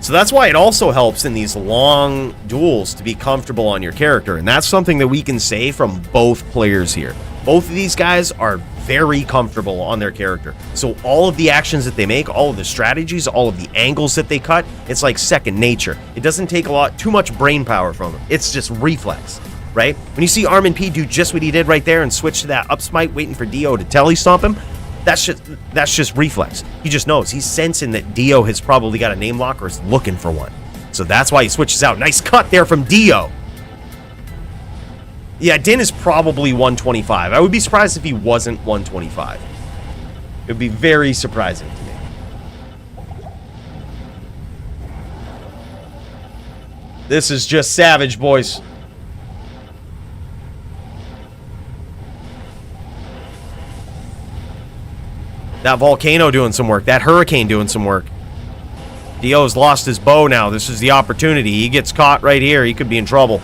So that's why it also helps in these long duels to be comfortable on your character. And that's something that we can say from both players here. Both of these guys are very comfortable on their character. So all of the actions that they make, all of the strategies, all of the angles that they cut, it's like second nature. It doesn't take too much brain power from them. It's just reflex, right? When you see ArmondP do just what he did right there and switch to that up smite, waiting for Dio to tele stomp him, that's just reflex. He just knows. He's sensing that Dio has probably got a name lock or is looking for one. So that's why he switches out. Nice cut there from Dio. Yeah, Din is probably 125. I would be surprised if he wasn't 125. It would be very surprising to me. This is just savage, boys. That volcano doing some work. That hurricane doing some work. Dio's lost his bow now. This is the opportunity. He gets caught right here. He could be in trouble.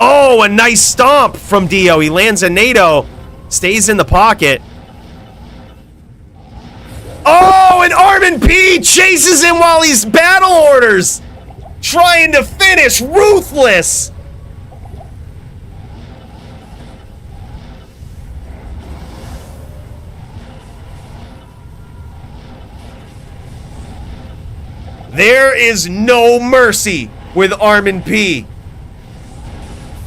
Oh, a nice stomp from Dio. He lands a NATO. Stays in the pocket. Oh, and ArmondP chases him while he's battle orders. Trying to finish. Ruthless. There is no mercy with ArmondP.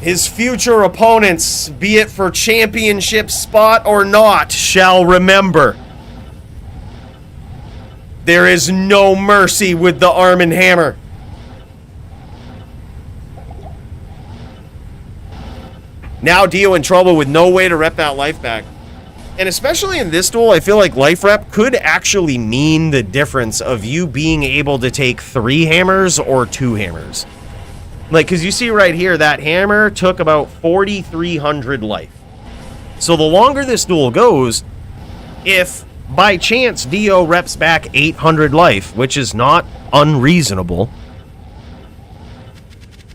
His future opponents, be it for championship spot or not, shall remember. There is no mercy with the Arm and Hammer. Now Dio in trouble with no way to rep that life back. And especially in this duel, I feel like life rep could actually mean the difference of you being able to take 3 hammers or 2 hammers. Like, because you see right here, that hammer took about 4,300 life. So the longer this duel goes, if by chance Dio reps back 800 life, which is not unreasonable,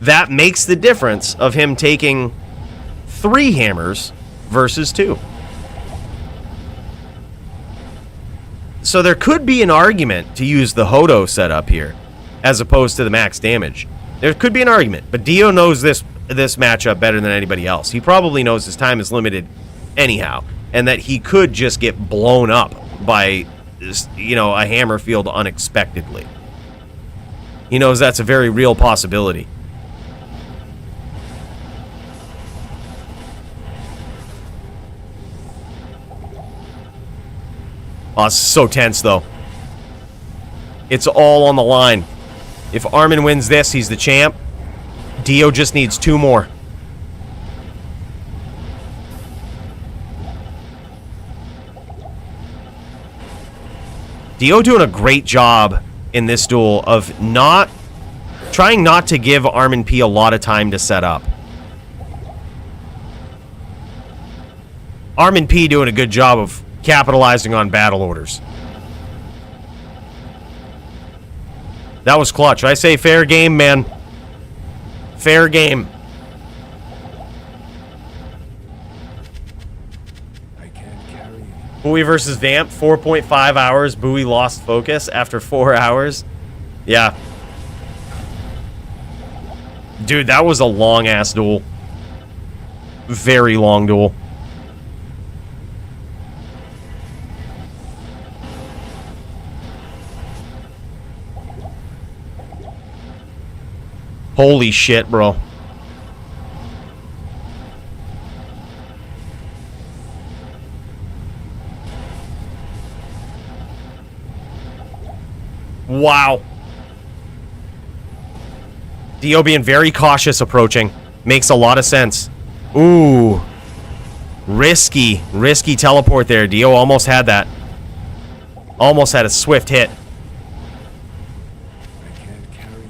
that makes the difference of him taking 3 hammers versus 2. So there could be an argument to use the Hodo setup here as opposed to the max damage. There could be an argument, but Dio knows this matchup better than anybody else. He probably knows his time is limited anyhow, and that he could just get blown up by, you know, a hammer field unexpectedly. He knows that's a very real possibility. Oh, it's so tense, though. It's all on the line. If Armond wins this, he's the champ. Dio just needs 2 more. Dio doing a great job in this duel of trying not to give ArmondP a lot of time to set up. ArmondP doing a good job of capitalizing on battle orders. That was clutch. I say fair game, man. Fair game. I can't carry it. Bowie versus Vamp, 4.5 hours. Bowie lost focus after 4 hours. Yeah. Dude, that was a long-ass duel. Very long duel. Holy shit, bro. Wow. Dio being very cautious approaching. Makes a lot of sense. Ooh. Risky teleport there. Dio almost had that. Almost had a swift hit. I can't carry it.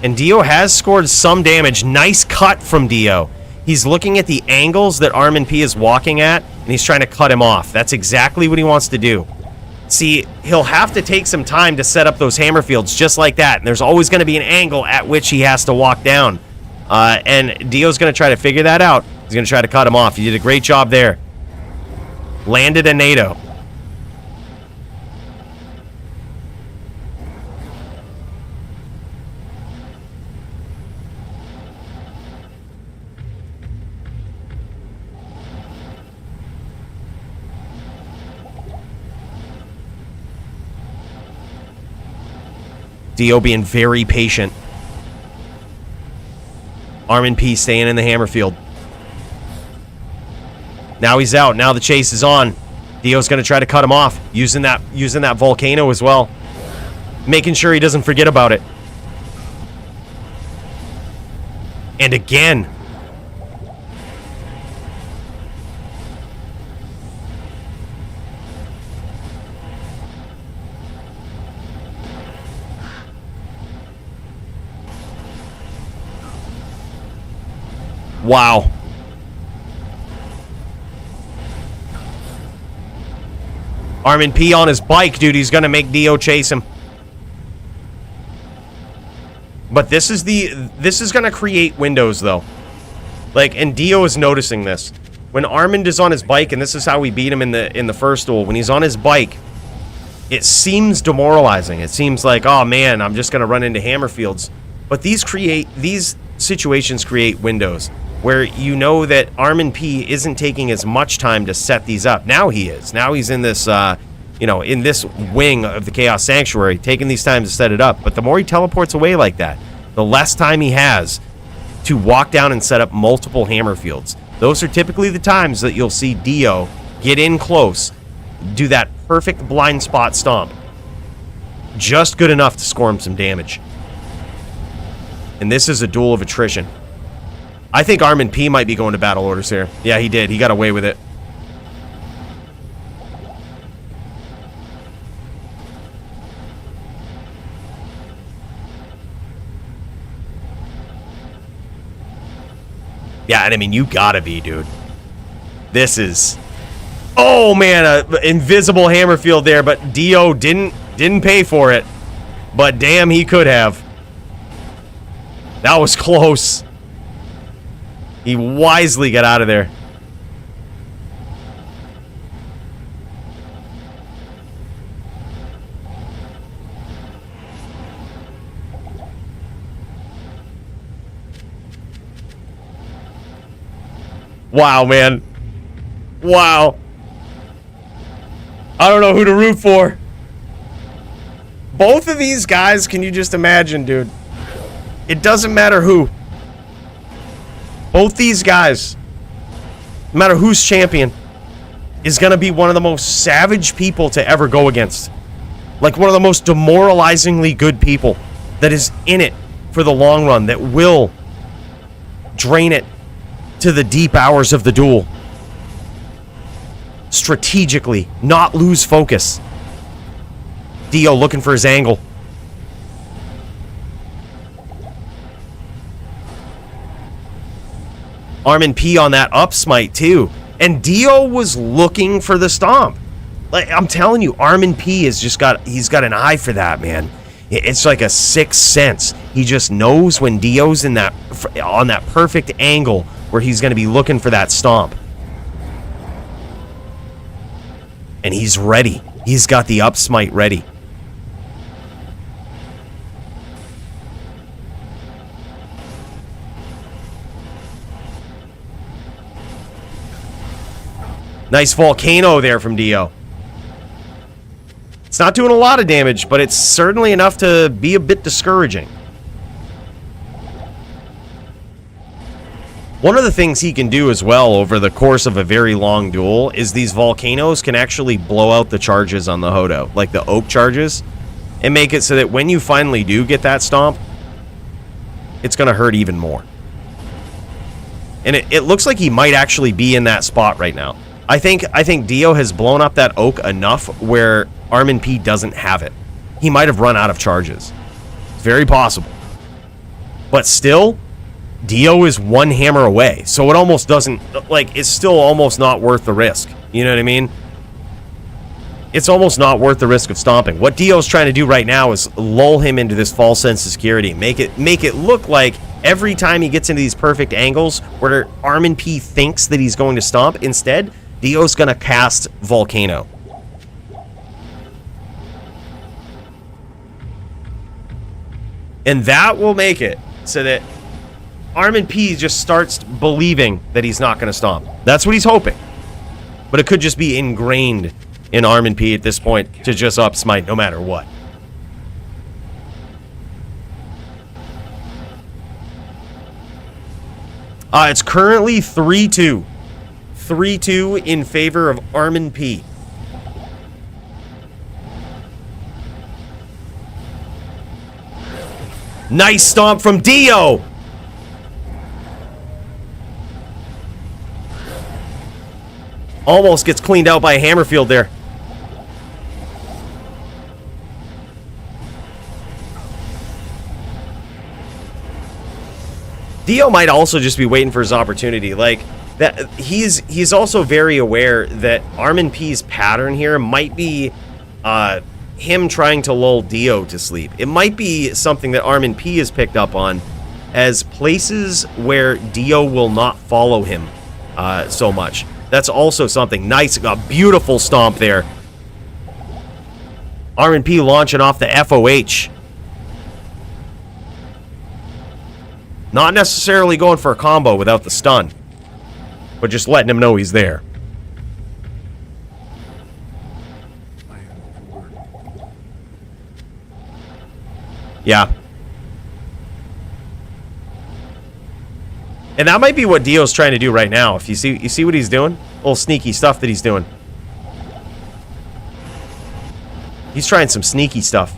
And Dio has scored some damage. Nice cut from Dio. He's looking at the angles that ArmondP is walking at, and he's trying to cut him off. That's exactly what he wants to do. See, he'll have to take some time to set up those hammer fields just like that. And there's always going to be an angle at which he has to walk down. And Dio's going to try to figure that out. He's going to try to cut him off. He did a great job there. Landed a NATO. Dio being very patient. ArmondP staying in the hammer field. Now he's out. Now the chase is on. Dio's going to try to cut him off using that volcano as well. Making sure he doesn't forget about it. And again. Wow. ArmondP on his bike, dude. He's going to make Dio chase him. But this is going to create windows, though. Like, and Dio is noticing this. When Armond is on his bike, and this is how we beat him in the first duel, when he's on his bike, it seems demoralizing. It seems like, oh man, I'm just going to run into hammer fields. But these situations create windows where you know that ArmondP isn't taking as much time to set these up. Now he is. Now he's in this, in this wing of the Chaos Sanctuary, taking these times to set it up. But the more he teleports away like that, the less time he has to walk down and set up multiple hammer fields. Those are typically the times that you'll see Dio get in close, do that perfect blind spot stomp. Just good enough to score him some damage. And this is a duel of attrition. I think ArmondP might be going to battle orders here. Yeah, he did. He got away with it. Yeah, and I mean, you gotta be, dude. This is... Oh, man, a invisible hammer field there, but Dio didn't pay for it. But damn, he could have. That was close. He wisely got out of there. Wow, man. Wow. I don't know who to root for. Both of these guys, can you just imagine, dude? It doesn't matter who. Both these guys, no matter who's champion, is going to be one of the most savage people to ever go against. Like one of the most demoralizingly good people that is in it for the long run, that will drain it to the deep hours of the duel. Strategically, not lose focus. Dio looking for his angle. ArmondP on that up smite too. And Dio was looking for the stomp. Like, I'm telling you, ArmondP has just he's got an eye for that, man. It's like a sixth sense. He just knows when Dio's on that perfect angle where he's going to be looking for that stomp. And he's ready. He's got the up smite ready. Nice volcano there from Dio. It's not doing a lot of damage, but it's certainly enough to be a bit discouraging. One of the things he can do as well over the course of a very long duel is these volcanoes can actually blow out the charges on the Hodo, like the oak charges, and make it so that when you finally do get that stomp, it's going to hurt even more. And it looks like he might actually be in that spot right now. I think Dio has blown up that oak enough where ArmondP doesn't have it. He might have run out of charges. It's very possible. But still, Dio is one hammer away. So it almost doesn't, like, it's still almost not worth the risk. You know what I mean? It's almost not worth the risk of stomping. What Dio's trying to do right now is lull him into this false sense of security. Make it look like every time he gets into these perfect angles where ArmondP thinks that he's going to stomp, instead, Dio's going to cast Volcano. And that will make it so that ArmondP just starts believing that he's not going to stomp. That's what he's hoping. But it could just be ingrained in ArmondP at this point to just up smite no matter what. It's currently 3-2. 3-2 in favor of ArmondP. Nice stomp from Dio. Almost gets cleaned out by a hammer field there. Dio might also just be waiting for his opportunity. Like that, he's also very aware that ArmondP's pattern here might be him trying to lull Dio to sleep. It might be something that ArmondP has picked up on as places where Dio will not follow him so much. That's also something nice. A beautiful stomp there. ArmondP launching off the FOH. Not necessarily going for a combo without the stun, but just letting him know he's there. Yeah. And that might be what Dio's trying to do right now. If you see what he's doing? Little sneaky stuff that he's doing. He's trying some sneaky stuff.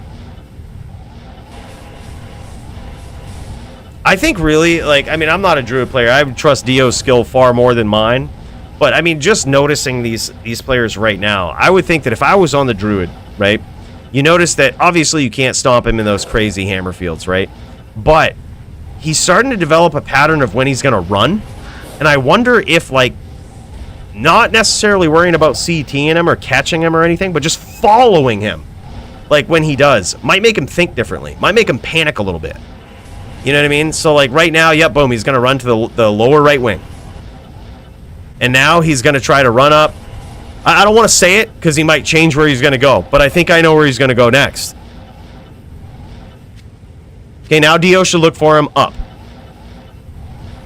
I think really, like, I mean, I'm not a druid player. I would trust Dio's skill far more than mine. But, I mean, just noticing these players right now, I would think that if I was on the druid, right, you notice that obviously you can't stomp him in those crazy hammer fields, right? But he's starting to develop a pattern of when he's going to run. And I wonder if, like, not necessarily worrying about CTing him or catching him or anything, but just following him, like, when he does, might make him think differently. Might make him panic a little bit. You know what I mean? So, like, right now, yep, boom, he's going to run to the lower right wing. And now he's going to try to run up. I don't want to say it because he might change where he's going to go, but I think I know where he's going to go next. Okay, now Dio should look for him up.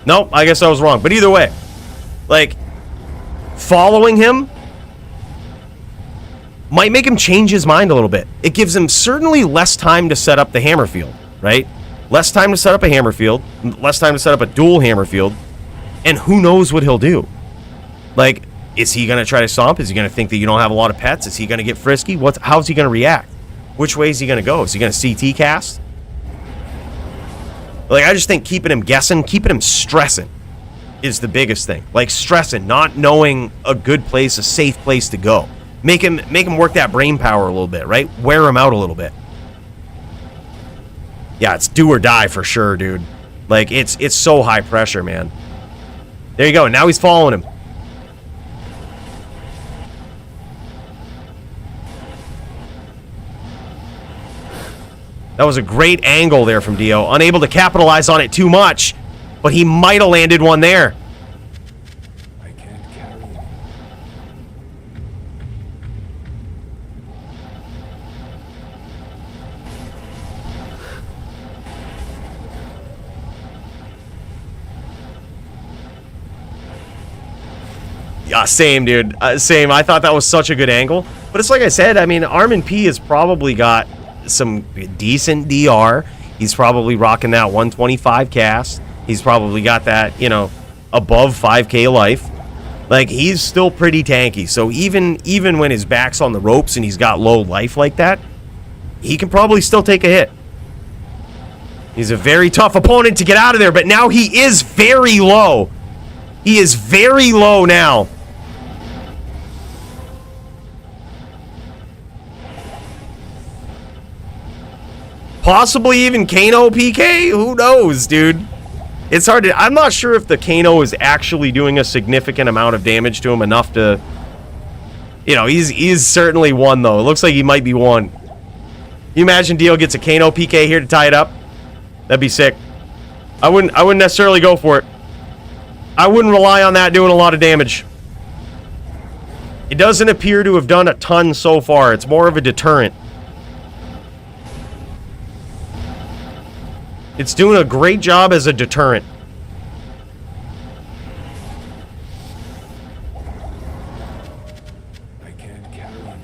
Nope, I guess I was wrong. But either way, like, following him might make him change his mind a little bit. It gives him certainly less time to set up the hammer field, right? Less time to set up a hammer field, less time to set up a dual hammer field, and who knows what he'll do. Like, is he going to try to stomp? Is he going to think that you don't have a lot of pets? Is he going to get frisky? How's he going to react? Which way is he going to go? Is he going to CT cast? Like, I just think keeping him guessing, keeping him stressing is the biggest thing. Like, stressing, not knowing a good place, a safe place to go. Make him work that brain power a little bit, right? Wear him out a little bit. Yeah, it's do or die for sure, dude. Like, it's so high pressure, man. There you go. Now he's following him. That was a great angle there from Dio. Unable to capitalize on it too much, but he might have landed one there. I can't carry it. Yeah, same, dude. Same. I thought that was such a good angle. But it's like I said, I mean, ArmondP has probably got some decent DR. He's probably rocking that 125 cast. He's probably got that, you know, above 5k life. Like, he's still pretty tanky. So even when his back's on the ropes and he's got low life like that, he can probably still take a hit. He's a very tough opponent to get out of there, but now he is very low. He is very low now. Possibly even Kano PK? Who knows, dude? It's hard to... I'm not sure if the Kano is actually doing a significant amount of damage to him, enough to... You know, he's certainly one, though. It looks like he might be one. You imagine Dio gets a Kano PK here to tie it up? That'd be sick. I wouldn't necessarily go for it. I wouldn't rely on that doing a lot of damage. It doesn't appear to have done a ton so far. It's more of a deterrent. It's doing a great job as a deterrent. I can't carry it.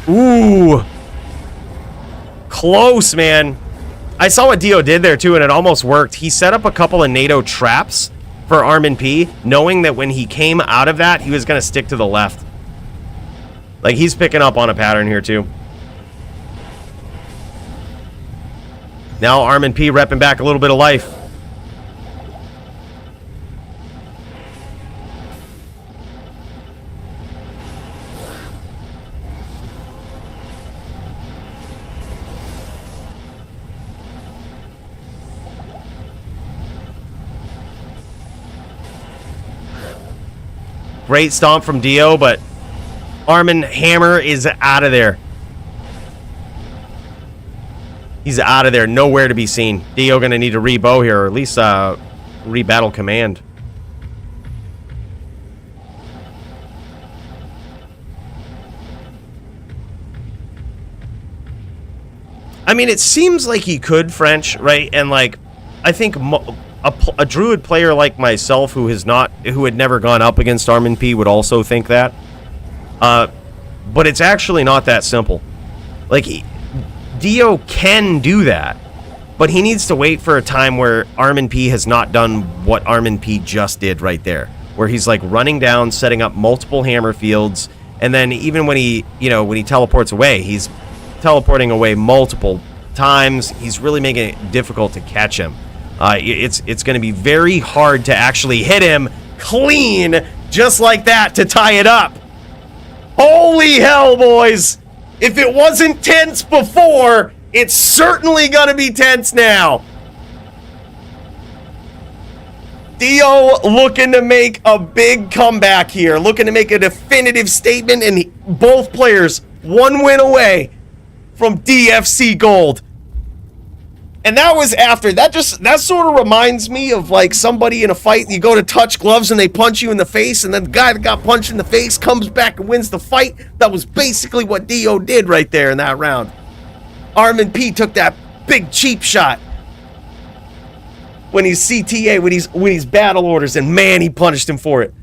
Ooh. Close, man. I saw what Dio did there, too, and it almost worked. He set up a couple of NATO traps for ArmondP, knowing that when he came out of that, he was going to stick to the left. Like, he's picking up on a pattern here, too. Now ArmondP repping back a little bit of life. Great stomp from Dio, but Armond Hammer is out of there. He's out of there. Nowhere to be seen. Dio going to need to re-bow here, or at least re-battle command. I mean, it seems like he could French, right? And, like, I think... A druid player like myself who had never gone up against ArmondP would also think that. But it's actually not that simple. Like, Dio can do that, but he needs to wait for a time where ArmondP has not done what ArmondP just did right there, where he's like running down, setting up multiple hammer fields, and then even when he, when he teleports away, he's teleporting away multiple times. He's really making it difficult to catch him. It's going to be very hard to actually hit him clean, just like that, to tie it up. Holy hell, boys! If it wasn't tense before, it's certainly gonna be tense now. Dio looking to make a big comeback here, looking to make a definitive statement, and both players 1 win away from DFC Gold. And that was after, that sort of reminds me of like somebody in a fight, you go to touch gloves and they punch you in the face, and then the guy that got punched in the face comes back and wins the fight. That was basically what Dio did right there in that round. ArmondP took that big cheap shot when he's CTA, when he's battle orders, and man, he punished him for it.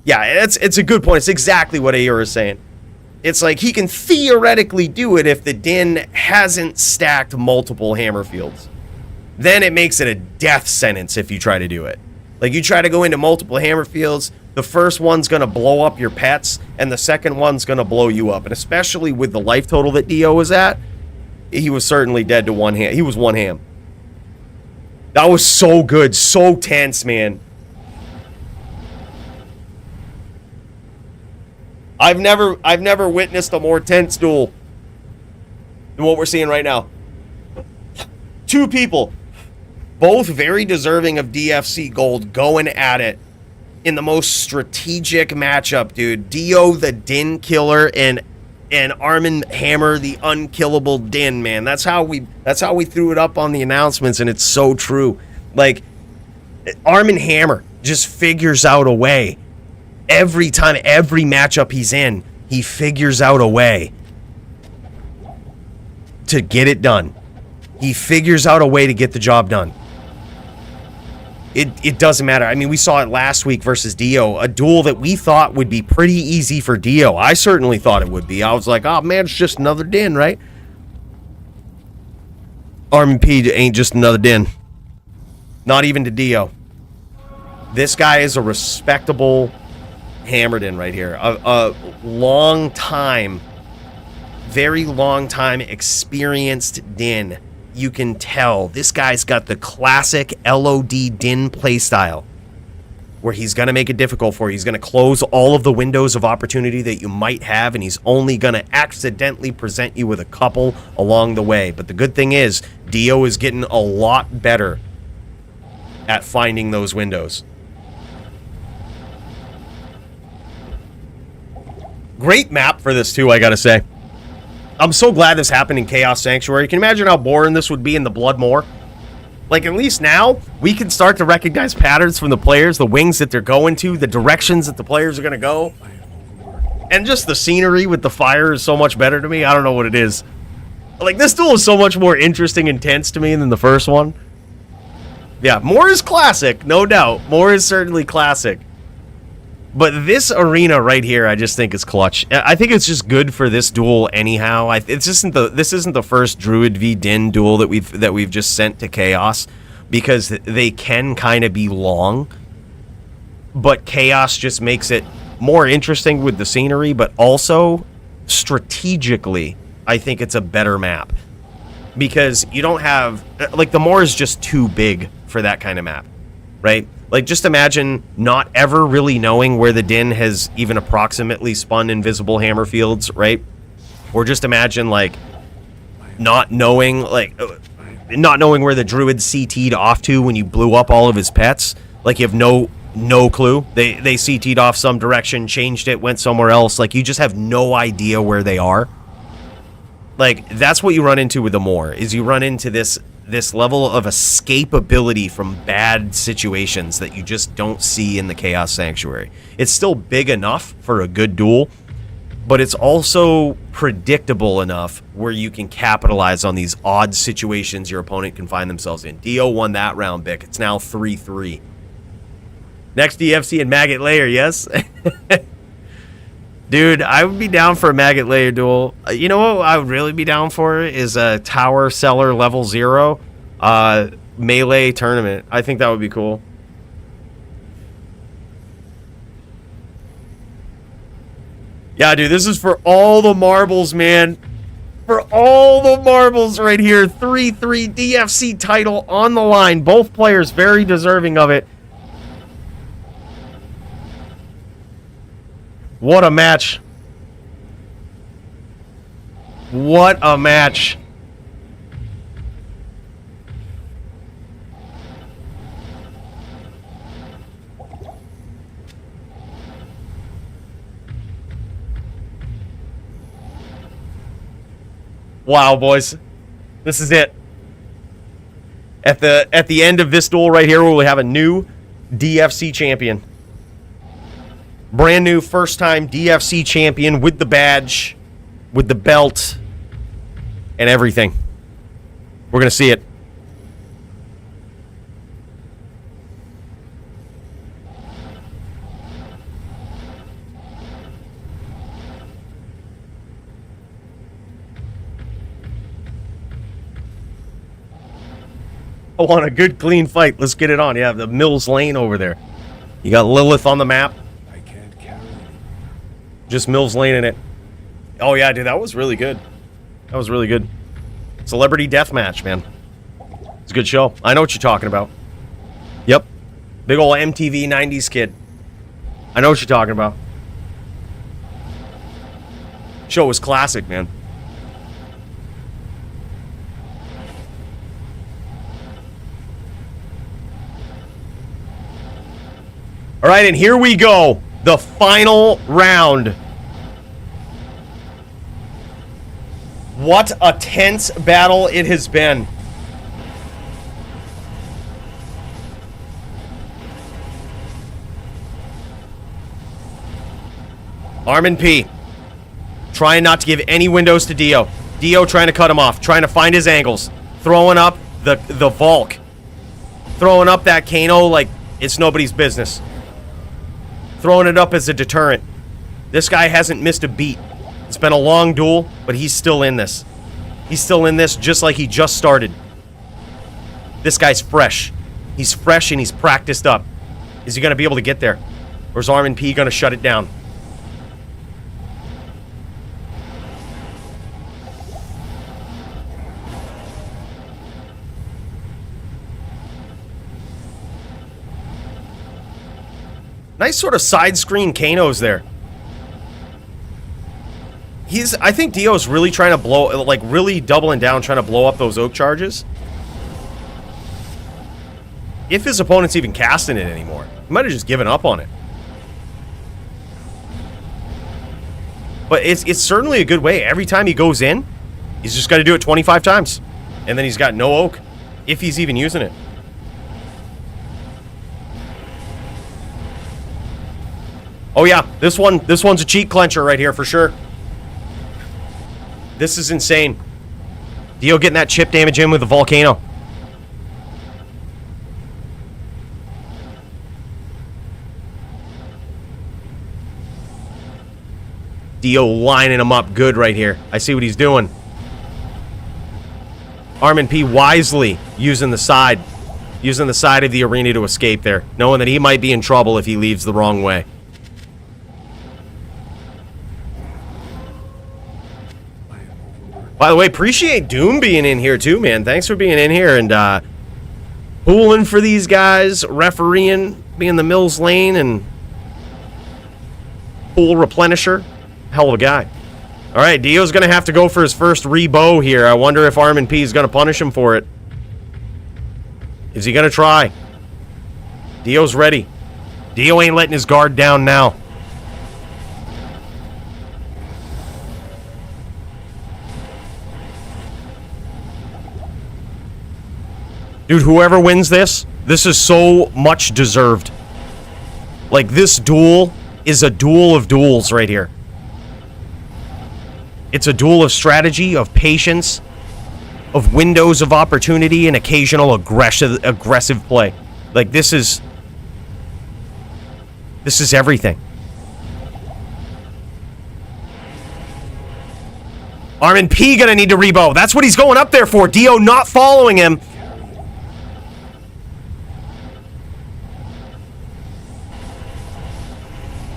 Yeah, it's a good point. It's exactly what Ayur is saying. It's like he can theoretically do it if the Din hasn't stacked multiple hammer fields. Then it makes it a death sentence if you try to do it. Like, you try to go into multiple hammer fields, the first one's going to blow up your pets, and the second one's going to blow you up. And especially with the life total that Dio was at, he was certainly dead to one ham. He was one ham. That was so good, so tense, man. I've never witnessed a more tense duel than what we're seeing right now. Two people, both very deserving of DFC Gold, going at it in the most strategic matchup, dude. Dio, the Din killer, and Armond Hammer, the unkillable Din, man. That's how we threw it up on the announcements, and it's so true. Like, Armond Hammer just figures out a way. Every time, every matchup he's in, he figures out a way to get it done. He figures out a way to get the job done. It doesn't matter. I mean, we saw it last week versus Dio, a duel that we thought would be pretty easy for Dio. I certainly thought it would be. I was like, oh man, it's just another Din, right? ArmondP ain't just another Din. Not even to Dio. This guy is a respectable hammered in right here. A long time, very long time experienced Din. You can tell this guy's got the classic LOD Din playstyle where he's going to make it difficult for you. He's going to close all of the windows of opportunity that you might have, and he's only going to accidentally present you with a couple along the way. But the good thing is, Dio is getting a lot better at finding those windows. Great map for this too, I gotta say. I'm so glad this happened in Chaos Sanctuary. Can you imagine how boring this would be in the Bloodmoor? Like, at least now, we can start to recognize patterns from the players, the wings that they're going to, the directions that the players are gonna go. And just the scenery with the fire is so much better to me. I don't know what it is. Like, this duel is so much more interesting and tense to me than the first one. Yeah, more is classic, no doubt. More is certainly classic. But this arena right here, I just think is clutch. I think it's just good for this duel anyhow. This isn't the first Druid v Din duel that we've just sent to Chaos, because they can kind of be long. But Chaos just makes it more interesting with the scenery, but also strategically, I think it's a better map, because you don't have, like, the Moor is just too big for that kind of map, right? Like, just imagine not ever really knowing where the Din has even approximately spun invisible hammer fields, right? Or just imagine, like, not knowing where the Druid CT'd off to when you blew up all of his pets. Like, you have no clue. They CT'd off some direction, changed it, went somewhere else. Like, you just have no idea where they are. Like, that's what you run into with the Moor, is you run into this level of escapability from bad situations that you just don't see in the Chaos Sanctuary. It's still big enough for a good duel, but it's also predictable enough where you can capitalize on these odd situations your opponent can find themselves in. Dio won that round, Bick. It's now 3-3. Next DFC and Maggot Layer, yes? Dude, I would be down for a Maggot Layer duel. You know what I would really be down for is a Tower Seller level 0 melee tournament. I think that would be cool. Yeah, dude, this is for all the marbles, man. For all the marbles right here. 3-3 DFC title on the line. Both players very deserving of it. What a match. What a match. Wow, boys. This is it. At the end of this duel right here, we'll have a new DFC champion. Brand new first time DFC champion with the badge, with the belt, and everything. We're going to see it. I want a good clean fight. Let's get it on. You have the Mills Lane over there. You got Lilith on the map. I can't carry anymore. Just Mills Lane in it. Oh yeah, dude, that was really good. That was really good. Celebrity Deathmatch, man. It's a good show. I know what you're talking about. Yep. Big old MTV 90s kid. I know what you're talking about. Show was classic, man. All right, and here we go. The final round. What a tense battle it has been. ArmondP trying not to give any windows to Dio. Dio trying to cut him off, trying to find his angles, throwing up the Volk, throwing up that Kano like it's nobody's business. Throwing it up as a deterrent. This guy hasn't missed a beat. It's been a long duel, but he's still in this. He's still in this just like he just started. This guy's fresh. He's fresh and he's practiced up. Is he going to be able to get there? Or is ArmondP going to shut it down? Nice sort of side screen Kanos there. I think Dio's really trying to blow, like really doubling down, trying to blow up those oak charges. If his opponent's even casting it anymore. He might have just given up on it. But it's certainly a good way. Every time he goes in, he's just got to do it 25 times. And then he's got no oak, if he's even using it. Oh yeah, this one's a cheek clencher right here for sure. This is insane. Dio getting that chip damage in with the volcano. Dio lining him up good right here. I see what he's doing. ArmondP wisely using the side of the arena to escape there, knowing that he might be in trouble if he leaves the wrong way. By the way, appreciate Doom being in here too, man. Thanks for being in here and pooling for these guys, refereeing, being the Mills Lane and pool replenisher. Hell of a guy. All right, Dio's going to have to go for his first rebow here. I wonder if ArmondP is going to punish him for it. Is he going to try? Dio's ready. Dio ain't letting his guard down now. Dude, whoever wins this is so much deserved. Like, this duel is a duel of duels right here. It's a duel of strategy, of patience, of windows of opportunity, and occasional aggressive play. Like, this is This is everything. ArmondP gonna need to rebow. That's what he's going up there for. Dio not following him.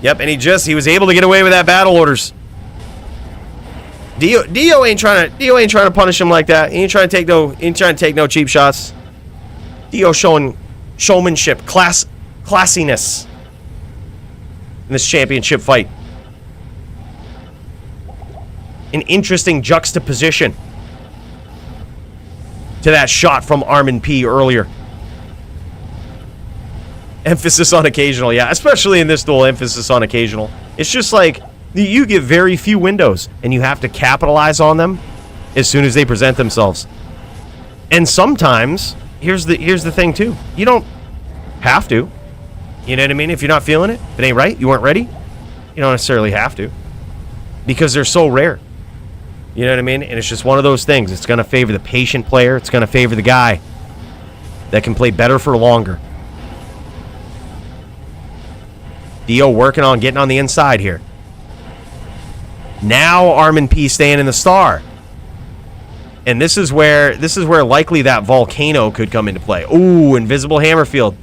Yep, and he was able to get away with that battle orders. Dio ain't trying to punish him like that. He ain't trying to take no cheap shots. Dio showing showmanship, classiness in this championship fight. An interesting juxtaposition to that shot from ArmondP earlier. Emphasis on occasional, yeah, especially in this duel, emphasis on occasional. It's just like you get very few windows and you have to capitalize on them as soon as they present themselves. And sometimes, here's the thing too. You don't have to. You know what I mean? If you're not feeling it, if it ain't right, you weren't ready, you don't necessarily have to. Because they're so rare. You know what I mean? And it's just one of those things. It's going to favor the patient player. It's going to favor the guy that can play better for longer. Dio working on getting on the inside here. Now ArmondP staying in the star. And this is where likely that volcano could come into play. Ooh, invisible hammer field.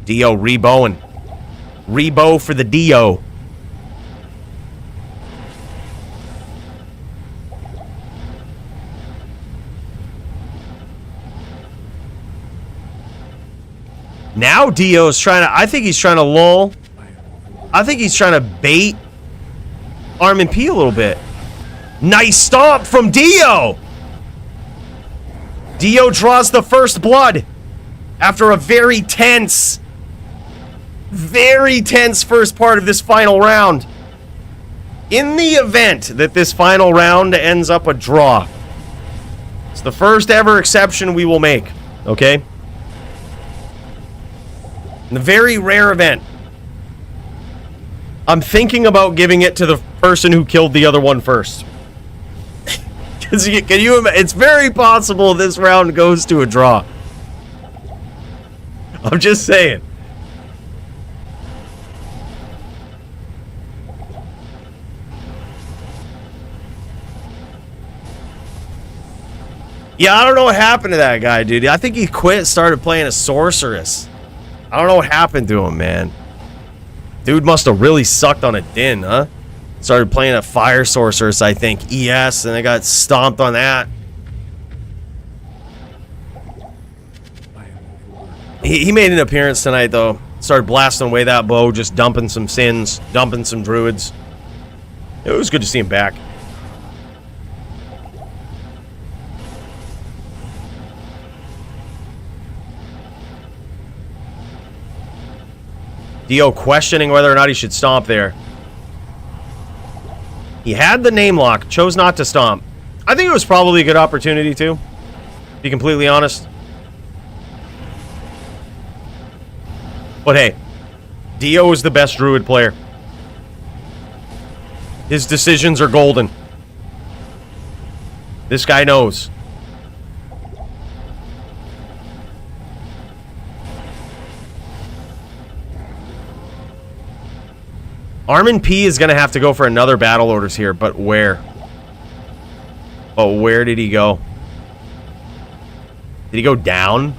Dio rebowing. Rebow for the Dio. Now Dio's trying to, I think he's trying to lull. I think he's trying to bait ArmondP a little bit. Nice stomp from Dio. Dio draws the first blood after a very tense first part of this final round. In the event that this final round ends up a draw, it's the first ever exception we will make, okay? In the very rare event, I'm thinking about giving it to the person who killed the other one first. Can you imagine? It's very possible this round goes to a draw. I'm just saying. Yeah, I don't know what happened to that guy, dude. I think he quit and started playing a sorceress. I don't know what happened to him, man. Dude must have really sucked on a din, huh? Started playing a fire sorceress, I think. ES, and I got stomped on that. He made an appearance tonight, though. Started blasting away that bow, just dumping some sins, dumping some druids. It was good to see him back. Dio questioning whether or not he should stomp there. He had the name lock, chose not to stomp. I think it was probably a good opportunity to be completely honest. But hey, Dio is the best druid player. His decisions are golden. This guy knows. ArmondP is going to have to go for another battle orders here, but where? Oh, where did he go? Did he go down?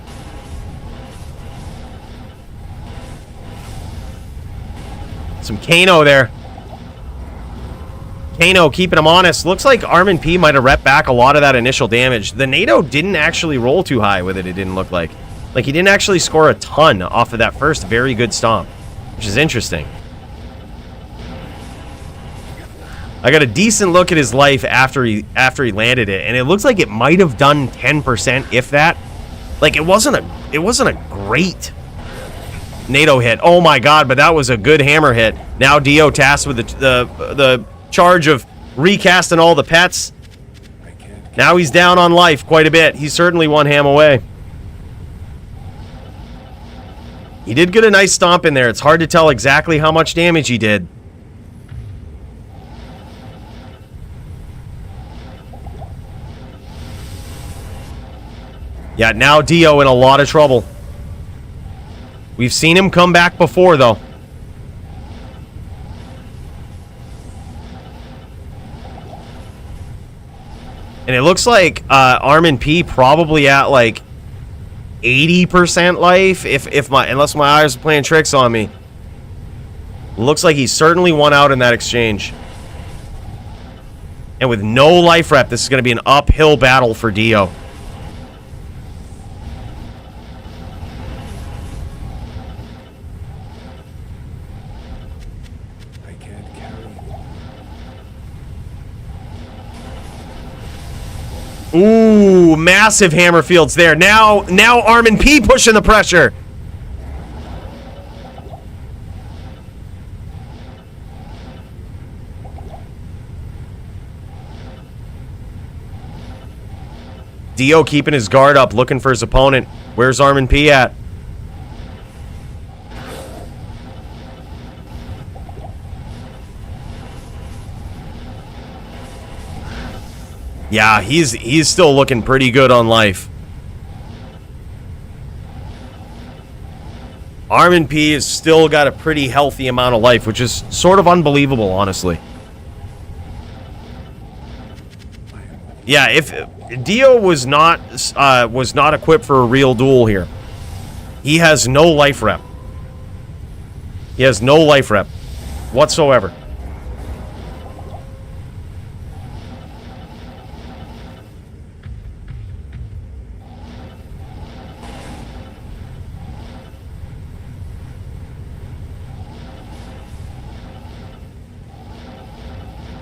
Some Kano there. Kano keeping him honest. Looks like ArmondP might have rep back a lot of that initial damage. The NATO didn't actually roll too high with it, it didn't look like. Like, he didn't actually score a ton off of that first very good stomp, which is interesting. I got a decent look at his life after he landed it, and it looks like it might have done 10%, if that. Like, it wasn't a great NATO hit. Oh my god, but that was a good hammer hit. Now Dio tasked with the charge of recasting all the pets. Now he's down on life quite a bit. He's certainly one ham away. He did get a nice stomp in there. It's hard to tell exactly how much damage he did. Yeah, now Dio in a lot of trouble. We've seen him come back before, though. And it looks like ArmondP probably at like 80% life, unless my eyes are playing tricks on me. Looks like he certainly won out in that exchange. And with no life rep, this is going to be an uphill battle for Dio. I can't carry you. Ooh, massive hammer fields there. Now ArmondP pushing the pressure. Dio keeping his guard up, looking for his opponent. Where's ArmondP at? Yeah, he's still looking pretty good on life. ArmondP has still got a pretty healthy amount of life, which is sort of unbelievable, honestly. Yeah, if Dio was not equipped for a real duel here, he has no life rep. He has no life rep whatsoever.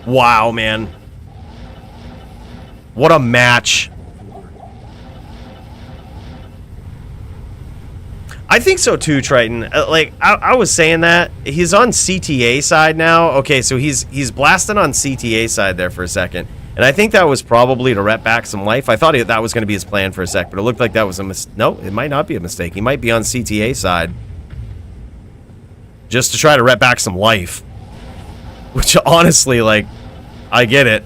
Wow, man. What a match. I think so too, Triton. Like, I was saying that. He's on CTA side now. Okay, so he's blasting on CTA side there for a second. And I think that was probably to rep back some life. I thought that was going to be his plan for a sec, but it looked like that was a mistake. No, it might not be a mistake. He might be on CTA side. Just to try to rep back some life. Which, honestly, like, I get it.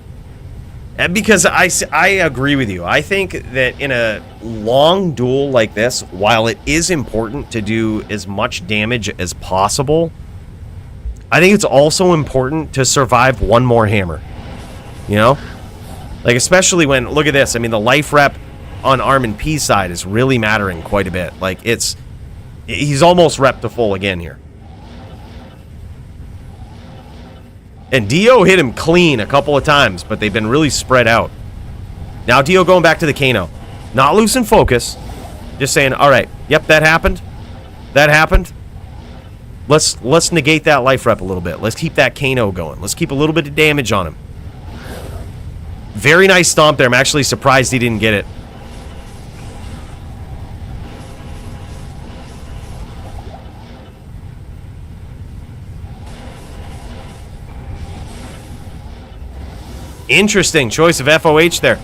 And because I agree with you. I think that in a long duel like this, while it is important to do as much damage as possible, I think it's also important to survive one more hammer. You know? Like, especially when, look at this. I mean, the life rep on ArmondP's side is really mattering quite a bit. Like, he's almost rep to full again here. And Dio hit him clean a couple of times, but they've been really spread out. Now Dio going back to the Kano. Not losing focus. Just saying, all right, yep, that happened. That happened. Let's negate that life rep a little bit. Let's keep that Kano going. Let's keep a little bit of damage on him. Very nice stomp there. I'm actually surprised he didn't get it. Interesting choice of FOH there.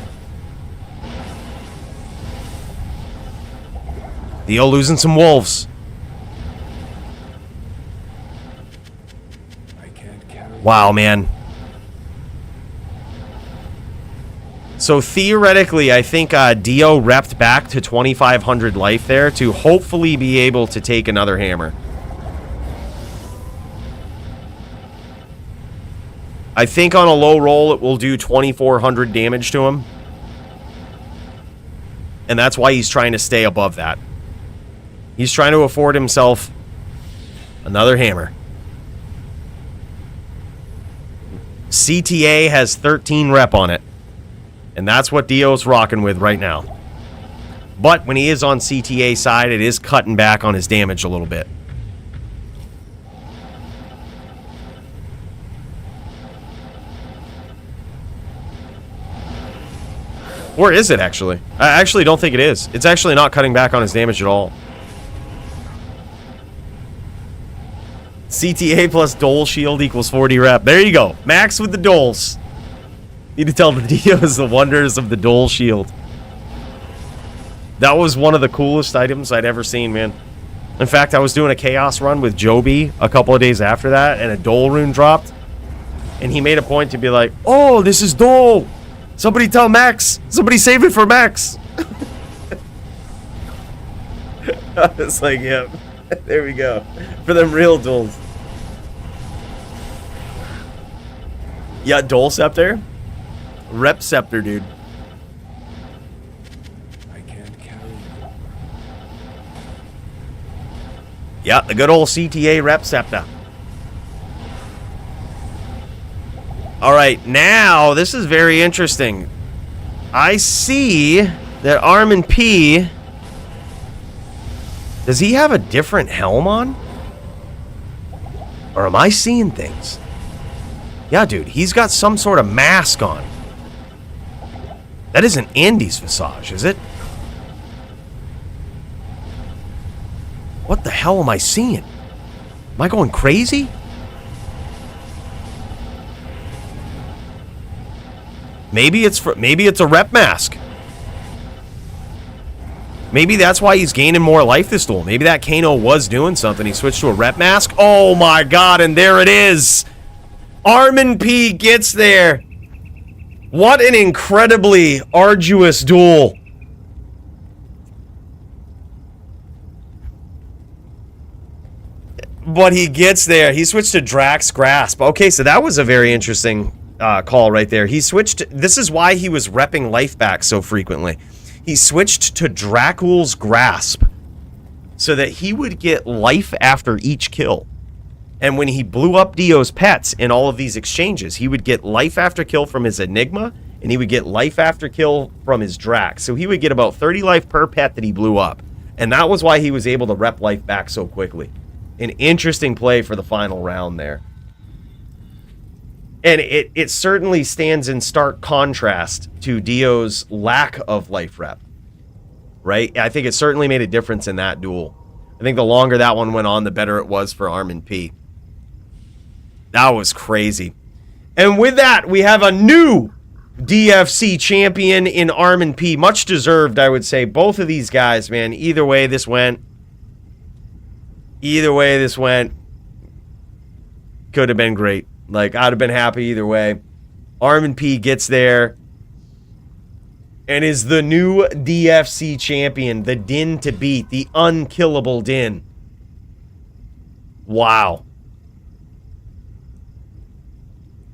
Dio losing some wolves. I can't carry Wow, man. So theoretically, I think Dio repped back to 2,500 life there to hopefully be able to take another hammer. I think on a low roll, it will do 2,400 damage to him. And that's why he's trying to stay above that. He's trying to afford himself another hammer. CTA has 13 rep on it. And that's what Dio's rocking with right now. But when he is on CTA side, it is cutting back on his damage a little bit. Or is it, actually? I actually don't think it is. It's actually not cutting back on his damage at all. CTA plus Dole Shield equals 40 rep. There you go. Max with the Doles. Need to tell the Dios the wonders of the Dole Shield. That was one of the coolest items I'd ever seen, man. In fact, I was doing a Chaos run with Joby a couple of days after that, and a Dole rune dropped. And he made a point to be like, oh, this is Dole. Somebody tell Max. Somebody save it for Max. It's like, yep. There we go. For them real duels. Yeah, Duel Scepter? Rep Scepter, dude. I can't carry you. Yeah, the good old CTA Rep Scepter. Alright, now, this is very interesting. I see that ArmondP... Does he have a different helm on? Or am I seeing things? Yeah, dude, he's got some sort of mask on. That isn't Andy's visage, is it? What the hell am I seeing? Am I going crazy? Maybe it's a rep mask. Maybe that's why he's gaining more life this duel. Maybe that Kano was doing something. He switched to a rep mask. Oh my god, and there it is. ArmondP gets there. What an incredibly arduous duel. But he gets there. He switched to Drax Grasp. Okay, so that was a very interesting call right there. He switched. This is why he was repping life back so frequently. He switched to Dracul's Grasp so that he would get life after each kill. And when he blew up Dio's pets in all of these exchanges, he would get life after kill from his Enigma, and he would get life after kill from his Drax. So he would get about 30 life per pet that he blew up. And that was why he was able to rep life back so quickly. An interesting play for the final round there. And it certainly stands in stark contrast to Dio's lack of life rep. Right? I think it certainly made a difference in that duel. I think the longer that one went on, the better it was for ArmondP. That was crazy. And with that, we have a new DFC champion in ArmondP. Much deserved, I would say. Both of these guys, man. Either way this went. Could have been great. Like, I'd have been happy either way. ArmondP gets there and is the new DFC champion. The Din to beat. The unkillable Din. Wow.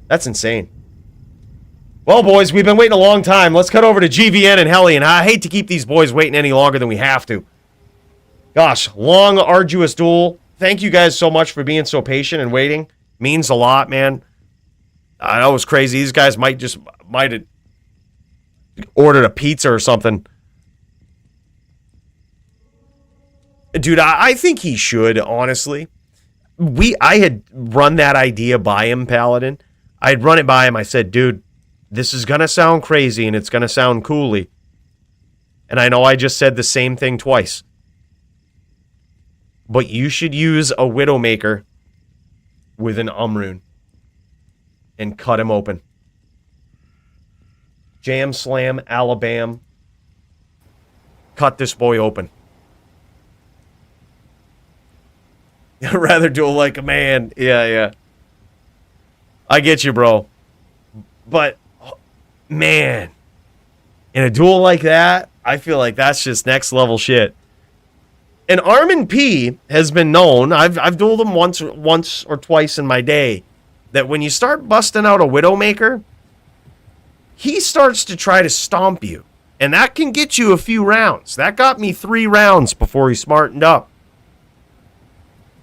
That's insane. Well, boys, we've been waiting a long time. Let's cut over to GVN and Hellian. I hate to keep these boys waiting any longer than we have to. Gosh, long, arduous duel. Thank you guys so much for being so patient and waiting. Means a lot, man. I know it was crazy. These guys might have ordered a pizza or something. Dude, I think he should, honestly. I had run that idea by him, Paladin. I'd run it by him. I said, dude, this is going to sound crazy and it's going to sound Coooley. And I know I just said the same thing twice. But you should use a Widowmaker with an Umrune and cut him open. Jam, slam, Alabama. Cut this boy open. I'd rather do it like a man. Yeah. I get you, bro. But, man, in a duel like that, I feel like that's just next level shit. And ArmondP has been known, I've dueled him once or twice in my day, that when you start busting out a Widowmaker, he starts to try to stomp you. And that can get you a few rounds. That got me 3 rounds before he smartened up.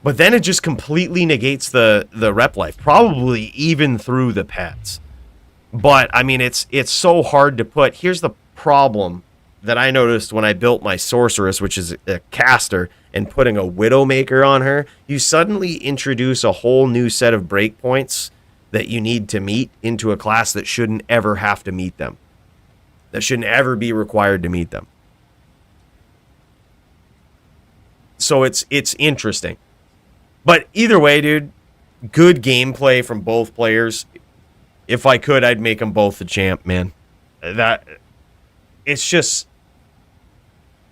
But then it just completely negates the rep life, probably even through the pets. But, I mean, it's so hard to put. Here's the problem that I noticed when I built my sorceress, which is a caster, and putting a Widowmaker on her. You suddenly introduce a whole new set of breakpoints that you need to meet into a class that shouldn't ever have to meet them. That shouldn't ever be required to meet them. So it's interesting. But either way, dude, good gameplay from both players. If I could, I'd make them both the champ, man. It's just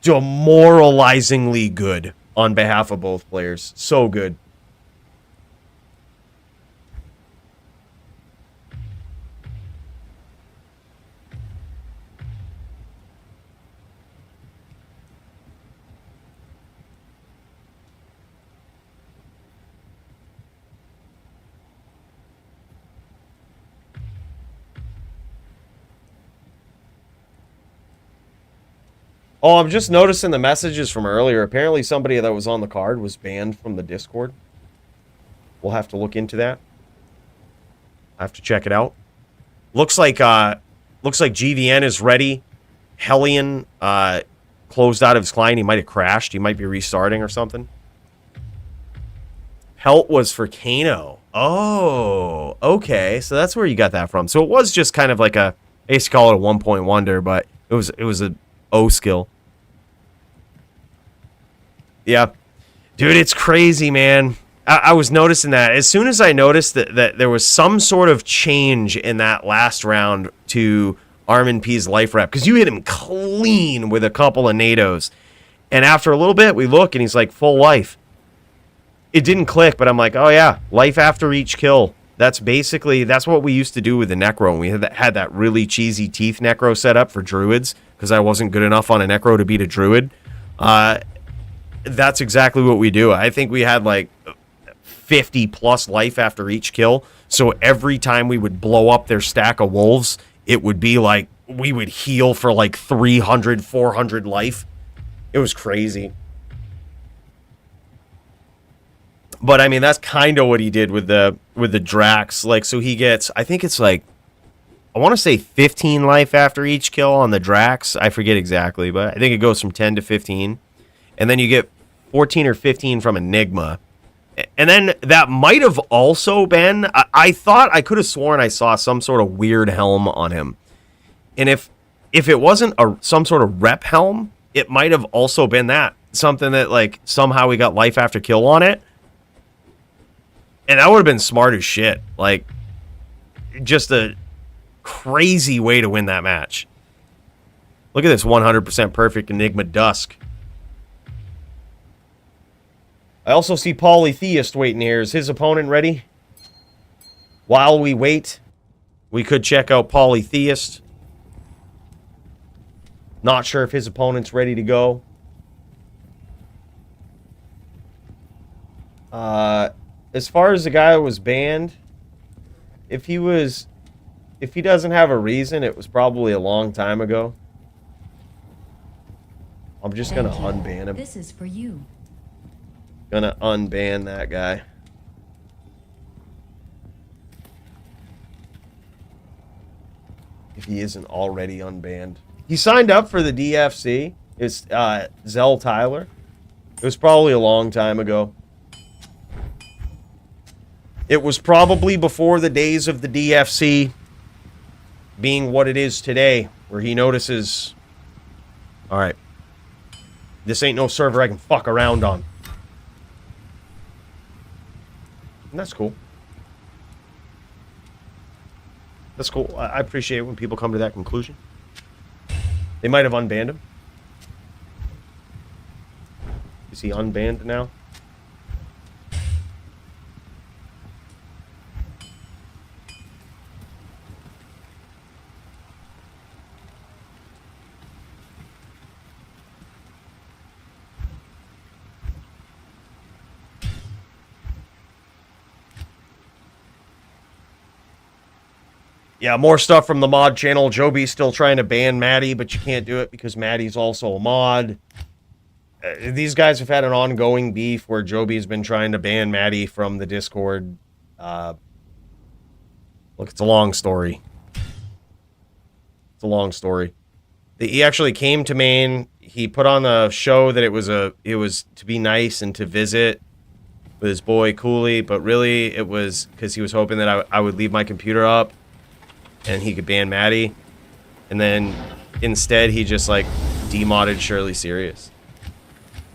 demoralizingly good on behalf of both players. So good. Oh, I'm just noticing the messages from earlier. Apparently somebody that was on the card was banned from the Discord. We'll have to look into that. I have to check it out. Looks like GVN is ready. Hellian closed out of his client. He might have crashed. He might be restarting or something. Pelt was for Kano. Oh, okay. So that's where you got that from. So it was just kind of like a, I used to call it a 1-point wonder, but it was a O skill. Yeah. Dude, it's crazy, man. I was noticing that. As soon as I noticed that there was some sort of change in that last round to ArmondP's life rep, because you hit him clean with a couple of NATOs. And after a little bit, we look, and he's like, full life. It didn't click, but I'm like, oh yeah, life after each kill. That's what we used to do with the necro. And we had that really cheesy teeth necro set up for druids, because I wasn't good enough on a necro to beat a druid. That's exactly what we do. I think we had like 50 plus life after each kill. So every time we would blow up their stack of wolves, it would be like we would heal for like 300, 400 life. It was crazy. But I mean, that's kind of what he did with the Drax. Like, so he gets, I think it's like, I want to say 15 life after each kill on the Drax. I forget exactly, but I think it goes from 10 to 15. And then you get 14 or 15 from Enigma. And then that might have also been, I thought, I could have sworn I saw some sort of weird helm on him. And if it wasn't some sort of rep helm, it might have also been that. Something that, like, somehow we got life after kill on it. And that would have been smart as shit. Like, just a crazy way to win that match. Look at this 100% perfect Enigma Dusk. I also see Polytheist waiting here. Is his opponent ready? While we wait, we could check out Polytheist. Not sure if his opponent's ready to go. As far as the guy who was banned, if he doesn't have a reason, it was probably a long time ago. I'm just gonna unban him. This is for you. Gonna unban that guy. If he isn't already unbanned. He signed up for the DFC. It's Zell Tyler. It was probably a long time ago. It was probably before the days of the DFC being what it is today, where he notices, all right, this ain't no server I can fuck around on. And that's cool. That's cool. I appreciate it when people come to that conclusion. They might have unbanned him. Is he unbanned now? Yeah, more stuff from the mod channel. Joby's still trying to ban Maddie, but you can't do it because Maddie's also a mod. These guys have had an ongoing beef where Joby's been trying to ban Maddie from the Discord. Look, it's a long story. It's a long story. He actually came to Maine. He put on the show that it was to be nice and to visit with his boy Coooley, but really it was because he was hoping that I would leave my computer up and he could ban Maddie. And then instead he just like demodded Shirley Serious.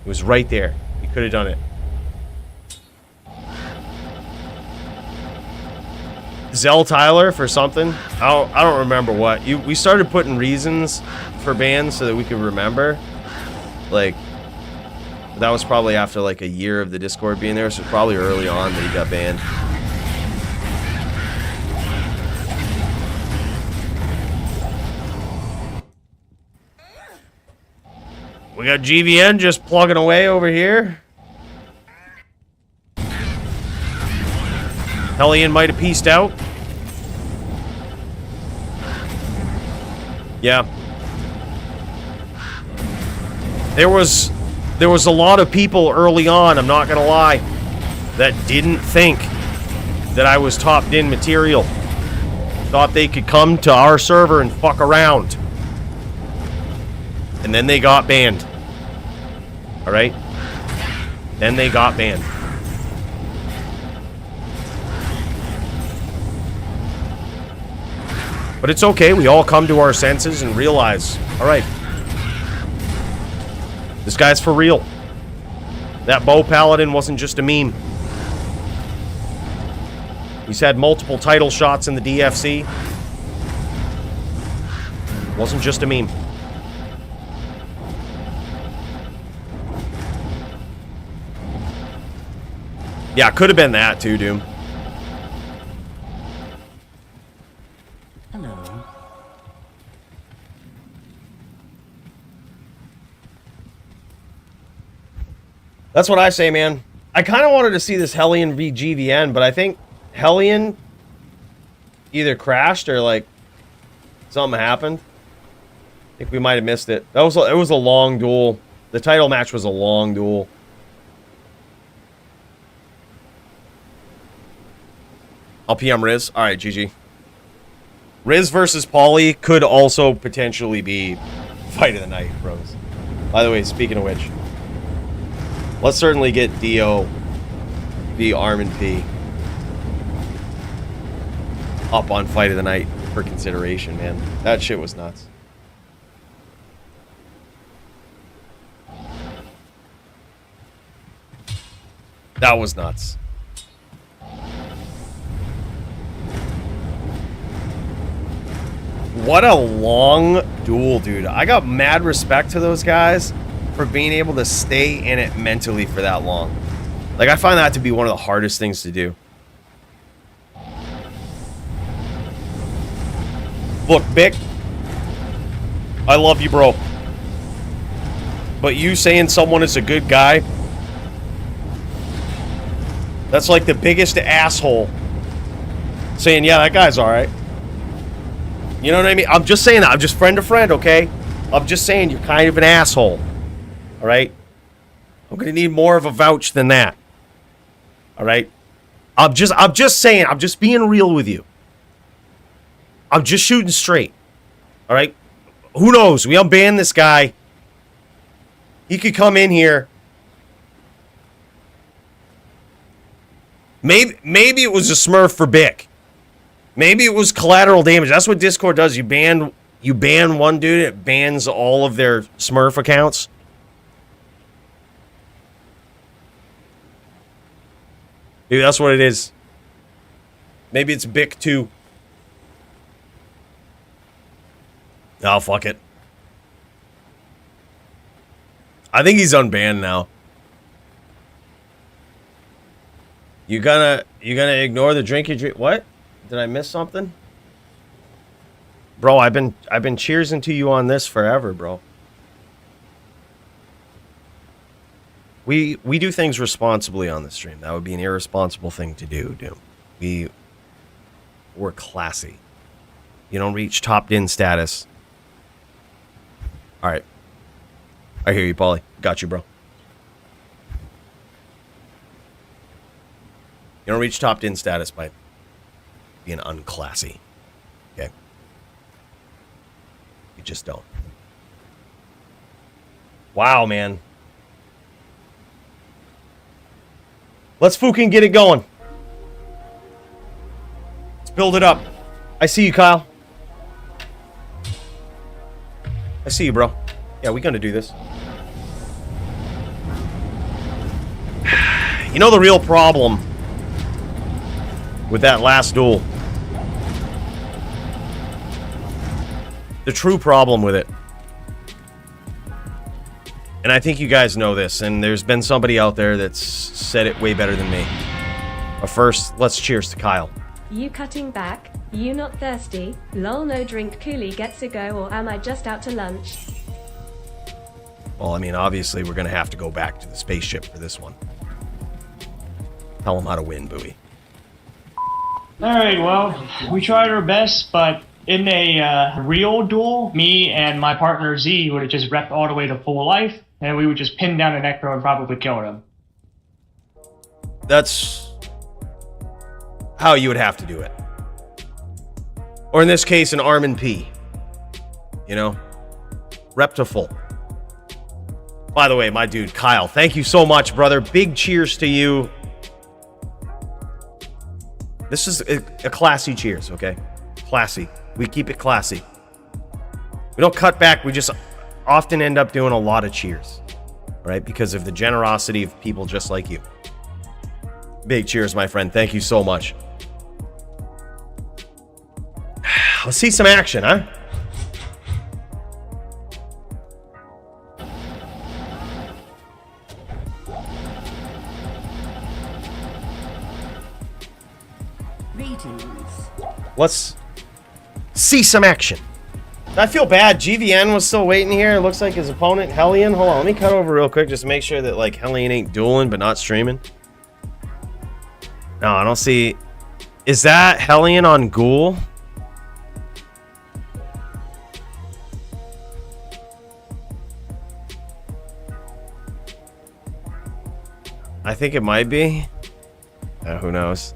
It was right there. He could have done it. Zell Tyler for something. I don't remember what. We started putting reasons for bans so that we could remember. Like, that was probably after like a year of the Discord being there, so probably early on that he got banned. We got GVN just plugging away over here. Hellian might have pieced out. Yeah. There was a lot of people early on, I'm not gonna lie, that didn't think that I was top din material. Thought they could come to our server and fuck around. And then they got banned. Alright? Then they got banned. But it's okay, we all come to our senses and realize, alright, this guy's for real. That bow paladin wasn't just a meme. He's had multiple title shots in the DFC. Wasn't just a meme. Yeah, could have been that too, Doom. Hello. That's what I say, man. I kind of wanted to see this Hellian v GVN, but I think Hellian either crashed or like something happened. I think we might have missed it. It was a long duel. The title match was a long duel. I'll PM Riz. All right, GG. Riz versus Poly could also potentially be fight of the night, bros. By the way, speaking of which, let's certainly get Dio v ArmondP up on fight of the night for consideration, man. That shit was nuts. That was nuts. What a long duel, dude. I got mad respect to those guys for being able to stay in it mentally for that long. Like, I find that to be one of the hardest things to do. Look, Bick, I love you, bro. But you saying someone is a good guy, that's like the biggest asshole saying, yeah, that guy's alright. You know what I mean? I'm just saying that. I'm just friend to friend, okay? I'm just saying you're kind of an asshole. Alright? I'm gonna need more of a vouch than that. Alright? I'm just saying, I'm just being real with you. I'm just shooting straight. Alright? Who knows? We unban this guy. He could come in here. Maybe it was a smurf for Bick. Maybe it was collateral damage. That's what Discord does. You ban one dude, it bans all of their smurf accounts. Maybe that's what it is. Maybe it's Bick too. Oh, fuck it. I think he's unbanned now. You gonna ignore the drink you drink? What? Did I miss something? Bro, I've been cheersing to you on this forever, bro. We do things responsibly on the stream. That would be an irresponsible thing to do, Doom. We're classy. You don't reach top din status. Alright. I hear you, Paulie. Got you, bro. You don't reach top din status by being unclassy. Okay? You just don't. Wow, man. Let's fucking get it going. Let's build it up. I see you, Kyle. I see you, bro. Yeah, we're gonna do this. You know the real problem with that last duel? The true problem with it. And I think you guys know this, and there's been somebody out there that's said it way better than me. But first, let's cheers to Kyle. You cutting back? You not thirsty? Lol, no drink. Coooley gets a go, or am I just out to lunch? Well, I mean, obviously, we're going to have to go back to the spaceship for this one. Tell them how to win, Bowie. Alright, well, we tried our best, but in a real duel, me and my partner Z would have just repped all the way to full life, and we would just pin down a necro and probably kill him. That's how you would have to do it. Or in this case, an ArmondP. You know? Rep to full. By the way, my dude, Kyle, thank you so much, brother. Big cheers to you. This is a classy cheers, okay? Classy. We keep it classy. We don't cut back. We just often end up doing a lot of cheers, right? Because of the generosity of people just like you. Big cheers, my friend. Thank you so much. Let's see some action, huh? Let's see some action. I feel bad. GVN was still waiting here. It looks like his opponent, Hellian. Hold on, let me cut over real quick just to make sure that, like, Hellian ain't dueling but not streaming. No, I don't see. Is that Hellian on Ghoul? I think it might be. Who knows?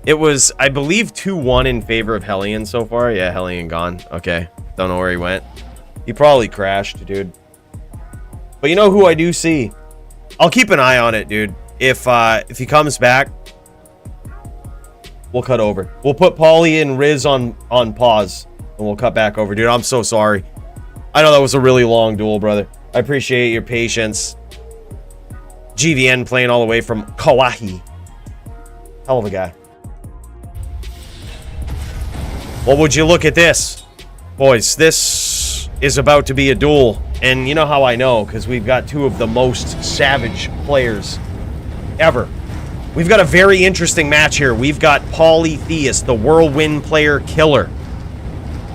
It was, I believe, 2-1 in favor of Hellian so far. Yeah, Hellian gone. Okay. Don't know where he went. He probably crashed, dude. But you know who I do see? I'll keep an eye on it, dude. If he comes back, we'll cut over. We'll put Poly and Riz on pause, and we'll cut back over. Dude, I'm so sorry. I know that was a really long duel, brother. I appreciate your patience. GVN playing all the way from Kauai. Hell of a guy. Well, would you look at this? Boys, this is about to be a duel. And you know how I know, because we've got two of the most savage players ever. We've got a very interesting match here. We've got Polytheist, the whirlwind player killer.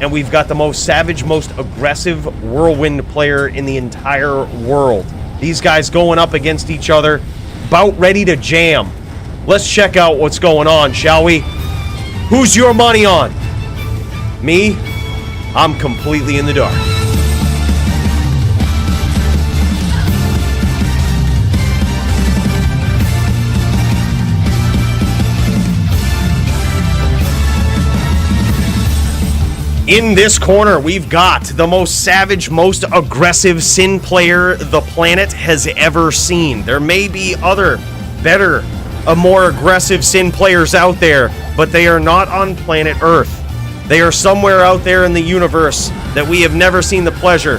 And we've got the most savage, most aggressive whirlwind player in the entire world. These guys going up against each other, about ready to jam. Let's check out what's going on, shall we? Who's your money on? Me? I'm completely in the dark. In this corner, we've got the most savage, most aggressive Sin player the planet has ever seen. There may be other, better, more aggressive Sin players out there, but they are not on planet Earth. They are somewhere out there in the universe that we have never seen the pleasure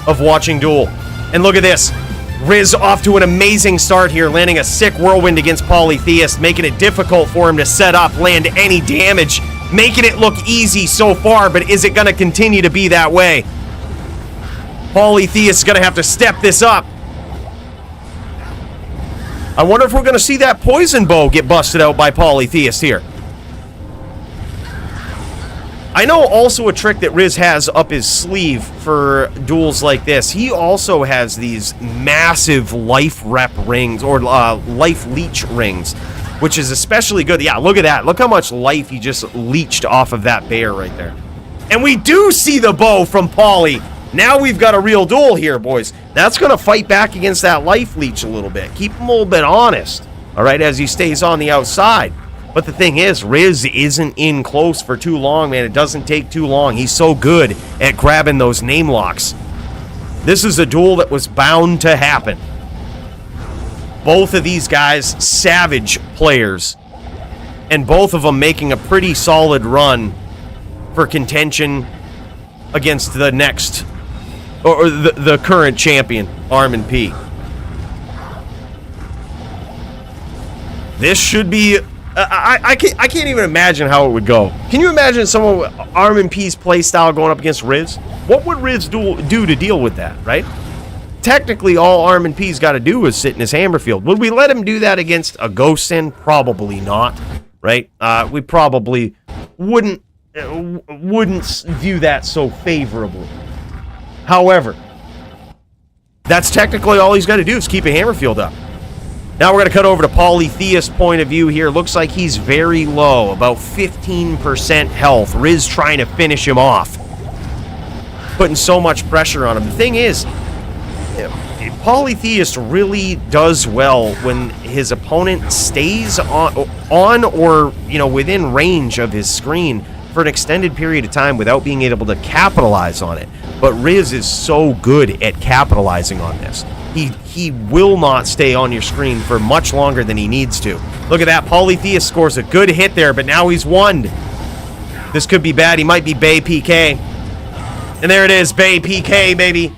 of watching duel. And look at this. Riz off to an amazing start here, landing a sick whirlwind against Polytheist, making it difficult for him to set up, land any damage, making it look easy so far, but is it going to continue to be that way? Polytheist is going to have to step this up. I wonder if we're going to see that poison bow get busted out by Polytheist here. I know also a trick that Riz has up his sleeve for duels like this. He also has these massive life rep rings, or life leech rings, which is especially good. Yeah, look at that. Look how much life he just leeched off of that bear right there. And we do see the bow from Poly. Now we've got a real duel here, boys. That's going to fight back against that life leech a little bit. Keep him a little bit honest, all right, as he stays on the outside. But the thing is, Riz isn't in close for too long, man. It doesn't take too long. He's so good at grabbing those name locks. This is a duel that was bound to happen. Both of these guys, savage players. And both of them making a pretty solid run for contention against the next, or the current champion, ArmondP. This should be... I can't even imagine how it would go. Can you imagine someone with ArmondP's playstyle going up against Riz? What would Riz do to deal with that, right? Technically, all ArmondP's got to do is sit in his hammer field. Would we let him do that against a Ghost Sin? Probably not, right? We probably wouldn't view that so favorably. However, that's technically all he's got to do is keep a hammer field up. Now we're going to cut over to Polytheist point of view here. Looks like he's very low, about 15% health. Riz trying to finish him off. Putting so much pressure on him. The thing is, Polytheist really does well when his opponent stays on or, you know, within range of his screen for an extended period of time without being able to capitalize on it. But Riz is so good at capitalizing on this. He will not stay on your screen for much longer than he needs to. Look at that. Polytheist scores a good hit there, but now he's won. This could be bad. He might be Bay PK. And there it is, Bay PK, baby.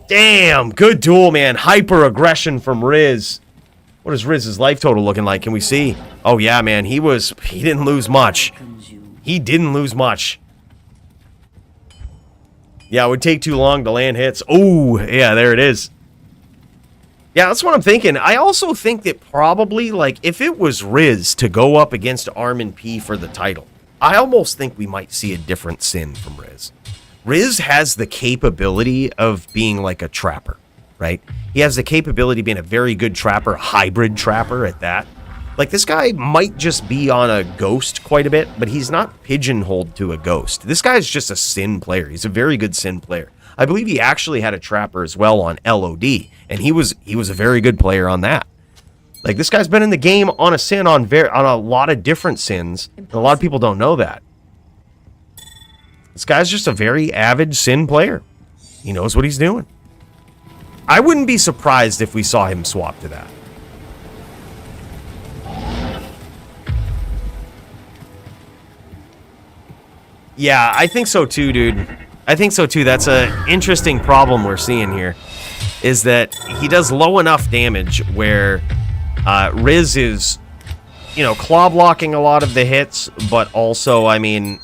Damn, good duel, man. Hyper aggression from Riz. What is Riz's life total looking like? Can we see? Oh yeah, man. He didn't lose much. He didn't lose much. Yeah, it would take too long to land hits. Oh, yeah, there it is. Yeah, that's what I'm thinking. I also think that probably, like, if it was Riz to go up against ArmondP for the title, I almost think we might see a different Sin from Riz. Riz has the capability of being like a trapper, right? He has the capability of being a very good trapper, hybrid trapper at that. Like, this guy might just be on a ghost quite a bit, but he's not pigeonholed to a ghost. This guy's just a Sin player. He's a very good Sin player. I believe he actually had a trapper as well on LOD, and he was a very good player on that. Like, this guy's been in the game on a Sin on a lot of different Sins, and a lot of people don't know that. This guy's just a very avid Sin player. He knows what he's doing. I wouldn't be surprised if we saw him swap to that. Yeah, I think so too, dude. I think so too. That's an interesting problem we're seeing here. Is that he does low enough damage where Riz is, you know, claw blocking a lot of the hits, but also, I mean,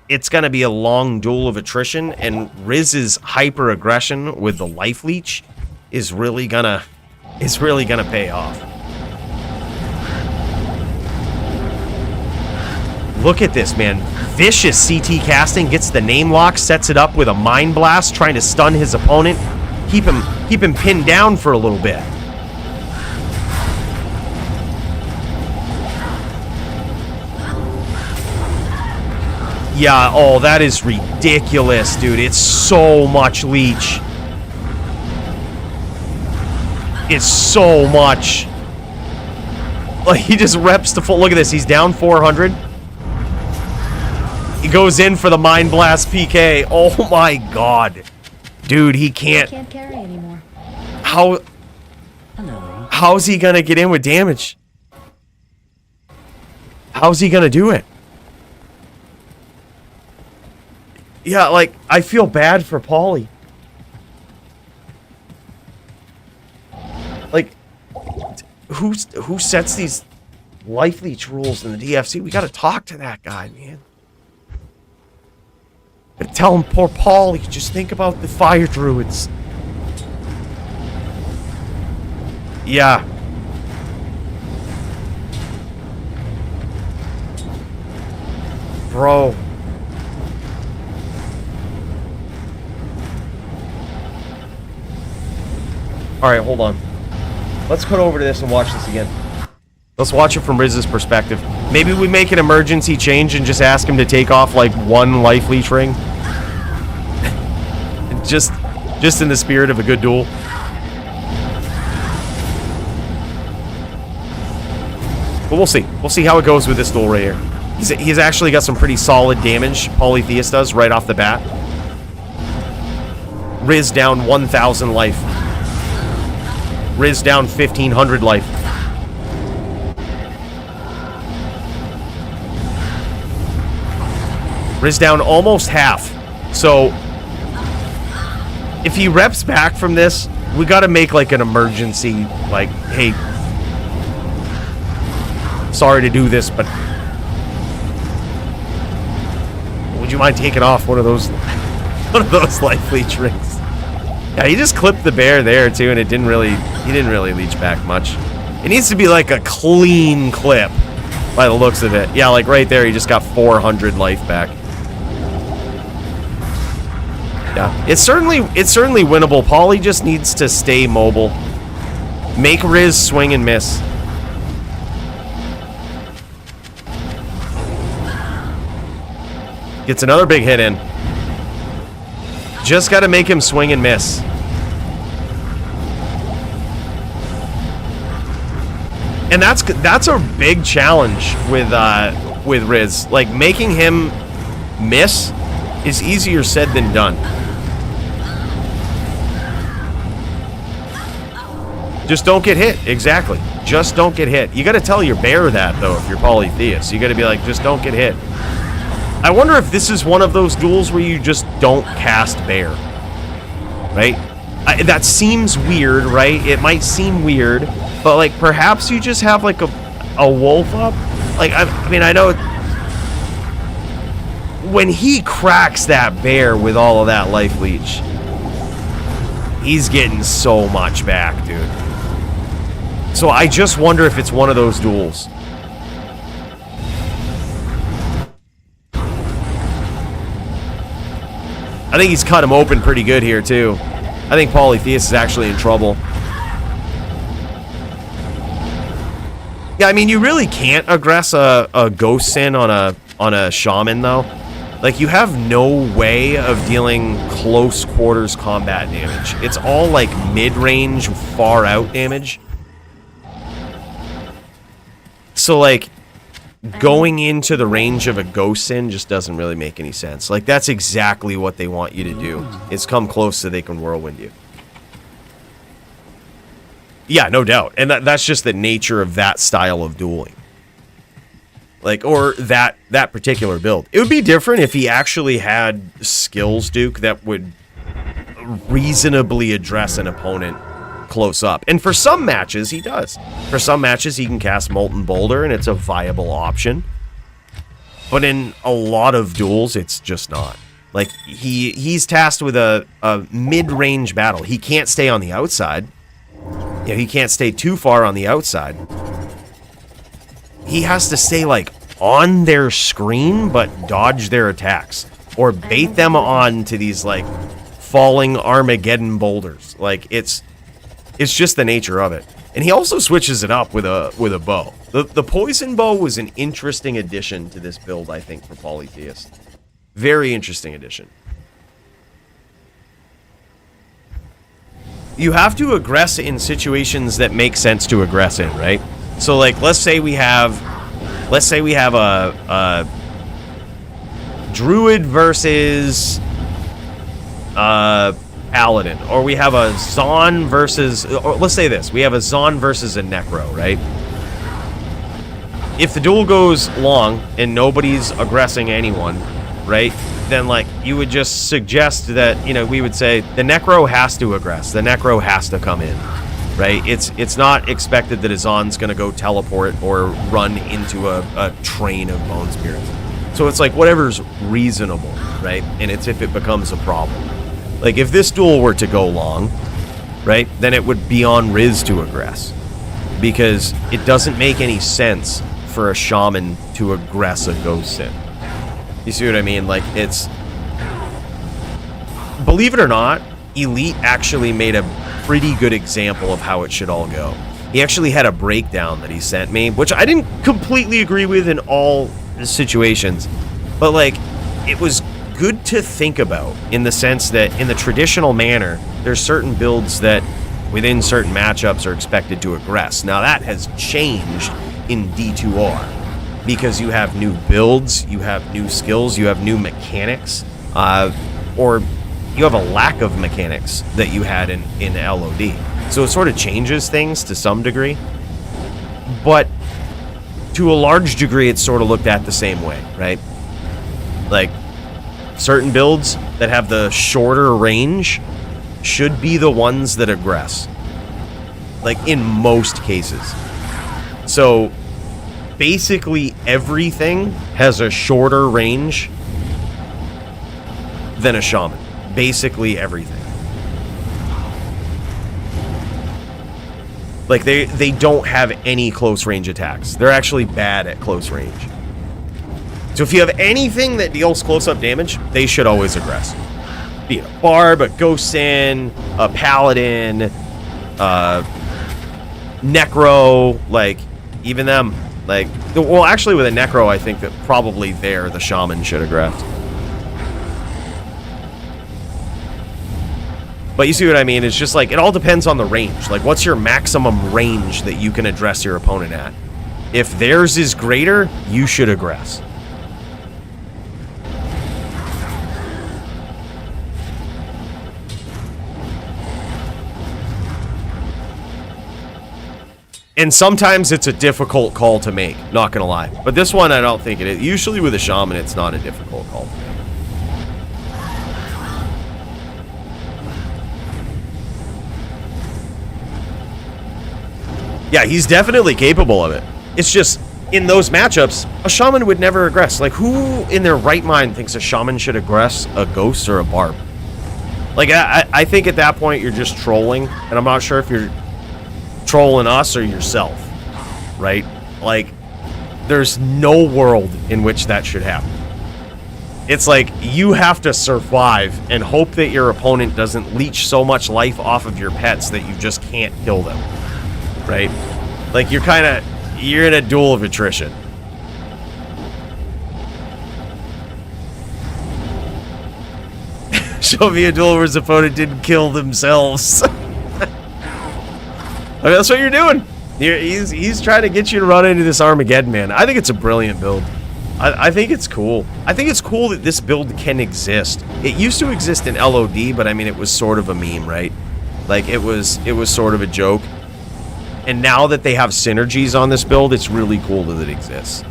it's going to be a long duel of attrition, and Riz's hyper aggression with the life leech is really gonna pay off. Look at this, man. Vicious CT casting, gets the name lock, sets it up with a mind blast, trying to stun his opponent, keep him pinned down for a little bit. Yeah, oh, that is ridiculous, dude. It's so much leech. It's so much. Like, he just reps the full. Look at this. He's down 400. He goes in for the Mind Blast PK. Oh my god. Dude, he can't. I can't carry anymore. How's he gonna get in with damage? How's he gonna do it? Yeah, like, I feel bad for Pauly. Like, who sets these life leech rules in the DFC? We gotta talk to that guy, man. But tell him, poor Pauly, just think about the fire druids. Yeah. Bro. Alright, hold on. Let's cut over to this and watch this again. Let's watch it from Riz's perspective. Maybe we make an emergency change and just ask him to take off, like, one life leech ring. just in the spirit of a good duel. But we'll see. We'll see how it goes with this duel right here. He's actually got some pretty solid damage, Polytheist does, right off the bat. Riz down 1,000 life. Riz down 1,500 life. Riz down almost half. So, if he reps back from this, we gotta make like an emergency, like, hey, sorry to do this, but would you mind taking off one of those life leech rings? Yeah, he just clipped the bear there too, and he didn't really leech back much. It needs to be like a clean clip by the looks of it. Yeah, like right there, he just got 400 life back. Yeah, it's certainly winnable. Pauly just needs to stay mobile. Make Riz swing and miss. Gets another big hit in. Just got to make him swing and miss. And that's a big challenge with Riz. Like, making him miss is easier said than done. Just don't get hit. Exactly. Just don't get hit. You got to tell your bear that, though, if you're Polytheist. You got to be like, just don't get hit. I wonder if this is one of those duels where you just don't cast bear. Right? That seems weird, right? It might seem weird, but, like, perhaps you just have, like, a wolf up. Like, I mean, I know when he cracks that bear with all of that life leech, he's getting so much back, dude. So I just wonder if it's one of those duels. I think he's cut him open pretty good here, too. I think Polytheist is actually in trouble. Yeah, I mean, you really can't aggress a Ghost Sin on a Shaman, though. Like, you have no way of dealing close quarters combat damage. It's all, like, mid-range, far-out damage. So, like, going into the range of a Ghost Sin just doesn't really make any sense. Like, that's exactly what they want you to do, is come close so they can whirlwind you. Yeah, no doubt. And that's just the nature of that style of dueling. Like, or that particular build. It would be different if he actually had skills, Duke, that would reasonably address an opponent close up. And for some matches, he does. For some matches, he can cast Molten Boulder, and it's a viable option. But in a lot of duels, it's just not. Like, he's tasked with a mid-range battle. He can't stay on the outside. You know, he can't stay too far on the outside. He has to stay, like, on their screen, but dodge their attacks. Or bait them on to these, like, falling Armageddon boulders. Like, it's just the nature of it. And he also switches it up with a bow. The poison bow was an interesting addition to this build, I think, for Polytheist. Very interesting addition. You have to aggress in situations that make sense to aggress in, right? So, like, let's say we have a druid versus paladin, or we have a Zon versus, or let's say this, we have a Zon versus a necro, right? If the duel goes long and nobody's aggressing anyone, right, then, like, you would just suggest that, you know, we would say the necro has to aggress, the necro has to come in, right? It's not expected that a Zon's gonna go teleport or run into a train of bone spirits. So it's like whatever's reasonable, right? And it's if it becomes a problem. Like, if this duel were to go long, right, then it would be on Riz to aggress. Because it doesn't make any sense for a Shaman to aggress a Ghost Sin. You see what I mean? Like, it's... Believe it or not, Elite actually made a pretty good example of how it should all go. He actually had a breakdown that he sent me, which I didn't completely agree with in all situations. But, like, it was good to think about in the sense that in the traditional manner, there's certain builds that within certain matchups are expected to aggress. Now that has changed in D2R because you have new builds, you have new skills, you have new mechanics, or you have a lack of mechanics that you had in LOD. So it sort of changes things to some degree, but to a large degree it's sort of looked at the same way, right? Like, certain builds that have the shorter range should be the ones that aggress. Like, in most cases. So, basically everything has a shorter range than a Shaman. Basically everything. Like, they don't have any close range attacks. They're actually bad at close range. So if you have anything that deals close-up damage, they should always aggress. Be it a barb, a Ghost Sin, a paladin, necro, like, even them. Like, well, actually, with a necro, I think that probably the shaman should have graphed. But you see what I mean? It's just like, it all depends on the range. Like, what's your maximum range that you can address your opponent at? If theirs is greater, you should aggress. And sometimes it's a difficult call to make, not gonna lie. But this one, I don't think it is. Usually with a shaman, it's not a difficult call to make. Yeah, he's definitely capable of it. It's just, in those matchups, a shaman would never aggress. Like, who in their right mind thinks a shaman should aggress a ghost or a barb? Like, I think at that point, you're just trolling. And I'm not sure if you're trolling us or yourself, right? Like, there's no world in which that should happen. It's like, you have to survive and hope that your opponent doesn't leech so much life off of your pets that you just can't kill them, right? Like, you're in a duel of attrition. Show me a duel where his opponent didn't kill themselves. I mean, that's what you're doing. He's trying to get you to run into this Armageddon, man. I think it's a brilliant build. I think it's cool. I think it's cool that this build can exist. It used to exist in LOD, but I mean, it was sort of a meme, right? Like, it was sort of a joke. And now that they have synergies on this build, it's really cool that it exists.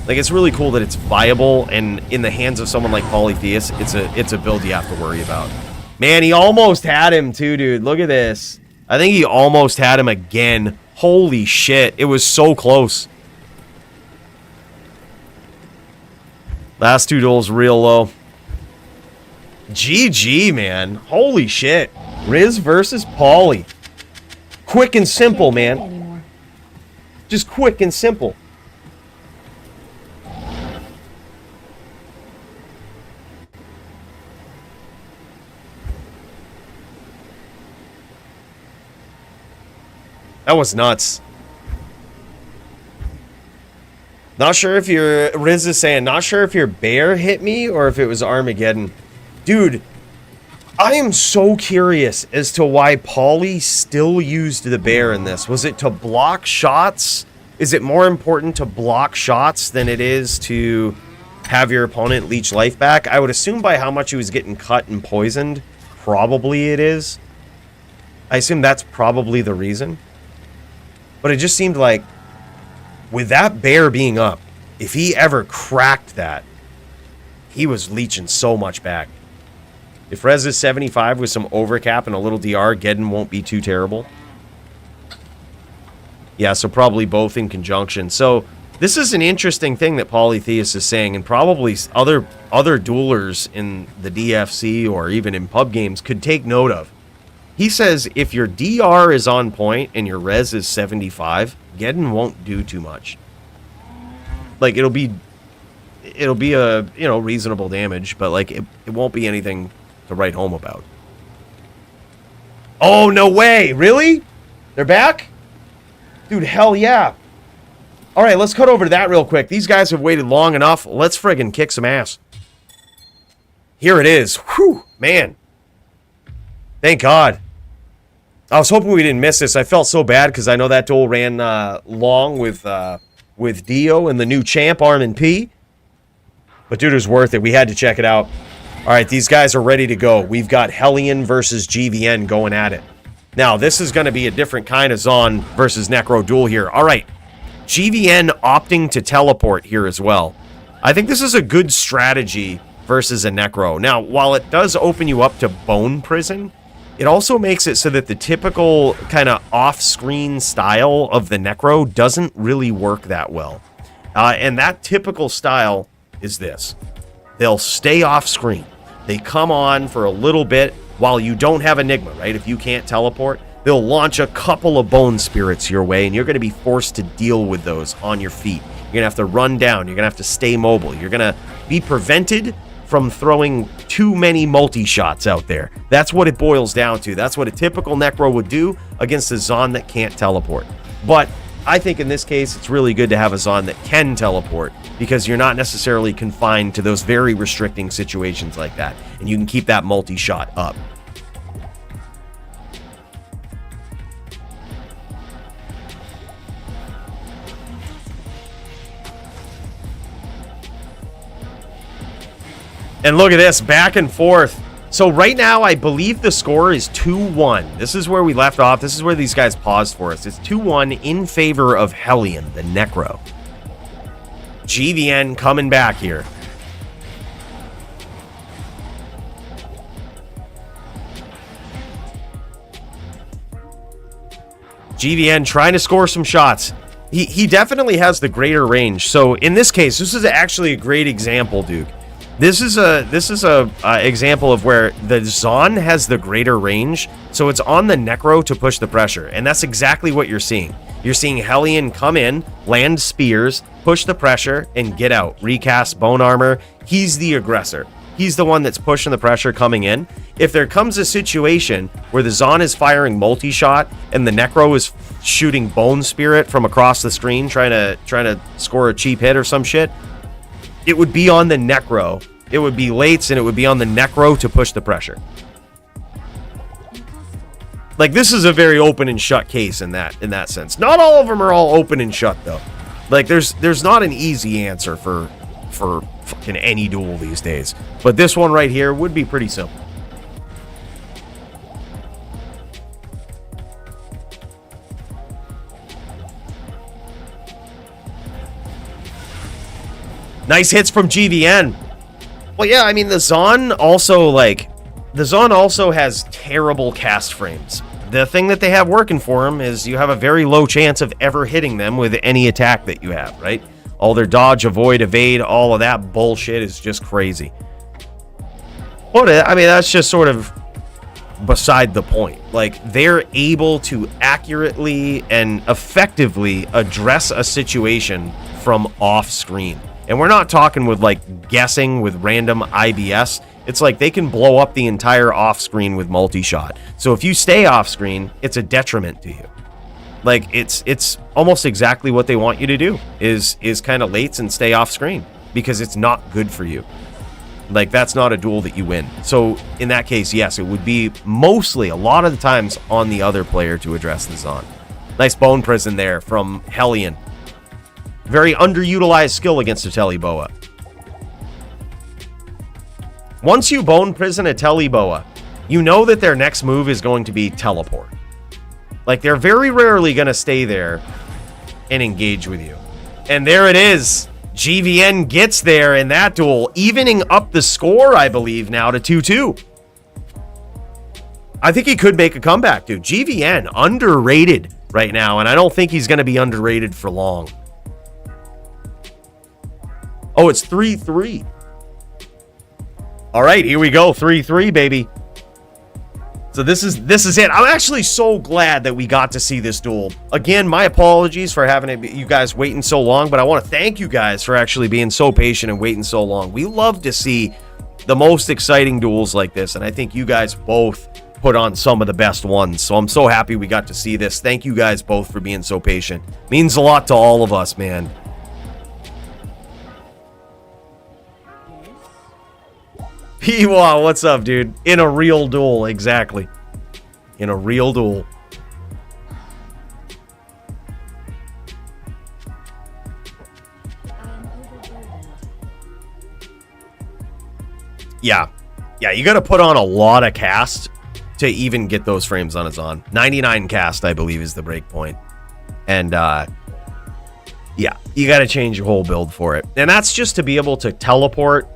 Like, it's really cool that it's viable, and in the hands of someone like Polytheist, it's a build you have to worry about. Man, he almost had him too, dude. Look at this. I think he almost had him again. Holy shit. It was so close. Last two duels real low. GG, man. Holy shit. Riz versus Poly. Quick and simple, man. Anymore. Just quick and simple. That was nuts. Not sure if your Riz is saying, not sure if your bear hit me or if it was Armageddon. Dude, I am so curious as to why Poly still used the bear in this. Was it to block shots? Is it more important to block shots than it is to have your opponent leech life back? I would assume by how much he was getting cut and poisoned, probably it is. I assume that's probably the reason. But it just seemed like, with that bear being up, if he ever cracked that, he was leeching so much back. If Rez is 75 with some overcap and a little DR, Geddon won't be too terrible. Yeah, so probably both in conjunction. So this is an interesting thing that Polytheist is saying, and probably other duelers in the DFC or even in pub games could take note of. He says if your DR is on point and your res is 75, Geddon won't do too much. Like, it'll be a, reasonable damage, but like it won't be anything to write home about. Oh, no way. Really? They're back? Dude, hell yeah. All right, let's cut over to that real quick. These guys have waited long enough. Let's friggin' kick some ass. Here it is. Whew, man. Thank God. I was hoping we didn't miss this. I felt so bad because I know that duel ran long with Dio and the new champ, ArmondP. But dude, it was worth it. We had to check it out. All right, these guys are ready to go. We've got Hellian versus GVN going at it. Now, this is going to be a different kind of Zon versus Necro duel here. All right, GVN opting to teleport here as well. I think this is a good strategy versus a Necro. Now, while it does open you up to Bone Prison, it also makes it so that the typical kind of off-screen style of the Necro doesn't really work that well. And that typical style is this. They'll stay off-screen. They come on for a little bit while you don't have Enigma, right? If you can't teleport, they'll launch a couple of Bone Spirits your way, and you're going to be forced to deal with those on your feet. You're going to have to run down. You're going to have to stay mobile. You're going to be prevented from throwing too many multi-shots out there. That's what it boils down to. That's what a typical Necro would do against a Zon that can't teleport. But I think in this case, it's really good to have a Zon that can teleport, because you're not necessarily confined to those very restricting situations like that, and you can keep that multi-shot up. And look at this, back and forth. So right now, I believe the score is 2-1. This is where we left off. This is where these guys paused for us. It's 2-1 in favor of Hellian, the necro. GVN coming back here. GVN trying to score some shots. He definitely has the greater range. So in this case, this is actually a great example, Duke. This is a example of where the Zon has the greater range, so it's on the necro to push the pressure, and that's exactly what you're seeing. You're seeing Hellian come in, land spears, push the pressure, and get out. Recast bone armor. He's the aggressor. He's the one that's pushing the pressure coming in. If there comes a situation where the Zon is firing multi-shot and the necro is shooting bone spirit from across the screen, trying to score a cheap hit or some shit, it would be on the necro. It would be lates, and it would be on the necro to push the pressure. Like, this is a very open and shut case in that sense. Not all of them are all open and shut, though. Like, there's not an easy answer for fucking any duel these days. But this one right here would be pretty simple. Nice hits from GVN. Well, yeah, I mean, the Zon also has terrible cast frames. The thing that they have working for them is you have a very low chance of ever hitting them with any attack that you have, right? All their dodge, avoid, evade, all of that bullshit is just crazy. But, I mean, that's just sort of beside the point. Like, they're able to accurately and effectively address a situation from off screen. And we're not talking with, like, guessing with random IBS. It's like they can blow up the entire off-screen with multi-shot. So if you stay off-screen, it's a detriment to you. Like, it's almost exactly what they want you to do, is kind of lates and stay off-screen, because it's not good for you. Like, that's not a duel that you win. So in that case, yes, it would be mostly, a lot of the times, on the other player to address the Zon. Nice bone prison there from Hellian. Very underutilized skill against a tele bowa. Once you bone prison a tele bowa, you know that their next move is going to be teleport. Like, they're very rarely going to stay there and engage with you. And there it is. GVN gets there in that duel, evening up the score, I believe, now to 2-2. I think he could make a comeback, dude. GVN, underrated right now, and I don't think he's going to be underrated for long. Oh, it's 3-3. All right, here we go. 3-3, baby. So this is it. I'm actually so glad that we got to see this duel. Again, my apologies for having you guys waiting so long, but I want to thank you guys for actually being so patient and waiting so long. We love to see the most exciting duels like this, and I think you guys both put on some of the best ones. So I'm so happy we got to see this. Thank you guys both for being so patient. Means a lot to all of us, man. Pewa, what's up, dude? In a real duel, exactly. In a real duel. Yeah, you gotta put on a lot of cast to even get those frames on its on. 99 cast, I believe, is the break point. And, yeah, you gotta change your whole build for it. And that's just to be able to teleport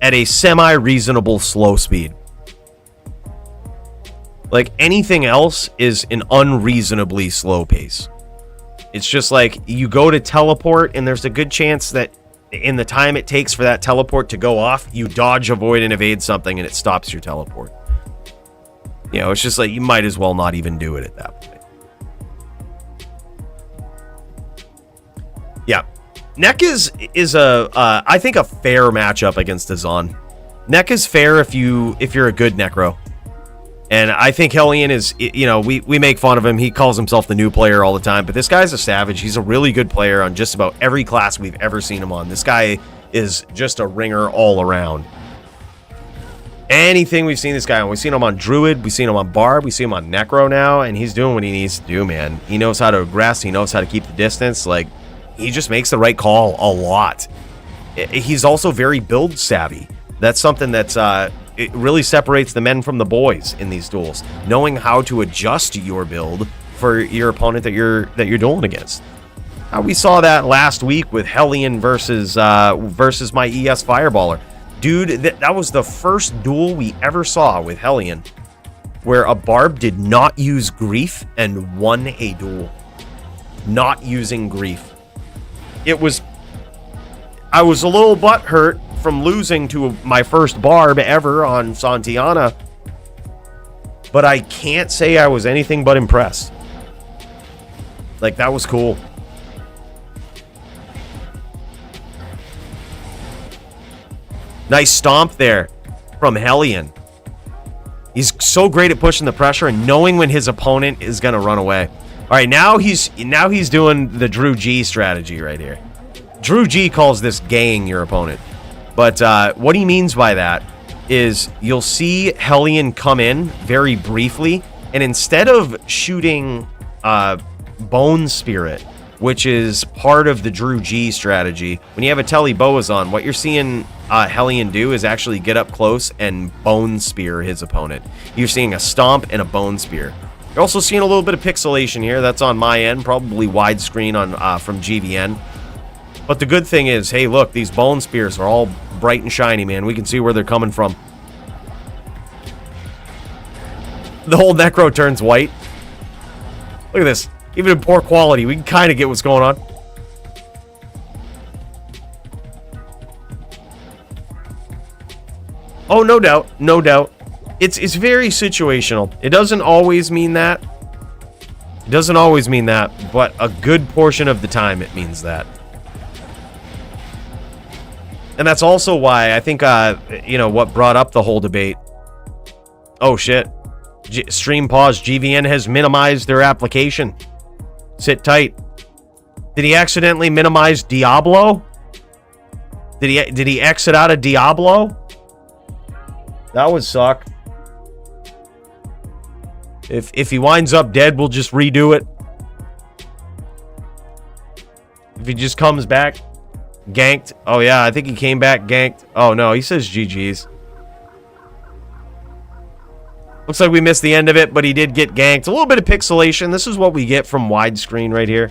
at a semi-reasonable slow speed. Like, anything else is an unreasonably slow pace. It's just like, you go to teleport, and there's a good chance that in the time it takes for that teleport to go off, you dodge, avoid, and evade something, and it stops your teleport. You know, it's just like, you might as well not even do it at that point. Yeah. Neck is I think a fair matchup against the Zon. Neck is fair if you're a good necro. And I think Hellian is, you know, we make fun of him. He calls himself the new player all the time. But this guy's a savage. He's a really good player on just about every class we've ever seen him on. This guy is just a ringer all around. Anything we've seen this guy on. We've seen him on Druid. We've seen him on Barb. We see him on Necro now. And he's doing what he needs to do, man. He knows how to aggress. He knows how to keep the distance. Like, he just makes the right call a lot. He's also very build savvy. That's something that's it really separates the men from the boys in these duels. Knowing how to adjust your build for your opponent that you're dueling against. We saw that last week with Hellian versus my ES Fireballer. Dude, that was the first duel we ever saw with Hellian where a Barb did not use Grief and won a duel. Not using Grief. I was a little butthurt from losing to my first Barb ever on Santiana, but I can't say I was anything but impressed. Like, that was cool. Nice stomp there from Hellian. He's so great at pushing the pressure and knowing when his opponent is going to run away. All right, now he's doing the Drew G strategy right here. Drew G calls this gaying your opponent. But what he means by that is you'll see Hellian come in very briefly, and instead of shooting Bone Spirit, which is part of the Drew G strategy, when you have a tele boas on, what you're seeing Hellian do is actually get up close and Bone Spear his opponent. You're seeing a Stomp and a Bone Spear. You're also seeing a little bit of pixelation here. That's on my end, probably widescreen on from GVN. But the good thing is, hey, look, these Bone Spears are all bright and shiny, man. We can see where they're coming from. The whole Necro turns white. Look at this. Even in poor quality, we can kind of get what's going on. Oh, no doubt. No doubt. It's very situational. It doesn't always mean that. It doesn't always mean that, but a good portion of the time it means that. And that's also why I think, you know, what brought up the whole debate. Oh, shit. Stream pause. GVN has minimized their application. Sit tight. Did he accidentally minimize Diablo? Did he exit out of Diablo? That would suck. If he winds up dead, we'll just redo it. If he just comes back ganked. Oh yeah, I think he came back ganked. Oh no, he says GG's. Looks like we missed the end of it, but he did get ganked. A little bit of pixelation. This is what we get from widescreen right here.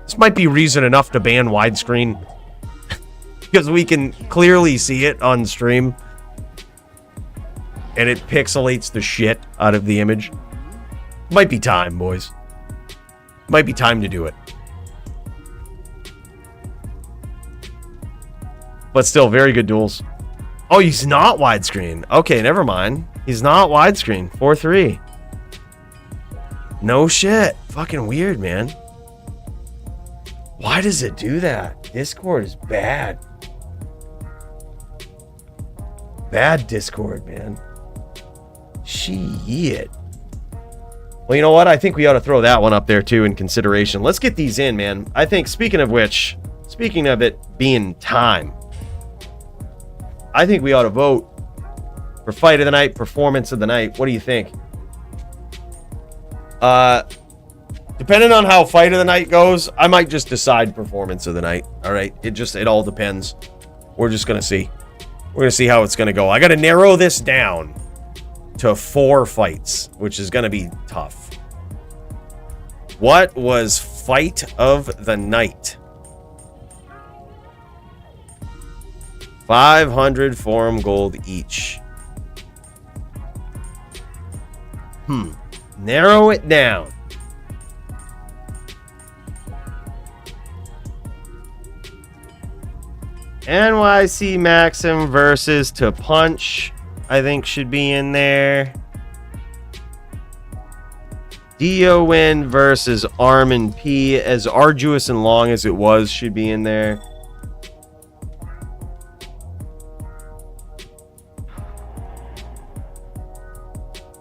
This might be reason enough to ban widescreen. Because we can clearly see it on stream. And it pixelates the shit out of the image. Might be time, boys. Might be time to do it. But still, very good duels. Oh, he's not widescreen. Okay, never mind. He's not widescreen. 4-3. No shit. Fucking weird, man. Why does it do that? Discord is bad. Bad Discord, man. Shit. Well, you know what? I think we ought to throw that one up there, too, in consideration. Let's get these in, man. I think, speaking of which, speaking of it being time, I think we ought to vote for Fight of the Night, Performance of the Night. What do you think? Depending on how Fight of the Night goes, I might just decide Performance of the Night. All right? It all depends. We're just going to see. We're going to see how it's going to go. I got to narrow this down to 4 fights, which is going to be tough. What was Fight of the Night? 500 forum gold each. Narrow it down. NYCmaxim versus tehPunch, I think should be in there. Diowind versus ArmondP, as arduous and long as it was, should be in there.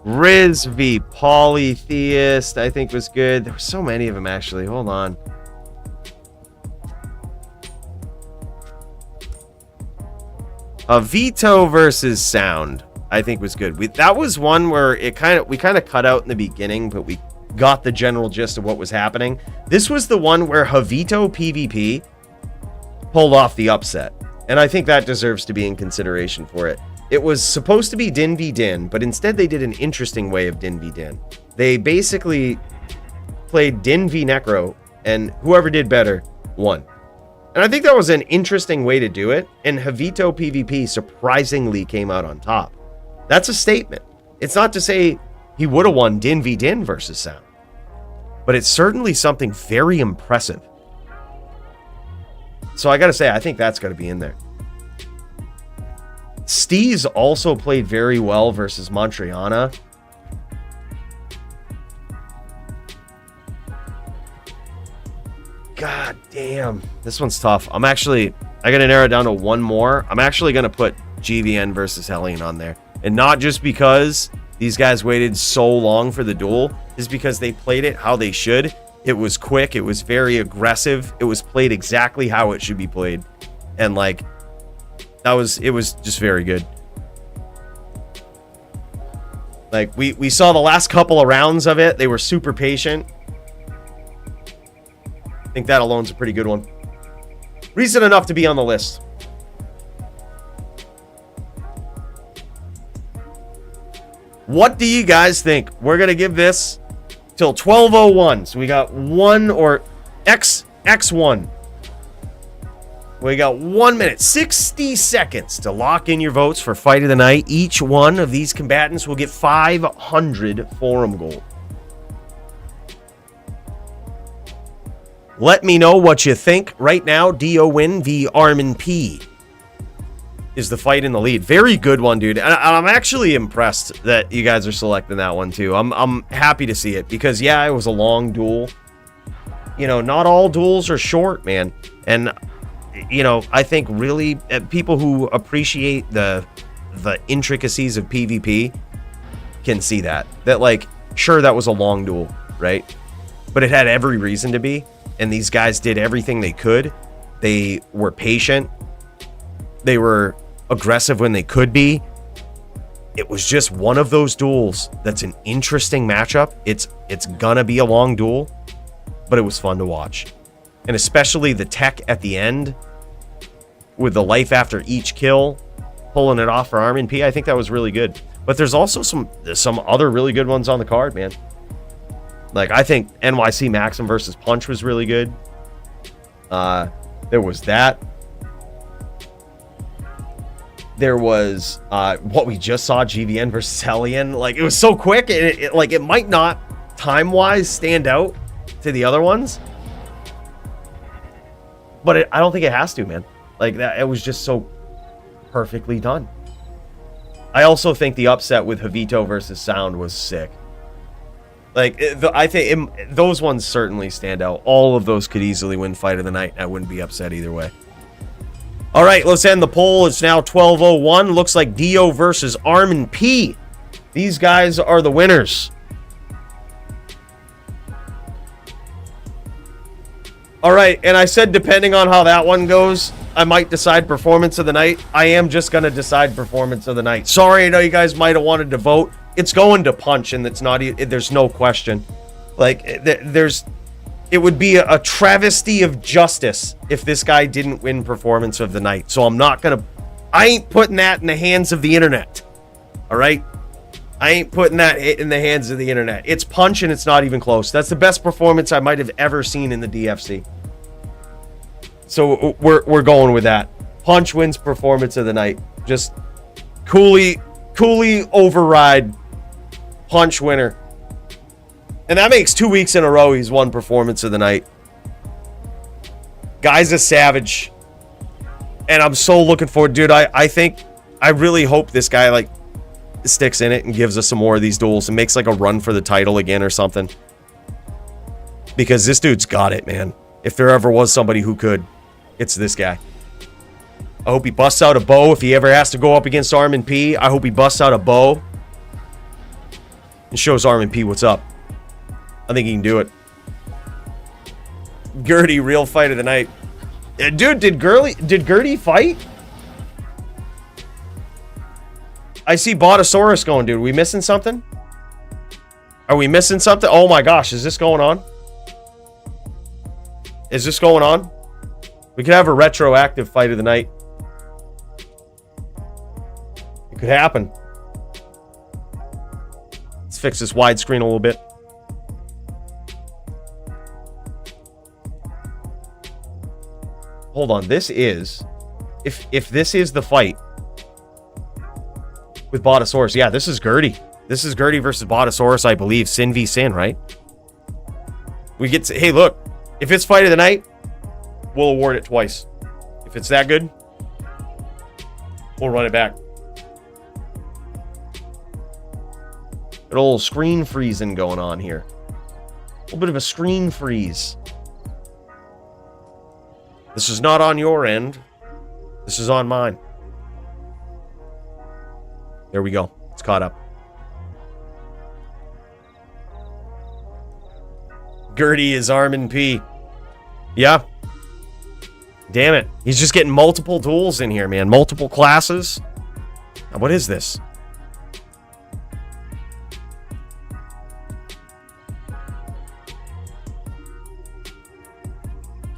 Riz v Polytheist, I think was good. There were so many of them, actually. Hold on. Vito versus Sound, I think was good. That was one where we kind of cut out in the beginning, but we got the general gist of what was happening. This was the one where JavitoPvp pulled off the upset, and I think that deserves to be in consideration for it. It was supposed to be Din v Din, but instead they did an interesting way of Din v Din. They basically played Din v Necro, and whoever did better won. And I think that was an interesting way to do it, and JavitoPvp surprisingly came out on top. That's a statement. It's not to say he would have won Din v Din versus Sound, but it's certainly something very impressive. So I gotta say, I think that's gotta be in there. Steez also played very well versus Mantrayana. God damn. This one's tough. I gotta narrow it down to one more. I'm actually gonna put GVN versus Hellian on there. And not just because these guys waited so long for the duel, is because they played it how they should. It was quick, it was very aggressive, it was played exactly how it should be played. And like, it was just very good. Like, we saw the last couple of rounds of it, they were super patient. I think that alone's a pretty good one. Reason enough to be on the list. What do you guys think? We're going to give this till 12:01. So we got one or X1. We got 1 minute, 60 seconds to lock in your votes for Fight of the Night. Each one of these combatants will get 500 forum gold. Let me know what you think. Right now, Diowind v ArmondP is the fight in the lead. Very good one, dude. And I'm actually impressed that you guys are selecting that one too. I'm happy to see it because, yeah, it was a long duel. You know, not all duels are short, man. And, you know, I think really people who appreciate the intricacies of PvP can see that. That, like, sure, that was a long duel, right? But it had every reason to be. And these guys did everything they could. They were patient. They were aggressive when they could be. It was just one of those duels that's an interesting matchup. It's gonna be a long duel, but it was fun to watch. And especially the tech at the end with the life after each kill, pulling it off for ArmondP. I think that was really good. But there's also some other really good ones on the card, man. Like, I think NYCmaxim versus Punch was really good. There was that. There was what we just saw, GVN versus Hellian. Like, it was so quick. It might not time-wise stand out to the other ones, but I don't think it has to, man. Like, that, it was just so perfectly done. I also think the upset with Javito versus Sound was sick. Like, I think those ones certainly stand out. All of those could easily win Fight of the Night. I wouldn't be upset either way. All right, let's end the poll. It's now 12:01. Looks like Dio versus ArmondP. These guys are the winners. All right, and I said depending on how that one goes, I might decide Performance of the Night. I am just going to decide Performance of the Night. Sorry, I know you guys might have wanted to vote. It's going to Punch, and it's not. There's no question. Like, it would be a travesty of justice if this guy didn't win Performance of the Night. So I ain't putting that in the hands of the internet. All right? I ain't putting that in the hands of the internet. It's Punch, and it's not even close. That's the best performance I might have ever seen in the DFC. So we're going with that. Punch wins Performance of the Night. Just Coooley override. Punch winner. And that makes 2 weeks in a row he's won Performance of the Night. Guy's a savage. And I'm so looking forward, dude. I really hope this guy, like, sticks in it and gives us some more of these duels and makes, like, a run for the title again or something. Because this dude's got it, man. If there ever was somebody who could, it's this guy. I hope he busts out a bow if he ever has to go up against ArmondP. I hope he busts out a bow. and shows ArmondP what's up. I think he can do it. Gurdy, real fight of the night. Dude, did Gurdy fight? I see Botasaurus going, dude. Are we missing something? Are we missing something? Oh my gosh, is this going on? Is this going on? We could have a retroactive fight of the night. It could happen. Let's fix this widescreen a little bit. Hold on, this is... If this is the fight with Botasaurus, yeah, this is Gurdy. This is Gurdy versus Botasaurus, I believe. Sin v Sin, right? We get to... Hey, look. If it's fight of the night, we'll award it twice. If it's that good, we'll run it back. Got a little screen freezing going on here. A little bit of a screen freeze. This is not on your end. This is on mine. There we go. It's caught up. Gurdy is ArmondP. Yeah. Damn it. He's just getting multiple duels in here, man. Multiple classes. Now, what is this?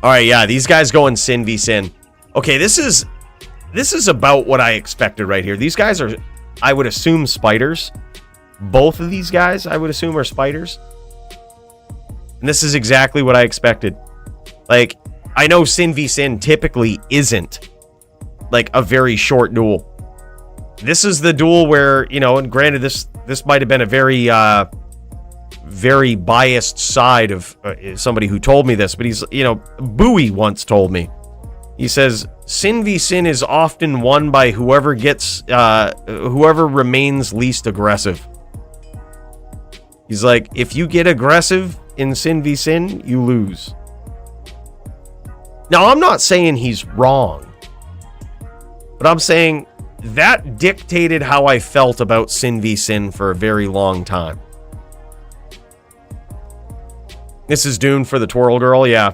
Alright, yeah. These guys going Sin v Sin. Okay, this is about what I expected right here. These guys are, I would assume, spiders. Both of these guys, I would assume, are spiders. And this is exactly what I expected. Like, I know Sin v Sin typically isn't like a very short duel. This is the duel where, you know, and granted this might have been a very biased side of somebody who told me this, but he's, you know, Bowie once told me. He says, Sin v Sin is often won by whoever remains least aggressive. He's like, if you get aggressive in Sin v Sin, you lose. Now, I'm not saying he's wrong, but I'm saying that dictated how I felt about Sin v Sin for a very long time. This is Dune for the Twirl Girl, yeah.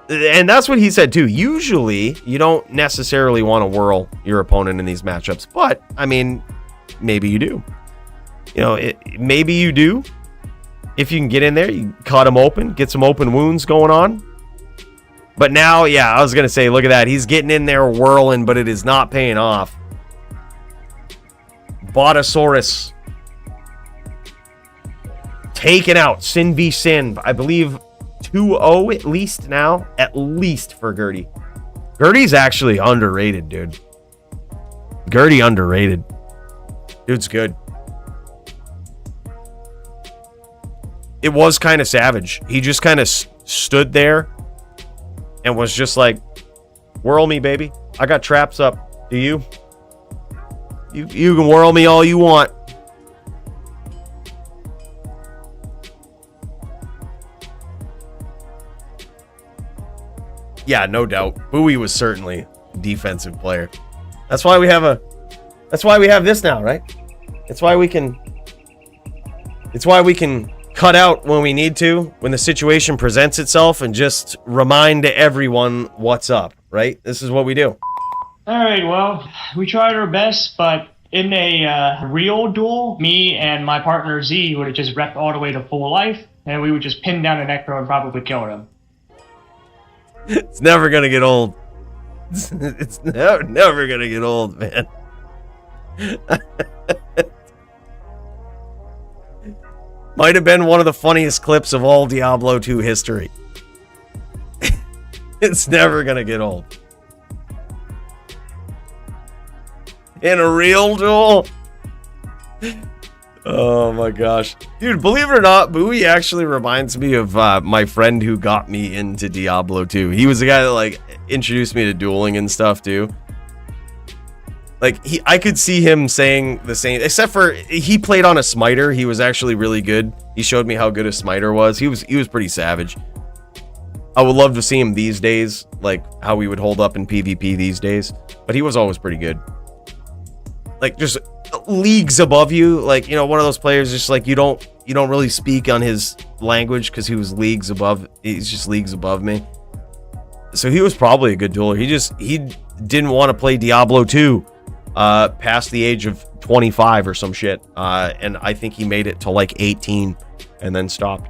And that's what he said too. Usually, you don't necessarily want to whirl your opponent in these matchups, but, I mean, maybe you do. You know, maybe you do. If you can get in there, you cut him open, get some open wounds going on. But now, yeah, I was going to say, look at that. He's getting in there whirling, but it is not paying off. Botasaurus taken out. Sin v Sin. I believe 2-0 at least now. At least for Gurdy. Gurdy's actually underrated, dude. Gurdy underrated. Dude's good. It was kind of savage. He just kind of stood there and was just like, whirl me, baby. I got traps up. Do you? You can whirl me all you want. Yeah, no doubt. Bowie was certainly a defensive player. That's why we have this now, right? It's why we can cut out when we need to, when the situation presents itself, and just remind everyone what's up, right? This is what we do. Alright, well, we tried our best, but in a real duel, me and my partner Z would have just repped all the way to full life, and we would just pin down a necro and probably kill him. It's never gonna get old. It's never gonna get old, man. Might have been one of the funniest clips of all Diablo 2 history. It's never gonna get old. In a real duel? Oh my gosh. Dude, believe it or not, Bowie actually reminds me of my friend who got me into Diablo 2. He was the guy that, like, introduced me to dueling and stuff too. Like, I could see him saying the same, except for he played on a smiter. He was actually really good. He showed me how good a smiter was. He was pretty savage. I would love to see him these days, like how he would hold up in PvP these days. But he was always pretty good. Like, just leagues above you. Like, you know, one of those players just like you don't you don't really speak on his language because he's just leagues above me. So he was probably a good dueler. He didn't want to play Diablo 2 past the age of 25 or some shit. And I think he made it to like 18 and then stopped.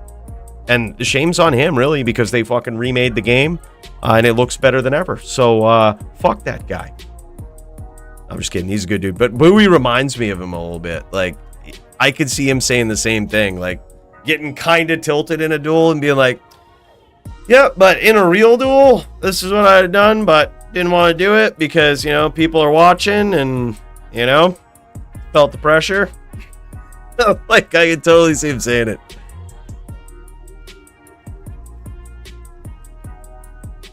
And the shame's on him, really, because they fucking remade the game and it looks better than ever. So fuck that guy. I'm just kidding. He's a good dude. But Bowie reminds me of him a little bit. Like, I could see him saying the same thing, like getting kind of tilted in a duel and being like, yeah, but in a real duel, this is what I had done, but didn't want to do it because, you know, people are watching and, you know, felt the pressure. Like, I could totally see him saying it.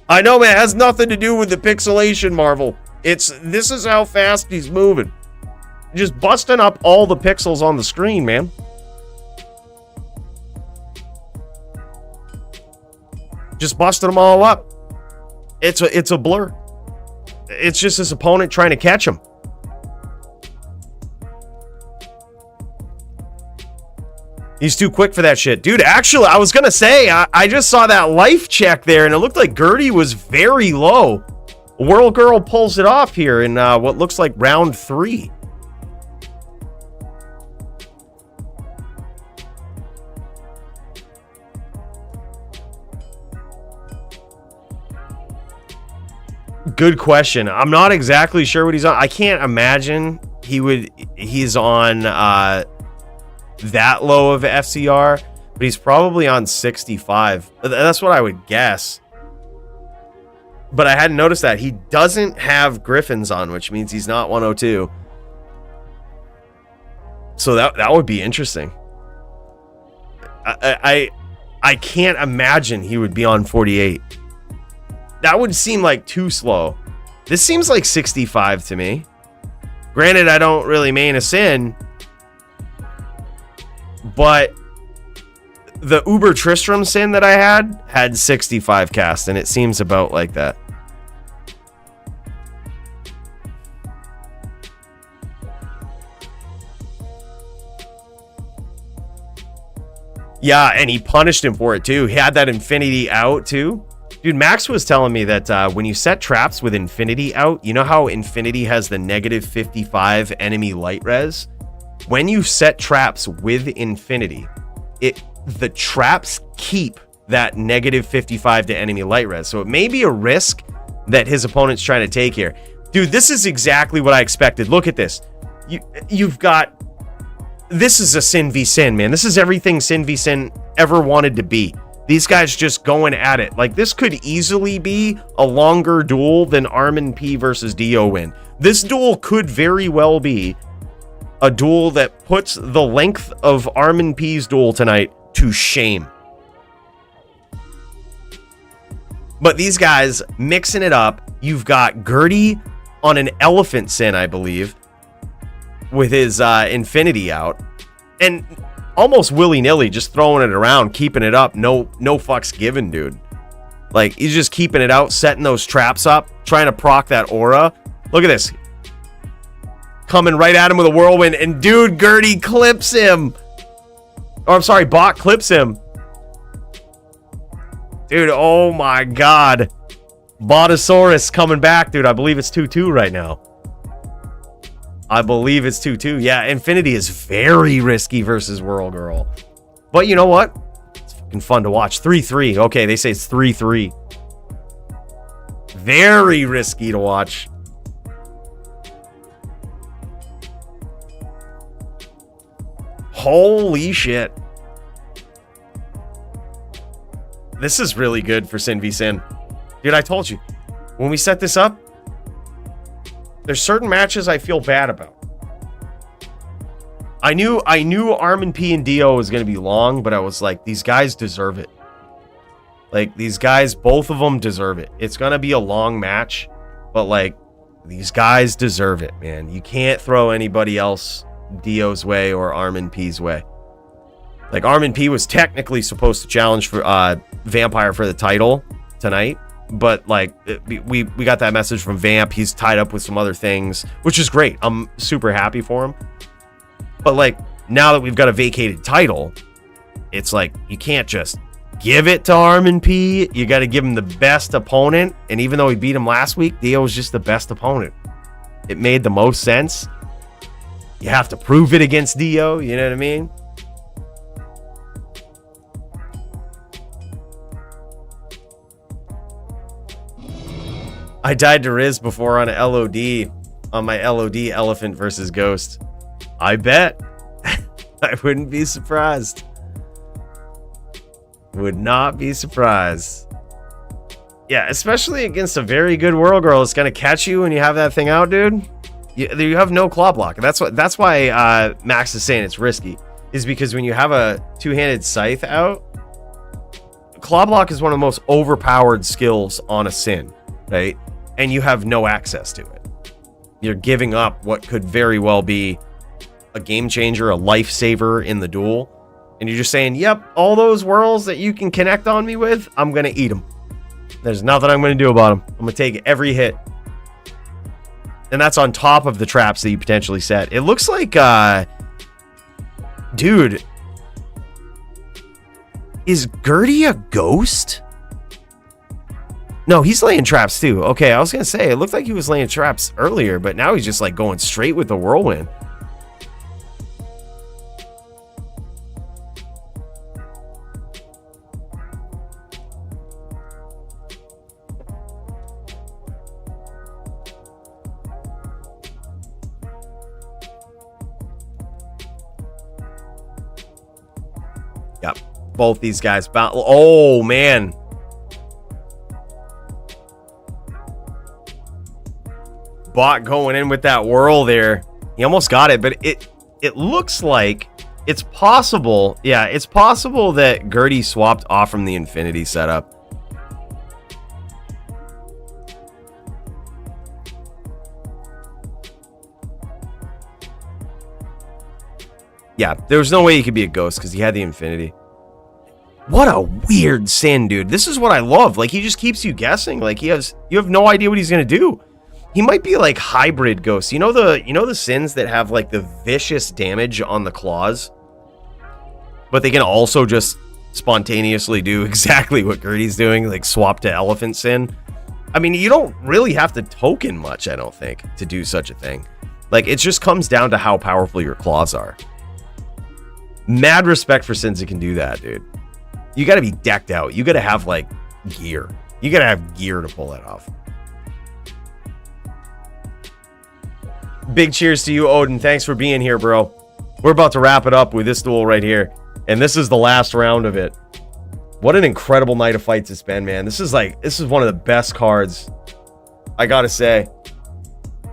I know, man, it has nothing to do with the pixelation, Marvel. This is how fast he's moving. Just busting up all the pixels on the screen, man. Just busting them all up. It's a blur. It's just his opponent trying to catch him. He's too quick for that shit. Dude, actually, I was gonna say, I just saw that life check there, and it looked like Gurdy was very low. World Girl pulls it off here in what looks like round 3. Good question. I'm not exactly sure what he's on. I can't imagine he's on that low of FCR, but he's probably on 65. That's what I would guess. But I hadn't noticed that. He doesn't have Griffins on, which means he's not 102. So that would be interesting. I can't imagine he would be on 48. That would seem like too slow. This seems like 65 to me. Granted, I don't really main a Sin, but the Uber Tristram Sin that I had 65 cast, and it seems about like that. Yeah, and he punished him for it too. He had that infinity out too. Dude, Max was telling me that when you set traps with infinity out, you know how infinity has the negative 55 enemy light res? When you set traps with infinity, the traps keep that negative 55 to enemy light res. So it may be a risk that his opponent's trying to take here. Dude, this is exactly what I expected. Look at this. You've got... This is a Sin v Sin, man. This is everything Sin v Sin ever wanted to be. These guys just going at it. Like, this could easily be a longer duel than ArmondP versus Diowind. This duel could very well be a duel that puts the length of ArmondP's duel tonight to shame. But these guys mixing it up. You've got Gurdy on an Elephant Sin, I believe, with his infinity out. And almost willy-nilly, just throwing it around, keeping it up. No fucks given, dude. Like, he's just keeping it out, setting those traps up, trying to proc that aura. Look at this. Coming right at him with a whirlwind, and dude, Gurdy clips him. Or, I'm sorry, Bot clips him. Dude, oh my god. Botasaurus coming back, dude. I believe it's 2-2 right now. I believe it's 2-2. Yeah, Infinity is very risky versus Whirl Girl. But you know what? It's fucking fun to watch. 3-3. Okay, they say it's 3-3. Very risky to watch. Holy shit. This is really good for Sin v Sin. Dude, I told you. When we set this up, there's certain matches I feel bad about. I knew ArmondP and Dio was going to be long, but I was like, these guys deserve it. Like, these guys, both of them deserve it. It's going to be a long match, but like, these guys deserve it, man. You can't throw anybody else Dio's way or ArmondP's way. Like, ArmondP was technically supposed to challenge for Vampire for the title tonight. But like, we got that message from Vamp. He's tied up with some other things, which is great. I'm super happy for him. But like, now that we've got a vacated title, it's like you can't just give it to ArmondP. You got to give him the best opponent. And even though he beat him last week, Dio was just the best opponent. It made the most sense. You have to prove it against Dio. You know what I mean? I died to Riz before on a LOD. On my LOD, Elephant versus Ghost. I bet. I wouldn't be surprised. Would not be surprised. Yeah, especially against a very good World Girl. It's gonna catch you when you have that thing out, dude. You have no claw block. That's why Max is saying it's risky. Is because when you have a two-handed scythe out, claw block is one of the most overpowered skills on a Sin, right? And you have no access to it. You're giving up what could very well be a game changer, a lifesaver in the duel. And you're just saying, yep, all those whirls that you can connect on me with, I'm going to eat them. There's nothing I'm going to do about them. I'm going to take every hit. And that's on top of the traps that you potentially set. It looks like, dude, is Gurdy a ghost? No, he's laying traps too. Okay, I was going to say, it looked like he was laying traps earlier, but now he's just like going straight with the whirlwind. Yep, both these guys. Oh, man. Bot going in with that whirl there. He almost got it, but it looks like it's possible. Yeah, it's possible that Gurdy swapped off from the Infinity setup. Yeah, there was no way he could be a ghost because he had the Infinity. What a weird Sin, dude. This is what I love. Like, he just keeps you guessing. Like, you have no idea what he's gonna do. He might be like hybrid ghosts. You know the Sins that have like the vicious damage on the claws, but they can also just spontaneously do exactly what Gurdy's doing, like swap to Elephant Sin. I mean, you don't really have to token much, I don't think, to do such a thing. Like, it just comes down to how powerful your claws are. Mad respect for Sins that can do that, dude. You got to be decked out. You got to have like gear. You got to have gear to pull that off. Big cheers to you, Odin. Thanks for being here, bro. We're about to wrap it up with this duel right here. And this is the last round of it. What an incredible night of fights it's been, man. This is one of the best cards, I gotta say.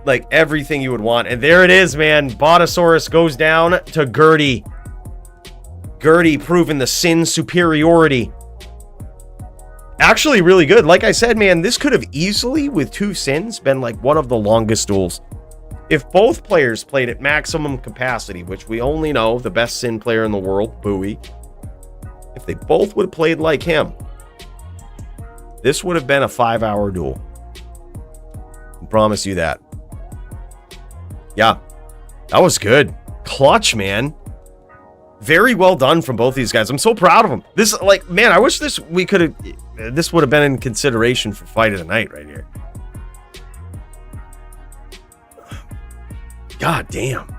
Like, everything you would want. And there it is, man. Botasaurus goes down to Gurdy. Gurdy proving the Sin superiority. Actually, really good. Like I said, man, this could have easily, with two Sins, been like one of the longest duels. If both players played at maximum capacity, which we only know the best Sin player in the world, Bowie, if they both would have played like him, this would have been a 5-hour duel. I promise you that. Yeah, that was good. Clutch, man. Very well done from both these guys. I'm so proud of them. This, like, man, I wish this would have been in consideration for fight of the night right here. God damn.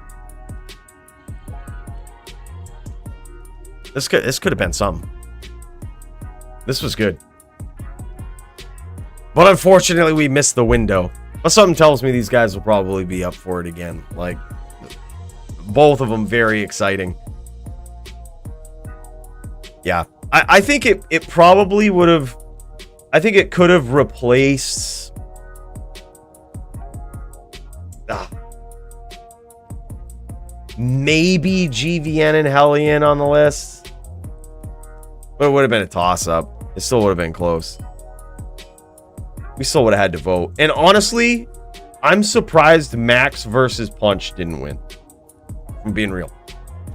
This could have been something. This was good. But unfortunately, we missed the window. But something tells me these guys will probably be up for it again. Like, both of them very exciting. Yeah. I think it probably would have... I think it could have replaced... maybe GVN and Hellian on the list. But it would have been a toss-up. It still would have been close. We still would have had to vote. And honestly, I'm surprised Max versus Punch didn't win. I'm being real.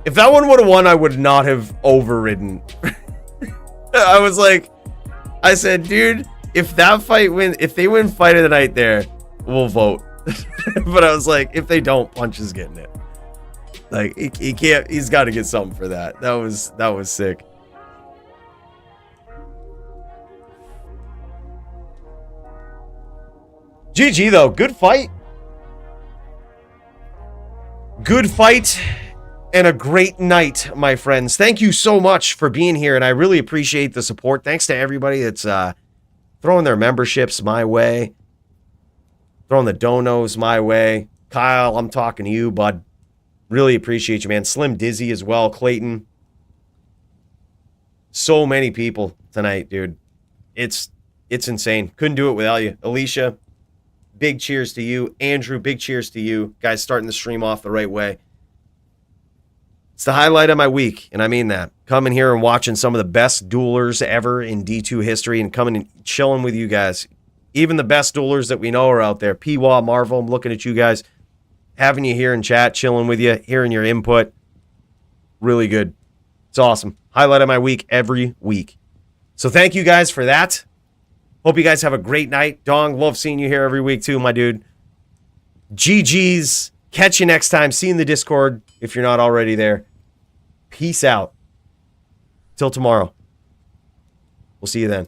If that one would have won, I would not have overridden. I was like, I said, dude, if that fight wins, if they win fight of the night there, we'll vote. But I was like, if they don't, Punch is getting it. Like, he can't, he's got to get something for that. That was sick. GG, though. Good fight. Good fight and a great night, my friends. Thank you so much for being here, and I really appreciate the support. Thanks to everybody that's throwing their memberships my way, throwing the donos my way. Kyle, I'm talking to you, bud. Really appreciate you, man. Slim Dizzy as well. Clayton. So many people tonight, dude. It's insane. Couldn't do it without you. Alicia, big cheers to you. Andrew, big cheers to you. Guys starting the stream off the right way. It's the highlight of my week, and I mean that. Coming here and watching some of the best duelers ever in D2 history and coming and chilling with you guys. Even the best duelers that we know are out there. Pwa, Marvel, I'm looking at you guys. Having you here in chat, chilling with you, hearing your input. Really good. It's awesome. Highlight of my week every week. So thank you guys for that. Hope you guys have a great night. Dong, love seeing you here every week too, my dude. GG's. Catch you next time. See you in the Discord if you're not already there. Peace out. Till tomorrow. We'll see you then.